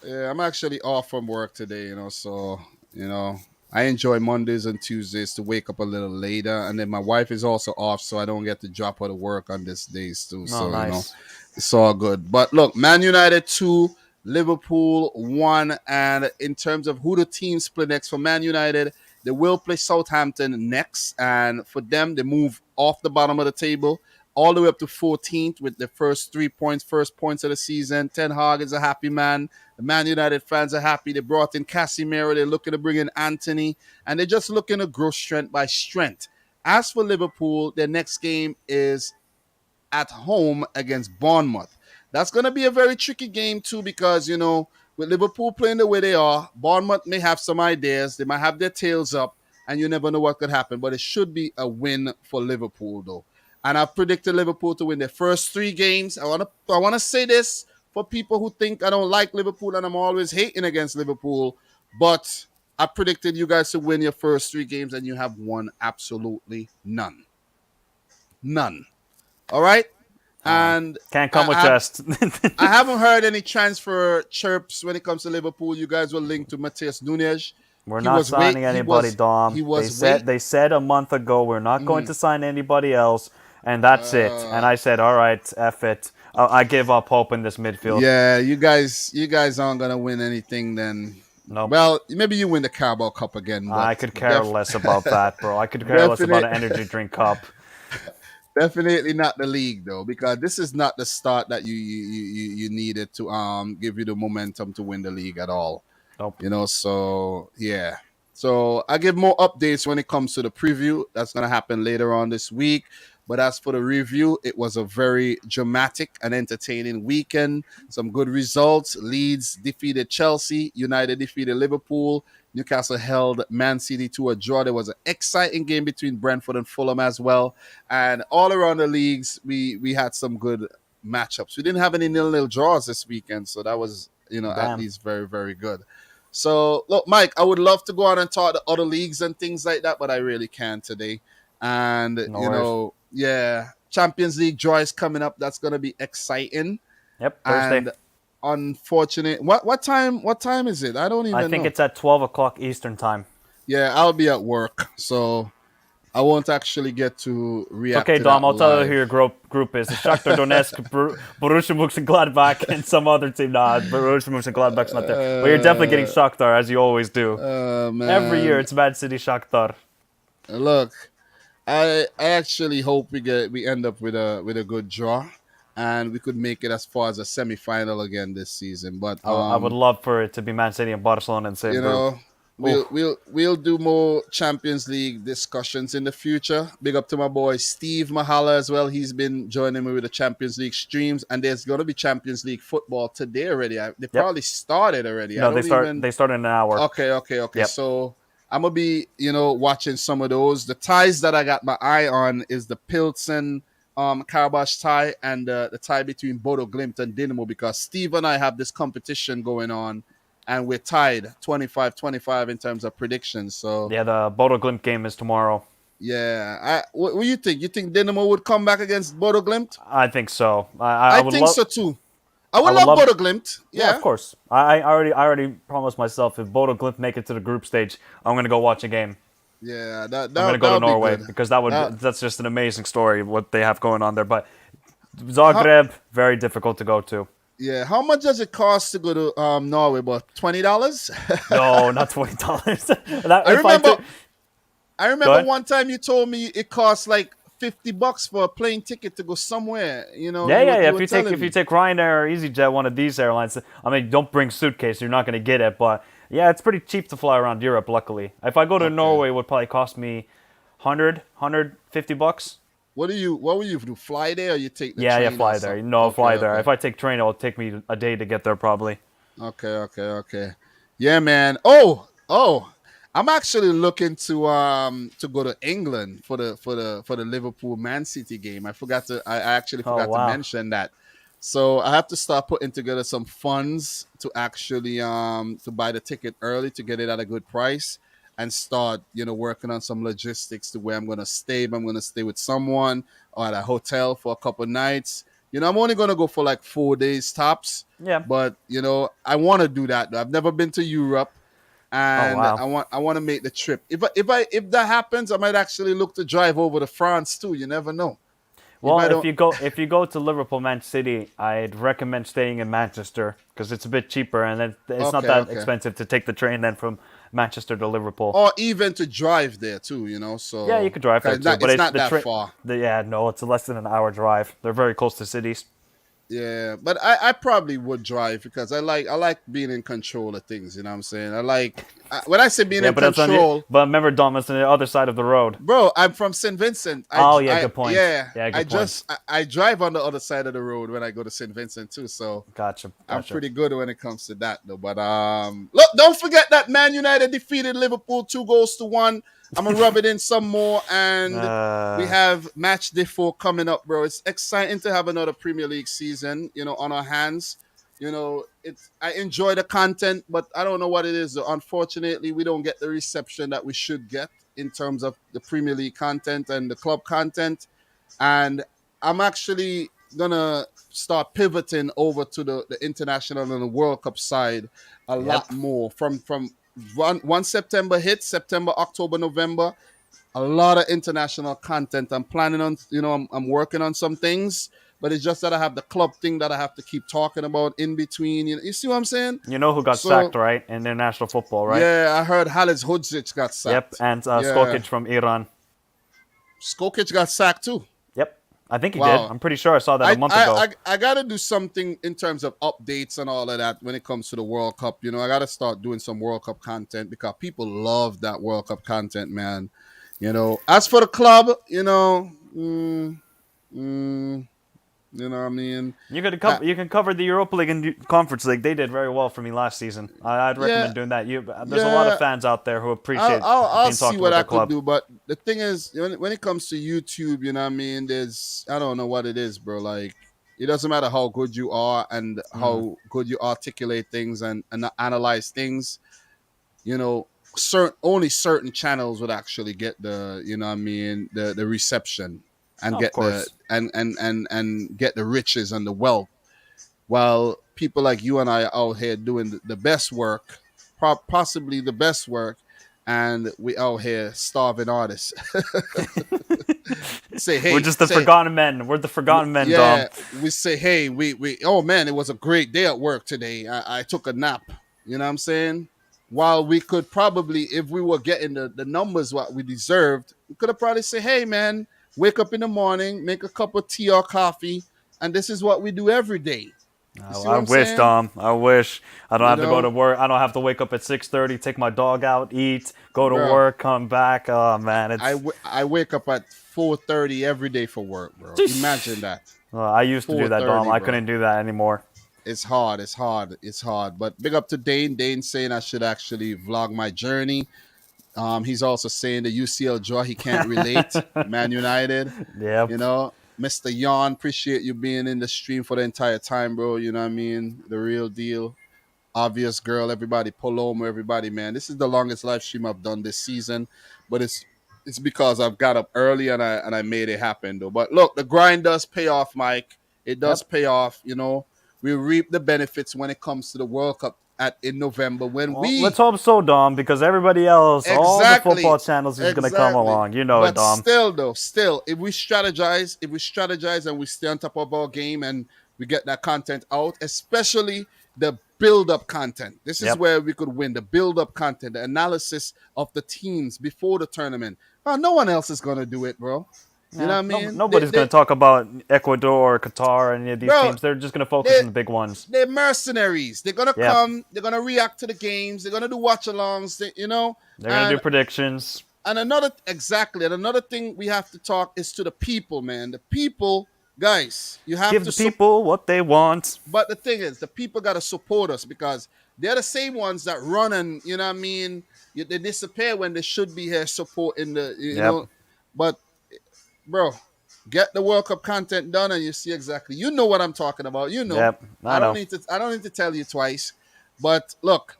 [SPEAKER 1] Yeah, I'm actually off from work today, so you know, I enjoy Mondays and Tuesdays to wake up a little later, and then my wife is also off, so I don't get to drop her to work on these days too.
[SPEAKER 3] Oh,
[SPEAKER 1] So
[SPEAKER 3] nice.
[SPEAKER 1] it's all good. But look, Man United 2, Liverpool 1, and in terms of who the team split next for Man United, they will play Southampton next, and for them, they move off the bottom of the table all the way up to 14th with the first 3 points, first points of the season. Ten Hag is a happy man. The Man United fans are happy. They brought in Casemiro. They're looking to bring in Anthony, and they're just looking to grow strength by strength. As for Liverpool, their next game is at home against Bournemouth. That's going to be a very tricky game too because, with Liverpool playing the way they are, Bournemouth may have some ideas. They might have their tails up and you never know what could happen. But it should be a win for Liverpool though. And I've predicted Liverpool to win their first 3 games. I want to say this for people who think I don't like Liverpool and I'm always hating against Liverpool. But I predicted you guys to win your first 3 games and you have won absolutely none. None. All right. And
[SPEAKER 3] Can't come
[SPEAKER 1] I,
[SPEAKER 3] with
[SPEAKER 1] I,
[SPEAKER 3] chest.
[SPEAKER 1] I haven't heard any transfer chirps when it comes to Liverpool. You guys were linked to Mateus Nunes.
[SPEAKER 3] We're
[SPEAKER 1] He
[SPEAKER 3] not
[SPEAKER 1] was wait.
[SPEAKER 3] signing anybody, Dom.
[SPEAKER 1] He
[SPEAKER 3] They
[SPEAKER 1] was
[SPEAKER 3] said
[SPEAKER 1] wait.
[SPEAKER 3] they said a month ago we're not going to sign anybody else, and that's it. And
[SPEAKER 1] Uh,
[SPEAKER 3] I said, all right, F it. I give up hope in this midfield.
[SPEAKER 1] yeah, you guys aren't gonna win anything then.
[SPEAKER 3] Nope.
[SPEAKER 1] Well, maybe you win the Carabao Cup again, but
[SPEAKER 3] I could care less about that, bro. I could care less about
[SPEAKER 1] definitely,
[SPEAKER 3] an energy drink cup.
[SPEAKER 1] definitely not the league though, because this is not the start that you needed to give you the momentum to win the league at all.
[SPEAKER 3] Nope.
[SPEAKER 1] So yeah. So I give more updates when it comes to the preview. That's gonna happen later on this week. But as for the review, it was a very dramatic and entertaining weekend. Some good results. Leeds defeated Chelsea. United defeated Liverpool. Newcastle held Man City to a draw. There was an exciting game between Brentford and Fulham as well. And all around the leagues, we had some good matchups. We didn't have any nil-nil draws this weekend, so that was at
[SPEAKER 3] Damn.
[SPEAKER 1] least very, very good. So, look, Mike, I would love to go out and talk to other leagues and things like that, but I really can't today. And,
[SPEAKER 3] No worries.
[SPEAKER 1] yeah, Champions League draw is coming up. That's going to be exciting.
[SPEAKER 3] Yep, Thursday.
[SPEAKER 1] And unfortunate. What time is it? I don't
[SPEAKER 3] I
[SPEAKER 1] even
[SPEAKER 3] think
[SPEAKER 1] know.
[SPEAKER 3] it's at 12 o'clock Eastern time.
[SPEAKER 1] Yeah, I'll be at work, so I won't actually get to
[SPEAKER 3] It's
[SPEAKER 1] react
[SPEAKER 3] okay,
[SPEAKER 1] to
[SPEAKER 3] Dom.
[SPEAKER 1] that
[SPEAKER 3] I'll tell you who
[SPEAKER 1] live.
[SPEAKER 3] your group is. It's Shakhtar Donetsk, Borussia Mönchengladbach, and some other team. Nah, Borussia Mönchengladbach's not there. But you're definitely getting Shakhtar, as you always do. Every year,
[SPEAKER 1] Man,
[SPEAKER 3] it's Man City Shakhtar.
[SPEAKER 1] look, I actually hope we end up with a good draw, and we could make it as far as a semi-final again this season. But
[SPEAKER 3] I would love for it to be Man City and Barcelona in the same
[SPEAKER 1] you
[SPEAKER 3] group.
[SPEAKER 1] know,
[SPEAKER 3] Oof.
[SPEAKER 1] we'll do more Champions League discussions in the future. Big up to my boy Steve Mahala as well. He's been joining me with the Champions League streams, and there's gonna be Champions League football today already. They
[SPEAKER 3] Yep.
[SPEAKER 1] probably started already. I
[SPEAKER 3] No,
[SPEAKER 1] don't even.
[SPEAKER 3] they start in an hour.
[SPEAKER 1] Okay.
[SPEAKER 3] Yep.
[SPEAKER 1] So I'm gonna be, watching some of those. The ties that I got my eye on is the Pilsen Karabash tie and the tie between Bodo Glimt and Dinamo, because Steve and I have this competition going on and we're tied 25-25 in terms of predictions. So
[SPEAKER 3] Yeah, the Bodo Glimt game is tomorrow.
[SPEAKER 1] yeah, what do you think? You think Dinamo would come back against Bodo Glimt?
[SPEAKER 3] I think so. I
[SPEAKER 1] I
[SPEAKER 3] would
[SPEAKER 1] think
[SPEAKER 3] love.
[SPEAKER 1] so too. I
[SPEAKER 3] I
[SPEAKER 1] would
[SPEAKER 3] would
[SPEAKER 1] love
[SPEAKER 3] love.
[SPEAKER 1] Bodo Glimt.
[SPEAKER 3] Yeah, of
[SPEAKER 1] Yeah.
[SPEAKER 3] course. I already promised myself if Bodo Glimt make it to the group stage, I'm gonna go watch a game.
[SPEAKER 1] Yeah,
[SPEAKER 3] I'm gonna
[SPEAKER 1] that
[SPEAKER 3] go to
[SPEAKER 1] would be
[SPEAKER 3] Norway
[SPEAKER 1] good.
[SPEAKER 3] because
[SPEAKER 1] That
[SPEAKER 3] that's just an amazing story what they have going on there. But
[SPEAKER 1] how,
[SPEAKER 3] Zagreb, very difficult to go to.
[SPEAKER 1] yeah, how much does it cost to go to Norway? About $20?
[SPEAKER 3] No, not $20. That
[SPEAKER 1] I
[SPEAKER 3] if I
[SPEAKER 1] remember
[SPEAKER 3] took.
[SPEAKER 1] I
[SPEAKER 3] Go
[SPEAKER 1] remember
[SPEAKER 3] ahead.
[SPEAKER 1] one time you told me it cost like $50 for a plane ticket to go somewhere.
[SPEAKER 3] Yeah, yeah, yeah.
[SPEAKER 1] You
[SPEAKER 3] If
[SPEAKER 1] were
[SPEAKER 3] you take
[SPEAKER 1] telling
[SPEAKER 3] if you
[SPEAKER 1] me.
[SPEAKER 3] take Ryanair or EasyJet, one of these airlines, I mean, don't bring suitcase. You're not gonna get it. But yeah, it's pretty cheap to fly around Europe. Luckily, if I go to
[SPEAKER 1] Okay.
[SPEAKER 3] Norway, it would probably cost me 150 bucks.
[SPEAKER 1] What will you do? Fly there or you take the
[SPEAKER 3] Yeah, yeah,
[SPEAKER 1] train or
[SPEAKER 3] fly there.
[SPEAKER 1] something?
[SPEAKER 3] No,
[SPEAKER 1] Okay,
[SPEAKER 3] fly there.
[SPEAKER 1] okay.
[SPEAKER 3] If I take train, it'll take me a day to get there probably.
[SPEAKER 1] Okay. Yeah, man. Oh. I'm actually looking to go to England for the Liverpool Man City game. I actually
[SPEAKER 3] Oh
[SPEAKER 1] forgot to
[SPEAKER 3] wow.
[SPEAKER 1] mention that. So I have to start putting together some funds to actually to buy the ticket early to get it at a good price and start, working on some logistics to where I'm gonna stay. If I'm gonna stay with someone or at a hotel for a couple nights. I'm only gonna go for like 4 days tops.
[SPEAKER 3] Yeah.
[SPEAKER 1] But I want to do that. I've never been to Europe,
[SPEAKER 3] Oh
[SPEAKER 1] and
[SPEAKER 3] wow.
[SPEAKER 1] I want to make the trip. If that happens, I might actually look to drive over to France too. You never know. If
[SPEAKER 3] Well,
[SPEAKER 1] I don't,
[SPEAKER 3] if you go to Liverpool, Man City, I'd recommend staying in Manchester because it's a bit cheaper and it's not that
[SPEAKER 1] okay,
[SPEAKER 3] expensive to take the train then from Manchester to Liverpool.
[SPEAKER 1] or even to drive there too.
[SPEAKER 3] Yeah, you
[SPEAKER 1] So
[SPEAKER 3] could drive there
[SPEAKER 1] 'cause
[SPEAKER 3] too, but
[SPEAKER 1] it's
[SPEAKER 3] it's
[SPEAKER 1] not
[SPEAKER 3] the
[SPEAKER 1] that
[SPEAKER 3] train.
[SPEAKER 1] far.
[SPEAKER 3] Yeah, no, it's less than an hour drive. They're very close to cities.
[SPEAKER 1] Yeah, but I probably would drive because I like being in control of things. You know what I'm saying? When I say being
[SPEAKER 3] Yeah,
[SPEAKER 1] in
[SPEAKER 3] but that's on your.
[SPEAKER 1] control,
[SPEAKER 3] But remember, Dom, it's on the other side of the road.
[SPEAKER 1] bro, I'm from St. Vincent.
[SPEAKER 3] Oh yeah, good point.
[SPEAKER 1] Yeah,
[SPEAKER 3] Yeah,
[SPEAKER 1] I
[SPEAKER 3] good point.
[SPEAKER 1] just I drive on the other side of the road when I go to St. Vincent too. So
[SPEAKER 3] Gotcha,
[SPEAKER 1] I'm
[SPEAKER 3] gotcha.
[SPEAKER 1] pretty good when it comes to that though. But look, don't forget that Man United defeated Liverpool 2-1. I'm gonna rub it in some more, and we
[SPEAKER 3] Uh,
[SPEAKER 1] have match day 4 coming up, bro. It's exciting to have another Premier League season, on our hands. I enjoy the content, but I don't know what it is. Unfortunately, we don't get the reception that we should get in terms of the Premier League content and the club content. And I'm actually gonna start pivoting over to the international and the World Cup side a
[SPEAKER 3] yep.
[SPEAKER 1] lot more. From one September hits, September, October, November, a lot of international content. I'm planning on, I'm working on some things, but it's just that I have the club thing that I have to keep talking about in between. You see what I'm saying?
[SPEAKER 3] You know who got
[SPEAKER 1] So
[SPEAKER 3] sacked, right? In international football, right?
[SPEAKER 1] yeah, I heard Halis Hodzic got
[SPEAKER 3] Yep,
[SPEAKER 1] sacked.
[SPEAKER 3] and
[SPEAKER 1] Yeah,
[SPEAKER 3] Skokic from Iran.
[SPEAKER 1] Skokic got sacked too.
[SPEAKER 3] Yep, I think he did.
[SPEAKER 1] Wow.
[SPEAKER 3] I'm pretty sure I saw that a
[SPEAKER 1] I,
[SPEAKER 3] month
[SPEAKER 1] I
[SPEAKER 3] ago.
[SPEAKER 1] I I gotta do something in terms of updates and all of that when it comes to the World Cup. I gotta start doing some World Cup content because people love that World Cup content, man. As for the club, mm, what I mean? Uh,
[SPEAKER 3] You can cover the Europa League and Conference League. They did very well for me last season. I'd
[SPEAKER 1] yeah,
[SPEAKER 3] recommend doing that. There's a lot of
[SPEAKER 1] yeah.
[SPEAKER 3] fans out there who
[SPEAKER 1] I'll,
[SPEAKER 3] appreciate
[SPEAKER 1] I'll I'll
[SPEAKER 3] being
[SPEAKER 1] see
[SPEAKER 3] talked
[SPEAKER 1] what
[SPEAKER 3] about
[SPEAKER 1] I
[SPEAKER 3] their
[SPEAKER 1] could
[SPEAKER 3] club.
[SPEAKER 1] do, but the thing is, when it comes to YouTube, you know what I mean? There's I don't know what it is, bro. Like it doesn't matter how good you are and
[SPEAKER 3] Mm,
[SPEAKER 1] how good you articulate things and analyze things. You know, only certain channels would actually get the reception and
[SPEAKER 3] of
[SPEAKER 1] get the
[SPEAKER 3] course.
[SPEAKER 1] and get the riches and the wealth, while people like you and I are out here doing the best work, possibly the best work, and we out here starving artists. say
[SPEAKER 3] We're
[SPEAKER 1] hey
[SPEAKER 3] just the
[SPEAKER 1] say
[SPEAKER 3] forgotten men. We're the forgotten men, Dom.
[SPEAKER 1] yeah, we say, hey, we oh man, it was a great day at work today. I took a nap. You know what I'm saying? While we could probably, if we were getting the numbers what we deserved, we could have probably said, hey man, wake up in the morning, make a cup of tea or coffee, and this is what we do every day. You see
[SPEAKER 3] I
[SPEAKER 1] what I'm
[SPEAKER 3] wish,
[SPEAKER 1] saying?
[SPEAKER 3] Dom. I wish I don't
[SPEAKER 1] You
[SPEAKER 3] have to go to
[SPEAKER 1] know,
[SPEAKER 3] work. I don't have to wake up at 6:30, take my dog out, eat, go to
[SPEAKER 1] bro.
[SPEAKER 3] work, come back. Oh man, it's.
[SPEAKER 1] I wake up at 4:30 every day for work, bro. Imagine that.
[SPEAKER 3] I used to do that, Dom.
[SPEAKER 1] 4:30,
[SPEAKER 3] I
[SPEAKER 1] bro.
[SPEAKER 3] couldn't do that anymore.
[SPEAKER 1] It's hard. It's hard. It's hard. But big up to Dane. Dane saying I should actually vlog my journey. He's also saying the UCL draw he can't relate. Man United,
[SPEAKER 3] Yep.
[SPEAKER 1] you know. Mr. Yon, appreciate you being in the stream for the entire time, bro. You know what I mean? The real deal. Obvious girl, everybody, Paloma, everybody, man. This is the longest live stream I've done this season, but it's because I've got up early and I made it happen though. But look, the grind does pay off, Mike. It does
[SPEAKER 3] Yep.
[SPEAKER 1] pay off. You know, we reap the benefits when it comes to the World Cup in November when
[SPEAKER 3] Well, let's
[SPEAKER 1] we
[SPEAKER 3] hope so, Dom, because everybody else, all the
[SPEAKER 1] exactly
[SPEAKER 3] football channels is going to come
[SPEAKER 1] exactly.
[SPEAKER 3] along. You know it,
[SPEAKER 1] But
[SPEAKER 3] Dom.
[SPEAKER 1] still, though, still, if we strategize and we stay on top of our game and we get that content out, especially the build-up content. This is
[SPEAKER 3] Yep.
[SPEAKER 1] where we could win the build-up content, the analysis of the teams before the tournament. No one else is gonna do it, bro. You know
[SPEAKER 3] Yeah.
[SPEAKER 1] what I
[SPEAKER 3] No,
[SPEAKER 1] mean?
[SPEAKER 3] nobody's going to talk about Ecuador or Qatar or any of these
[SPEAKER 1] Bro,
[SPEAKER 3] teams. They're just going to focus
[SPEAKER 1] they
[SPEAKER 3] on the big ones.
[SPEAKER 1] they're mercenaries. They're gonna
[SPEAKER 3] Yep.
[SPEAKER 1] come. They're gonna react to the games. They're gonna do watch-alongs.
[SPEAKER 3] They're going to
[SPEAKER 1] And
[SPEAKER 3] do predictions.
[SPEAKER 1] and another thing we have to talk is to the people, man. The people, guys, you have
[SPEAKER 3] Give
[SPEAKER 1] to
[SPEAKER 3] the
[SPEAKER 1] support.
[SPEAKER 3] people what they want.
[SPEAKER 1] But the thing is, the people got to support us because they're the same ones that run and, you know what I mean, they disappear when they should be here supporting you
[SPEAKER 3] Yep.
[SPEAKER 1] know. But, bro, get the World Cup content done and you see exactly. You know what I'm talking about. You know.
[SPEAKER 3] Yep. I know.
[SPEAKER 1] I don't need to tell you twice. But look,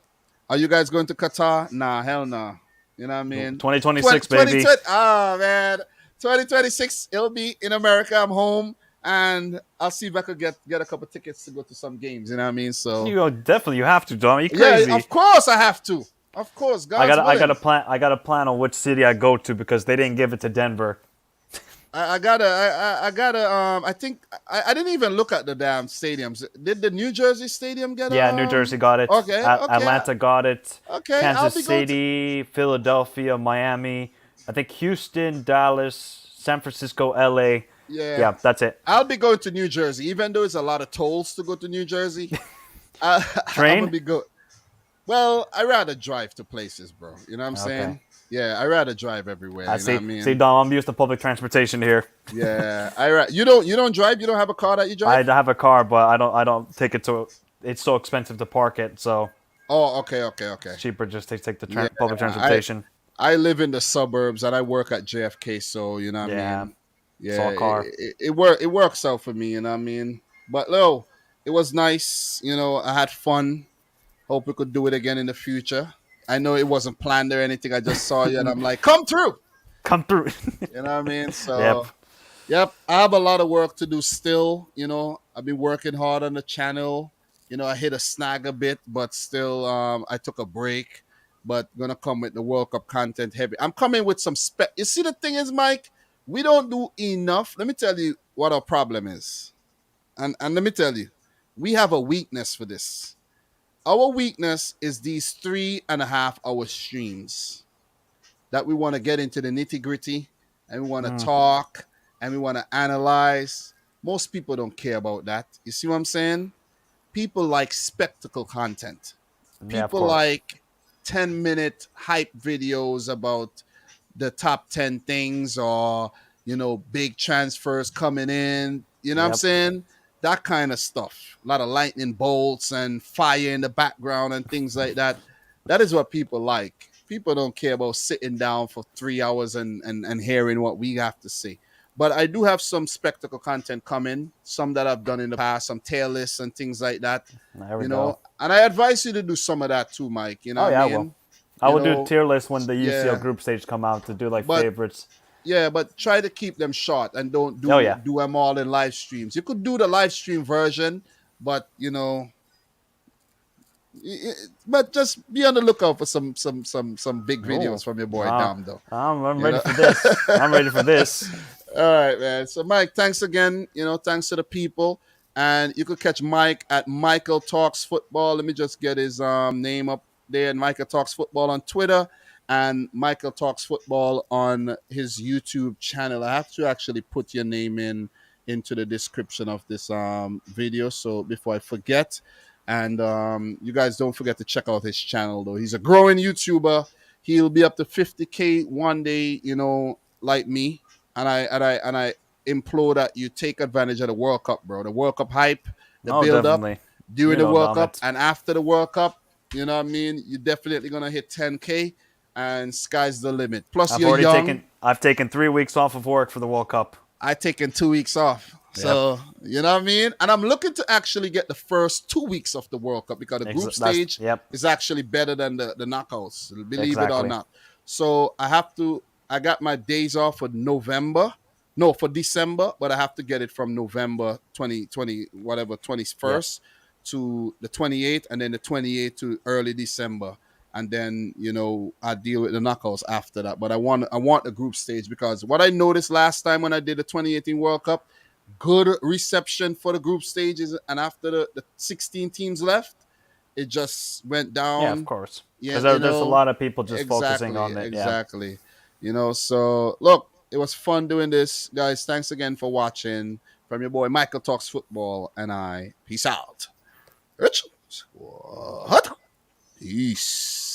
[SPEAKER 1] are you guys going to Qatar? Nah, hell nah. You know what I mean?
[SPEAKER 3] 2026, baby.
[SPEAKER 1] Ah, man. 2026, it'll be in America. I'm home. And I'll see if I could get a couple tickets to go to some games. You know what I mean? So,
[SPEAKER 3] Definitely you have to, Dom. You
[SPEAKER 1] yeah,
[SPEAKER 3] crazy.
[SPEAKER 1] of course I have to. Of course,
[SPEAKER 3] I
[SPEAKER 1] God's
[SPEAKER 3] got I got
[SPEAKER 1] willing.
[SPEAKER 3] a plan. I got a plan on which city I go to because they didn't give it to Denver.
[SPEAKER 1] I think I didn't even look at the damn stadiums. Did the New Jersey stadium get
[SPEAKER 3] Yeah, New Jersey got it.
[SPEAKER 1] Okay,
[SPEAKER 3] Atlanta got it.
[SPEAKER 1] okay. I'll
[SPEAKER 3] Kansas
[SPEAKER 1] be going to
[SPEAKER 3] City, Philadelphia, Miami. I think Houston, Dallas, San Francisco, LA.
[SPEAKER 1] yeah.
[SPEAKER 3] Yeah, that's it.
[SPEAKER 1] I'll be going to New Jersey, even though it's a lot of tolls to go to New Jersey. I'm gonna
[SPEAKER 3] Train?
[SPEAKER 1] be go. Well, I rather drive to places, bro. You know what I'm
[SPEAKER 3] Okay.
[SPEAKER 1] saying? Yeah, I rather drive everywhere.
[SPEAKER 3] I
[SPEAKER 1] You know
[SPEAKER 3] see.
[SPEAKER 1] what I mean?
[SPEAKER 3] See, Dom, I'm used to public transportation here.
[SPEAKER 1] Yeah, you don't drive. You don't have a car that you
[SPEAKER 3] I
[SPEAKER 1] drive.
[SPEAKER 3] have a car, but I don't take it to. It's so expensive to park it, so
[SPEAKER 1] Oh, okay,
[SPEAKER 3] it's
[SPEAKER 1] okay.
[SPEAKER 3] cheaper just to take the
[SPEAKER 1] Yeah,
[SPEAKER 3] public
[SPEAKER 1] I
[SPEAKER 3] transportation.
[SPEAKER 1] I live in the suburbs and I work at JFK, so you know what I
[SPEAKER 3] Yeah,
[SPEAKER 1] mean.
[SPEAKER 3] it's
[SPEAKER 1] Yeah,
[SPEAKER 3] all car.
[SPEAKER 1] it works out for me. You know what I mean. But no, it was nice. You know, I had fun. Hope we could do it again in the future. I know it wasn't planned or anything. I just saw you and I'm like, come through.
[SPEAKER 3] Come through.
[SPEAKER 1] You know what I mean?
[SPEAKER 3] Yep.
[SPEAKER 1] So, yep, I have a lot of work to do still. You know, I've been working hard on the channel. You know, I hit a snag a bit, but still, I took a break. But gonna come with the World Cup content heavy. I'm coming with some spec. You see, the thing is, Mike, we don't do enough. Let me tell you what our problem is, and let me tell you, we have a weakness for this. Our weakness is these 3.5 hour streams that we want to get into the nitty gritty and we want to
[SPEAKER 3] Mm,
[SPEAKER 1] talk and we want to analyze. Most people don't care about that. You see what I'm saying? People like spectacle content.
[SPEAKER 3] yeah, of
[SPEAKER 1] People
[SPEAKER 3] course.
[SPEAKER 1] like 10-minute hype videos about the top 10 things or, big transfers coming in. You know what I'm
[SPEAKER 3] Yep.
[SPEAKER 1] saying? That kind of stuff. A lot of lightning bolts and fire in the background and things like that. That is what people like. People don't care about sitting down for 3 hours and hearing what we have to say. But I do have some spectacle content coming, some that I've done in the past, some tail lists and things like that,
[SPEAKER 3] There we go.
[SPEAKER 1] And I advise you to do some of that too, Mike. You know
[SPEAKER 3] Oh
[SPEAKER 1] what I
[SPEAKER 3] yeah, I will.
[SPEAKER 1] mean?
[SPEAKER 3] I
[SPEAKER 1] You
[SPEAKER 3] will do a
[SPEAKER 1] know,
[SPEAKER 3] tier list when the UCL
[SPEAKER 1] yeah.
[SPEAKER 3] group stage come out to do like
[SPEAKER 1] But
[SPEAKER 3] favorites.
[SPEAKER 1] yeah, but try to keep them short and don't
[SPEAKER 3] Oh
[SPEAKER 1] do
[SPEAKER 3] yeah.
[SPEAKER 1] do them all in live streams. You could do the live stream version, but but just be on the lookout for some big
[SPEAKER 3] Oh,
[SPEAKER 1] videos from your boy
[SPEAKER 3] wow.
[SPEAKER 1] Dom, though.
[SPEAKER 3] I'm
[SPEAKER 1] You
[SPEAKER 3] ready
[SPEAKER 1] know.
[SPEAKER 3] for this. I'm ready for this.
[SPEAKER 1] All right, man. So, Mike, thanks again. Thanks to the people. And you could catch Mike at Michael Talks Football. Let me just get his name up there. And Michael Talks Football on Twitter and Michael Talks Football on his YouTube channel. I have to actually put your name in into the description of this video. So before I forget, and you guys don't forget to check out his channel though. He's a growing YouTuber. He'll be up to 50K one day, like me. And I implore that you take advantage of the World Cup, bro. The World Cup hype, the
[SPEAKER 3] No,
[SPEAKER 1] build up
[SPEAKER 3] definitely.
[SPEAKER 1] during
[SPEAKER 3] You
[SPEAKER 1] the
[SPEAKER 3] know,
[SPEAKER 1] World Cup,
[SPEAKER 3] Domit.
[SPEAKER 1] and after the World Cup. You know what I mean? You're definitely gonna hit 10K, and sky's the limit. Plus, you're young.
[SPEAKER 3] I've taken 3 weeks off of work for the World Cup.
[SPEAKER 1] I taken 2 weeks off.
[SPEAKER 3] Yep.
[SPEAKER 1] So, you know what I mean? And I'm looking to actually get the first 2 weeks of the World Cup because the group
[SPEAKER 3] That's
[SPEAKER 1] stage
[SPEAKER 3] yep.
[SPEAKER 1] is actually better than the knockouts, believe it or
[SPEAKER 3] Exactly.
[SPEAKER 1] not. So I got my days off for November. No, for December, but I have to get it from November 2020, whatever,
[SPEAKER 3] Yep.
[SPEAKER 1] 21st to the 28th, and then the 28th to early December. And then I deal with the knockouts after that. But I want the group stage because what I noticed last time when I did the 2018 World Cup, good reception for the group stages, and after the 16 teams left, it just went
[SPEAKER 3] Yeah, of
[SPEAKER 1] down.
[SPEAKER 3] course.
[SPEAKER 1] Yeah,
[SPEAKER 3] Because there's a lot of people just focusing
[SPEAKER 1] exactly,
[SPEAKER 3] on it. Yeah.
[SPEAKER 1] exactly. So look, it was fun doing this, guys. Thanks again for watching. From your boy Michael Talks Football, and I peace out. What? Peace.